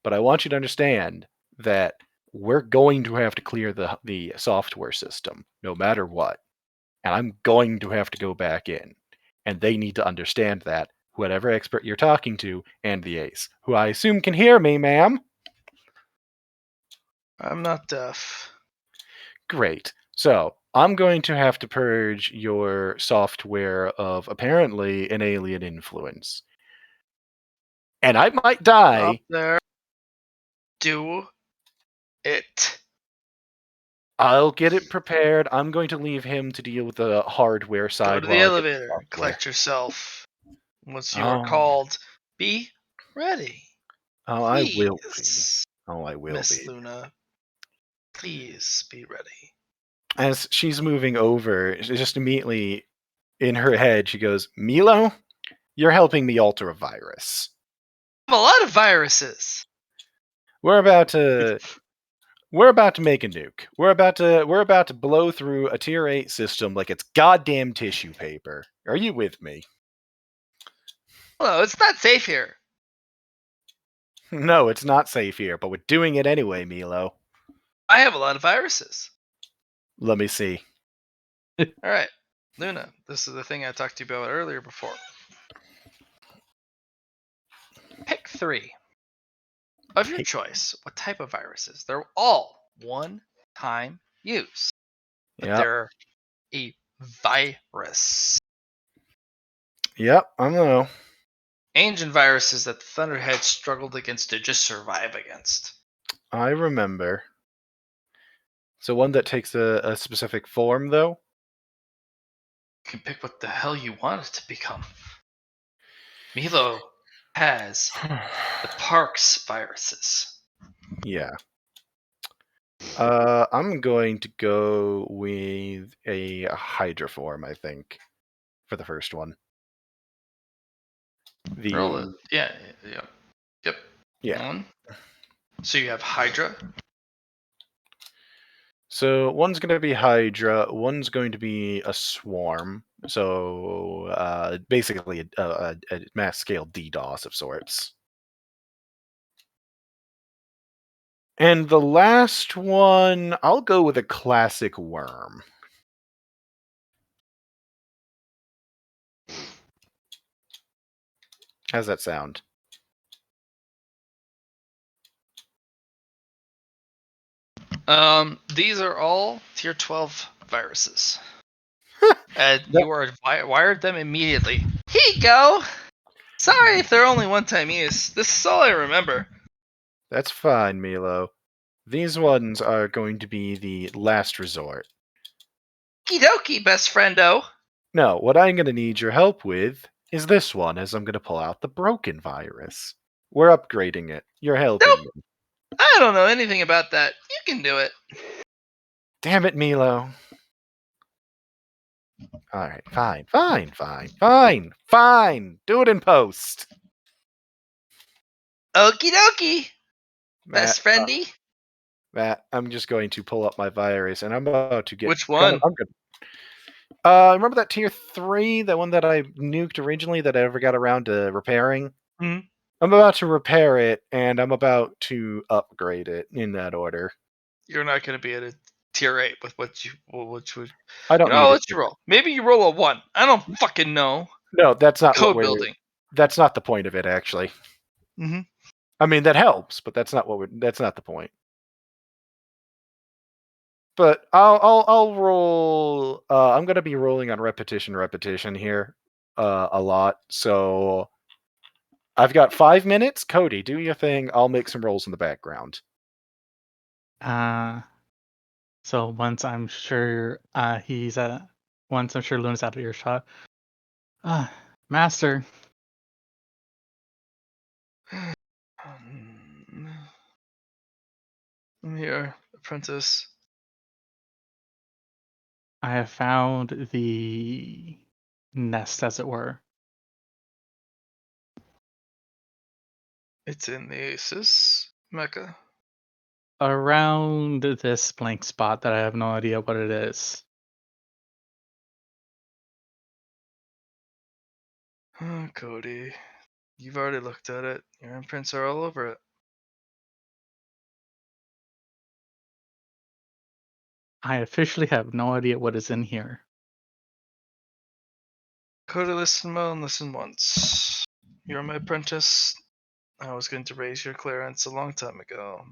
Speaker 2: But I want you to understand that we're going to have to clear the software system no matter what. And I'm going to have to go back in. And they need to understand that, whatever expert you're talking to, and the ace, who I assume can hear me, ma'am.
Speaker 4: I'm not deaf.
Speaker 2: Great. So I'm going to have to purge your software of apparently an alien influence. And I might
Speaker 4: Up
Speaker 2: die.
Speaker 4: there. Do it.
Speaker 2: I'll get it prepared. I'm going to leave him to deal with the hardware
Speaker 4: Go
Speaker 2: side
Speaker 4: to
Speaker 2: while
Speaker 4: the
Speaker 2: I get the
Speaker 4: elevator.
Speaker 2: software.
Speaker 4: Collect yourself. Once you are
Speaker 2: Oh.
Speaker 4: called, be ready.
Speaker 2: Oh, I will be.
Speaker 4: Please,
Speaker 2: Oh, I will
Speaker 4: Miss
Speaker 2: be.
Speaker 4: Luna. Please be ready.
Speaker 2: As she's moving over, just immediately in her head, she goes, Milo, you're helping me alter a virus.
Speaker 4: have a lot of viruses.
Speaker 2: We're about to make a nuke. We're about to blow through a tier 8 system like it's goddamn tissue paper. Are you with me?
Speaker 4: Hello, it's not safe here.
Speaker 2: No, it's not safe here, but we're doing it anyway, Milo.
Speaker 4: I have a lot of viruses.
Speaker 2: Let me see.
Speaker 4: All right, Luna, this is the thing I talked to you about earlier before. Pick 3 of your choice. What type of viruses? They're all one-time use, but
Speaker 2: Yep.
Speaker 4: they're a virus.
Speaker 2: Yep, I know.
Speaker 4: Ancient viruses that the Thunderhead struggled against to just survive against.
Speaker 2: I remember. So one that takes a specific form, though?
Speaker 4: You can pick what the hell you want it to become. Milo has the Parks viruses.
Speaker 2: Yeah. I'm going to go with a Hydra form, I think, for the first one.
Speaker 4: Roll it. Yeah. Yep.
Speaker 2: Yeah.
Speaker 4: One. So you have Hydra.
Speaker 2: So one's going to be Hydra, one's going to be a swarm. So basically a mass scale DDoS of sorts. And the last one, I'll go with a classic worm. How's that sound?
Speaker 4: These are all tier 12 viruses. And
Speaker 2: That-
Speaker 4: you are wired them immediately. Here you go. Sorry if they're only one-time use. This is all I remember.
Speaker 2: That's fine, Milo. These ones are going to be the last resort.
Speaker 4: Okie dokie, best friendo.
Speaker 2: No, what I'm going to need your help with is this one, as I'm going to pull out the broken virus. We're upgrading it. You're helping
Speaker 4: Nope.
Speaker 2: me.
Speaker 4: I don't know anything about that. You can do it.
Speaker 2: Damn it, Milo. Alright, fine. Do it in post.
Speaker 4: Okie dokie,
Speaker 2: Matt,
Speaker 4: best friendy.
Speaker 2: Matt, I'm just going to pull up my virus, and I'm about to get...
Speaker 4: Which one?
Speaker 2: I'm good. Remember that tier 3? The one that I nuked originally that I never got around to repairing?
Speaker 4: Mhm.
Speaker 2: I'm about to repair it, and I'm about to upgrade it in that order.
Speaker 4: You're not going to be at a tier 8 with which would...
Speaker 2: I don't
Speaker 4: You know,
Speaker 2: need
Speaker 4: I'll
Speaker 2: it.
Speaker 4: let you roll. Maybe you roll a 1. I don't fucking know.
Speaker 2: No, that's not what
Speaker 4: Code
Speaker 2: we're...
Speaker 4: building.
Speaker 2: That's not the point of it, actually.
Speaker 4: Mm-hmm.
Speaker 2: I mean, that helps, but that's not what we're... That's not the point. But I'll roll... I'm going to be rolling on repetition here a lot, so... I've got 5 minutes. Cody, do your thing. I'll make some rolls in the background.
Speaker 3: So once I'm sure once I'm sure Luna's out of earshot. Master,
Speaker 4: I'm here, apprentice.
Speaker 3: I have found the nest, as it were.
Speaker 4: It's in the Asus Mecca.
Speaker 3: Around this blank spot that I have no idea what it is.
Speaker 4: Oh, Cody. You've already looked at it. Your imprints are all over it.
Speaker 3: I officially have no idea what is in here.
Speaker 4: Cody, listen well and listen once. You're my apprentice. I was going to raise your clearance a long time ago.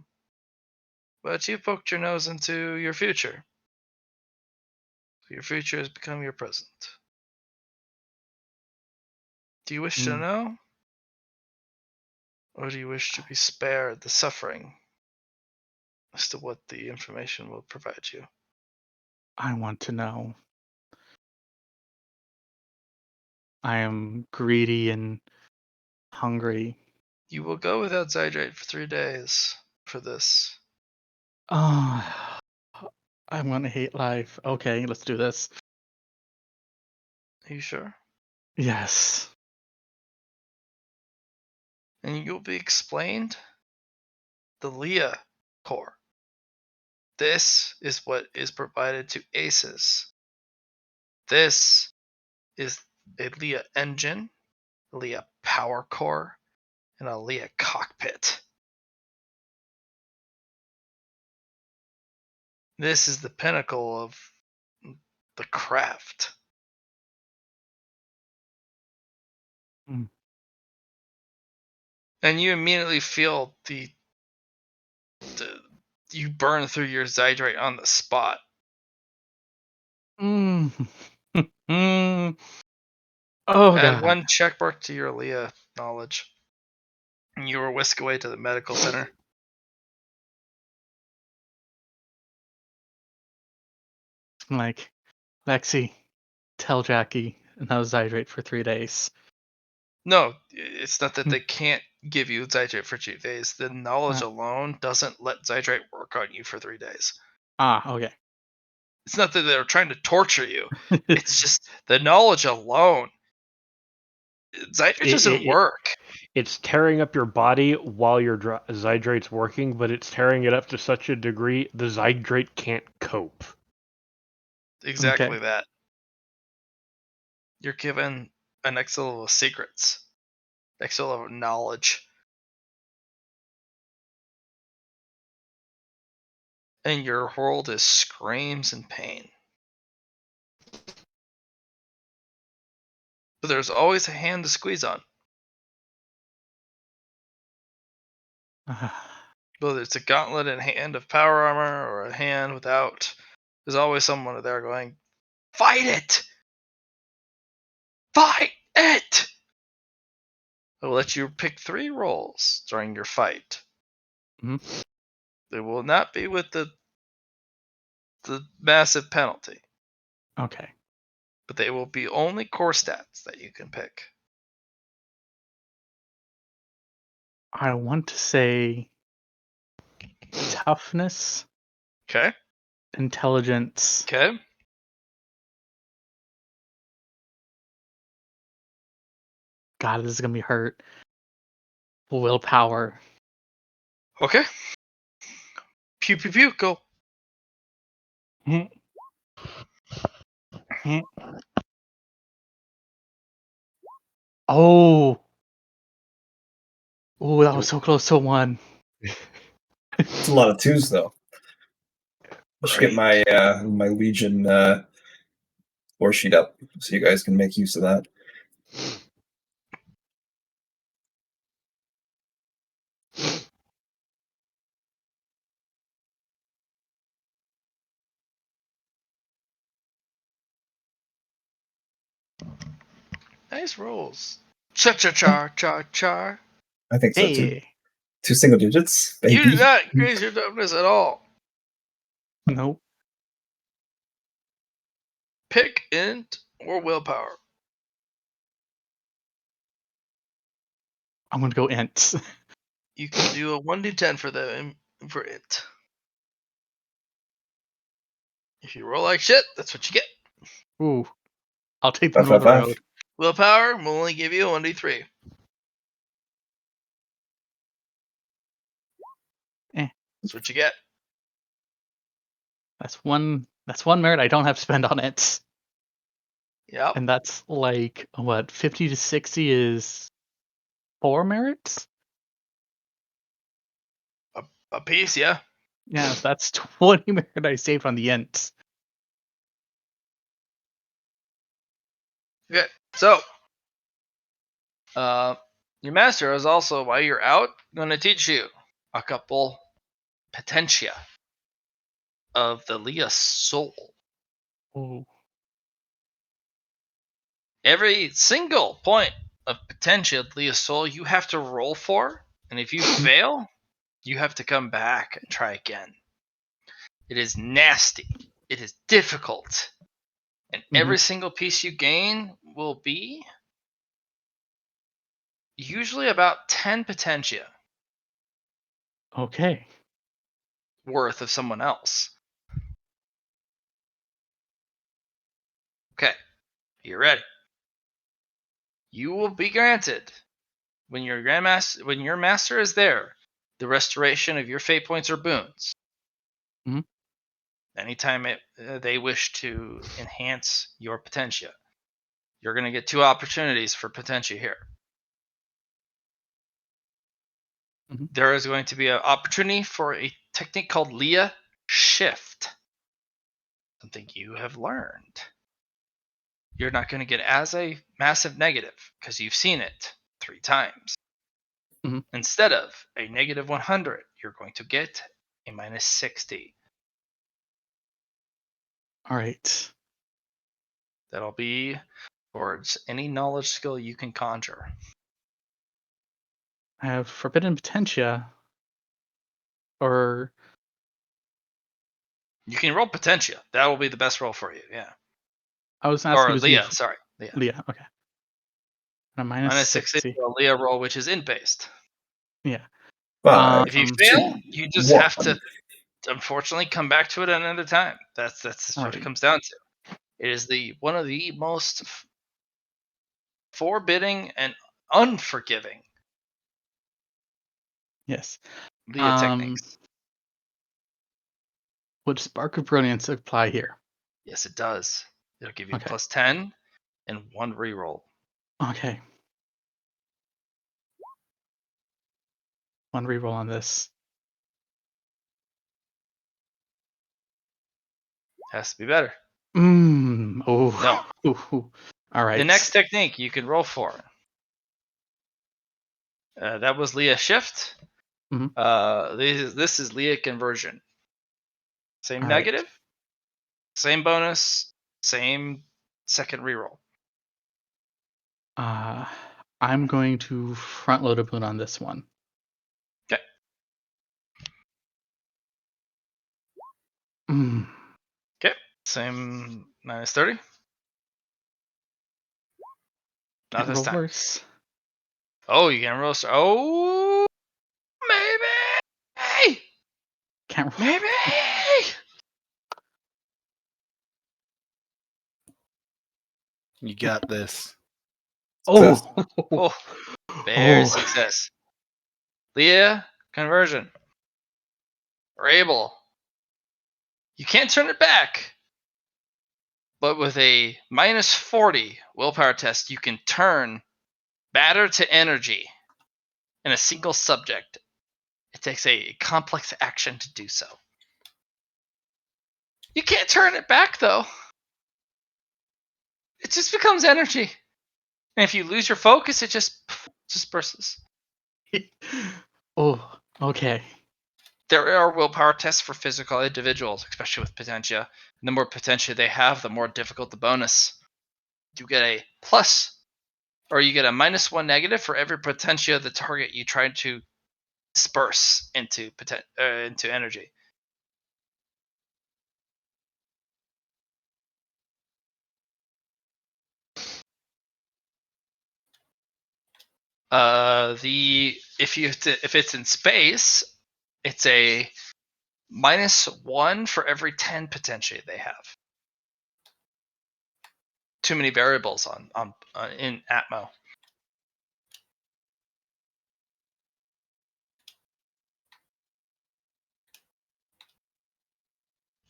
Speaker 4: But you poked your nose into your future. Your future has become your present. Do you wish to know? Or do you wish to be spared the suffering as to what the information will provide you?
Speaker 3: I want to know. I am greedy and hungry.
Speaker 4: You will go without Zydrate for 3 days for this.
Speaker 3: Oh, I'm gonna hate life. Okay, let's do this.
Speaker 4: Are you sure?
Speaker 3: Yes.
Speaker 4: and you'll be explained the Leah core. This is what is provided to aces. This is a Leah engine, a Leah power core, and a Leah cockpit. This is the pinnacle of the craft.
Speaker 3: Mm.
Speaker 4: And you immediately feel the you burn through your Zydrate on the spot.
Speaker 3: Mm. Mm. Oh
Speaker 4: Add
Speaker 3: god.
Speaker 4: one check mark to your Leah knowledge. And you were whisked away to the medical center.
Speaker 3: Like, Lexi, tell Jackie, and that was hydrate for 3 days.
Speaker 4: No, it's not that they can't give you Zydrate for 2 days. The knowledge alone doesn't let Zydrate work on you for 3 days.
Speaker 3: Okay.
Speaker 4: It's not that they're trying to torture you. It's just the knowledge alone. Zydrate doesn't work.
Speaker 6: It's tearing up your body while your Zydrate's working, but it's tearing it up to such a degree the Zydrate can't cope.
Speaker 4: Exactly that. You're given an next level of secrets, next level of knowledge. And your world is screams in pain. But there's always a hand to squeeze on. Whether it's a gauntlet in hand of power armor or a hand without, there's always someone there going, "Fight it! Fight it!" I will let you pick 3 roles during your fight.
Speaker 3: Mm-hmm.
Speaker 4: They will not be with the massive penalty.
Speaker 3: Okay.
Speaker 4: But they will be only core stats that you can pick.
Speaker 3: I want to say toughness,
Speaker 4: Okay.
Speaker 3: intelligence,
Speaker 4: Okay.
Speaker 3: God, this is gonna be hurt. Willpower.
Speaker 4: Okay. Pew pew pew. Go.
Speaker 3: Oh. Oh, that was so close to 1.
Speaker 5: It's a lot of 2s though. I should get my my Legion score sheet up so you guys can make use of that.
Speaker 4: Nice rolls. Cha cha cha cha cha.
Speaker 5: I think so too.
Speaker 3: Hey.
Speaker 5: 2 single digits, baby.
Speaker 4: You did not increase your toughness at all.
Speaker 3: Nope.
Speaker 4: Pick int or willpower.
Speaker 3: I'm gonna go int.
Speaker 4: You can do a 1d10 for them for int. If you roll like shit, that's what you get.
Speaker 3: Ooh. I'll take the
Speaker 5: Five,
Speaker 3: middle of the
Speaker 5: five,
Speaker 3: road.
Speaker 4: Willpower will only give you a 1d3. That's what you get.
Speaker 3: That's one merit I don't have to spend on it.
Speaker 4: Yep.
Speaker 3: And that's like what, 50 to 60 is 4 merits?
Speaker 4: A piece, yeah.
Speaker 3: Yeah, that's 20 merit I saved on the int.
Speaker 4: Okay. So, your master is also, while you're out, going to teach you a couple potentia of the Leah soul.
Speaker 3: Ooh.
Speaker 4: Every single point of potentia of Leah soul you have to roll for, and if you fail, you have to come back and try again. It is nasty. It is difficult. And every single piece you gain will be usually about 10 potentia
Speaker 3: Okay.
Speaker 4: worth of someone else. Okay, you're ready. You will be granted when your master is there, the restoration of your fate points or boons.
Speaker 3: Mhm.
Speaker 4: Anytime they wish to enhance your potentia, you're going to get 2 opportunities for potentia here.
Speaker 3: Mhm.
Speaker 4: There is going to be an opportunity for a technique called Leah Shift. Something you have learned. You're not going to get as a massive negative because you've seen it 3 times.
Speaker 3: Mhm.
Speaker 4: Instead of a negative 100, you're going to get a minus 60.
Speaker 3: All right.
Speaker 4: That'll be towards any knowledge skill you can conjure.
Speaker 3: I have Forbidden Potentia, or
Speaker 4: You can roll Potentia. That will be the best roll for you. Yeah.
Speaker 3: I was asking
Speaker 4: Or
Speaker 3: if it was gonna
Speaker 4: Leah.
Speaker 3: be
Speaker 4: Sorry. Leah.
Speaker 3: Leah. Okay. And a minus
Speaker 4: Minus 60
Speaker 3: 60.
Speaker 4: for a Leah roll, which is int based.
Speaker 3: Yeah.
Speaker 5: But
Speaker 4: If you
Speaker 5: so
Speaker 4: fail, you just
Speaker 5: what?
Speaker 4: have to, unfortunately, come back to it another time. That's what it
Speaker 3: Right.
Speaker 4: comes down to. It is one of the most forbidding and unforgiving
Speaker 3: Yes.
Speaker 4: Leah techniques.
Speaker 3: Would Spark of Brilliance apply here?
Speaker 4: Yes, it does. It'll give you
Speaker 3: Okay.
Speaker 4: plus 10 and 1 reroll.
Speaker 3: Okay. 1 reroll on this.
Speaker 4: Has to be better.
Speaker 3: Oh.
Speaker 4: No.
Speaker 3: Ooh. All right.
Speaker 4: The next technique you can roll for. That was Leah Shift.
Speaker 3: Mhm.
Speaker 4: This is Leah Conversion. Same
Speaker 3: All right.
Speaker 4: negative, same bonus, same second reroll.
Speaker 3: I'm going to front load a boon on this one.
Speaker 4: Okay.
Speaker 3: Mm.
Speaker 4: Okay. Same minus 30. Not
Speaker 3: Can't
Speaker 4: this
Speaker 3: roll
Speaker 4: time.
Speaker 3: worse.
Speaker 4: Oh, you can roll. Oh, maybe.
Speaker 3: Can't roll.
Speaker 4: Maybe.
Speaker 2: You got this.
Speaker 5: Success.
Speaker 3: Oh.
Speaker 4: Oh, very
Speaker 3: Oh.
Speaker 4: success. Leah Conversion. Or able. You can't turn it back. But with a minus 40 willpower test, you can turn matter to energy in a single subject. It takes a complex action to do so. You can't turn it back, though. It just becomes energy. And if you lose your focus, it just disperses.
Speaker 3: Oh. Okay.
Speaker 4: There are willpower tests for physical individuals, especially with potentia. And the more potentia they have, the more difficult the bonus. You get a plus, or you get a -1 negative for every potentia of the target you try to disperse into energy. If it's in space, it's a -1 for every 10 potentia they have. Too many variables in Atmo.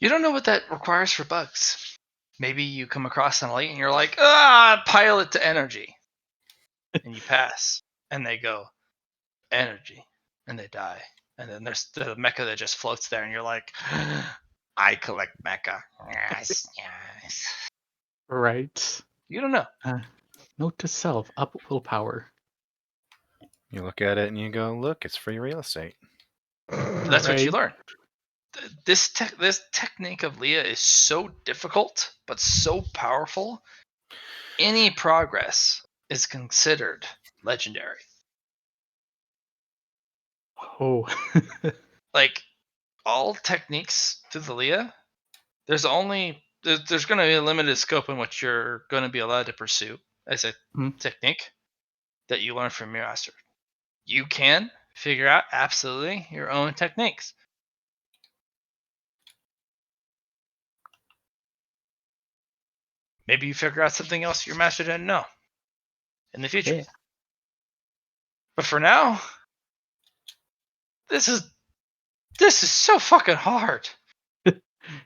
Speaker 4: You don't know what that requires for bugs. Maybe you come across an elite and you're like, pilot to energy. And you pass. And they go, energy. And they die. And then there's the mecha that just floats there and you're like, I collect mecha. Yes, yes.
Speaker 3: Right.
Speaker 4: You don't know.
Speaker 3: Note to self: up willpower.
Speaker 2: You look at it and you go, look, it's free real estate.
Speaker 4: But that's what you
Speaker 3: Right.
Speaker 4: learn. This technique of Leah is so difficult, but so powerful. Any progress is considered legendary.
Speaker 3: Oh.
Speaker 4: Like all techniques through the Leah, there's going to be a limited scope in what you're going to be allowed to pursue as a
Speaker 3: Mhm.
Speaker 4: technique that you learn from your master. You can figure out absolutely your own techniques. Maybe you figure out something else your master didn't know in the future.
Speaker 3: Yeah.
Speaker 4: But for now, this is so fucking hard.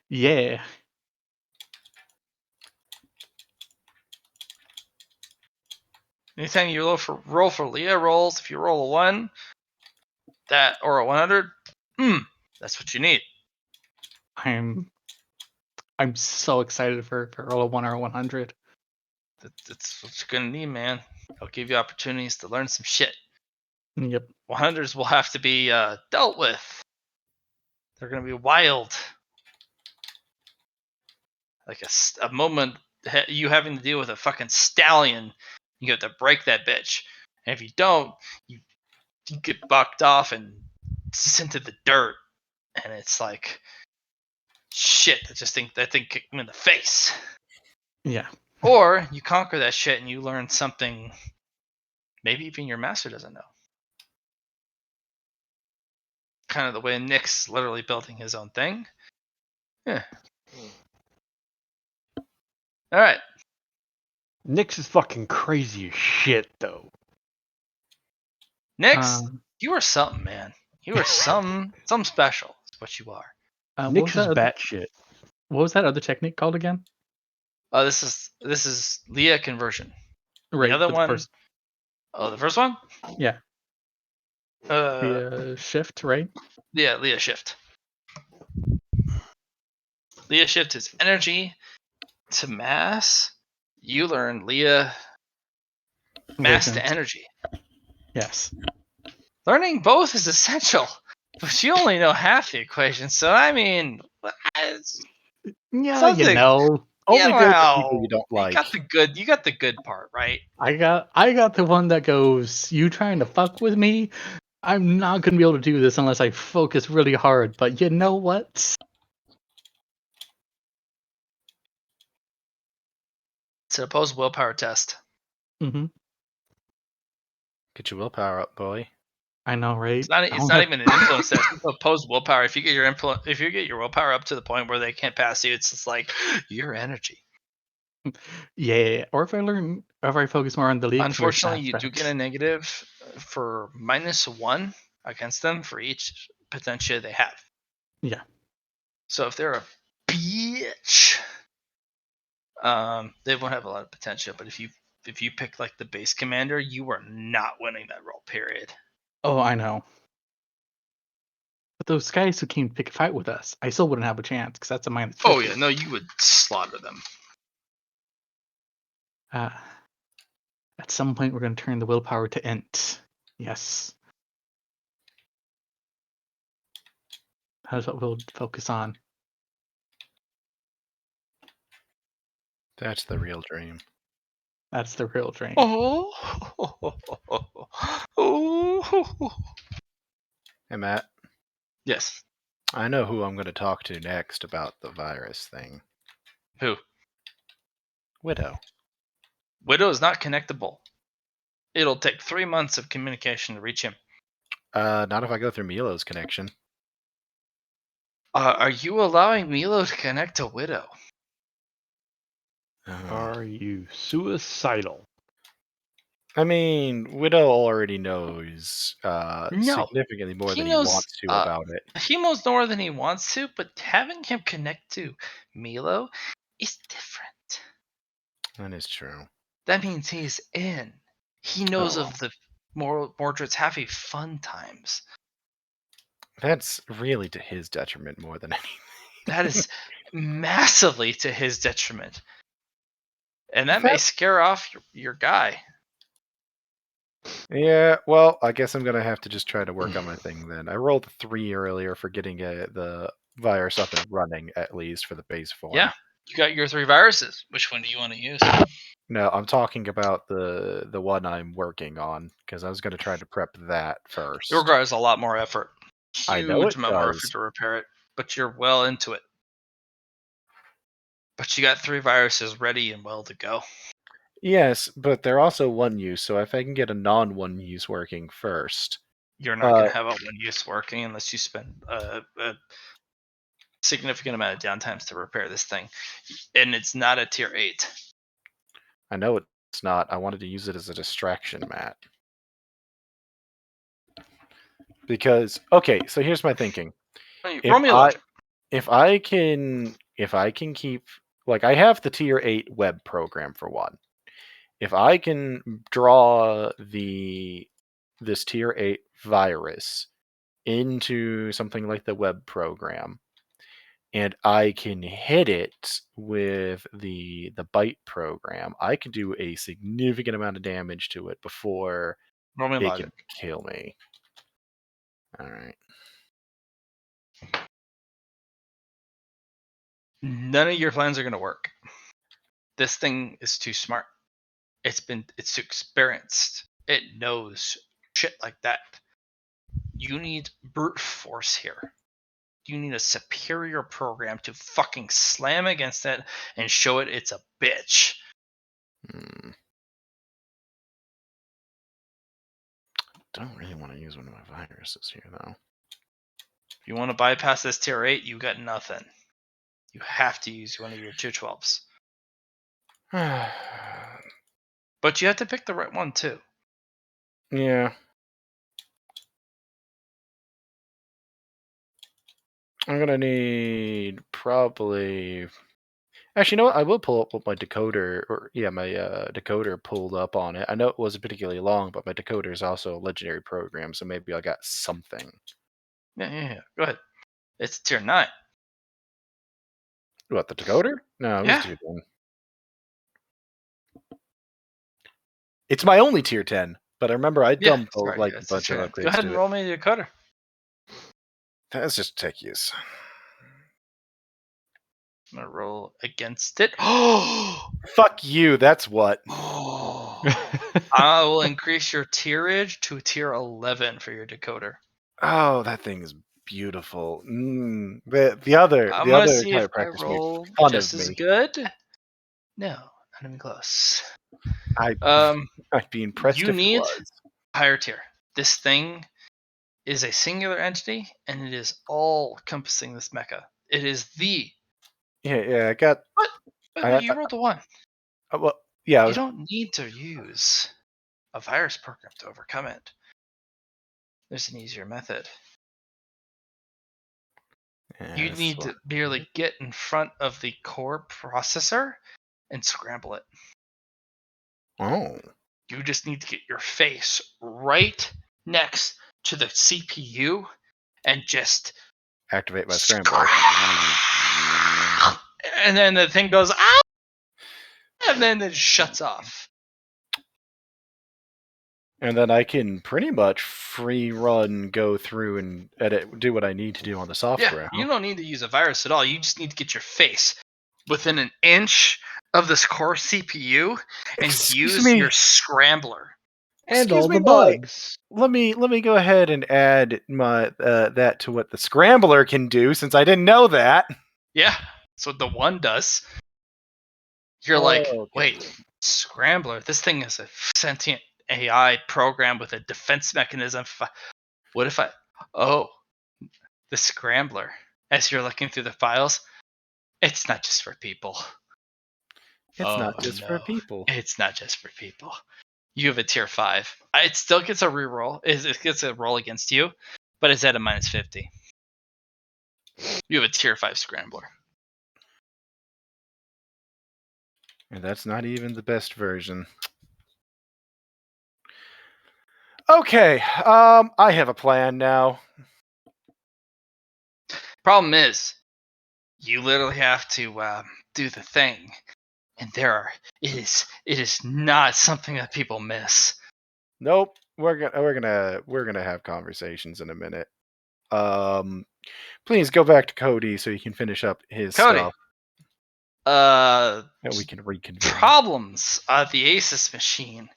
Speaker 3: Yeah.
Speaker 4: Anytime you roll for Leah rolls, if you roll a 1, that or a 100, that's what you need.
Speaker 3: I'm so excited for roll a 1 or a 100.
Speaker 4: That's what you're gonna need, man. It'll give you opportunities to learn some shit.
Speaker 3: Yep.
Speaker 4: 100s will have to be dealt with. They're gonna be wild. Like a moment you having to deal with a fucking stallion. You have to break that bitch. And if you don't, you get bucked off and sent to the dirt. And it's like, shit, that thing kicked me in the face.
Speaker 3: Yeah.
Speaker 4: Or you conquer that shit and you learn something maybe even your master doesn't know. Kind of the way Nick's literally building his own thing. Yeah. All right.
Speaker 6: Nyx is fucking crazy as shit, though.
Speaker 4: Nick's, you are something, man. You are some special. Is what you are.
Speaker 3: What was
Speaker 6: Nyx is
Speaker 3: that?
Speaker 6: batshit.
Speaker 3: What was that other technique called again?
Speaker 4: This is Leah conversion.
Speaker 3: Right.
Speaker 4: The other
Speaker 3: but the
Speaker 4: one.
Speaker 3: first,
Speaker 4: The first one.
Speaker 3: yeah.
Speaker 4: Uh,
Speaker 3: The shift, right?
Speaker 4: yeah, Leah shift. Leah shift is energy to mass. You learn Leah mass to
Speaker 3: Awakened.
Speaker 4: energy.
Speaker 3: Yes.
Speaker 4: Learning both is essential, but you only know half the equation. So I mean,
Speaker 3: Yeah,
Speaker 4: something.
Speaker 2: Only good for people you
Speaker 4: Well,
Speaker 2: don't like.
Speaker 4: You got the good part, right?
Speaker 3: I got the one that goes, you trying to fuck with me? I'm not gonna be able to do this unless I focus really hard. But you know what?
Speaker 4: It's an opposed willpower test.
Speaker 3: Mm-hmm.
Speaker 2: Get your willpower up, boy.
Speaker 3: I know, right?
Speaker 4: It's not even an influence test. It's opposed willpower. If you get your willpower up to the point where they can't pass you, it's just like your energy.
Speaker 3: Yeah. Or if I focus more on the lead conversion
Speaker 4: Unfortunately, you do
Speaker 3: aspect.
Speaker 4: get a negative for -1 against them for each potential they have.
Speaker 3: Yeah.
Speaker 4: So if they're a bitch, they won't have a lot of potential. But if you pick like the base commander, you are not winning that roll. Period.
Speaker 3: Oh, I know. But those guys who came to pick a fight with us, I still wouldn't have a chance because that's a -50.
Speaker 4: Oh yeah, no, you would slaughter them.
Speaker 3: At some point, we're going to turn the willpower to int. Yes. That's what we'll focus on.
Speaker 2: That's the real dream.
Speaker 3: That's the real dream.
Speaker 4: Oh.
Speaker 2: Hey, Matt.
Speaker 4: Yes.
Speaker 2: I know who I'm going to talk to next about the virus thing.
Speaker 4: Who?
Speaker 2: Widow.
Speaker 4: Widow is not connectable. It'll take 3 months of communication to reach him.
Speaker 2: Not if I go through Milo's connection.
Speaker 4: Are you allowing Milo to connect to Widow?
Speaker 6: Are you suicidal?
Speaker 2: I mean, Widow already knows
Speaker 4: No.
Speaker 2: significantly more
Speaker 4: He
Speaker 2: than
Speaker 4: knows,
Speaker 2: he wants to about it.
Speaker 4: He knows more than he wants to, but having him connect to Milo is different.
Speaker 2: That is true.
Speaker 4: That means he's in. He knows
Speaker 2: Oh.
Speaker 4: of the Mordred's happy fun times.
Speaker 2: That's really to his detriment more than anything.
Speaker 4: That is massively to his detriment. And that may scare off your guy.
Speaker 2: Yeah, well, I guess I'm going to have to just try to work on my thing then. I rolled a 3 earlier for getting the virus up and running, at least for the base form.
Speaker 4: Yeah, you got your 3 viruses. Which one do you want to use?
Speaker 2: No, I'm talking about the one I'm working on, because I was going to try to prep that first.
Speaker 4: It requires a lot more effort.
Speaker 2: I know
Speaker 4: Huge
Speaker 2: it
Speaker 4: amount more
Speaker 2: does.
Speaker 4: effort to repair it, but you're well into it. But you got 3 viruses ready and well to go.
Speaker 2: Yes, but they're also one use, so if I can get a non-one use working first.
Speaker 4: You're not going to have a one use working unless you spend a significant amount of downtimes to repair this thing. And it's not a tier 8.
Speaker 2: I know it's not. I wanted to use it as a distraction, Matt. Because okay, so here's my thinking.
Speaker 4: Roll me a logic.
Speaker 2: If I can keep, like, I have the tier 8 web program for one. If I can draw this tier 8 virus into something like the web program, and I can hit it with the byte program, I can do a significant amount of damage to it before
Speaker 4: Roll me
Speaker 2: it
Speaker 4: logic.
Speaker 2: can kill me. All right.
Speaker 4: None of your plans are going to work. This thing is too smart. It's too experienced. It knows shit like that. You need brute force here. You need a superior program to fucking slam against it and show it it's a bitch.
Speaker 2: Don't really want to use one of my viruses here, though.
Speaker 4: If you want to bypass this tier 8, you got nothing. You have to use one of your 212s. But you have to pick the right one, too.
Speaker 2: Yeah. I'm gonna need probably. Actually, you know what? I will pull up what my decoder, my decoder pulled up on it. I know it wasn't particularly long, but my decoder is also a legendary program, so maybe I got something.
Speaker 4: Yeah. Go ahead. It's tier 9.
Speaker 2: What, the decoder? No, it was
Speaker 4: Yeah.
Speaker 2: tier 10. It's my only tier 10, but I remember I dumped a bunch of
Speaker 4: Go
Speaker 2: upgrades
Speaker 4: ahead
Speaker 2: to
Speaker 4: and
Speaker 2: it.
Speaker 4: roll me the decoder.
Speaker 2: That's just tech use.
Speaker 4: I'm gonna roll against it. Oh!
Speaker 2: Fuck you, that's what.
Speaker 4: I will increase your tierage to tier 11 for your decoder.
Speaker 2: Oh, that thing is beautiful. The other
Speaker 4: I'm gonna see if I
Speaker 2: chiropractors make
Speaker 4: roll
Speaker 2: fun
Speaker 4: just
Speaker 2: of
Speaker 4: as
Speaker 2: me.
Speaker 4: good. No, not even close.
Speaker 2: I'd be impressed
Speaker 4: You
Speaker 2: if it
Speaker 4: need
Speaker 2: was.
Speaker 4: higher tier. This thing is a singular entity, and it is all encompassing this mecha. It is the.
Speaker 2: Yeah, I got.
Speaker 4: But you rolled a 1.
Speaker 2: Well, yeah.
Speaker 4: You don't need to use a virus program to overcome it. There's an easier method. You need to merely get in front of the core processor and scramble it.
Speaker 2: Oh.
Speaker 4: You just need to get your face right next to the CPU and just
Speaker 2: Activate my scrambler.
Speaker 4: And then the thing goes, ow! And then it shuts off.
Speaker 2: And then I can pretty much free run, go through and edit, do what I need to do on the software.
Speaker 4: Yeah, you don't need to use a virus at all. You just need to get your face within an inch of this core CPU and use your scrambler.
Speaker 1: And all the bugs.
Speaker 2: Let me go ahead and add my that to what the scrambler can do, since I didn't know that.
Speaker 4: Yeah, that's what the 1 does. You're like, wait, scrambler? This thing is a sentient AI program with a defense mechanism. What if the scrambler, as you're looking through the files, it's not just for people.
Speaker 2: It's not just for people.
Speaker 4: It's not just for people. You have a tier 5. It still gets a reroll. It gets a roll against you, but it's at a -50. You have a tier 5 scrambler.
Speaker 2: And that's not even the best version. Okay, I have a plan now.
Speaker 4: Problem is, you literally have to do the thing, and it is not something that people miss.
Speaker 2: Nope, we're gonna have conversations in a minute. Please go back to Cody so he can finish up his stuff. And we can reconvene.
Speaker 4: Problems at the Asus machine.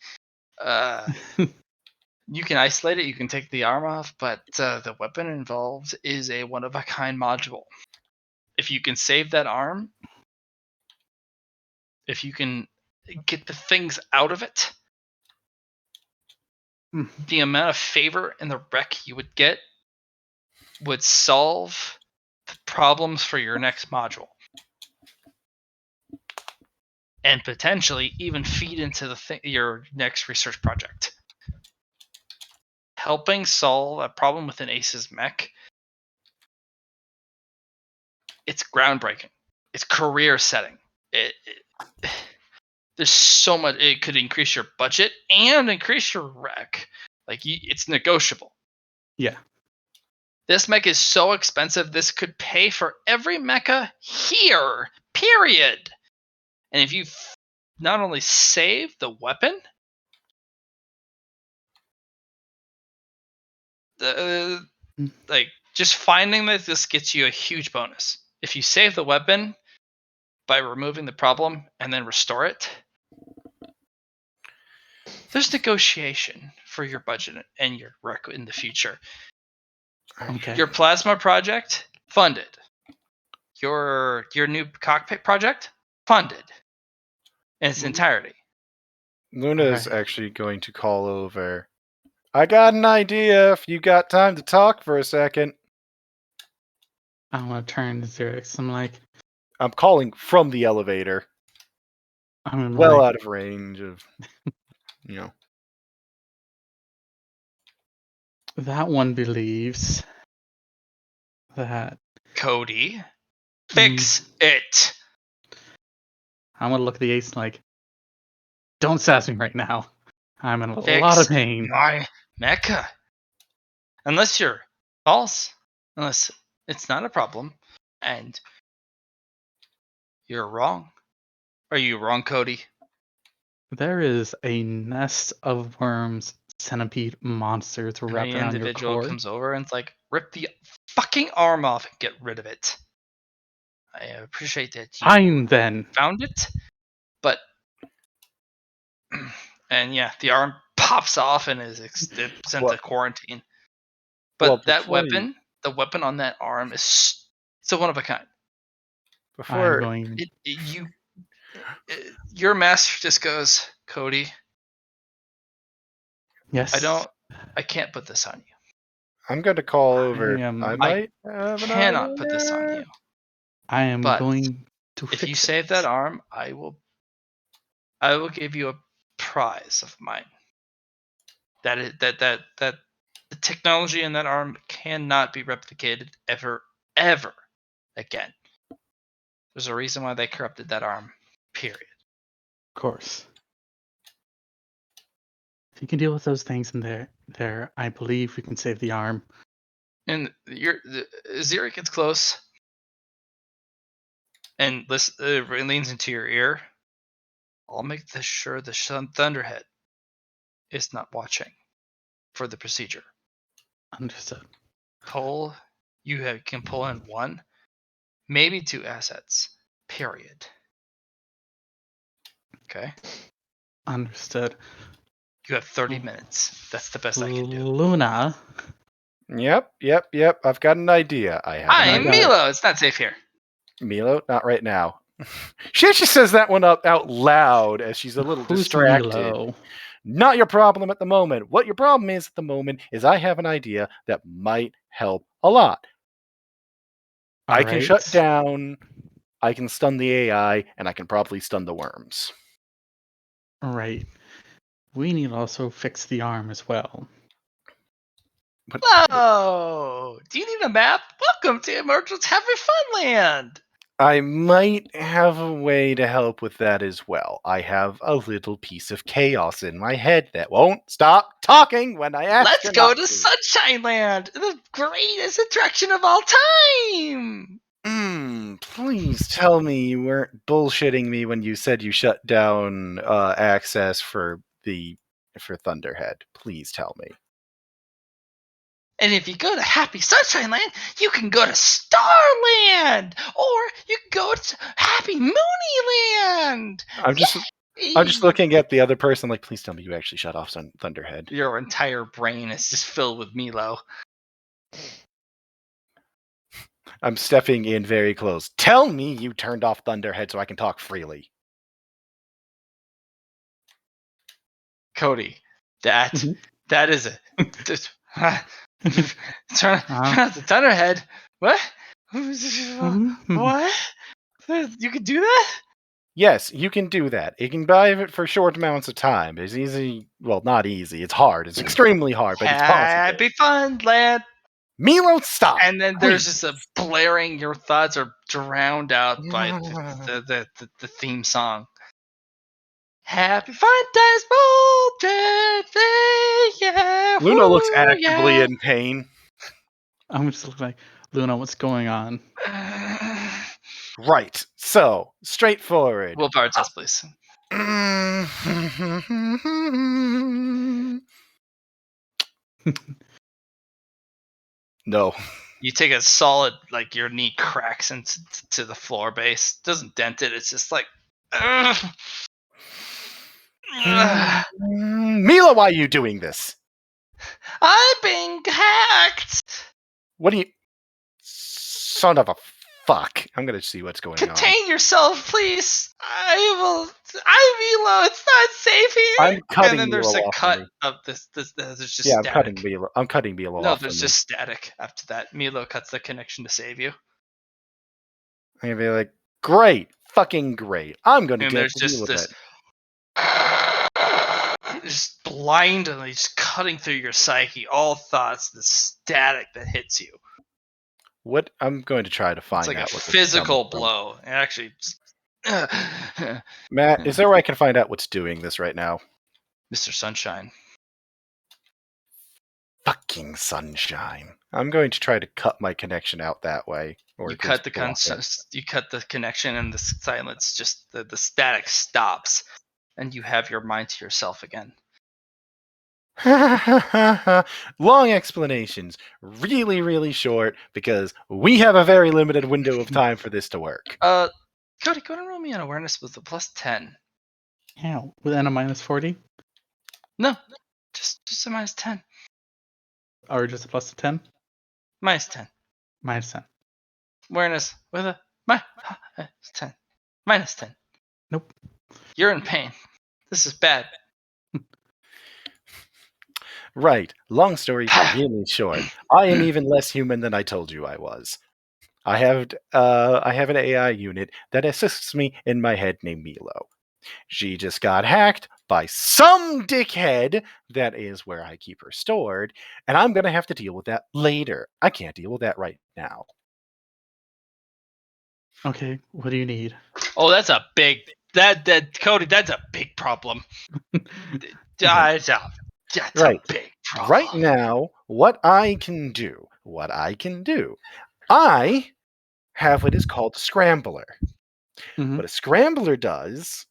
Speaker 4: You can isolate it, you can take the arm off, but the weapon involved is a one-of-a-kind module. If you can save that arm, if you can get the things out of it, the amount of favor and the wreck you would get would solve the problems for your next module. And potentially even feed into your next research project. helping solve a problem with an Ace's mech, it's groundbreaking. It's career setting. There's so much. It could increase your budget and increase your rec. Like it's negotiable.
Speaker 3: Yeah.
Speaker 4: This mech is so expensive. This could pay for every mecha here. Period. And if you not only save the weapon, like just finding that this gets you a huge bonus. If you save the weapon by removing the problem and then restore it, there's negotiation for your budget and your rec in the future.
Speaker 3: Okay.
Speaker 4: Your plasma project funded. Your new cockpit project funded in its entirety.
Speaker 2: Luna's
Speaker 3: Alright.
Speaker 2: actually going to call over. I got an idea if you got time to talk for a second.
Speaker 3: I want to turn to Xerix. I'm like,
Speaker 2: I'm calling from the elevator.
Speaker 3: I'm
Speaker 2: Well
Speaker 3: like,
Speaker 2: out of range of, you know.
Speaker 3: that one believes that
Speaker 4: Cody, fix it.
Speaker 3: I'm gonna look at the ace and like, don't sass me right now. I'm in a
Speaker 4: Fix
Speaker 3: lot of pain.
Speaker 4: my mecha. Unless you're false. Unless it's not a problem. And you're wrong. Are you wrong, Cody?
Speaker 3: There is a nest of worms, centipede monsters
Speaker 4: And
Speaker 3: wrapped
Speaker 4: the
Speaker 3: around your
Speaker 4: individual
Speaker 3: cord.
Speaker 4: comes over and it's like, rip the fucking arm off and get rid of it. I appreciate that you
Speaker 3: Fine then.
Speaker 4: found it, but and yeah, the arm pops off and is sent
Speaker 2: Well-
Speaker 4: to quarantine. But
Speaker 2: well,
Speaker 4: that
Speaker 2: before you-
Speaker 4: weapon, the weapon on that arm is so one of a kind.
Speaker 3: I'm
Speaker 2: Before
Speaker 3: going.
Speaker 4: Your master just goes, Cody,
Speaker 3: Yes.
Speaker 4: I can't put this on you.
Speaker 2: I'm going to call
Speaker 3: I
Speaker 2: over.
Speaker 3: am-
Speaker 2: I
Speaker 3: I
Speaker 2: might have an
Speaker 4: Cannot put this on
Speaker 2: idea.
Speaker 4: you.
Speaker 3: I am
Speaker 4: But
Speaker 3: going to
Speaker 4: If
Speaker 3: fix
Speaker 4: you save
Speaker 3: it.
Speaker 4: that arm, I will give you a prize of mine. That the technology in that arm cannot be replicated ever again. There's a reason why they corrupted that arm. Period.
Speaker 3: Of course. If you can deal with those things in there, I believe we can save the arm.
Speaker 4: And Zira gets close and leans into your ear. I'll make sure the Thunderhead is not watching for the procedure.
Speaker 3: Understood.
Speaker 4: You can pull in 1, maybe 2 assets. Period. Okay.
Speaker 3: Understood.
Speaker 4: You have 30 minutes. That's the best I can do.
Speaker 3: Luna.
Speaker 2: Yep. I've got an idea. I have
Speaker 4: I'm
Speaker 2: an idea.
Speaker 4: Milo. It's not safe here.
Speaker 2: Milo, not right now. She actually says that one out loud as she's a little
Speaker 3: Who's
Speaker 2: distracted.
Speaker 3: Milo?
Speaker 2: Not your problem at the moment. What your problem is at the moment is I have an idea that might help a lot. I can shut down, I can stun the AI, and I can probably stun the worms.
Speaker 3: Right. We need to also fix the arm as well.
Speaker 2: But
Speaker 4: Whoa! Do you need a map? Welcome to Emergence Happy Fun Land!
Speaker 2: I might have a way to help with that as well. I have a little piece of chaos in my head that won't stop talking when I ask
Speaker 4: Let's
Speaker 2: her
Speaker 4: go
Speaker 2: not
Speaker 4: to Sunshine Land! The greatest attraction of all time!
Speaker 2: Please tell me you weren't bullshitting me when you said you shut down access for Thunderhead. Please tell me.
Speaker 4: And if you go to Happy Sunshine Land, you can go to Starland! Or you can go to Happy Moony Land!
Speaker 2: I'm just looking at the other person like, please tell me you actually shut off Thunderhead.
Speaker 4: Your entire brain is just filled with Milo.
Speaker 2: I'm stepping in very close. Tell me you turned off Thunderhead so I can talk freely.
Speaker 4: Cody, that is a turn off the Thunderhead. What? What? You can do that?
Speaker 2: Yes, you can do that. You can buy it for short amounts of time. It's easy. Well, not easy. It's hard. It's extremely hard, but it's possible.
Speaker 4: Happy fun, lad.
Speaker 2: Milo, stop.
Speaker 4: And then there's
Speaker 2: Please.
Speaker 4: just a blaring. Your thoughts are drowned out by the theme song. Happy fun times, yeah.
Speaker 2: Luna looks
Speaker 4: woo,
Speaker 2: actively
Speaker 4: yeah.
Speaker 2: in pain.
Speaker 3: I'm just looking like, Luna, what's going on?
Speaker 2: Right. So, straightforward.
Speaker 4: Willpower test, please.
Speaker 2: No.
Speaker 4: You take a solid, like your knee cracks into to the floor base. Doesn't dent it. It's just like.
Speaker 2: Mila, why are you doing this?
Speaker 4: I'm being hacked.
Speaker 2: What do you... Son of a fuck. I'm gonna see what's going on.
Speaker 4: Contain yourself, please. I'm Milo. It's not safe here.
Speaker 2: I'm cutting
Speaker 4: and then there's
Speaker 2: Milo
Speaker 4: a
Speaker 2: off
Speaker 4: cut
Speaker 2: from me.
Speaker 4: of this. There's just
Speaker 2: Yeah,
Speaker 4: static.
Speaker 2: I'm cutting Milo
Speaker 4: No,
Speaker 2: off
Speaker 4: there's
Speaker 2: from
Speaker 4: just static after that. Milo cuts the connection to save you.
Speaker 2: me. I'm gonna be like, great. Fucking great. I'm gonna
Speaker 4: And
Speaker 2: get
Speaker 4: there's
Speaker 2: to deal
Speaker 4: just
Speaker 2: with
Speaker 4: this
Speaker 2: it.
Speaker 4: just blindly just cutting through your psyche, all thoughts, the static that hits you.
Speaker 2: What? I'm going to try to find
Speaker 4: It's like a
Speaker 2: out what this is
Speaker 4: physical
Speaker 2: coming from.
Speaker 4: blow. It actually
Speaker 2: Matt, is there a way I can find out what's doing this right now?
Speaker 4: Mr. Sunshine.
Speaker 2: Fucking sunshine. I'm going to try to cut my connection out that way. Or
Speaker 4: You
Speaker 2: at least
Speaker 4: cut the
Speaker 2: block it.
Speaker 4: you cut the connection and the silence just the static stops and you have your mind to yourself again.
Speaker 2: Long explanations, really, really short, because we have a very limited window of time for this to work.
Speaker 4: Cody, go ahead and roll me an awareness with a plus 10.
Speaker 3: Ow. Within a minus 40?
Speaker 4: No, just a minus 10.
Speaker 3: Or just a plus 10?
Speaker 4: Minus 10.
Speaker 3: Minus 10.
Speaker 4: Awareness with a minus 10. Minus 10.
Speaker 3: Nope.
Speaker 4: You're in pain. This is bad.
Speaker 2: Right. Long story really short. I am even less human than I told you I was. I have an AI unit that assists me in my head named Milo. She just got hacked by some dickhead. That is where I keep her stored, and I'm gonna have to deal with that later. I can't deal with that right now.
Speaker 3: Okay, what do you need?
Speaker 4: Oh, that's a big Cody, that's a big problem. That's
Speaker 2: Right.
Speaker 4: a big problem.
Speaker 2: Right now, what I can do, I have what is called a scrambler.
Speaker 3: Mhm.
Speaker 2: What a scrambler does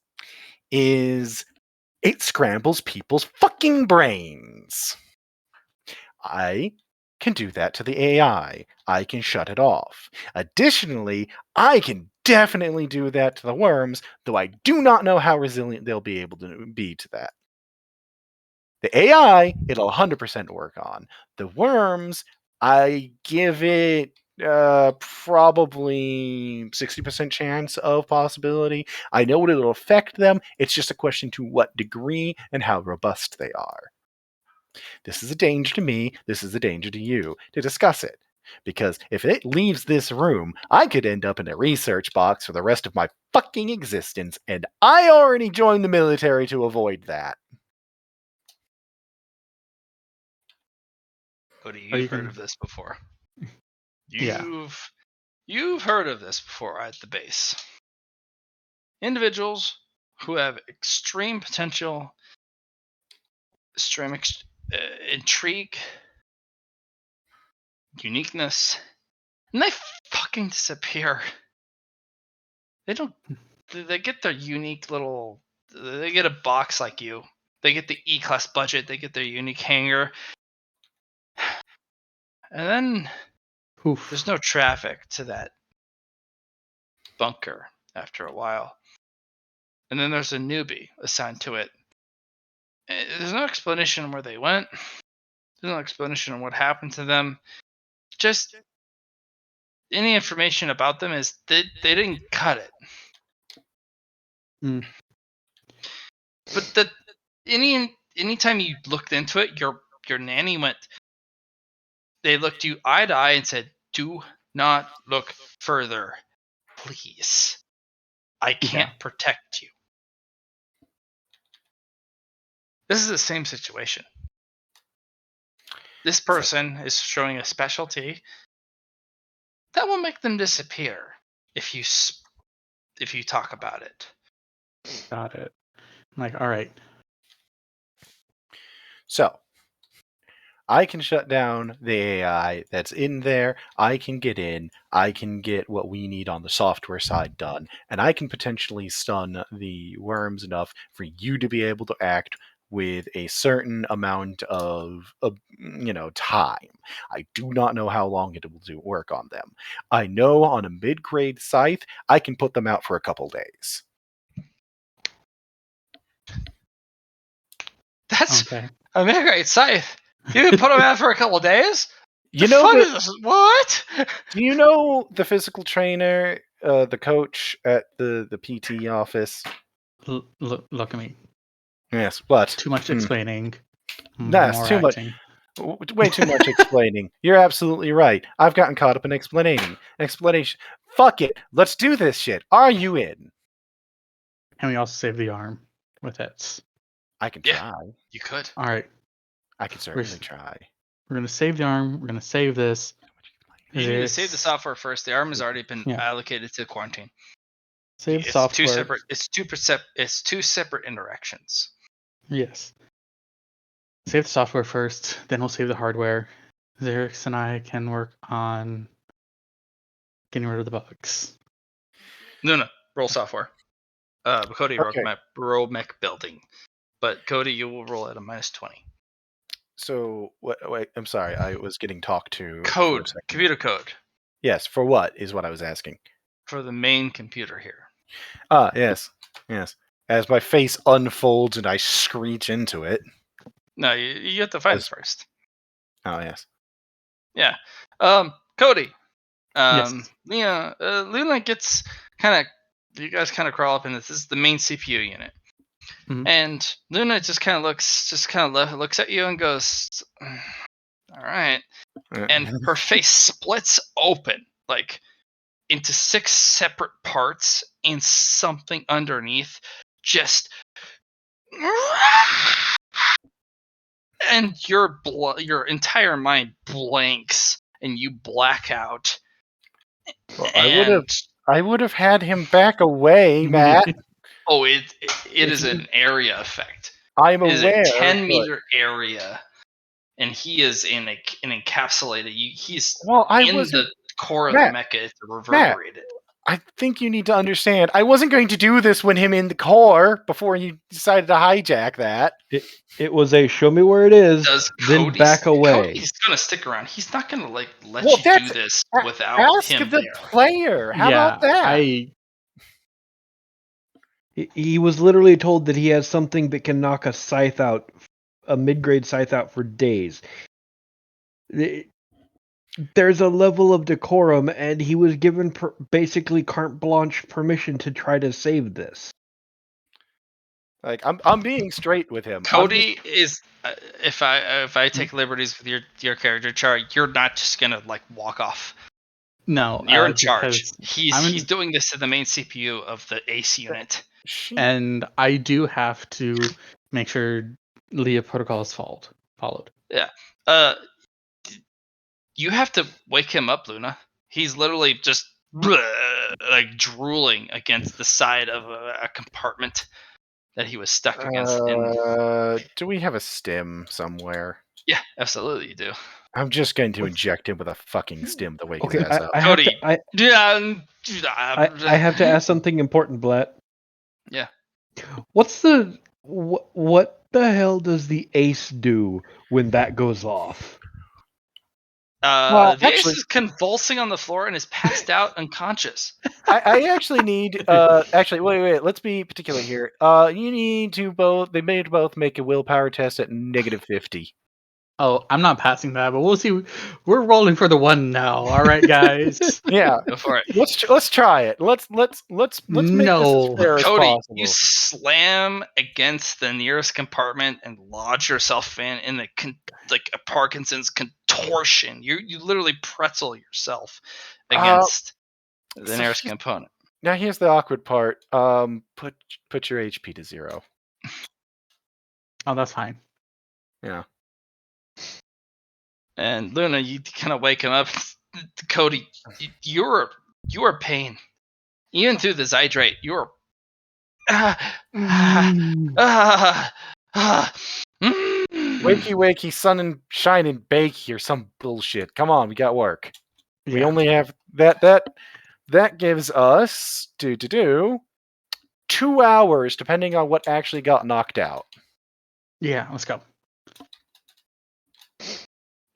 Speaker 2: is it scrambles people's fucking brains. I can do that to the AI. I can shut it off. Additionally, I can definitely do that to the worms, though I do not know how resilient they'll be able to be to that. The AI, it'll 100% work on. The worms, I give it probably 60% chance of possibility. I know it'll affect them. It's just a question to what degree and how robust they are. This is a danger to me. This is a danger to you to discuss it. Because if it leaves this room, I could end up in a research box for the rest of my fucking existence, and I already joined the military to avoid that.
Speaker 4: Cody,
Speaker 3: Or you
Speaker 4: you've heard
Speaker 3: can-
Speaker 4: of this before.
Speaker 3: Yeah.
Speaker 4: You've heard of this before at the base. Individuals who have extreme potential, extreme intrigue, uniqueness, and they fucking disappear. They don't. They get their unique little. They get a box like you. They get the E-class budget. They get their unique hangar, and then
Speaker 3: Oof.
Speaker 4: there's no traffic to that bunker after a while. And then there's a newbie assigned to it. There's no explanation on where they went. There's no explanation on what happened to them. Just any information about them is they didn't cut it.
Speaker 3: Mm.
Speaker 4: But anytime you looked into it, your nanny went. They looked you eye to eye and said, "Do not look further, please." I can't protect you. This is the same situation. This person is showing a specialty that will make them disappear if you talk about it.
Speaker 3: Got it. I'm like, all right.
Speaker 2: So, I can shut down the AI that's in there. I can get in. I can get what we need on the software side done. And I can potentially stun the worms enough for you to be able to act with a certain amount of time. I do not know how long it will do work on them. I know on a mid-grade scythe, I can put them out for a couple days.
Speaker 4: That's
Speaker 3: Okay.
Speaker 4: a mid-grade scythe. You can put him out for a couple days?
Speaker 2: You
Speaker 4: The
Speaker 2: know
Speaker 4: fuck
Speaker 2: the
Speaker 4: is this? What?
Speaker 2: Do you know the physical trainer, the coach at the PT office?
Speaker 3: Look at me.
Speaker 2: Yes, what?
Speaker 3: Too much explaining.
Speaker 2: That's
Speaker 3: More
Speaker 2: too much.
Speaker 3: acting.
Speaker 2: Way too much explaining. You're absolutely right. I've gotten caught up in explanation. Fuck it. Let's do this shit. Are you in?
Speaker 3: And we also save the arm with it.
Speaker 2: I can
Speaker 4: Yeah.
Speaker 2: try.
Speaker 4: You could.
Speaker 3: All right.
Speaker 2: I can certainly try.
Speaker 3: We're gonna save the arm. We're gonna save this.
Speaker 4: You need to save the software first. The arm has already been allocated to quarantine.
Speaker 3: Save the
Speaker 4: It's
Speaker 3: software.
Speaker 4: two separate. It's two separate interactions.
Speaker 3: Yes. Save the software first, then we'll save the hardware. Xerix and I can work on getting rid of the bugs.
Speaker 4: No. Roll software. Cody,
Speaker 2: Okay.
Speaker 4: roll mech building. But Cody, you will roll at a -20.
Speaker 2: So, wait, I'm sorry. I was getting talked to.
Speaker 4: Code. Computer code.
Speaker 2: Yes, for what is what I was asking.
Speaker 4: For the main computer here.
Speaker 2: Ah, yes. As my face unfolds and I screech into it.
Speaker 4: No, you have to find it first.
Speaker 2: Oh, yes.
Speaker 4: Yeah. Cody.
Speaker 3: Yes.
Speaker 4: Luna gets you guys kind of crawl up in this. This is the main CPU unit.
Speaker 3: Mhm.
Speaker 4: And Luna just kind of looks at you and goes, "All right." And her face splits open like into 6 separate parts, and something underneath just and your entire mind blanks and you black out.
Speaker 2: Well,
Speaker 4: And
Speaker 2: I would have had him back away, Matt.
Speaker 4: oh, it is an area effect.
Speaker 2: I'm
Speaker 4: It is
Speaker 2: aware.
Speaker 4: a 10-meter area, and he is in an encapsulated. He's the core of the mecha. It's reverberated.
Speaker 2: I think you need to understand. I wasn't going to do this when him in the core before you decided to hijack that.
Speaker 1: It was a show me where it is, then back away.
Speaker 4: Cody's gonna stick around. He's not gonna let you do this without
Speaker 2: ask
Speaker 4: him
Speaker 2: the
Speaker 4: there.
Speaker 2: player. How about that?
Speaker 1: He was literally told that he has something that can knock a mid-grade scythe out for days. There's a level of decorum, and he was given basically carte blanche permission to try to save this.
Speaker 2: Like I'm being straight with him.
Speaker 4: Cody is if I take liberties with your character chart, you're not just gonna like walk off.
Speaker 3: No,
Speaker 4: you're in charge. He's doing this to the main CPU of the ACE unit,
Speaker 3: and I do have to make sure Leah protocol is followed.
Speaker 4: Yeah. You have to wake him up, Luna. He's literally just like drooling against the side of a compartment that he was stuck against.
Speaker 2: Do we have a stim somewhere?
Speaker 4: Yeah, absolutely you do.
Speaker 2: I'm just going to inject him with a fucking stim to wake
Speaker 1: Okay,
Speaker 2: his ass up.
Speaker 1: I have to ask something important, Blatt.
Speaker 4: Yeah.
Speaker 1: What the hell does the ace do when that goes off?
Speaker 4: The ace is convulsing on the floor and is passed out unconscious.
Speaker 2: I actually need wait, let's be particular here. You need to they may both make a willpower test at -50.
Speaker 3: Oh, I'm not passing that, but we'll see. We're rolling for the 1 now. All right, guys.
Speaker 2: Yeah,
Speaker 4: go for it.
Speaker 2: Let's try it. Let's make this as fair as possible.
Speaker 4: You slam against the nearest compartment and lodge yourself in the like a Parkinson's contortion. You literally pretzel yourself against the nearest component.
Speaker 2: Now here's the awkward part. Put your HP to 0.
Speaker 3: Oh, that's fine.
Speaker 2: Yeah.
Speaker 4: And Luna, you kind of wake him up. Cody, you are pain. Even through the Zydrate, you're.
Speaker 2: Wakey, wakey, sun and shine and bake or some bullshit. Come on, we got work. We
Speaker 3: Yeah.
Speaker 2: only have that gives us 2 hours, depending on what actually got knocked out.
Speaker 3: Yeah, let's go.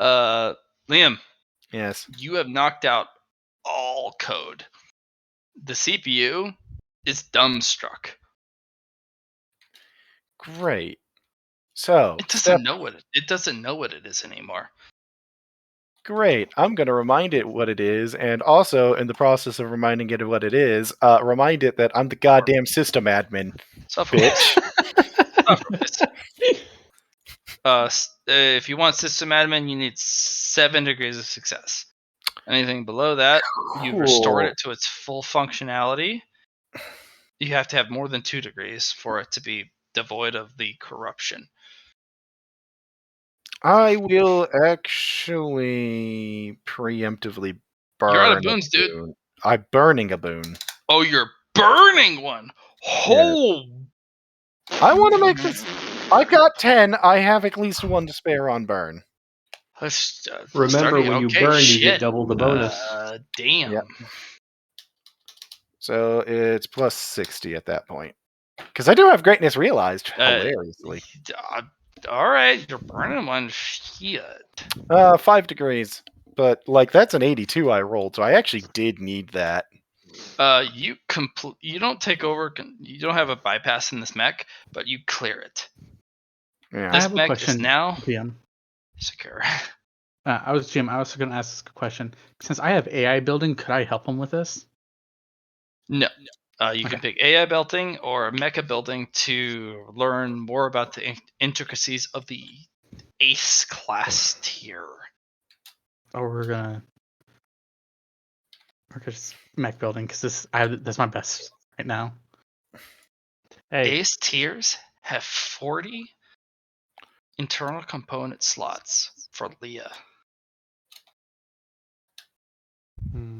Speaker 4: Liam,
Speaker 2: Yes.
Speaker 4: you have knocked out all code. The CPU is dumbstruck.
Speaker 2: Great. So
Speaker 4: It doesn't know what it is anymore.
Speaker 2: Great. I'm going to remind it what it is, and also, in the process of reminding it of what it is, remind it that I'm the goddamn system admin. Bitch.
Speaker 4: If you want system admin, you need 7 degrees of success. Anything below that, you've restored it to its full functionality. You have to have more than 2 degrees for it to be devoid of the corruption.
Speaker 2: I will actually preemptively burn.
Speaker 4: You're out of boons, dude.
Speaker 2: Boon. I'm burning a boon.
Speaker 4: Oh, you're burning one. Oh.
Speaker 2: I want to make this. I've got 10. I have at least 1 to spare on burn.
Speaker 6: Remember, when you burn, you get double the bonus.
Speaker 4: Damn.
Speaker 2: Yep. So it's plus 60 at that point. Because I do have greatness realized, hilariously.
Speaker 4: All right, you're burning one. Shit.
Speaker 2: 5 degrees. But, that's an 82 I rolled, so I actually did need that.
Speaker 4: You don't take over. You don't have a bypass in this mech, but you clear it.
Speaker 2: Yeah.
Speaker 3: I
Speaker 4: This
Speaker 3: have a
Speaker 4: mech
Speaker 3: question,
Speaker 4: is now
Speaker 3: PM.
Speaker 4: secure.
Speaker 3: I was going to ask a question. Since I have AI building, could I help him with this?
Speaker 4: No. You can pick AI building or mecha building to learn more about the intricacies of the Ace class tier.
Speaker 3: Or we're gonna just mech building because that's my best right now.
Speaker 6: Hey,
Speaker 4: Ace tiers have 40 internal component slots for Leah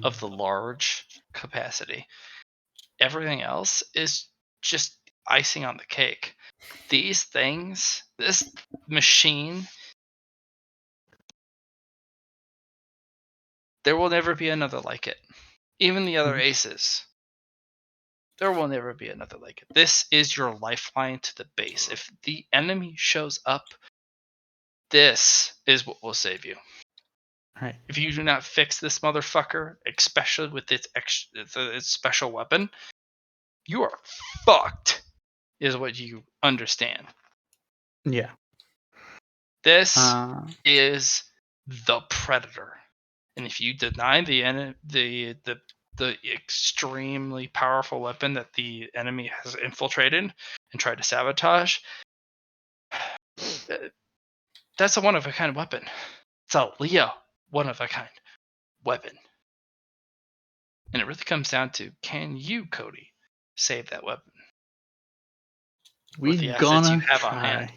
Speaker 4: of the large capacity. Everything else is just icing on the cake. These things, this machine, there will never be another like it. Even the other aces, there will never be another like it. This is your lifeline to the base. If the enemy shows up, this is what will save you.
Speaker 3: Right.
Speaker 4: If you do not fix this motherfucker, especially with its special weapon, you are fucked, is what you understand.
Speaker 3: Yeah.
Speaker 4: This is the Predator. And if you deny the extremely powerful weapon that the enemy has infiltrated and tried to sabotage, that's a one-of-a-kind weapon. It's a Leo one-of-a-kind weapon. And it really comes down to, can you, Cody, save that weapon? With the assets you have on hand.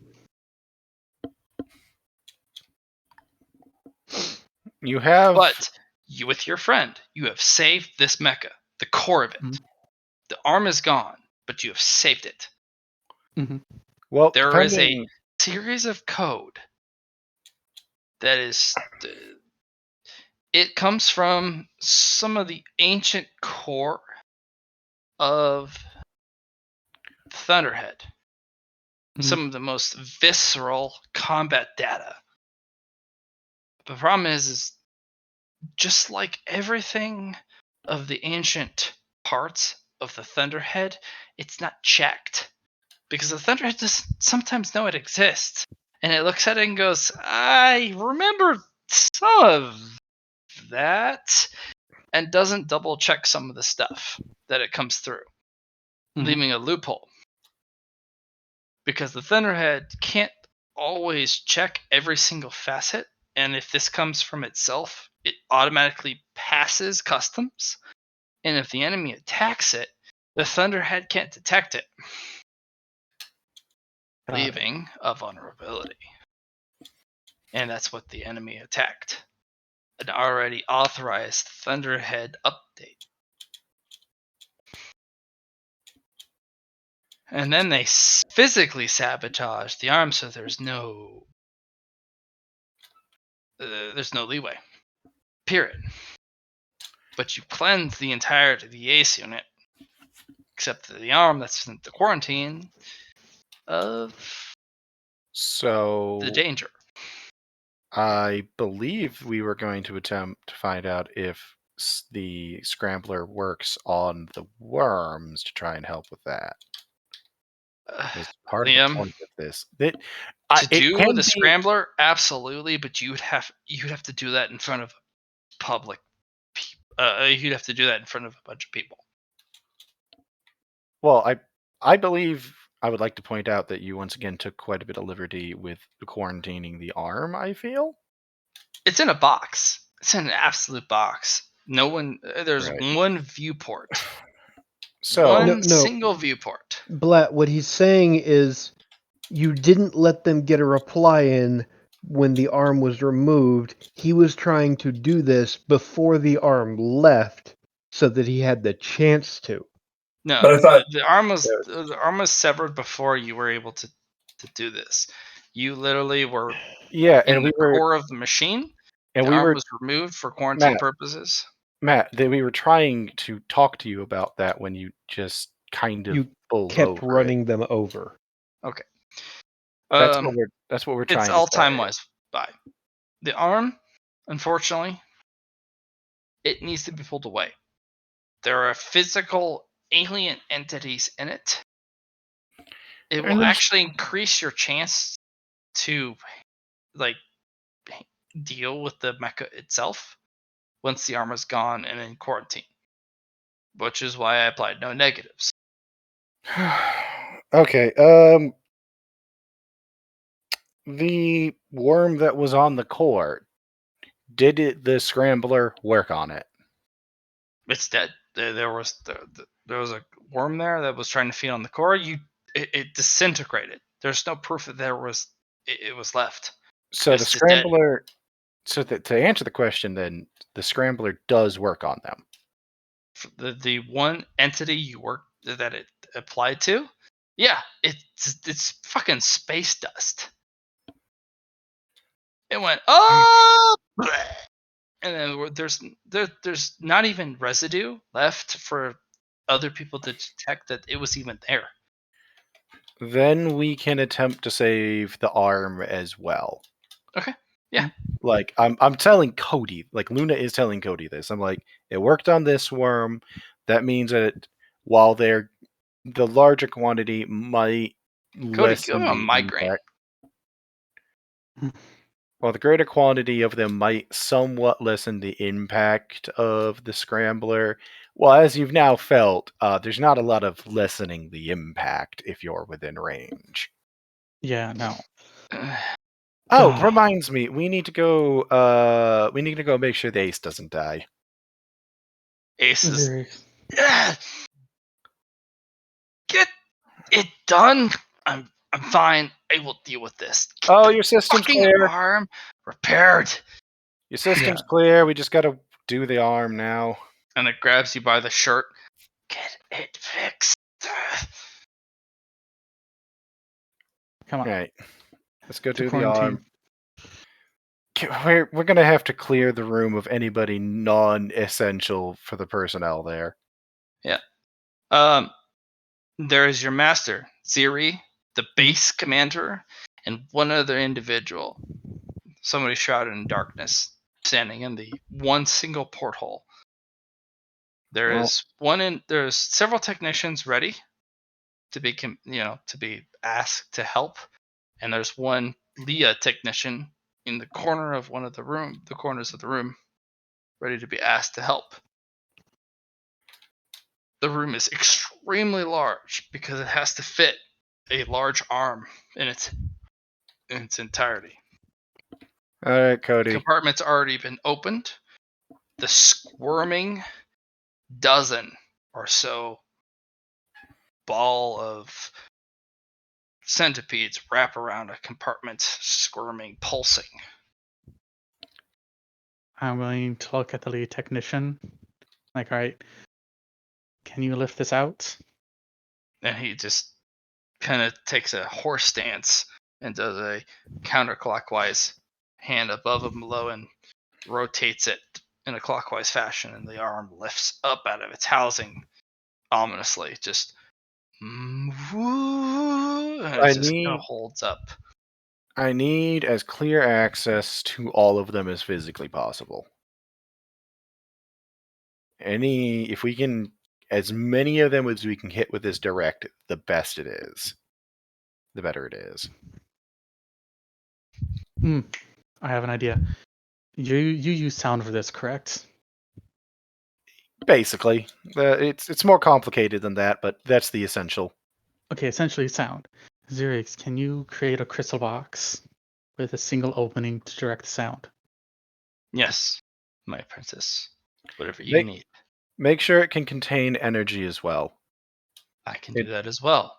Speaker 2: You have...
Speaker 4: But you, with your friend, you have saved this mecha, the core of it. The arm is gone, but you have saved it.
Speaker 2: Well,
Speaker 4: there is a series of code that is... It comes from some of the ancient core of Thunderhead. Some of the most visceral combat data. The problem is just like everything of the ancient parts of the Thunderhead, it's not checked. Because the Thunderhead doesn't sometimes know it exists. And it looks at it and goes, I remember some of that. And doesn't double check some of the stuff that it comes through. Leaving a loophole. Because the Thunderhead can't always check every single facet. And if this comes from itself, it automatically passes customs and if the enemy attacks it, the Thunderhead can't detect it, leaving a vulnerability. And that's what the enemy attacked. An already authorized Thunderhead update. And then they physically sabotage the arm, so there's no leeway. Period. But you cleanse the entirety of the ace unit, except for the arm that's in the quarantine of
Speaker 2: So
Speaker 4: the danger.
Speaker 2: I believe we were going to attempt to find out if the scrambler works on the worms to try and help with that. As part of the
Speaker 4: Liam,
Speaker 2: point of this,
Speaker 4: to
Speaker 2: it
Speaker 4: do
Speaker 2: can
Speaker 4: the
Speaker 2: be.
Speaker 4: scrambler, absolutely, but you'd have to do that in front of public. You'd have to do that in front of a bunch of people.
Speaker 2: Well, I believe I would like to point out that you once again took quite a bit of liberty with quarantining the arm. I feel.
Speaker 4: It's in a box. It's in an absolute box. No one. There's
Speaker 2: Right.
Speaker 4: one viewport.
Speaker 2: So
Speaker 4: One
Speaker 1: No.
Speaker 4: single viewport.
Speaker 1: Blatt, what he's saying is you didn't let them get a reply in when the arm was removed. He was trying to do this before the arm left so that he had the chance to.
Speaker 4: No,
Speaker 5: But I thought
Speaker 4: the arm was severed before you were able to do this. You literally were
Speaker 2: yeah,
Speaker 4: in
Speaker 2: and
Speaker 4: the
Speaker 2: we were
Speaker 4: core of the machine.
Speaker 2: and
Speaker 4: The
Speaker 2: we
Speaker 4: arm
Speaker 2: were
Speaker 4: was removed for quarantine purposes.
Speaker 2: Matt, that we were trying to talk to you about that when you just kind of
Speaker 1: You
Speaker 2: pulled
Speaker 1: kept
Speaker 2: over
Speaker 1: running them over.
Speaker 4: Okay.
Speaker 2: That's what we're
Speaker 4: It's
Speaker 2: trying
Speaker 4: all
Speaker 2: to say.
Speaker 4: time wise by. The arm, unfortunately, it needs to be pulled away. There are physical alien entities in it. It will actually increase your chance to deal with the mecha itself once the armor is gone and in quarantine, which is why I applied no negatives.
Speaker 2: Okay. The worm that was on the core, did the scrambler work on it?
Speaker 4: It's dead. There was a worm there that was trying to feed on the core. It disintegrated. There's no proof that it was left.
Speaker 2: So the
Speaker 4: It's just dead.
Speaker 2: scrambler. So to answer the question, then the scrambler does work on them.
Speaker 4: The one entity that it applied to, yeah, it's fucking space dust. It went and then there's not even residue left for other people to detect that it was even there.
Speaker 2: Then we can attempt to save the arm as well.
Speaker 4: Okay. Yeah.
Speaker 2: Like I'm telling Cody, like Luna is telling Cody this. I'm like, it worked on this worm. That means that while the larger quantity might
Speaker 4: Cody, give him
Speaker 2: lessen
Speaker 4: a
Speaker 2: the
Speaker 4: migraine.
Speaker 2: impact. While the greater quantity of them might somewhat lessen the impact of the scrambler, well, as you've now felt, there's not a lot of lessening the impact if you're within range.
Speaker 3: Yeah, no.
Speaker 2: Oh, reminds me, we need to go. We need to go make sure the ace doesn't die.
Speaker 4: Aces.
Speaker 3: Very-
Speaker 4: Get it done. I'm fine. I will deal with this. Get
Speaker 2: Oh,
Speaker 4: the
Speaker 2: your system's
Speaker 4: fucking
Speaker 2: clear.
Speaker 4: arm repaired.
Speaker 2: Your system's clear. We just gotta do the arm now.
Speaker 4: And it grabs you by the shirt. Get it fixed.
Speaker 3: Come on.
Speaker 2: All right, let's go
Speaker 3: To
Speaker 2: do the
Speaker 3: quarantine.
Speaker 2: arm. We're gonna have to clear the room of anybody non-essential for the personnel there.
Speaker 4: Yeah. There is your master, Ziri, the base commander, and one other individual. Somebody shrouded in darkness, standing in the one single porthole. There's several technicians ready to be asked to help, and there's one Leah technician in the corner of the corners of the room, ready to be asked to help. The room is extremely large because it has to fit a large arm in its entirety.
Speaker 2: All right, Cody.
Speaker 4: The compartment's already been opened. The squirming dozen or so ball of centipedes wrap around a compartment, squirming, pulsing.
Speaker 3: I'm going to look at the lead technician. Like, all right, can you lift this out?
Speaker 4: And he just kind of takes a horse stance and does a counterclockwise hand above and below and rotates it in a clockwise fashion, and the arm lifts up out of its housing ominously, just and it
Speaker 2: I
Speaker 4: just kind
Speaker 2: need
Speaker 4: of holds up.
Speaker 2: I need as clear access to all of them as physically possible. If we can, as many of them as we can hit with this direct, the best it is. The better it is.
Speaker 3: I have an idea. You use sound for this, correct?
Speaker 2: Basically, it's more complicated than that, but that's the essential.
Speaker 3: Okay, essentially sound. Xerix, can you create a crystal box with a single opening to direct the sound?
Speaker 4: Yes, my princess. Whatever you
Speaker 2: Make,
Speaker 4: need,
Speaker 2: make sure it can contain energy as well.
Speaker 4: I can do that as well.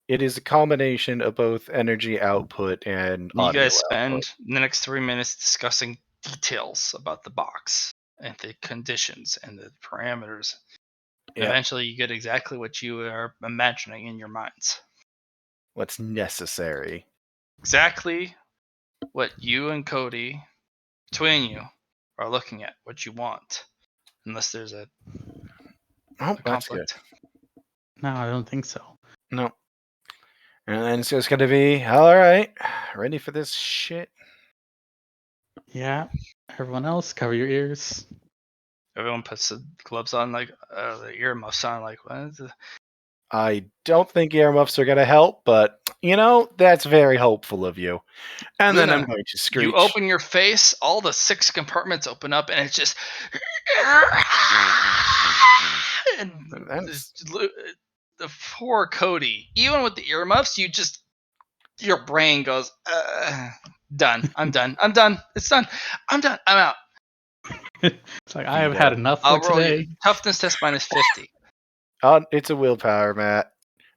Speaker 2: It is a combination of both energy output and
Speaker 4: You
Speaker 2: audio
Speaker 4: guys
Speaker 2: output.
Speaker 4: spend the next 3 minutes discussing details about the box and the conditions and the parameters.
Speaker 2: Yeah,
Speaker 4: Eventually, you get exactly what you are imagining in your minds.
Speaker 2: what's necessary.
Speaker 4: Exactly what you and Cody, between you, are looking at, what you want. Unless there's a
Speaker 2: Oh, that's good.
Speaker 4: conflict.
Speaker 3: No, I don't think so.
Speaker 2: No. And then it's just going to be, all right, ready for this shit?
Speaker 3: Yeah. Everyone else, cover your ears.
Speaker 4: Everyone puts the gloves on, like the earmuffs on, like what is it?
Speaker 2: I don't think earmuffs are going to help, but, that's very hopeful of you. And then I'm
Speaker 4: Luna,
Speaker 2: going to screech.
Speaker 4: you open your face, all the 6 compartments open up, and it's just. And
Speaker 2: That's-
Speaker 4: the poor Cody, even with the earmuffs, your brain goes, done. I'm done. I'm done. It's done. I'm done. I'm out.
Speaker 3: It's like, I have had enough for
Speaker 4: I'll roll you
Speaker 3: today.
Speaker 4: toughness test minus 50.
Speaker 2: It's a willpower, Matt.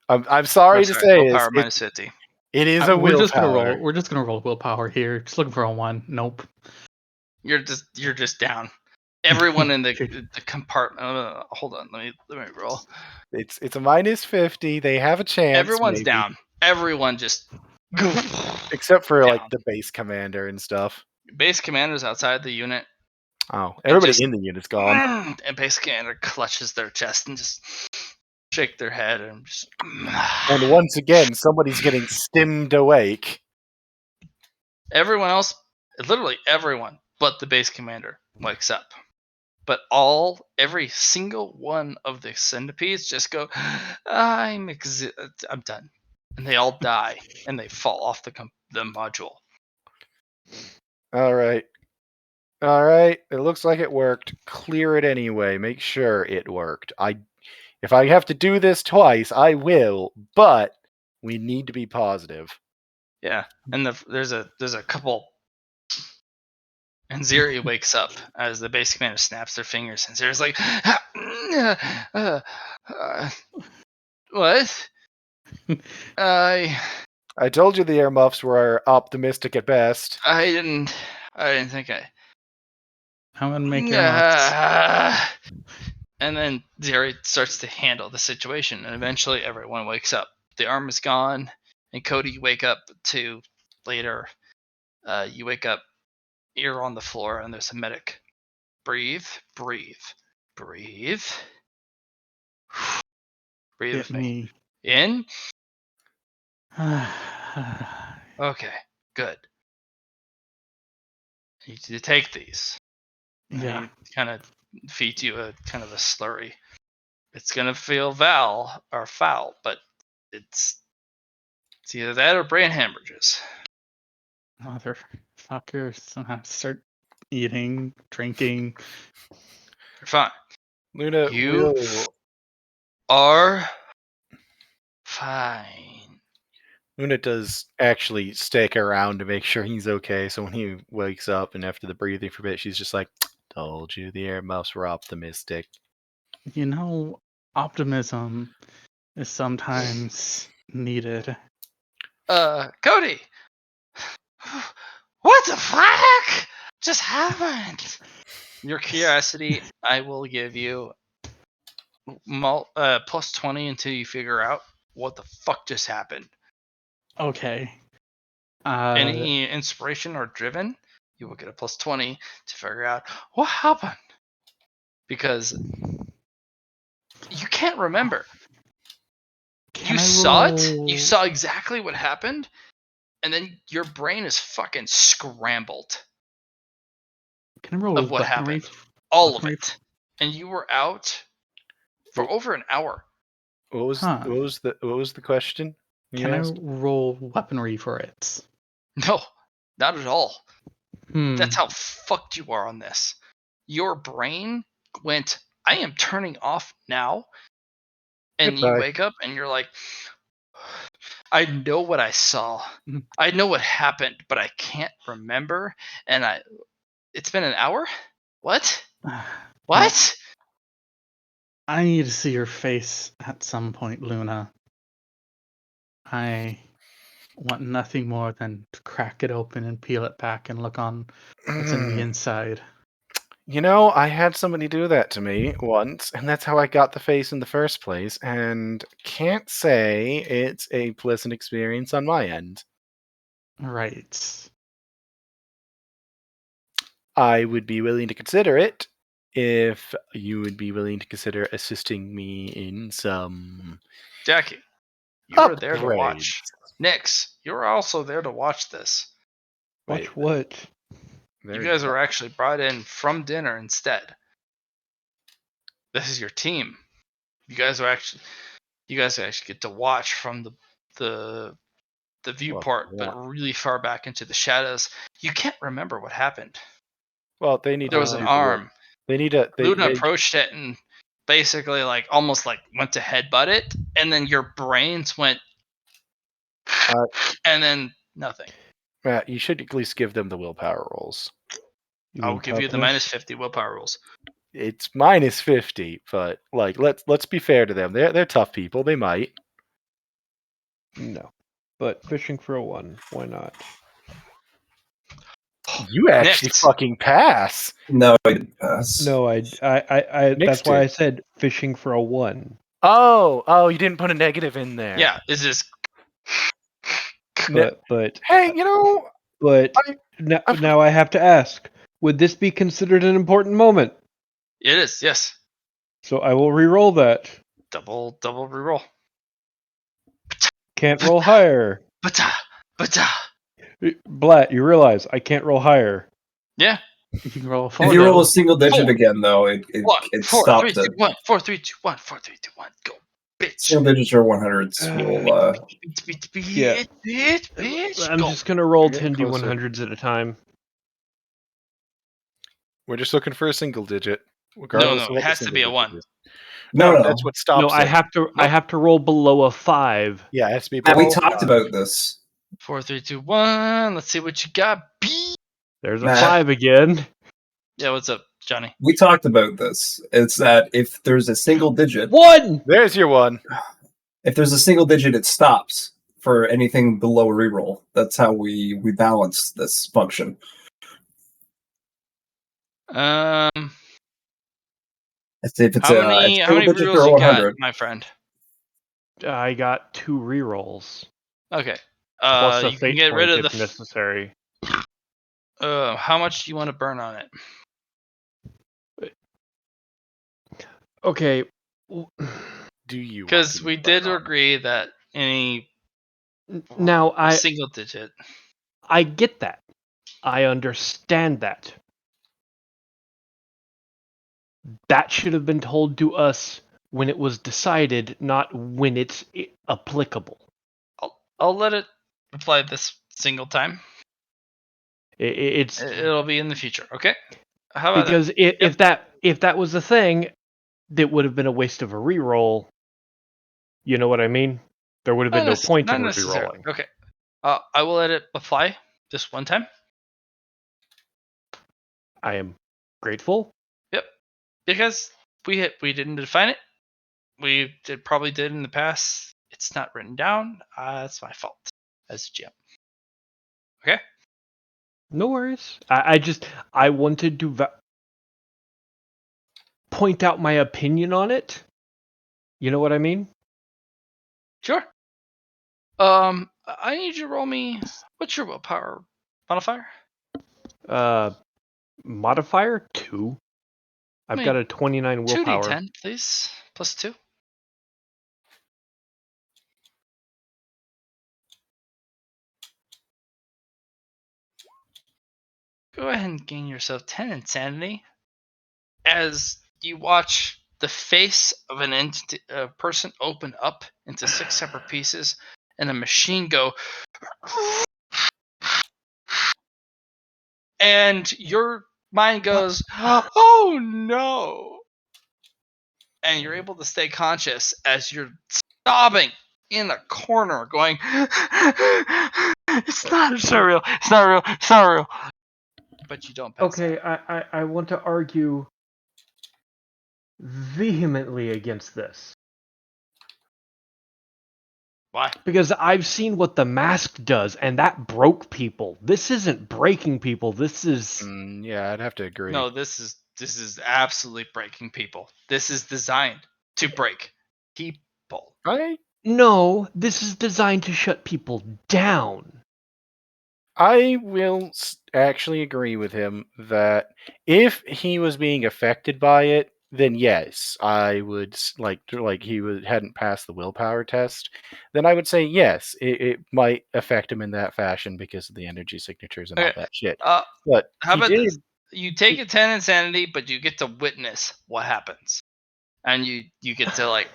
Speaker 2: I'm sorry
Speaker 4: I'm
Speaker 2: to
Speaker 4: sorry,
Speaker 2: say
Speaker 4: willpower
Speaker 2: it
Speaker 4: minus 50.
Speaker 2: is a
Speaker 3: We're just gonna
Speaker 2: willpower.
Speaker 3: roll. We're just gonna roll willpower here. Just looking for a 1. Nope.
Speaker 4: You're just down. Everyone in the compartment. Hold on, let me roll.
Speaker 2: It's a minus 50. They have a chance.
Speaker 4: Everyone's
Speaker 2: maybe.
Speaker 4: down. Everyone just.
Speaker 2: Except for like
Speaker 4: down.
Speaker 2: the base commander and stuff.
Speaker 4: Base commander's outside the unit.
Speaker 2: Oh, everybody
Speaker 4: just-
Speaker 2: in the unit's gone.
Speaker 4: And base commander clutches their chest and just shake their head and just.
Speaker 2: And once again, somebody's getting stimmed awake.
Speaker 4: Everyone else, literally everyone, but the base commander wakes up. But every single one of the centipedes just go, I'm done, and they all die and they fall off the module.
Speaker 2: All right. It looks like it worked. Clear it anyway. Make sure it worked. If I have to do this twice, I will. But we need to be positive.
Speaker 4: Yeah, and there's a couple. And Ziri wakes up as the base commander snaps their fingers, and Ziri's like, what?
Speaker 2: I told you the earmuffs were optimistic at best.
Speaker 4: I didn't think
Speaker 3: I'm gonna make earmuffs.
Speaker 4: And then Ziri starts to handle the situation, and eventually everyone wakes up. The arm is gone, and Cody, you wake up to later. You wake up, you're on the floor, and there's a medic. Breathe, breathe, breathe. Breathe with me. In. Okay, good. You take these.
Speaker 3: Yeah.
Speaker 4: He kind of feeds you a kind of a slurry. It's gonna feel foul, but it's either that or brain hemorrhages.
Speaker 3: Motherfuckers. Start eating, drinking.
Speaker 4: You're fine.
Speaker 2: Luna
Speaker 4: are fine.
Speaker 2: Luna does actually stick around to make sure he's okay. So when he wakes up and after the breathing for a bit, she's just like, "Told you the earmuffs were optimistic."
Speaker 3: You know, optimism is sometimes needed.
Speaker 4: Cody, what the fuck just happened? Your curiosity, I will give you plus 20 until you figure out what the fuck just happened.
Speaker 3: Okay.
Speaker 4: Any inspiration or driven, you will get a plus 20 to figure out what happened. Because you can't remember.
Speaker 3: Can
Speaker 4: You
Speaker 3: I
Speaker 4: saw
Speaker 3: roll...
Speaker 4: it, you saw exactly what happened, and then your brain is fucking scrambled
Speaker 3: Can I roll
Speaker 4: of what
Speaker 3: weaponry?
Speaker 4: happened. All of
Speaker 3: Weaponry?
Speaker 4: it. And you were out for over an hour.
Speaker 2: What was
Speaker 3: Huh.
Speaker 2: what was the question you
Speaker 3: Can I
Speaker 2: asked?
Speaker 3: roll weaponry for it?
Speaker 4: No, not at all.
Speaker 3: Hmm.
Speaker 4: That's how fucked you are on this. Your brain went, I am turning off now. And you
Speaker 2: Goodbye.
Speaker 4: wake up and you're like, I know what I saw.
Speaker 3: Mhm.
Speaker 4: I know what happened, but I can't remember. And it's been an hour? What?
Speaker 3: Well,
Speaker 4: What?
Speaker 3: I need to see your face at some point, Luna. I want nothing more than to crack it open and peel it back and look on what's in the inside.
Speaker 2: You know, I had somebody do that to me once, and that's how I got the face in the first place, and can't say it's a pleasant experience on my end.
Speaker 3: Right.
Speaker 2: I would be willing to consider it if you would be willing to consider assisting me in some
Speaker 4: Jackie, you were there to
Speaker 2: upgrades.
Speaker 4: watch. Nix, you were also there to watch this.
Speaker 1: Watch
Speaker 2: Wait,
Speaker 1: what?
Speaker 4: You
Speaker 2: there
Speaker 4: guys were actually brought in from dinner instead. This is your team. You guys actually get to watch from the view part, but really far back into the shadows. You can't remember what happened.
Speaker 2: Well, they need
Speaker 4: There
Speaker 2: to
Speaker 4: was an
Speaker 2: do the will.
Speaker 4: arm.
Speaker 2: They need to.
Speaker 4: Luna approached it and basically almost went to headbutt it, and then your brains went, and then nothing.
Speaker 2: Matt, you should at least give them the willpower rolls.
Speaker 1: You
Speaker 4: I'll
Speaker 1: mean
Speaker 4: give you the
Speaker 1: toughness?
Speaker 4: minus 50 willpower rules.
Speaker 2: It's minus 50, but let's be fair to them. They're tough people. They might.
Speaker 1: No. But fishing for a 1. Why not?
Speaker 2: You actually
Speaker 4: Next.
Speaker 2: fucking pass.
Speaker 5: No, I didn't pass.
Speaker 1: No, I
Speaker 2: Nix
Speaker 1: that's why I
Speaker 2: did.
Speaker 1: said fishing for a 1.
Speaker 2: Oh, you didn't put a negative in there.
Speaker 4: Yeah, is this
Speaker 1: But
Speaker 2: Hey, you know,
Speaker 1: but
Speaker 2: I-
Speaker 1: now I have to ask, would this be considered an important moment?
Speaker 4: it is, yes.
Speaker 1: So I will re-roll that.
Speaker 4: Double reroll.
Speaker 1: Can't roll higher.
Speaker 4: Bata.
Speaker 1: Blatt, you realize I can't roll higher.
Speaker 4: Yeah.
Speaker 3: You can roll a
Speaker 5: If
Speaker 3: 4.
Speaker 5: you roll a
Speaker 3: though.
Speaker 5: single digit
Speaker 4: 4,
Speaker 5: again, though, it
Speaker 4: 1, 4, 3,
Speaker 5: stops
Speaker 4: 2,
Speaker 5: it.
Speaker 4: 1, 4, 3, 2, 1, 4, 3, 2, 1. Go, bitch.
Speaker 5: Single digits or 100s will.
Speaker 1: Yeah.
Speaker 4: Bitch.
Speaker 1: I'm
Speaker 4: Go.
Speaker 1: just gonna roll
Speaker 2: You're getting
Speaker 1: 10d100s at a time.
Speaker 2: we're just looking for a single digit,
Speaker 4: No,
Speaker 2: regardless of
Speaker 4: it
Speaker 2: what the
Speaker 4: has to
Speaker 2: single
Speaker 4: be a
Speaker 2: digit
Speaker 4: 1.
Speaker 2: is.
Speaker 5: No.
Speaker 2: That's what stops
Speaker 1: No, I
Speaker 2: it.
Speaker 1: have to roll below a 5.
Speaker 2: Yeah, it has to be
Speaker 5: Matt, we
Speaker 2: below
Speaker 5: talked
Speaker 2: 5.
Speaker 5: about this.
Speaker 4: 4, 3, 2, 1. Let's see what you got. B.
Speaker 1: There's a
Speaker 5: Matt.
Speaker 1: 5 again.
Speaker 4: Yeah, what's up, Johnny?
Speaker 5: We talked about this. It's that if there's a single digit,
Speaker 1: 1!
Speaker 2: There's your 1.
Speaker 5: if there's a single digit, it stops for anything below a reroll. That's how we balance this function. If it's
Speaker 4: How
Speaker 5: a
Speaker 4: many
Speaker 5: single digit
Speaker 4: rerolls
Speaker 5: or
Speaker 4: you got,
Speaker 5: 100.
Speaker 4: my friend?
Speaker 1: I got 2 rerolls.
Speaker 4: Okay.
Speaker 1: Plus a
Speaker 4: You can
Speaker 1: fate
Speaker 4: get rid
Speaker 1: point
Speaker 4: of
Speaker 1: if necessary.
Speaker 4: how much do you want to burn on it?
Speaker 1: Okay.
Speaker 2: Do you?
Speaker 4: Because we did agree that any
Speaker 1: Now
Speaker 4: a single digit.
Speaker 1: I get that. I understand that. That should have been told to us when it was decided, not when it's applicable.
Speaker 4: I'll let it apply this single time.
Speaker 1: It's
Speaker 4: It'll be in the future. Okay. How about
Speaker 1: because
Speaker 4: that?
Speaker 1: if that was the thing, that would have been a waste of a reroll. You know what I mean? There would have been no point in
Speaker 4: Not necessarily.
Speaker 1: rerolling.
Speaker 4: Okay. I will let it apply this one time.
Speaker 1: I am grateful.
Speaker 4: Yep. Because we didn't define it. We probably did in the past. It's not written down. That's my fault as GM. Okay.
Speaker 6: No worries. I wanted to point out my opinion on it. You know what I mean?
Speaker 4: Sure. I need you to roll me. What's your willpower modifier?
Speaker 6: Modifier 2. I've got a 29 willpower.
Speaker 4: 2d10, please. Plus 2. Go ahead and gain yourself 10 insanity as you watch the face of an entity, a person open up into 6 separate pieces and a machine go, and your mind goes, oh no, and you're able to stay conscious as you're sobbing in the corner going, it's not real, it's not real, but you don't pass
Speaker 6: Okay, I want to argue vehemently against this.
Speaker 4: Why?
Speaker 6: Because I've seen what the mask does, and that broke people. This isn't breaking people. This is
Speaker 2: Yeah, I'd have to agree.
Speaker 4: No, this is absolutely breaking people. This is designed to break people.
Speaker 6: no. This is designed to shut people down.
Speaker 2: I will actually agree with him that if he was being affected by it, then yes, I would like he hadn't passed the willpower test. Then I would say yes, it might affect him in that fashion because of the energy signatures and all
Speaker 4: Okay.
Speaker 2: that shit.
Speaker 4: How
Speaker 2: But he
Speaker 4: about
Speaker 2: did.
Speaker 4: this? You take a 10 insanity, but you get to witness what happens, and you get to like.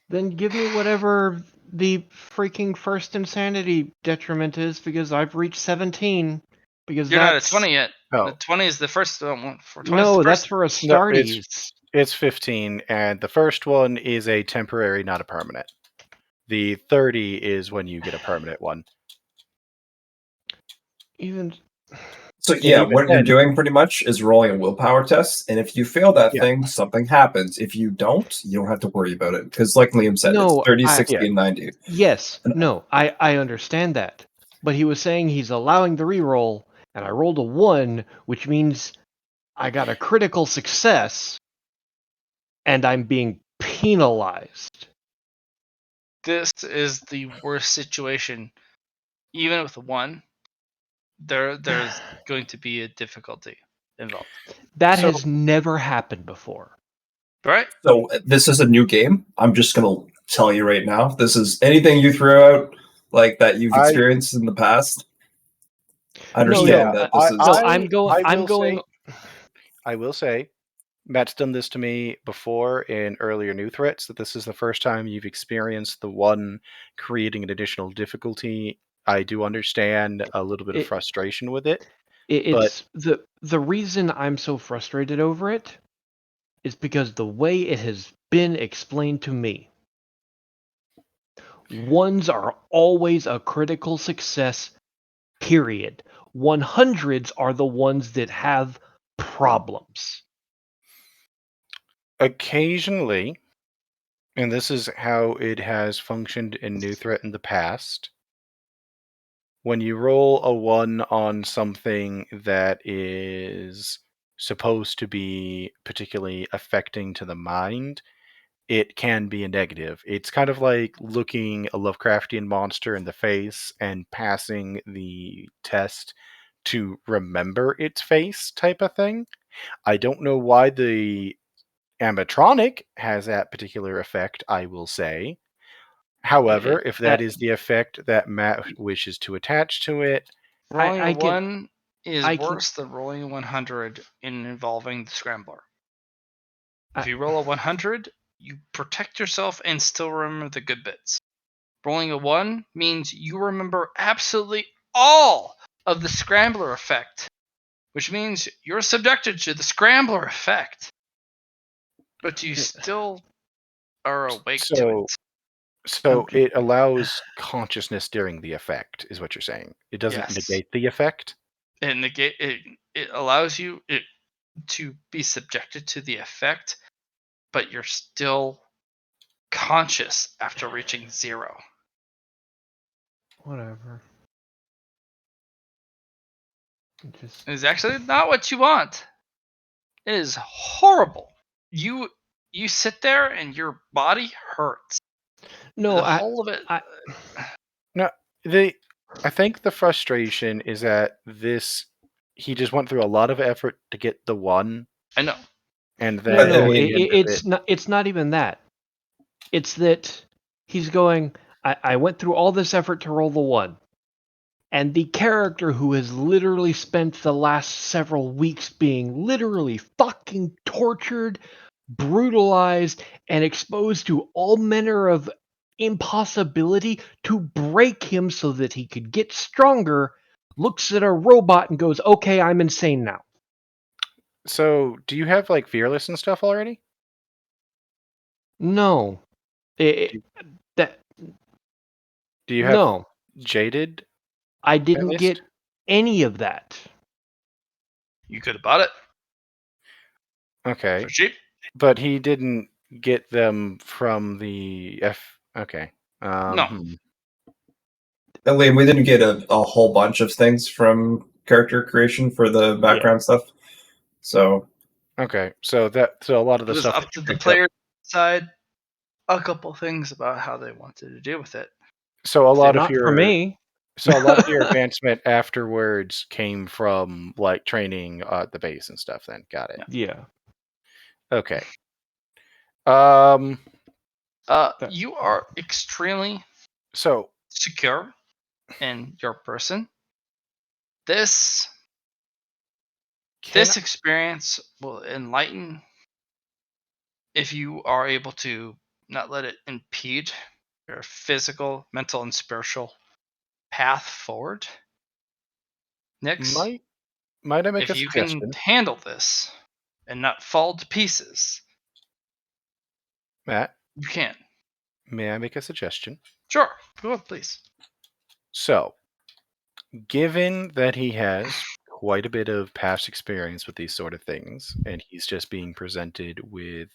Speaker 6: Then give me whatever the freaking first insanity detriment is, because I've reached 17. Because
Speaker 4: You're not at
Speaker 6: that's
Speaker 4: 20 yet.
Speaker 2: Oh.
Speaker 4: The 20 is the first one. For 20
Speaker 6: no,
Speaker 4: is the
Speaker 6: that's
Speaker 4: first.
Speaker 6: for a
Speaker 2: No,
Speaker 6: Starties.
Speaker 2: it's 15, and the first one is a temporary, not a permanent. The 30 is when you get a permanent one.
Speaker 6: Even
Speaker 5: So
Speaker 2: And
Speaker 5: yeah,
Speaker 2: even
Speaker 5: what you're
Speaker 2: then,
Speaker 5: doing pretty much is rolling a willpower test, and if you fail that
Speaker 2: Yeah.
Speaker 5: thing, something happens. If you don't, you don't have to worry about it because, like Liam said,
Speaker 6: No,
Speaker 5: it's 30,
Speaker 6: I-
Speaker 5: 60,
Speaker 2: Yeah.
Speaker 5: and 90.
Speaker 6: yes,
Speaker 5: And-
Speaker 6: no, I understand that. But he was saying he's allowing the reroll, and I rolled a 1, which means I got a critical success, and I'm being penalized.
Speaker 4: This is the worst situation. Even with 1, there's going to be a difficulty involved.
Speaker 6: That
Speaker 2: So-
Speaker 6: has never happened before.
Speaker 4: Right?
Speaker 5: So this is a new game. I'm just gonna tell you right now. This is anything you throw out like that you've experienced in the past. Understand that this is.
Speaker 2: I will say, Matt's done this to me before in earlier new threats, that this is the first time you've experienced the one creating an additional difficulty. I do understand a little bit of frustration with it.
Speaker 6: It's the reason I'm so frustrated over it is because the way it has been explained to me. 1s are always a critical success, period. 100s are the ones that have problems.
Speaker 2: Occasionally, and this is how it has functioned in new threat in the past, when you roll a 1 on something that is supposed to be particularly affecting to the mind, it can be a negative. It's kind of like looking a Lovecraftian monster in the face and passing the test to remember its face type of thing. I don't know why the animatronic has that particular effect, I will say. However, if that is the effect that Matt wishes to attach to it,
Speaker 4: Rolling
Speaker 6: I
Speaker 4: a
Speaker 6: can-
Speaker 4: 1 is
Speaker 6: I can-
Speaker 4: worse than rolling a 100 in involving the scrambler.
Speaker 6: I-
Speaker 4: If you roll a 100, you protect yourself and still remember the good bits. Rolling a 1 means you remember absolutely all of the scrambler effect, which means you're subjected to the scrambler effect, but you still are awake to it.
Speaker 2: So it allows consciousness during the effect, is what you're saying. It doesn't
Speaker 4: Yes.
Speaker 2: negate the effect.
Speaker 4: It allows you. to be subjected to the effect, but you're still conscious after reaching 0.
Speaker 6: Whatever.
Speaker 4: It's actually not what you want. It is horrible. You sit there and your body hurts.
Speaker 6: No,
Speaker 4: The whole of it.
Speaker 2: No, I think the frustration is that he just went through a lot of effort to get the 1,
Speaker 4: I know.
Speaker 2: and
Speaker 6: no,
Speaker 2: then
Speaker 6: no,
Speaker 2: at the end of
Speaker 6: it's not. It's not even that. It's that he's going. I went through all this effort to roll the 1, and the character who has literally spent the last several weeks being literally fucking tortured, brutalized, and exposed to all manner of impossibility to break him so that he could get stronger, looks at a robot and goes, "Okay, I'm insane now."
Speaker 2: So, do you have like fearless and stuff already?
Speaker 6: No, that
Speaker 2: Do you have
Speaker 6: no,
Speaker 2: jaded?
Speaker 6: I didn't
Speaker 2: least?
Speaker 6: get any of that.
Speaker 4: You could have bought it
Speaker 2: Okay,
Speaker 4: for cheap.
Speaker 2: but he didn't get them from the F. Okay.
Speaker 4: No.
Speaker 5: And Liam, we didn't get a whole bunch of things from character creation for the background stuff. So
Speaker 2: Okay, so a lot of
Speaker 4: It
Speaker 2: the
Speaker 4: was
Speaker 2: stuff
Speaker 4: up
Speaker 2: that
Speaker 4: to
Speaker 2: you
Speaker 4: the
Speaker 2: picked up.
Speaker 4: player to decide a couple things about how they wanted to deal with it.
Speaker 2: So a lot of
Speaker 6: Not for me.
Speaker 2: your advancement afterwards came from like training at the base and stuff. Then got it.
Speaker 6: Yeah.
Speaker 2: Okay.
Speaker 4: You are extremely
Speaker 2: So
Speaker 4: secure in your person. This experience will enlighten if you are able to not let it impede your physical, mental, and spiritual path forward. Next,
Speaker 2: might I make
Speaker 4: if
Speaker 2: a
Speaker 4: you can
Speaker 2: suggestion,
Speaker 4: handle this and not fall to pieces,
Speaker 2: Matt?
Speaker 4: you can.
Speaker 2: May I make a suggestion?
Speaker 4: Sure, go on, please.
Speaker 2: So, given that he has quite a bit of past experience with these sort of things, and he's just being presented with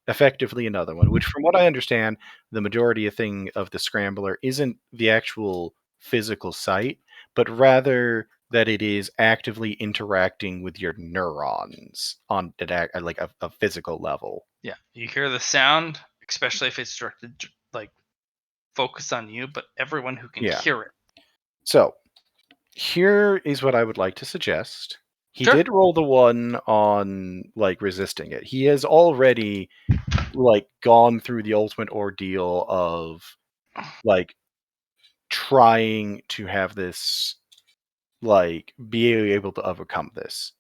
Speaker 2: effectively another one, which from what I understand, the majority of the scrambler isn't the actual physical sight, but rather that it is actively interacting with your neurons on like a physical level.
Speaker 4: Yeah, you hear the sound, especially if it's directed like focused on you, but everyone who can hear it.
Speaker 2: So, here is what I would like to suggest. He
Speaker 4: Sure.
Speaker 2: did roll the 1 on like resisting it. He has already like gone through the ultimate ordeal of like trying to have this like be able to overcome this.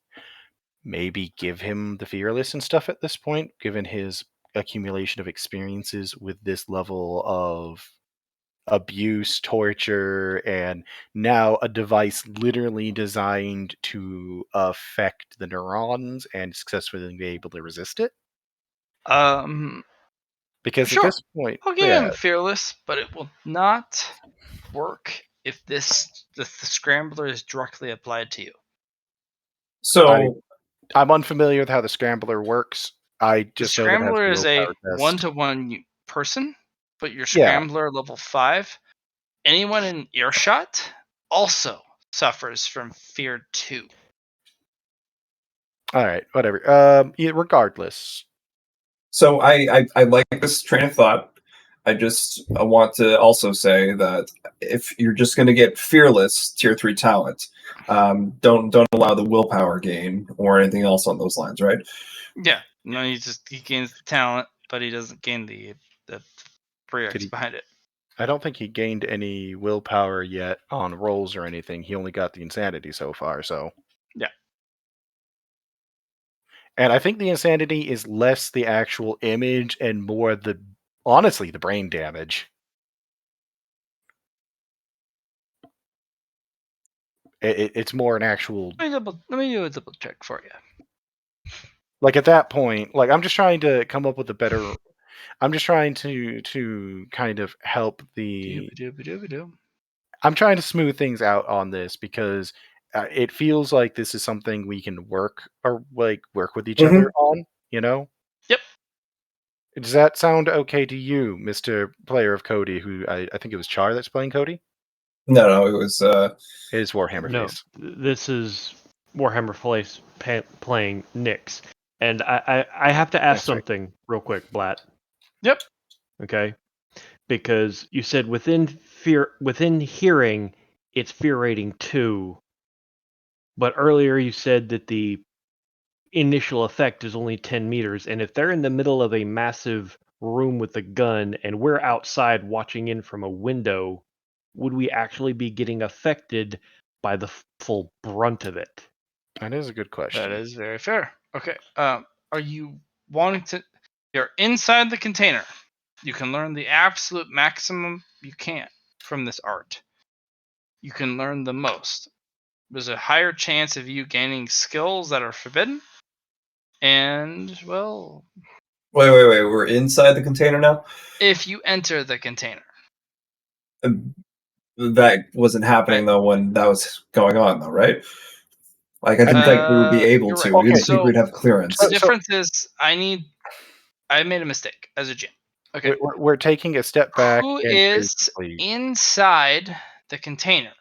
Speaker 2: Maybe give him the fearless and stuff at this point, given his accumulation of experiences with this level of abuse, torture, and now a device literally designed to affect the neurons and successfully be able to resist it. Because
Speaker 4: Sure.
Speaker 2: at this point,
Speaker 4: I'll give him fearless, but it will not work if the scrambler is directly applied to you.
Speaker 5: So
Speaker 2: I'm unfamiliar with how the scrambler works. I just
Speaker 4: the
Speaker 2: know that it has
Speaker 4: scrambler
Speaker 2: a
Speaker 4: is a
Speaker 2: willpower test.
Speaker 4: one-to-one person, but your scrambler level 5, anyone in earshot also suffers from fear 2.
Speaker 2: All right, whatever. Regardless.
Speaker 5: So I like this train of thought. I want to also say that if you're just going to get fearless tier 3 talent, don't allow the willpower gain or anything else on those lines, right?
Speaker 4: Yeah, no, he gains the talent, but he doesn't gain the prereqs behind it.
Speaker 2: I don't think he gained any willpower yet on rolls or anything. He only got the insanity so far, so.
Speaker 4: Yeah.
Speaker 2: And I think the insanity is less the actual image and more honestly, the brain damage. It's more an actual.
Speaker 4: Let me do a double check for you.
Speaker 2: Like at that point, like I'm just trying to come up with a better. I'm just trying to kind of help the. I'm trying to smooth things out on this because it feels like this is something we can work with each
Speaker 5: Mhm.
Speaker 2: other on.
Speaker 4: Yep.
Speaker 2: Does that sound okay to you, Mr. Player of Cody? Who I think it was Char that's playing Cody.
Speaker 5: No, it was
Speaker 2: It is Warhammer
Speaker 6: No,
Speaker 2: Face.
Speaker 6: this is Warhammer Face playing Nyx. And I have to ask
Speaker 2: That's right.
Speaker 6: something real quick, Blatt.
Speaker 4: Yep.
Speaker 6: Okay? Because you said within hearing, it's fear rating 2. But earlier you said that the initial effect is only 10 meters. And if they're in the middle of a massive room with a gun and we're outside watching in from a window, would we actually be getting affected by the full brunt of it?
Speaker 2: That is a good question.
Speaker 4: That is very fair. Okay. Are you wanting to? You're inside the container. You can learn the absolute maximum you can from this art. You can learn the most. There's a higher chance of you gaining skills that are forbidden. And, well,
Speaker 5: wait. We're inside the container now.
Speaker 4: if you enter the container.
Speaker 5: That wasn't happening though when that was going on, though, right? Like I didn't think we would be able
Speaker 4: You're
Speaker 5: to.
Speaker 4: right.
Speaker 5: We didn't
Speaker 2: Okay.
Speaker 5: think
Speaker 4: So
Speaker 5: we'd have clearance.
Speaker 4: the difference is I made a mistake as a GM. Okay.
Speaker 2: We're taking a step back
Speaker 4: Who
Speaker 2: and
Speaker 4: is
Speaker 2: basically
Speaker 4: inside the container?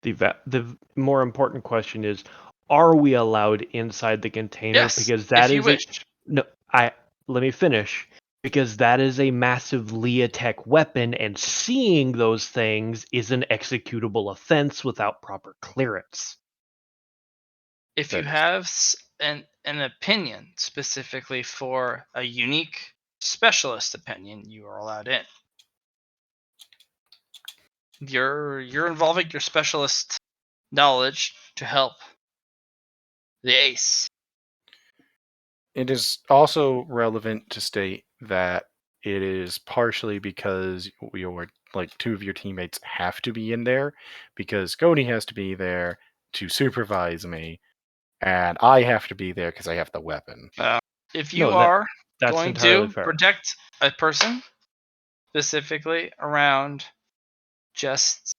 Speaker 6: The more important question is, are we allowed inside the container?
Speaker 4: Yes,
Speaker 6: Because
Speaker 4: if
Speaker 6: that
Speaker 4: you
Speaker 6: is
Speaker 4: wish.
Speaker 6: no. Let me finish. Because that is a massive Leotech weapon, and seeing those things is an executable offense without proper clearance.
Speaker 4: If you
Speaker 2: That is-
Speaker 4: have an opinion specifically for a unique specialist opinion, you are allowed in. You're involving your specialist knowledge to help the ace.
Speaker 2: It is also relevant to state that it is partially because two of your teammates have to be in there, because Cody has to be there to supervise me, and I have to be there because I have the weapon.
Speaker 4: If you
Speaker 6: No,
Speaker 4: are
Speaker 6: that's
Speaker 4: going
Speaker 6: entirely
Speaker 4: to
Speaker 6: fair.
Speaker 4: protect a person specifically around just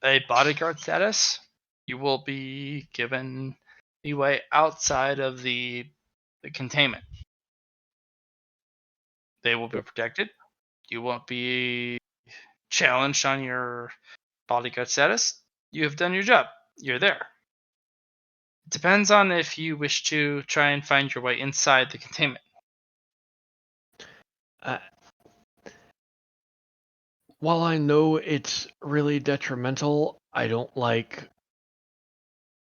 Speaker 4: a bodyguard status, you will be given leeway outside of the containment. They will be protected. You won't be challenged on your bodyguard status. You have done your job. You're there. It depends on if you wish to try and find your way inside the containment.
Speaker 6: While I know it's really detrimental, I don't like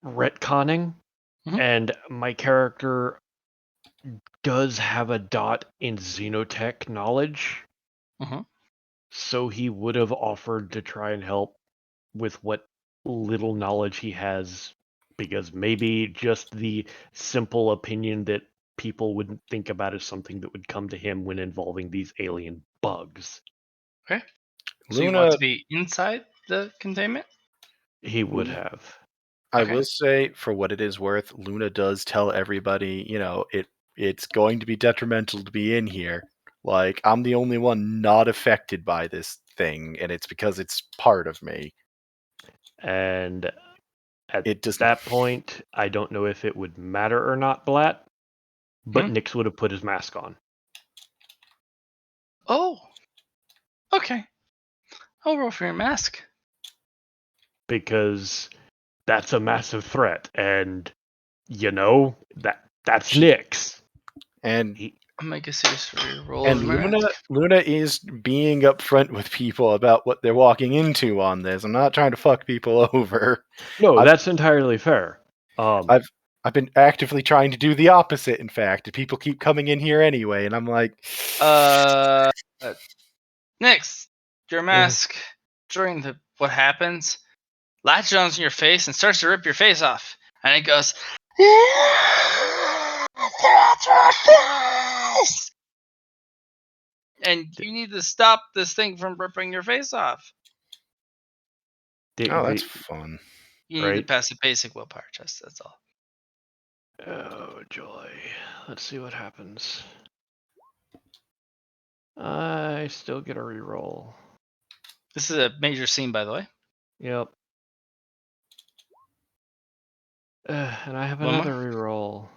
Speaker 6: retconning,
Speaker 4: Mhm.
Speaker 6: and my character does have a dot in xenotech knowledge,
Speaker 4: Mhm.
Speaker 6: so he would have offered to try and help with what little knowledge he has, because maybe just the simple opinion that people wouldn't think about is something that would come to him when involving these alien bugs.
Speaker 4: Okay. So you want
Speaker 2: Luna,
Speaker 4: to be inside the containment?
Speaker 6: He would have.
Speaker 2: I
Speaker 4: Okay.
Speaker 2: will say, for what it is worth, Luna does tell everybody, it's going to be detrimental to be in here. Like, I'm the only one not affected by this thing, and it's because it's part of me.
Speaker 6: And at
Speaker 2: It does
Speaker 6: that point, I don't know if it would matter or not, Blatt, but Nyx would have put his mask on.
Speaker 4: Oh. Okay. I'll roll for your mask.
Speaker 6: Because that's a massive threat, and that's Nyx.
Speaker 2: And
Speaker 4: I'll make a serious roll
Speaker 2: and
Speaker 4: of my mask.
Speaker 2: Luna is being upfront with people about what they're walking into on this. I'm not trying to fuck people over.
Speaker 6: No, that's entirely fair.
Speaker 2: I've been actively trying to do the opposite, in fact. People keep coming in here anyway, and I'm like,
Speaker 4: Next, your mask during what happens latches onto your face and starts to rip your face off, and it goes. And you need to stop this thing from ripping your face off.
Speaker 2: oh, that's fun.
Speaker 4: You need to pass a basic willpower test. That's all.
Speaker 6: Oh, joy. Let's see what happens. I still get a reroll.
Speaker 4: This is a major scene, by the way.
Speaker 6: Yep. And I have
Speaker 4: One more?
Speaker 6: another reroll.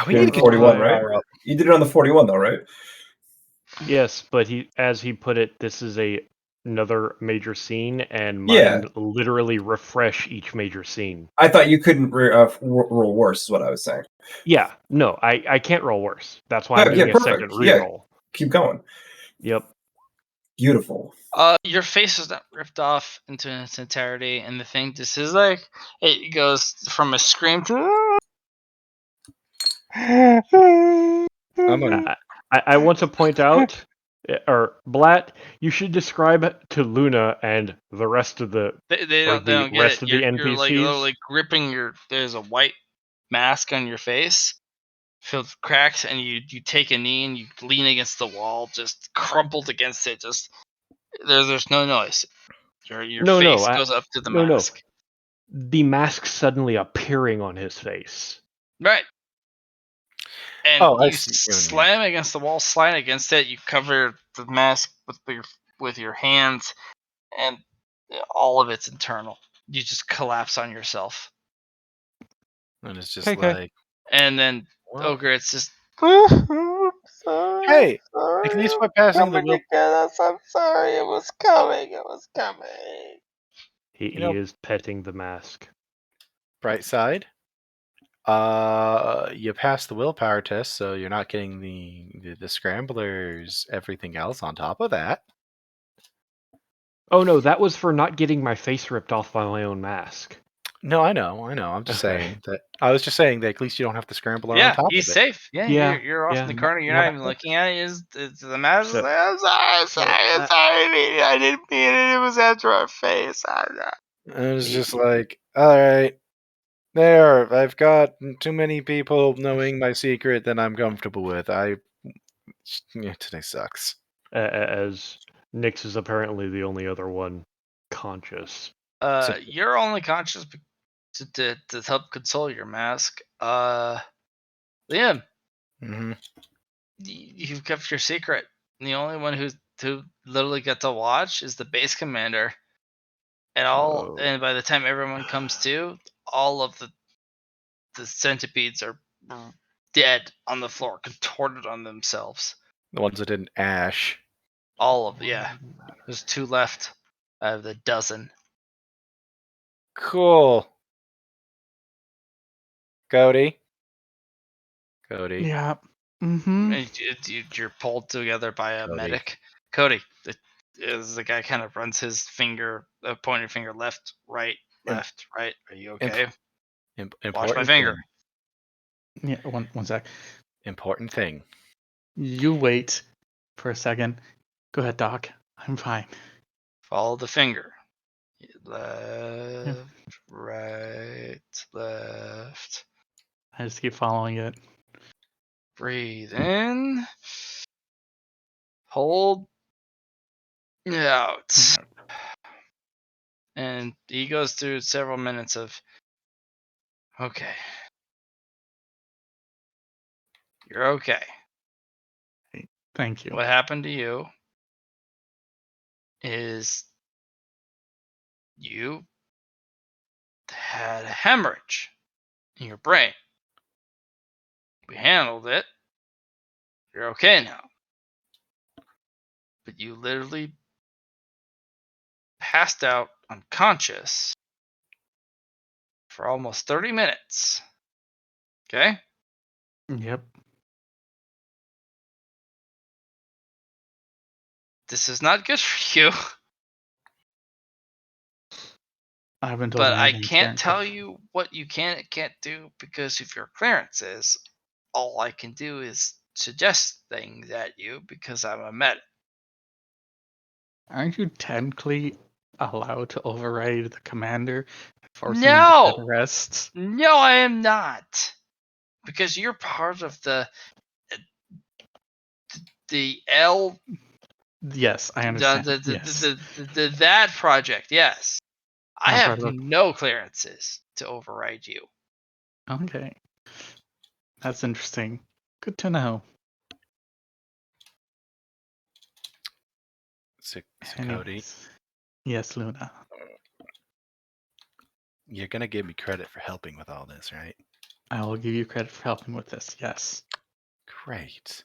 Speaker 2: We
Speaker 5: You're
Speaker 2: need
Speaker 5: on
Speaker 2: to
Speaker 5: the
Speaker 2: get your
Speaker 5: 41, right?
Speaker 2: willpower up.
Speaker 5: You did it on the 41 though, right?
Speaker 6: Yes, but as he put it, this is another major scene, and
Speaker 5: Yeah.
Speaker 6: mine literally refresh each major scene.
Speaker 5: I thought you couldn't roll worse. Is what I was saying.
Speaker 6: Yeah, no, I can't roll worse. That's why I'm
Speaker 5: Yeah,
Speaker 6: doing a
Speaker 5: perfect.
Speaker 6: second
Speaker 5: Yeah.
Speaker 6: reroll.
Speaker 5: Keep going.
Speaker 6: Yep.
Speaker 5: Beautiful.
Speaker 4: Your face is not ripped off into its entirety, and the thing just is like it goes from a scream to.
Speaker 6: I want to point out, or Blatt, you should describe it to Luna and the rest of the
Speaker 4: They
Speaker 6: or
Speaker 4: don't
Speaker 6: the
Speaker 4: get
Speaker 6: rest
Speaker 4: it.
Speaker 6: of the
Speaker 4: You're like
Speaker 6: NPCs.
Speaker 4: literally gripping your. There's a white mask on your face, filled with cracks, and you take a knee and you lean against the wall, just crumpled against it. Just there's no noise. Your
Speaker 6: No,
Speaker 4: face goes up to the
Speaker 6: no.
Speaker 4: mask.
Speaker 6: The mask suddenly appearing on his face.
Speaker 4: Right. And
Speaker 2: Oh, I
Speaker 4: you
Speaker 2: see what you mean.
Speaker 4: slam against the wall, slide against it. You cover the mask with your hands, and all of it's internal. You just collapse on yourself,
Speaker 2: And it's just
Speaker 6: Okay.
Speaker 2: like,
Speaker 4: and then
Speaker 2: well,
Speaker 4: Ogre, it's just.
Speaker 2: hey, at least by passing the will,
Speaker 4: I'm sorry. It was coming. It was coming.
Speaker 6: He is petting the mask.
Speaker 2: bright side. You passed the willpower test, so you're not getting the scramblers, everything else on top of that.
Speaker 6: Oh no, that was for not getting my face ripped off by my own mask.
Speaker 2: No, I know. I'm just
Speaker 6: Okay.
Speaker 2: saying that. I was just saying that at least you don't have the scrambler on
Speaker 4: Yeah,
Speaker 2: top
Speaker 4: he's
Speaker 2: of it.
Speaker 4: safe. Yeah,
Speaker 6: Yeah,
Speaker 4: you're off
Speaker 6: yeah.
Speaker 4: in the corner. You're not even looking at it. It's the mask.
Speaker 6: So-
Speaker 4: I'm sorry. I didn't mean it. It was after our face.
Speaker 2: And it was just like, all right, there. I've got too many people knowing my secret that I'm comfortable with. Today sucks.
Speaker 6: As Nyx is apparently the only other one conscious.
Speaker 4: You're only conscious to help console your mask. Liam,
Speaker 2: Mm-hmm.
Speaker 4: you've kept your secret. The only one who literally got to watch is the base commander.
Speaker 6: Oh.
Speaker 4: And by the time everyone comes to, all of the centipedes are dead on the floor, contorted on themselves.
Speaker 2: The ones that didn't ash.
Speaker 4: All of There's 2 left out of the dozen.
Speaker 2: Cool. Cody.
Speaker 3: Yeah. Mm-hmm.
Speaker 4: And you're pulled together by a
Speaker 2: Cody.
Speaker 4: medic. Cody, the guy kind of runs his pointer finger left, right, left, right. Are you okay? Watch my
Speaker 2: Important
Speaker 4: finger.
Speaker 2: thing.
Speaker 3: Yeah, one sec.
Speaker 2: Important thing.
Speaker 3: You wait for a second. Go ahead, Doc. I'm fine.
Speaker 4: Follow the finger. Left, right, left.
Speaker 3: I just keep following it.
Speaker 4: Breathe in. Hold. Out. And he goes through several minutes of, okay. You're okay.
Speaker 3: Thank you.
Speaker 4: What happened to you is you had a hemorrhage in your brain. We handled it. You're okay now. But you literally passed out unconscious for almost 30 minutes. Okay?
Speaker 3: Yep.
Speaker 4: This is not good for you.
Speaker 3: I haven't told
Speaker 4: But
Speaker 3: him
Speaker 4: I
Speaker 3: anything
Speaker 4: can't
Speaker 3: scary.
Speaker 4: tell you what you can and can't do because of your clearances. All I can do is suggest things at you because I'm a medic.
Speaker 3: Aren't you technically allowed to override the commander, forcing him to
Speaker 4: No!
Speaker 3: arrests?
Speaker 4: No, I am not. Because you're part of the L
Speaker 3: Yes, I understand. Yes.
Speaker 4: that project. Yes, I
Speaker 3: I'm
Speaker 4: have
Speaker 3: part of
Speaker 4: no clearances to override you.
Speaker 3: it. Okay. That's interesting. Good to know.
Speaker 2: So Cody.
Speaker 3: Anyways. Yes, Luna.
Speaker 2: You're gonna give me credit for helping with all this, right?
Speaker 3: I will give you credit for helping with this. Yes.
Speaker 2: Great.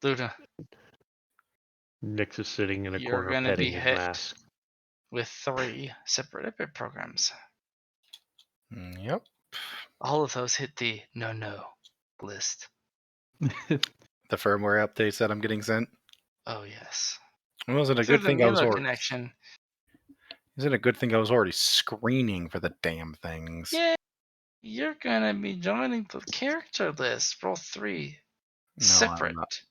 Speaker 4: Luna,
Speaker 6: Nix is sitting in a
Speaker 4: you're
Speaker 6: corner
Speaker 4: gonna
Speaker 6: petting
Speaker 4: be
Speaker 6: his
Speaker 4: hit
Speaker 6: mask.
Speaker 4: with 3 separate epic programs.
Speaker 2: Yep.
Speaker 4: All of those hit the no list.
Speaker 2: The firmware updates that I'm getting sent.
Speaker 4: Oh yes.
Speaker 2: It wasn't a
Speaker 4: Through
Speaker 2: good
Speaker 4: the
Speaker 2: thing I was
Speaker 4: Milo
Speaker 2: already.
Speaker 4: connection.
Speaker 2: Isn't a good thing I was already screening for the damn things.
Speaker 4: Yeah, you're gonna be joining the character list for all 3
Speaker 2: No,
Speaker 4: separate
Speaker 2: I'm not.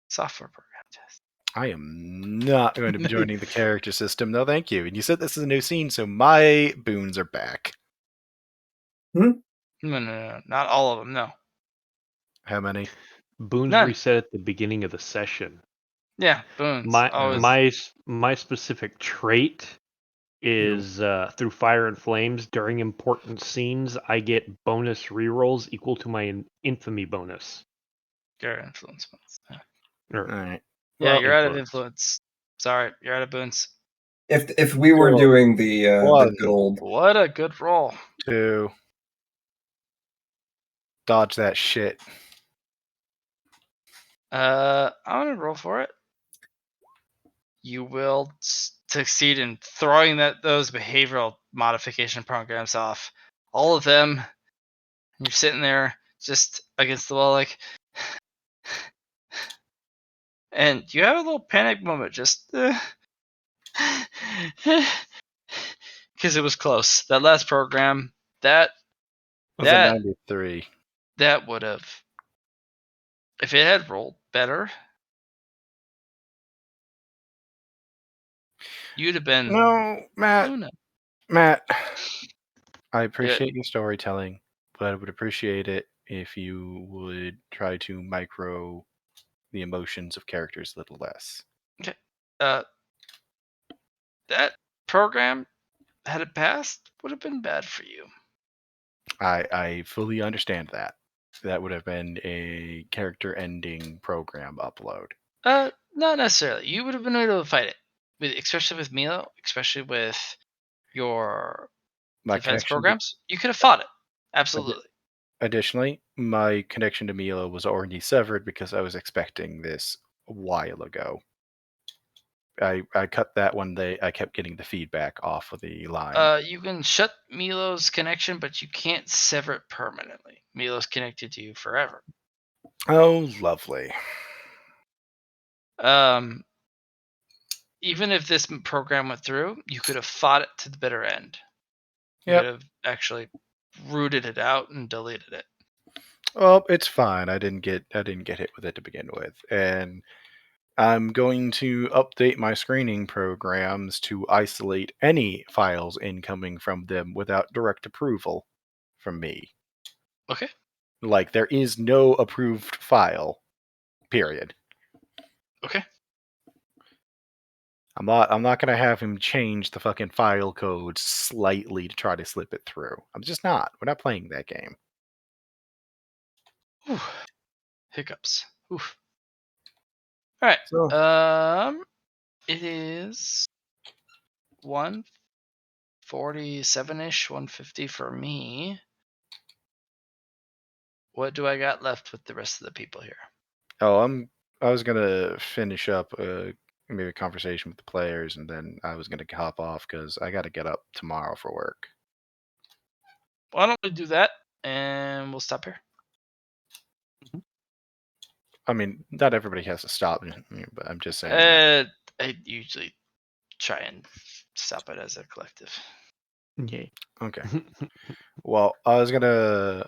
Speaker 4: software program tests.
Speaker 2: I am not going to be joining the character system. No, thank you. And you said this is a new scene, so my boons are back.
Speaker 4: No, not all of them. No.
Speaker 2: How many?
Speaker 6: Boons
Speaker 4: None.
Speaker 6: reset at the beginning of the session.
Speaker 4: Yeah, boons.
Speaker 6: My
Speaker 4: Always.
Speaker 6: my specific trait is through Fire and Flames during important scenes. I get bonus rerolls equal to my infamy bonus.
Speaker 4: Your influence ones. Yeah,
Speaker 6: Or,
Speaker 2: All right.
Speaker 4: yeah
Speaker 6: well,
Speaker 4: you're out of
Speaker 6: influence.
Speaker 4: influence. Sorry, you're out of boons.
Speaker 5: If we were
Speaker 2: Cool.
Speaker 5: doing the
Speaker 2: One.
Speaker 5: good old
Speaker 4: What a good roll.
Speaker 2: 2. Dodge that shit.
Speaker 4: I'm gonna roll for it. You will succeed in throwing those behavioral modification programs off. All of them. You're sitting there just against the wall, like, and you have a little panic moment, just because it was close. That last program, that
Speaker 2: Was a 93.
Speaker 4: would have, if it had rolled better, you'd have been
Speaker 2: No, Matt.
Speaker 4: Luna.
Speaker 2: Matt. I appreciate your storytelling, but I would appreciate it if you would try to micro the emotions of characters a little less.
Speaker 4: Okay. That program, had it passed, would have been bad for you.
Speaker 2: I fully understand that. That would have been a character ending program upload.
Speaker 4: Not necessarily. You would have been able to fight it, especially with Milo, especially with your
Speaker 2: My
Speaker 4: defense
Speaker 2: connection
Speaker 4: programs. You could have fought it. Absolutely.
Speaker 2: Additionally, my connection to Milo was already severed because I was expecting this a while ago. I cut that one. I kept getting the feedback off of the line.
Speaker 4: You can shut Milo's connection, but you can't sever it permanently. Milo's connected to you forever.
Speaker 2: Oh, lovely.
Speaker 4: Even if this program went through, you could have fought it to the bitter end. You
Speaker 2: Yep.
Speaker 4: could have actually rooted it out and deleted it.
Speaker 2: Well, it's fine. I didn't get hit with it to begin with, and I'm going to update my screening programs to isolate any files incoming from them without direct approval from me.
Speaker 4: Okay.
Speaker 2: Like, there is no approved file, period.
Speaker 4: Okay.
Speaker 2: I'm not going to have him change the fucking file code slightly to try to slip it through. I'm just not. We're not playing that game.
Speaker 4: Whew. Hiccups. Oof. All right.
Speaker 2: So,
Speaker 4: It is 147-ish, 150 for me. What do I got left with the rest of the people here?
Speaker 2: I was gonna finish up maybe a conversation with the players, and then I was gonna hop off because I got to get up tomorrow for work.
Speaker 4: Why don't we do that, and we'll stop here.
Speaker 2: I mean, not everybody has to stop, but I'm just saying.
Speaker 4: I usually try and stop it as a collective.
Speaker 3: Yay.
Speaker 2: Okay. Well, I was gonna,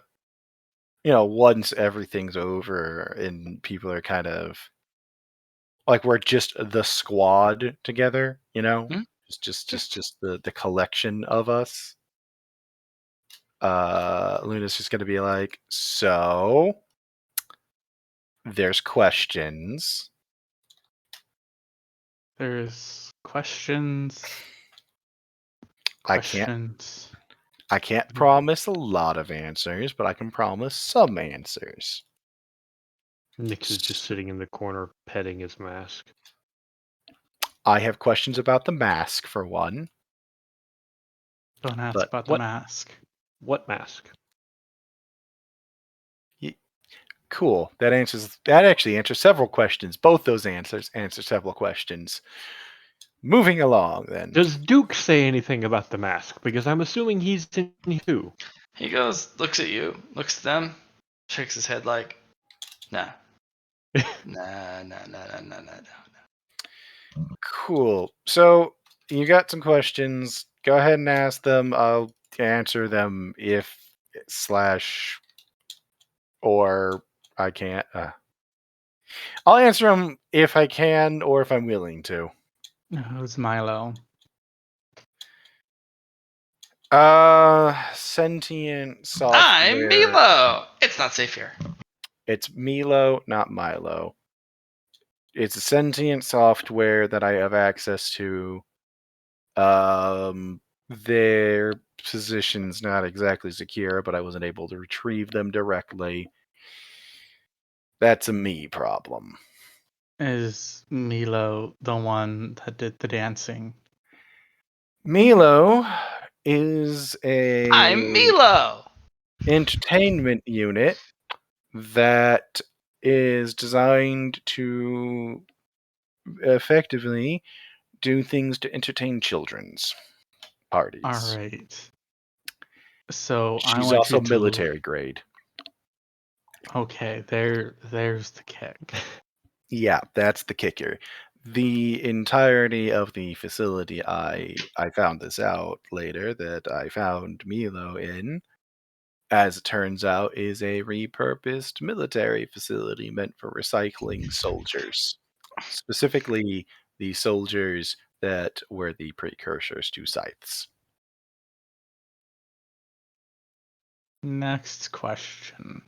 Speaker 2: once everything's over and people are kind of like we're just the squad together,
Speaker 4: Mhm.
Speaker 2: just the collection of us. Luna's just gonna be like, so there's questions.
Speaker 3: There's questions.
Speaker 2: I can't promise a lot of answers, but I can promise some answers.
Speaker 6: Nix is just sitting in the corner petting his mask.
Speaker 2: I have questions about the mask, for one.
Speaker 3: Don't ask
Speaker 2: But
Speaker 3: about the
Speaker 6: what-
Speaker 3: mask.
Speaker 6: What mask?
Speaker 2: Cool. That actually answers several questions. Both those answer several questions. Moving along, then.
Speaker 6: Does Duke say anything about the mask? Because I'm assuming he's in too.
Speaker 4: He goes, looks at you, looks at them, shakes his head like, nah. Nah.
Speaker 2: Cool. So you got some questions. Go ahead and ask them. I'll answer them if / or I can't. I'll answer them if I can or if I'm willing to.
Speaker 3: Who's Milo?
Speaker 2: Sentient software.
Speaker 4: I'm Milo! It's not safe here.
Speaker 2: It's Milo, not Milo. It's a sentient software that I have access to. Their position's not exactly secure, but I wasn't able to retrieve them directly. That's a me problem.
Speaker 3: Is Milo the one that did the dancing?
Speaker 2: Milo is
Speaker 4: I'm Milo!
Speaker 2: entertainment unit that is designed to effectively do things to entertain children's parties.
Speaker 3: All right. So I
Speaker 2: She's
Speaker 3: want
Speaker 2: also
Speaker 3: you to.
Speaker 2: military grade.
Speaker 3: Okay, there's the kick.
Speaker 2: Yeah, that's the kicker. The entirety of the facility, I found this out later, that I found Milo in, as it turns out, is a repurposed military facility meant for recycling soldiers. Specifically, the soldiers that were the precursors to scythes.
Speaker 3: Next question.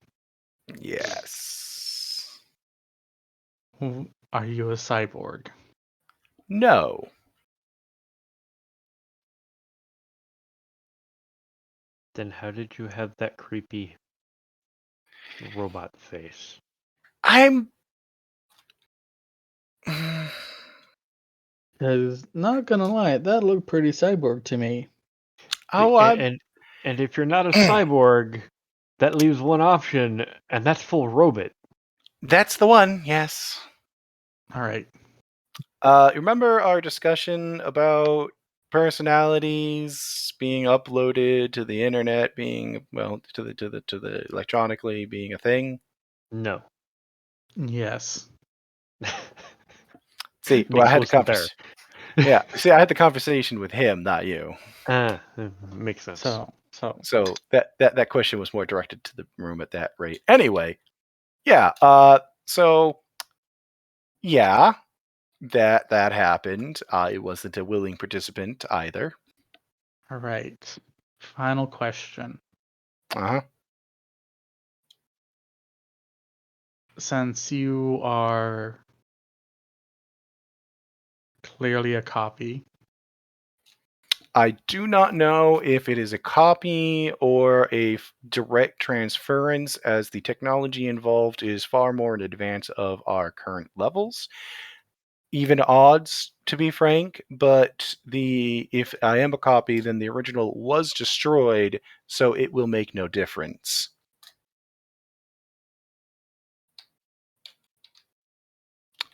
Speaker 2: Yes.
Speaker 3: Are you a cyborg?
Speaker 2: No.
Speaker 6: Then how did you have that creepy robot face?
Speaker 2: I'm.
Speaker 3: Because, not gonna lie, that looked pretty cyborg to me.
Speaker 2: Oh, I'm.
Speaker 6: And if you're not a cyborg, that leaves one option, and that's full robot.
Speaker 2: That's the one, yes.
Speaker 3: All right.
Speaker 2: Remember our discussion about personalities being uploaded to the internet, being to the electronically being a thing?
Speaker 6: No.
Speaker 3: Yes.
Speaker 2: See, well, I
Speaker 6: Nix
Speaker 2: had the
Speaker 6: wasn't there.
Speaker 2: Yeah, see, I had the conversation with him, not you.
Speaker 6: Makes sense.
Speaker 2: So that question was more directed to the room at that rate. Anyway, yeah. So yeah, that happened. I wasn't a willing participant either.
Speaker 3: All right. Final question.
Speaker 2: Uh-huh.
Speaker 3: Since you are clearly a copy,
Speaker 2: I do not know if it is a copy or a direct transference, as the technology involved is far more in advance of our current levels. Even odds, to be frank, but if I am a copy, then the original was destroyed, so it will make no difference.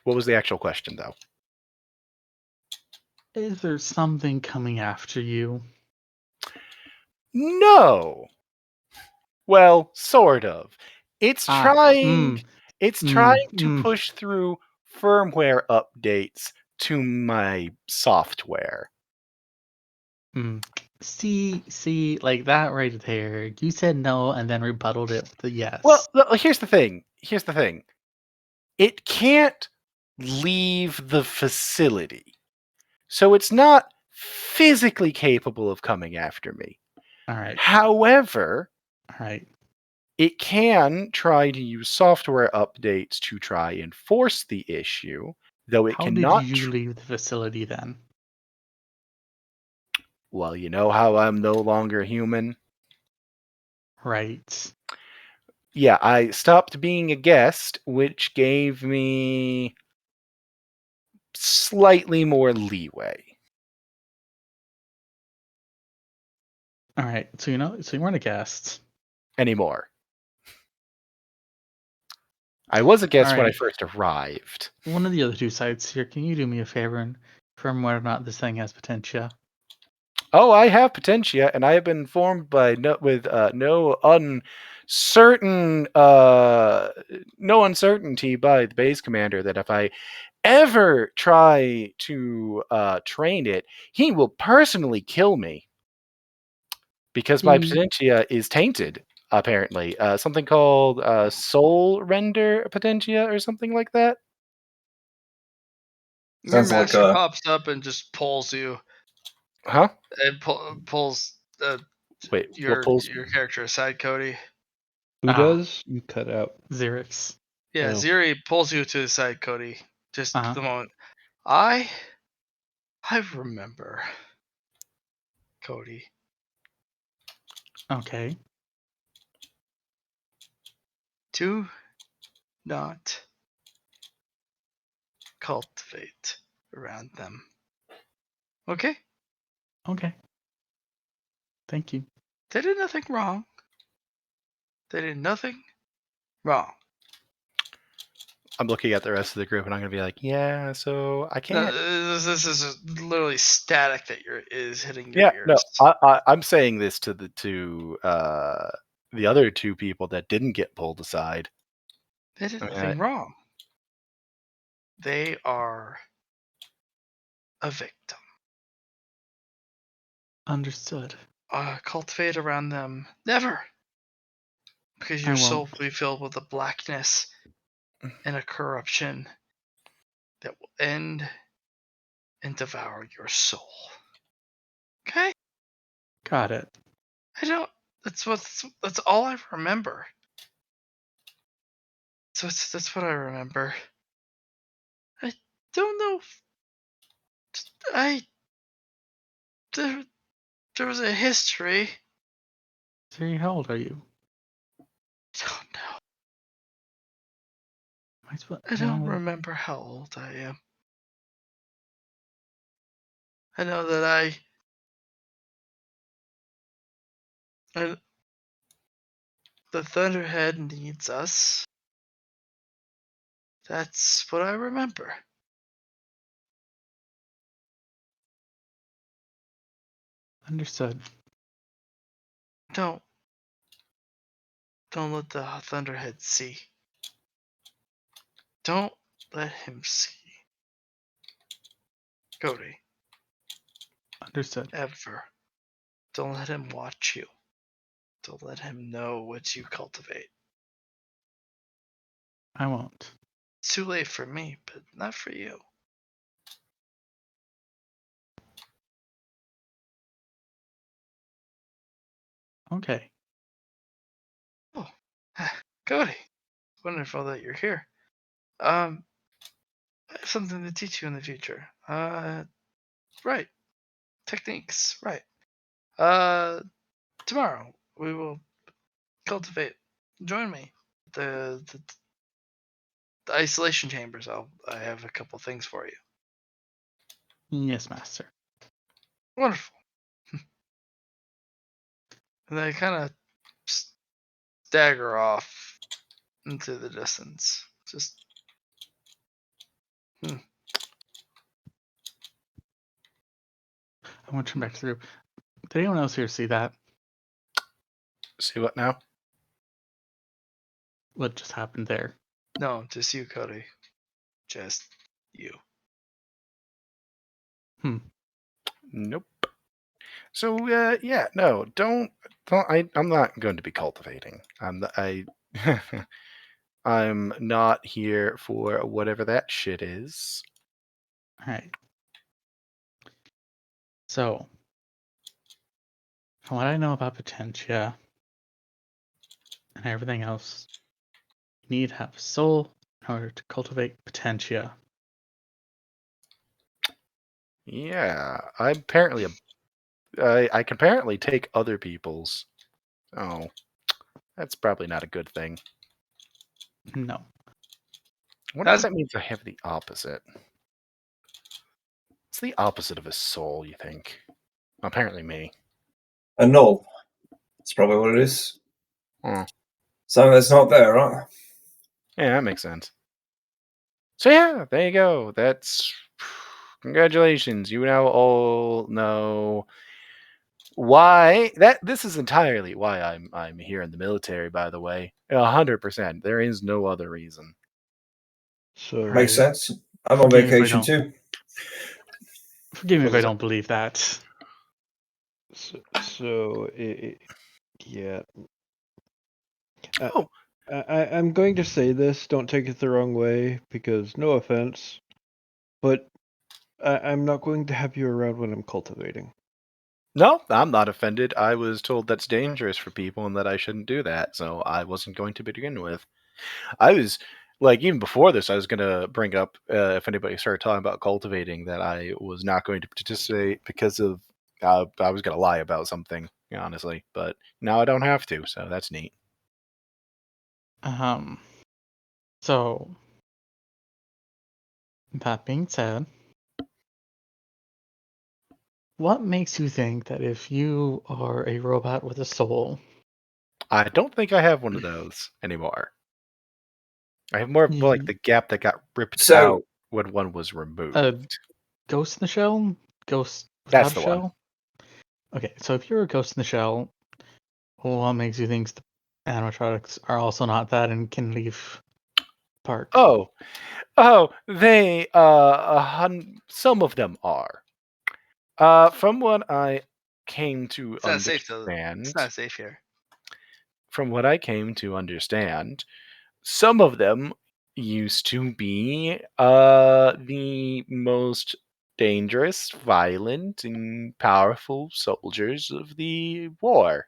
Speaker 2: What was the actual question, though?
Speaker 3: is there something coming after you?
Speaker 2: No. Well, sort of. It's trying to push through firmware updates to my software.
Speaker 3: See, like that right there. You said no and then rebutted it with a yes.
Speaker 2: Well, here's the thing. It can't leave the facility. So it's not physically capable of coming after me.
Speaker 3: All right.
Speaker 2: However,
Speaker 3: All right.
Speaker 2: it can try to use software updates to try and force the issue, though it
Speaker 3: How
Speaker 2: cannot.
Speaker 3: did you leave the facility then?
Speaker 2: Well, you know how I'm no longer human?
Speaker 3: Right.
Speaker 2: Yeah, I stopped being a guest, which gave me slightly more leeway.
Speaker 3: All right. So you weren't a guest.
Speaker 2: Anymore. I was a guest
Speaker 3: All
Speaker 2: when I
Speaker 3: right.
Speaker 2: first arrived.
Speaker 3: One of the other two sides here. Can you do me a favor and confirm whether or not this thing has potentia?
Speaker 2: Oh, I have potentia, and I have been informed by no uncertainty by the base commander that if I ever try to train it, he will personally kill me because my
Speaker 3: The
Speaker 2: potentia is tainted. Apparently, something called soul render potentia or something like that.
Speaker 4: Your
Speaker 5: Sounds like
Speaker 4: master pops up and just pulls you.
Speaker 2: Huh?
Speaker 4: It pulls
Speaker 2: Wait, what
Speaker 4: your
Speaker 2: pulls?
Speaker 4: character aside, Cody.
Speaker 1: Who does? You cut out.
Speaker 3: Xerix.
Speaker 4: Yeah,
Speaker 1: Oh.
Speaker 4: Ziri pulls you to the side, Cody. Just
Speaker 3: Uh-huh.
Speaker 4: the moment. I remember, Cody.
Speaker 3: Okay.
Speaker 4: Do not cultivate around them. Okay?
Speaker 3: Okay. Thank you.
Speaker 4: They did nothing wrong. They did nothing wrong.
Speaker 2: I'm looking at the rest of the group, and I'm gonna be like, yeah, so I
Speaker 4: No,
Speaker 2: can't.
Speaker 4: this is literally static that is hitting your
Speaker 2: Yeah,
Speaker 4: ears.
Speaker 2: no, I'm saying this to the other two people that didn't get pulled aside.
Speaker 4: They did
Speaker 2: I mean,
Speaker 4: nothing wrong. They are a victim.
Speaker 3: Understood.
Speaker 4: Cultivate around them. Never. Because
Speaker 3: I
Speaker 4: your soul
Speaker 3: won't.
Speaker 4: will be filled with a blackness and a corruption that will end and devour your soul. Okay?
Speaker 3: Got it.
Speaker 4: I don't. That's all I remember. So that's what I remember. I don't know. I there, there was a history.
Speaker 3: Siri, how old are you?
Speaker 4: I don't know.
Speaker 3: I
Speaker 4: I don't
Speaker 3: know.
Speaker 4: remember how old I am. I know that I the Thunderhead needs us. That's what I remember.
Speaker 3: Understood.
Speaker 4: Don't let the Thunderhead see. Don't let him see. Cody,
Speaker 3: Understood.
Speaker 4: ever. Don't let him watch you. Don't let him know what you cultivate.
Speaker 3: I won't.
Speaker 4: It's too late for me, but not for you.
Speaker 3: Okay.
Speaker 4: Oh, Cody, wonderful that you're here. I have something to teach you in the future. Right. Techniques, right. Tomorrow we will cultivate. Join me. The isolation chambers. I have a couple things for you.
Speaker 3: Yes, master.
Speaker 4: Wonderful. And they kind of stagger off into the distance. Just
Speaker 3: I want to turn back to the group. Did anyone else here see that?
Speaker 2: See what now?
Speaker 3: What just happened there?
Speaker 4: no, just you, Cody. Just you.
Speaker 2: Nope. So yeah, no, don't. I'm not going to be cultivating. I'm not here for whatever that shit is.
Speaker 3: All right. So, from what I know about potentia and everything else, you need to have a soul in order to cultivate potentia.
Speaker 2: Yeah, I'm apparently I can apparently take other people's. Oh, that's probably not a good thing.
Speaker 3: No.
Speaker 2: What if that means I have the opposite? What's the opposite of a soul, you think? Apparently me.
Speaker 5: A null. That's probably what it is.
Speaker 2: Hmm.
Speaker 5: Something that's not there, right?
Speaker 2: Yeah, that makes sense. So yeah, there you go. That's congratulations. You now all know why this is entirely why I'm here in the military, by the way. 100%. There is no other reason.
Speaker 1: So
Speaker 5: Makes sense. I'm on
Speaker 3: Forgive me if I
Speaker 5: vacation
Speaker 3: don't.
Speaker 5: too.
Speaker 3: Forgive me
Speaker 2: What
Speaker 3: if I
Speaker 2: was that?
Speaker 3: don't believe that.
Speaker 1: yeah.
Speaker 2: Oh,
Speaker 1: I'm going to say this. Don't take it the wrong way, because no offense, but I'm not going to have you around when I'm cultivating.
Speaker 2: no, I'm not offended. I was told that's dangerous for people and that I shouldn't do that, so I wasn't going to begin with. I was like, even before this, I was going to bring up if anybody started talking about cultivating that I was not going to participate because of I was going to lie about something, honestly. But now I don't have to, so that's neat.
Speaker 3: So that being said, what makes you think that if you are a robot with a soul,
Speaker 2: I don't think I have one of those anymore. I have more of like the gap that got ripped out
Speaker 5: So,
Speaker 2: when one was removed.
Speaker 3: a ghost in the shell? Ghost
Speaker 2: That's
Speaker 3: without a
Speaker 2: the one.
Speaker 3: shell? Okay, so if you're a ghost in the shell, what makes you think the animatronics are also not that and can leave park?
Speaker 2: Oh, they some of them are. From what I came to
Speaker 4: It's not safe though. It's
Speaker 2: understand,
Speaker 4: not safe here.
Speaker 2: some of them used to be the most dangerous, violent, and powerful soldiers of the war.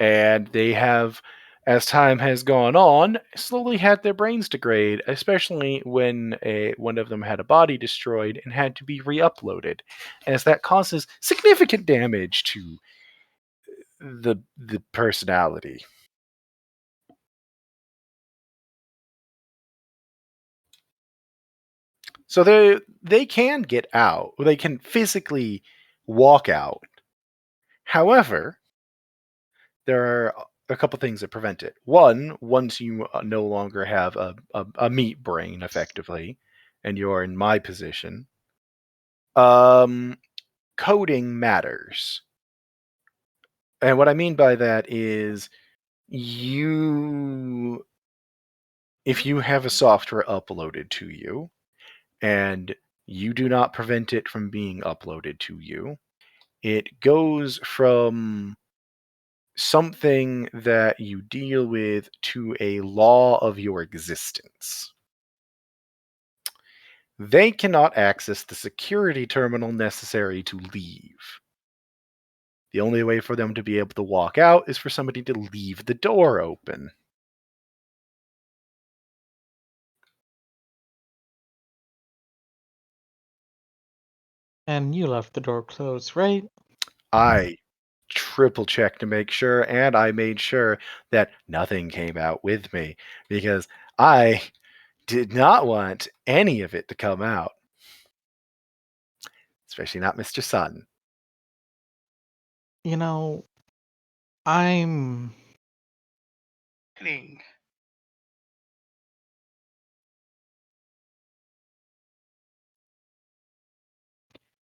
Speaker 2: And they have, as time has gone on, slowly had their brains degrade, especially when one of them had a body destroyed and had to be re-uploaded, as that causes significant damage to the personality. So they can get out. They can physically walk out. However, there are a couple things that prevent it. One, once you no longer have a meat brain, effectively, and you're in my position, um, coding matters. And what I mean by that is you, if you have a software uploaded to you and you do not prevent it from being uploaded to you, it goes from something that you deal with to a law of your existence. They cannot access the security terminal necessary to leave. The only way for them to be able to walk out is for somebody to leave the door open.
Speaker 3: And you left the door closed, right?
Speaker 2: I triple checked to make sure, and I made sure that nothing came out with me because I did not want any of it to come out. Especially not Mr. Sun.
Speaker 3: You know, I'm
Speaker 4: Dang.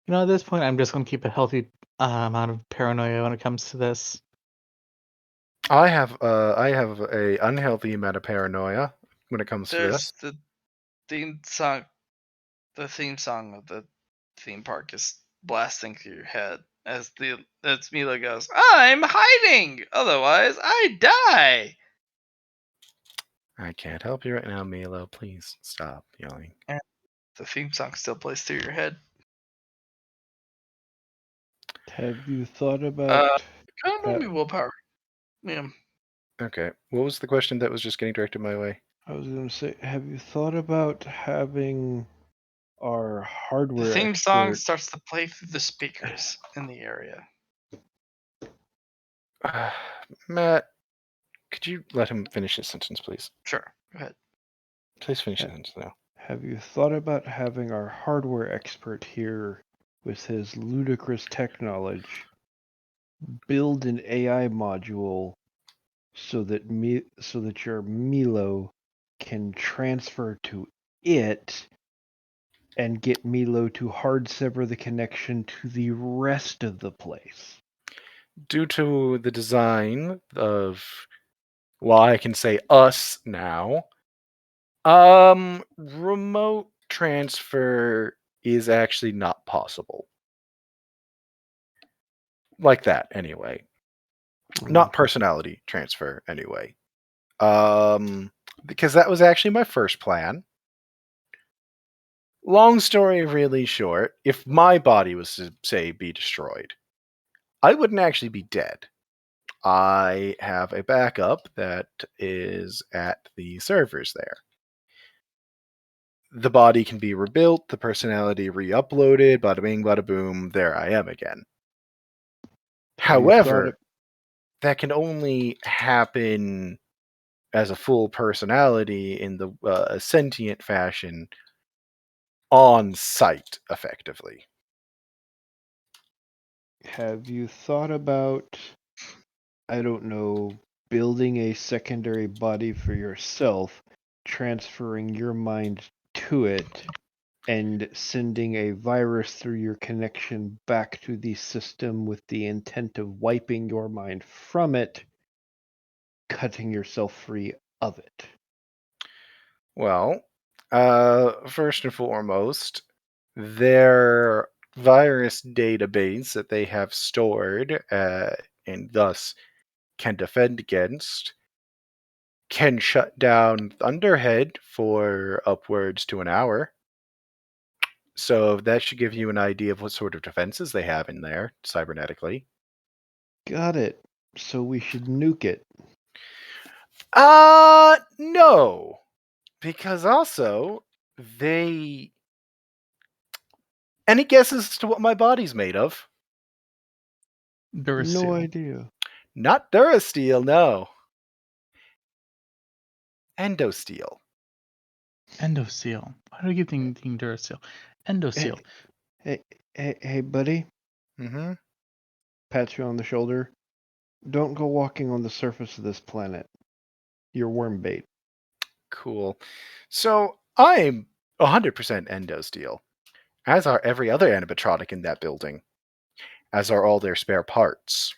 Speaker 3: at this point, I'm just going to keep a healthy amount of paranoia when it comes to this.
Speaker 2: I have a unhealthy amount of paranoia when it comes to
Speaker 4: There's
Speaker 2: this.
Speaker 4: the theme song. The theme song of the theme park is blasting through your head as Mila goes, "I'm hiding, otherwise I die."
Speaker 2: I can't help you right now, Milo. Please stop yelling.
Speaker 4: And the theme song still plays through your head.
Speaker 1: Have you thought
Speaker 4: Uh,
Speaker 1: about?
Speaker 4: kind of be willpower. Yeah.
Speaker 2: Okay. What was the question that was just getting directed my way?
Speaker 1: I was going to say, have you thought about having our
Speaker 4: The
Speaker 1: hardware
Speaker 4: theme song
Speaker 1: expert?
Speaker 4: starts to play through the speakers in the area.
Speaker 2: Matt, could you let him finish his sentence, please?
Speaker 4: Sure. Go ahead.
Speaker 2: Please finish his sentence now.
Speaker 1: Have you thought about having our hardware expert here, with his ludicrous tech knowledge, build an AI module so that your Milo can transfer to it and get Milo to hard sever the connection to the rest of the place?
Speaker 2: Due to the design of, well, I can say us now, remote transfer is actually not possible. Like that, anyway. Not personality transfer, anyway. Because that was actually my first plan. Long story really short, if my body was to, say, be destroyed, I wouldn't actually be dead. I have a backup that is at the servers there. The body can be rebuilt, the personality re-uploaded, bada bing, bada boom, there I am again.
Speaker 1: Have you thought
Speaker 2: However, that can only happen as a full personality in the sentient fashion on site, effectively.
Speaker 1: Have you thought about, I don't know, building a secondary body for yourself, transferring your mind to it, and sending a virus through your connection back to the system with the intent of wiping your mind from it, cutting yourself free of it?
Speaker 2: Well, first and foremost, their virus database that they have stored and thus can defend against can shut down Thunderhead for upwards to an hour. So that should give you an idea of what sort of defenses they have in there cybernetically.
Speaker 1: Got it. So we should nuke it.
Speaker 2: No. Because also, they. Any guesses as to what my body's made of?
Speaker 3: Duracell.
Speaker 1: No idea.
Speaker 2: Not Durasteel, no. Endosteel.
Speaker 3: Endoseal. Why do you keep thinking Duracell? Endoseal.
Speaker 1: Hey, buddy.
Speaker 2: Mm-hmm.
Speaker 1: Pats you on the shoulder. Don't go walking on the surface of this planet. You're worm bait.
Speaker 2: Cool. So, I'm 100% Endosteel, as are every other animatronic in that building, as are all their spare parts.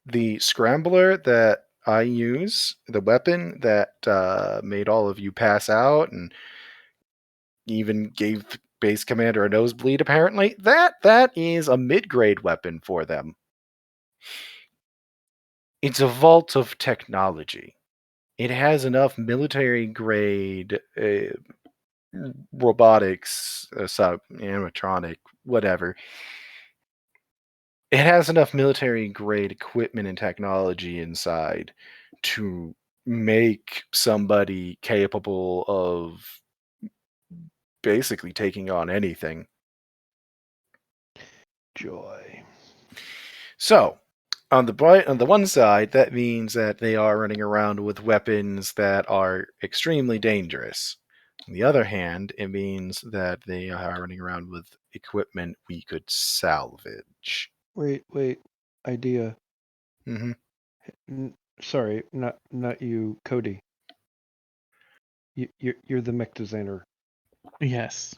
Speaker 2: The scrambler that I use, the weapon that made all of you pass out and even gave base commander a nosebleed, apparently, that is a mid-grade weapon for them. It's a vault of technology. It has enough military-grade robotics, animatronic, whatever. It has enough military-grade equipment and technology inside to make somebody capable of basically taking on anything.
Speaker 1: Joy.
Speaker 2: So, on the one side, that means that they are running around with weapons that are extremely dangerous. On the other hand, it means that they are running around with equipment we could salvage.
Speaker 1: Wait. Idea.
Speaker 2: Mm-hmm.
Speaker 1: Sorry, not you, Cody. You're the mech designer.
Speaker 3: Yes.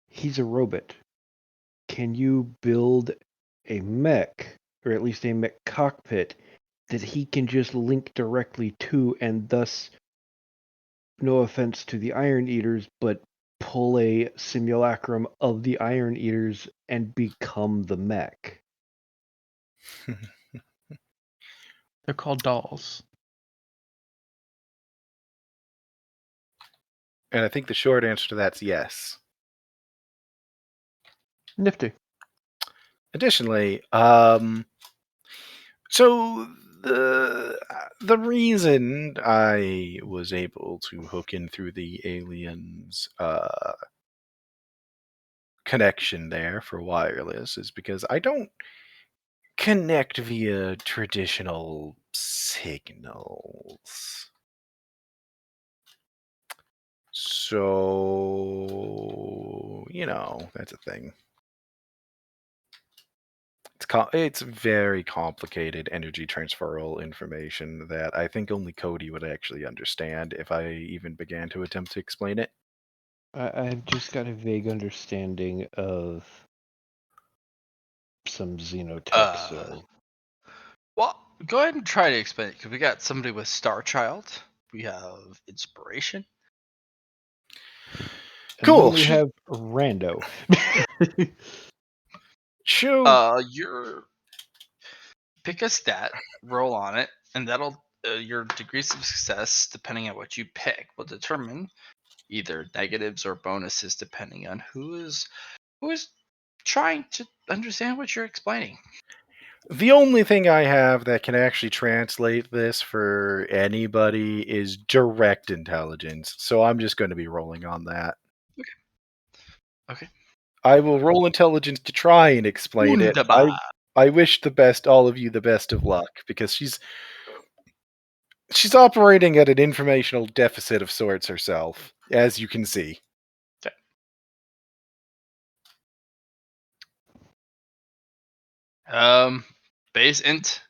Speaker 1: He's a robot. Can you build a mech, or at least a mech cockpit, that he can just link directly to, and thus, no offense to the Iron Eaters, but pull a simulacrum of the Iron Eaters and become the mech?
Speaker 3: They're called dolls.
Speaker 2: And I think the short answer to that's yes.
Speaker 1: Nifty.
Speaker 2: Additionally, so the reason I was able to hook in through the aliens connection there for wireless is because I don't connect via traditional signals. So, that's a thing. It's very complicated energy transferal information that I think only Cody would actually understand if I even began to attempt to explain it.
Speaker 6: I've just got a vague understanding of some xenotech, so
Speaker 4: Well, go ahead and try to explain it because we got somebody with Star Child. We have inspiration.
Speaker 6: and
Speaker 2: Cool.
Speaker 6: then we have rando.
Speaker 4: Your pick a stat, roll on it, and that'll your degrees of success, depending on what you pick, will determine either negatives or bonuses depending on who is trying to understand what you're explaining.
Speaker 2: The only thing I have that can actually translate this for anybody is direct intelligence, so I'm just going to be rolling on that.
Speaker 4: Okay.
Speaker 2: I will roll intelligence to try and explain it. I wish all of you the best of luck, because she's operating at an informational deficit of sorts herself, as you can see.
Speaker 4: Base int.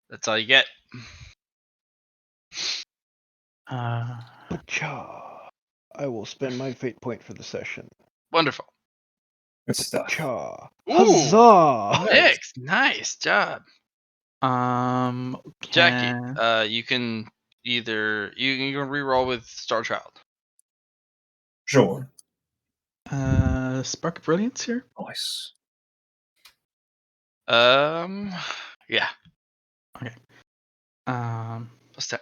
Speaker 4: That's all you get.
Speaker 6: Cha. I will spend my fate point for the session.
Speaker 4: Wonderful.
Speaker 5: Good stuff.
Speaker 6: Cha.
Speaker 4: Ooh,
Speaker 6: Huzzah!
Speaker 4: nice job. Jackie, you can either you can reroll with Star Child.
Speaker 5: Sure.
Speaker 3: Spark of Brilliance here.
Speaker 5: Nice.
Speaker 4: Yeah.
Speaker 3: Okay.
Speaker 4: Plus 10.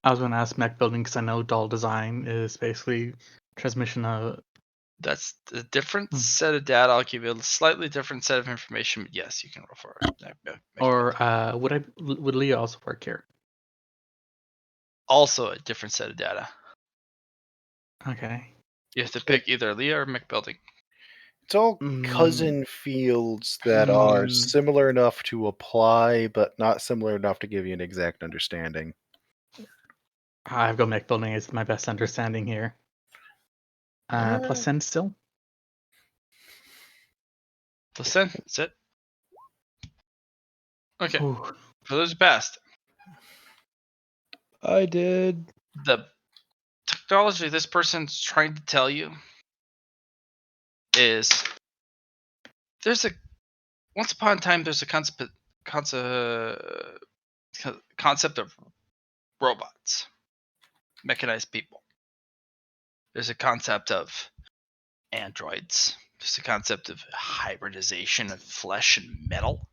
Speaker 3: I was going to ask mech building because I know doll design is basically transmission of.
Speaker 4: That's a different set of data. I'll give you a slightly different set of information, but yes, you can roll for it.
Speaker 3: Or would Leah also work here?
Speaker 4: Also a different set of data.
Speaker 3: Okay.
Speaker 4: You have to pick either Leah or mech building.
Speaker 2: It's all cousin fields that are similar enough to apply, but not similar enough to give you an exact understanding.
Speaker 3: I've got mech building is my best understanding here. Plus 10 still?
Speaker 4: Plus 10, that's it. Okay.
Speaker 3: Ooh.
Speaker 4: For those who passed,
Speaker 6: I did.
Speaker 4: the technology this person's trying to tell you is once upon a time there's a concept of robots, mechanized people. There's a concept of androids. There's a concept of hybridization of flesh and metal.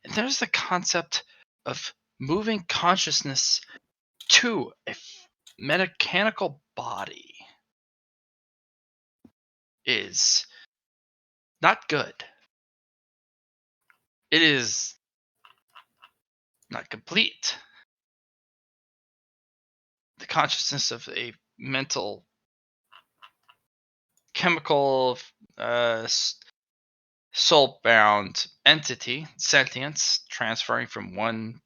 Speaker 4: And there's the concept of moving consciousness to a mechanical body is not good. It is not complete. The consciousness of a mental, chemical, soul-bound entity, sentience, transferring from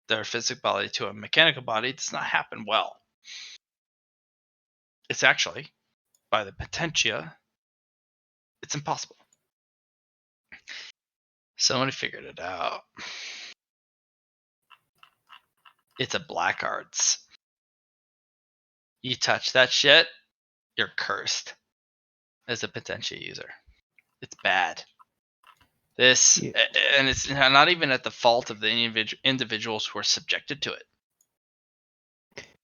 Speaker 4: their physical body to a mechanical body does not happen well. It's actually, by the potentia, it's impossible. Somebody figured it out. It's a black arts. You touch that shit, you're cursed as a potential user. It's bad. And it's not even at the fault of the individuals who are subjected to it.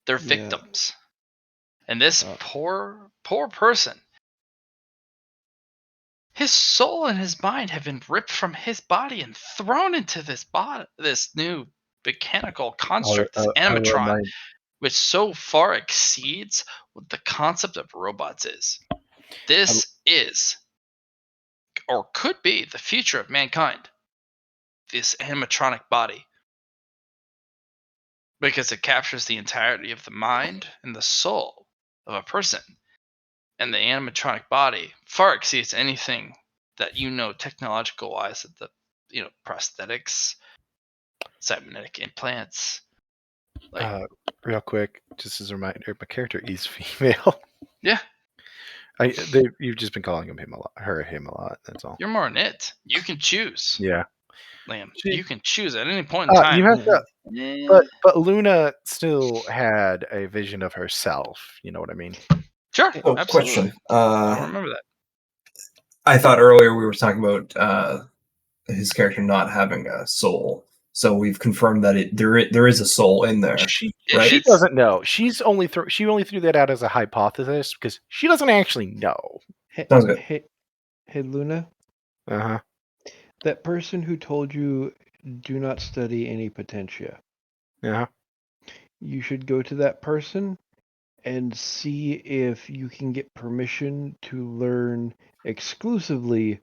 Speaker 4: They're victims. And this poor person, his soul and his mind have been ripped from his body and thrown into this new mechanical construct, this animatron, which so far exceeds what the concept of robots is. This is, or could be, the future of mankind. This animatronic body. Because it captures the entirety of the mind and the soul of a person. And the animatronic body far exceeds anything that technological wise that prosthetics, cybernetic implants. Like,
Speaker 2: Real quick, just as a reminder, my character is female.
Speaker 4: yeah,
Speaker 2: You've just been calling him a lot, him a lot. That's all.
Speaker 4: you're more in it. You can choose,
Speaker 2: Yeah.
Speaker 4: Liam.
Speaker 2: She-
Speaker 4: You can choose at any point in time.
Speaker 2: You have to,
Speaker 4: Eh,
Speaker 2: but Luna still had a vision of herself. You know what I mean?
Speaker 4: sure,
Speaker 5: Oh,
Speaker 4: absolutely.
Speaker 5: question.
Speaker 4: I don't remember that.
Speaker 5: I thought earlier we were talking about his character not having a soul. So we've confirmed that there is a soul in there, right?
Speaker 2: She
Speaker 4: It's-
Speaker 2: doesn't know. She only threw that out as a hypothesis because she doesn't actually know.
Speaker 1: Hey,
Speaker 5: Sounds good.
Speaker 1: hey, Luna,
Speaker 2: Uh huh.
Speaker 1: that person who told you do not study any potentia,
Speaker 2: Yeah.
Speaker 1: you should go to that person and see if you can get permission to learn exclusively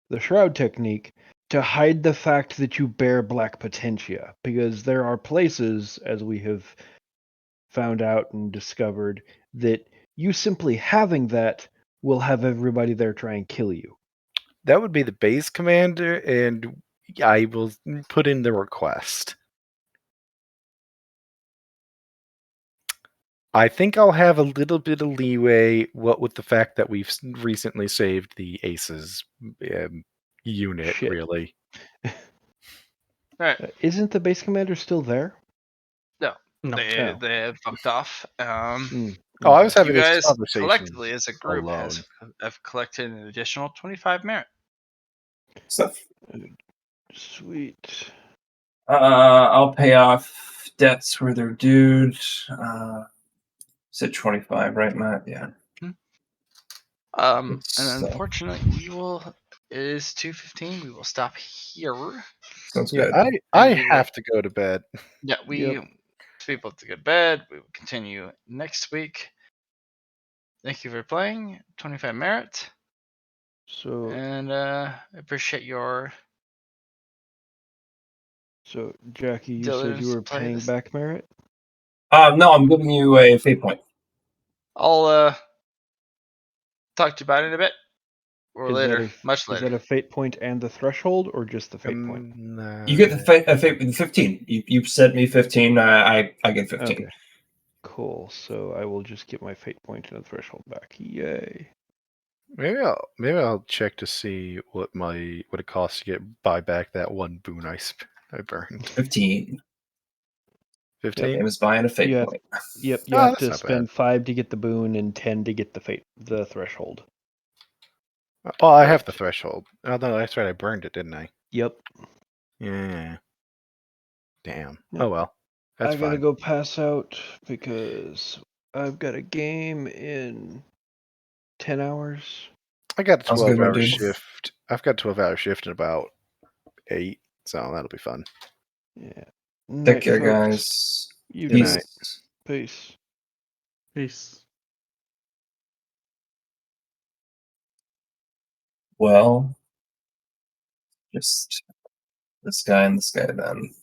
Speaker 1: the shroud technique to hide the fact that you bear black potentia, because there are places, as we have found out and discovered, that you simply having that will have everybody there try and kill you.
Speaker 2: That would be the base commander, and I will put in the request. I think I'll have a little bit of leeway, what with the fact that we've recently saved the Aces unit,
Speaker 1: Shit.
Speaker 2: really.
Speaker 4: All right.
Speaker 1: Isn't the base commander still there?
Speaker 3: No.
Speaker 4: They have fucked off.
Speaker 2: Oh, I was
Speaker 1: Okay.
Speaker 2: having
Speaker 4: You
Speaker 2: this
Speaker 4: guys
Speaker 2: conversation
Speaker 4: collectively as a group
Speaker 2: alone.
Speaker 4: have collected an additional 25 merit.
Speaker 5: Stuff.
Speaker 1: Sweet.
Speaker 5: I'll pay off debts where they're due. Said 25, right, Matt? Yeah.
Speaker 4: And
Speaker 5: So-
Speaker 4: unfortunately, we will. It is 2:15. We will stop here.
Speaker 5: Sounds
Speaker 2: Yeah,
Speaker 5: good.
Speaker 2: I
Speaker 4: And we will-
Speaker 2: have to go to bed.
Speaker 4: Yeah,
Speaker 1: Yep.
Speaker 4: people have to go to bed. We will continue next week. Thank you for playing. 25 merit,
Speaker 1: So
Speaker 4: and I appreciate your
Speaker 1: Jackie, you said
Speaker 4: diligence
Speaker 1: you
Speaker 4: to
Speaker 1: were
Speaker 4: play
Speaker 1: paying
Speaker 4: this.
Speaker 1: back merit?
Speaker 5: No, I'm giving you a fate point.
Speaker 4: I'll talk to you about it in a bit or
Speaker 1: Is
Speaker 4: later,
Speaker 1: that
Speaker 4: much
Speaker 1: Is
Speaker 4: later.
Speaker 1: that a fate point and the threshold, or just the fate point?
Speaker 5: You get the fate 15. You said me 15. I get 15.
Speaker 1: Okay. Cool. So I will just get my fate point and the threshold back. Yay.
Speaker 2: Maybe I'll check to see what it costs to buy back that one boon I burned.
Speaker 5: 15.
Speaker 2: 15.
Speaker 5: Same as buying a fate
Speaker 1: Yeah.
Speaker 5: point.
Speaker 1: Yep, you
Speaker 2: Oh,
Speaker 1: have
Speaker 2: that's
Speaker 1: to
Speaker 2: not
Speaker 1: spend 5 to get the boon and 10 to get the threshold.
Speaker 2: Oh, I have the threshold. Oh no, that's right. I burned it, didn't I?
Speaker 1: Yep.
Speaker 2: Yeah. Damn.
Speaker 1: Yep.
Speaker 2: Oh well. That's
Speaker 1: I gotta
Speaker 2: fine.
Speaker 1: go pass out because I've got a game in 10 hours.
Speaker 2: I got a
Speaker 5: Sounds good, my
Speaker 2: 12-hour
Speaker 5: dude.
Speaker 2: shift. I've got a 12-hour shift in about 8, so that'll be fun.
Speaker 1: Yeah.
Speaker 5: Take
Speaker 1: Night,
Speaker 5: care,
Speaker 1: folks.
Speaker 5: guys.
Speaker 1: You
Speaker 2: Good
Speaker 1: too.
Speaker 2: night.
Speaker 1: Peace.
Speaker 3: Peace.
Speaker 5: Well, just this guy and this guy then.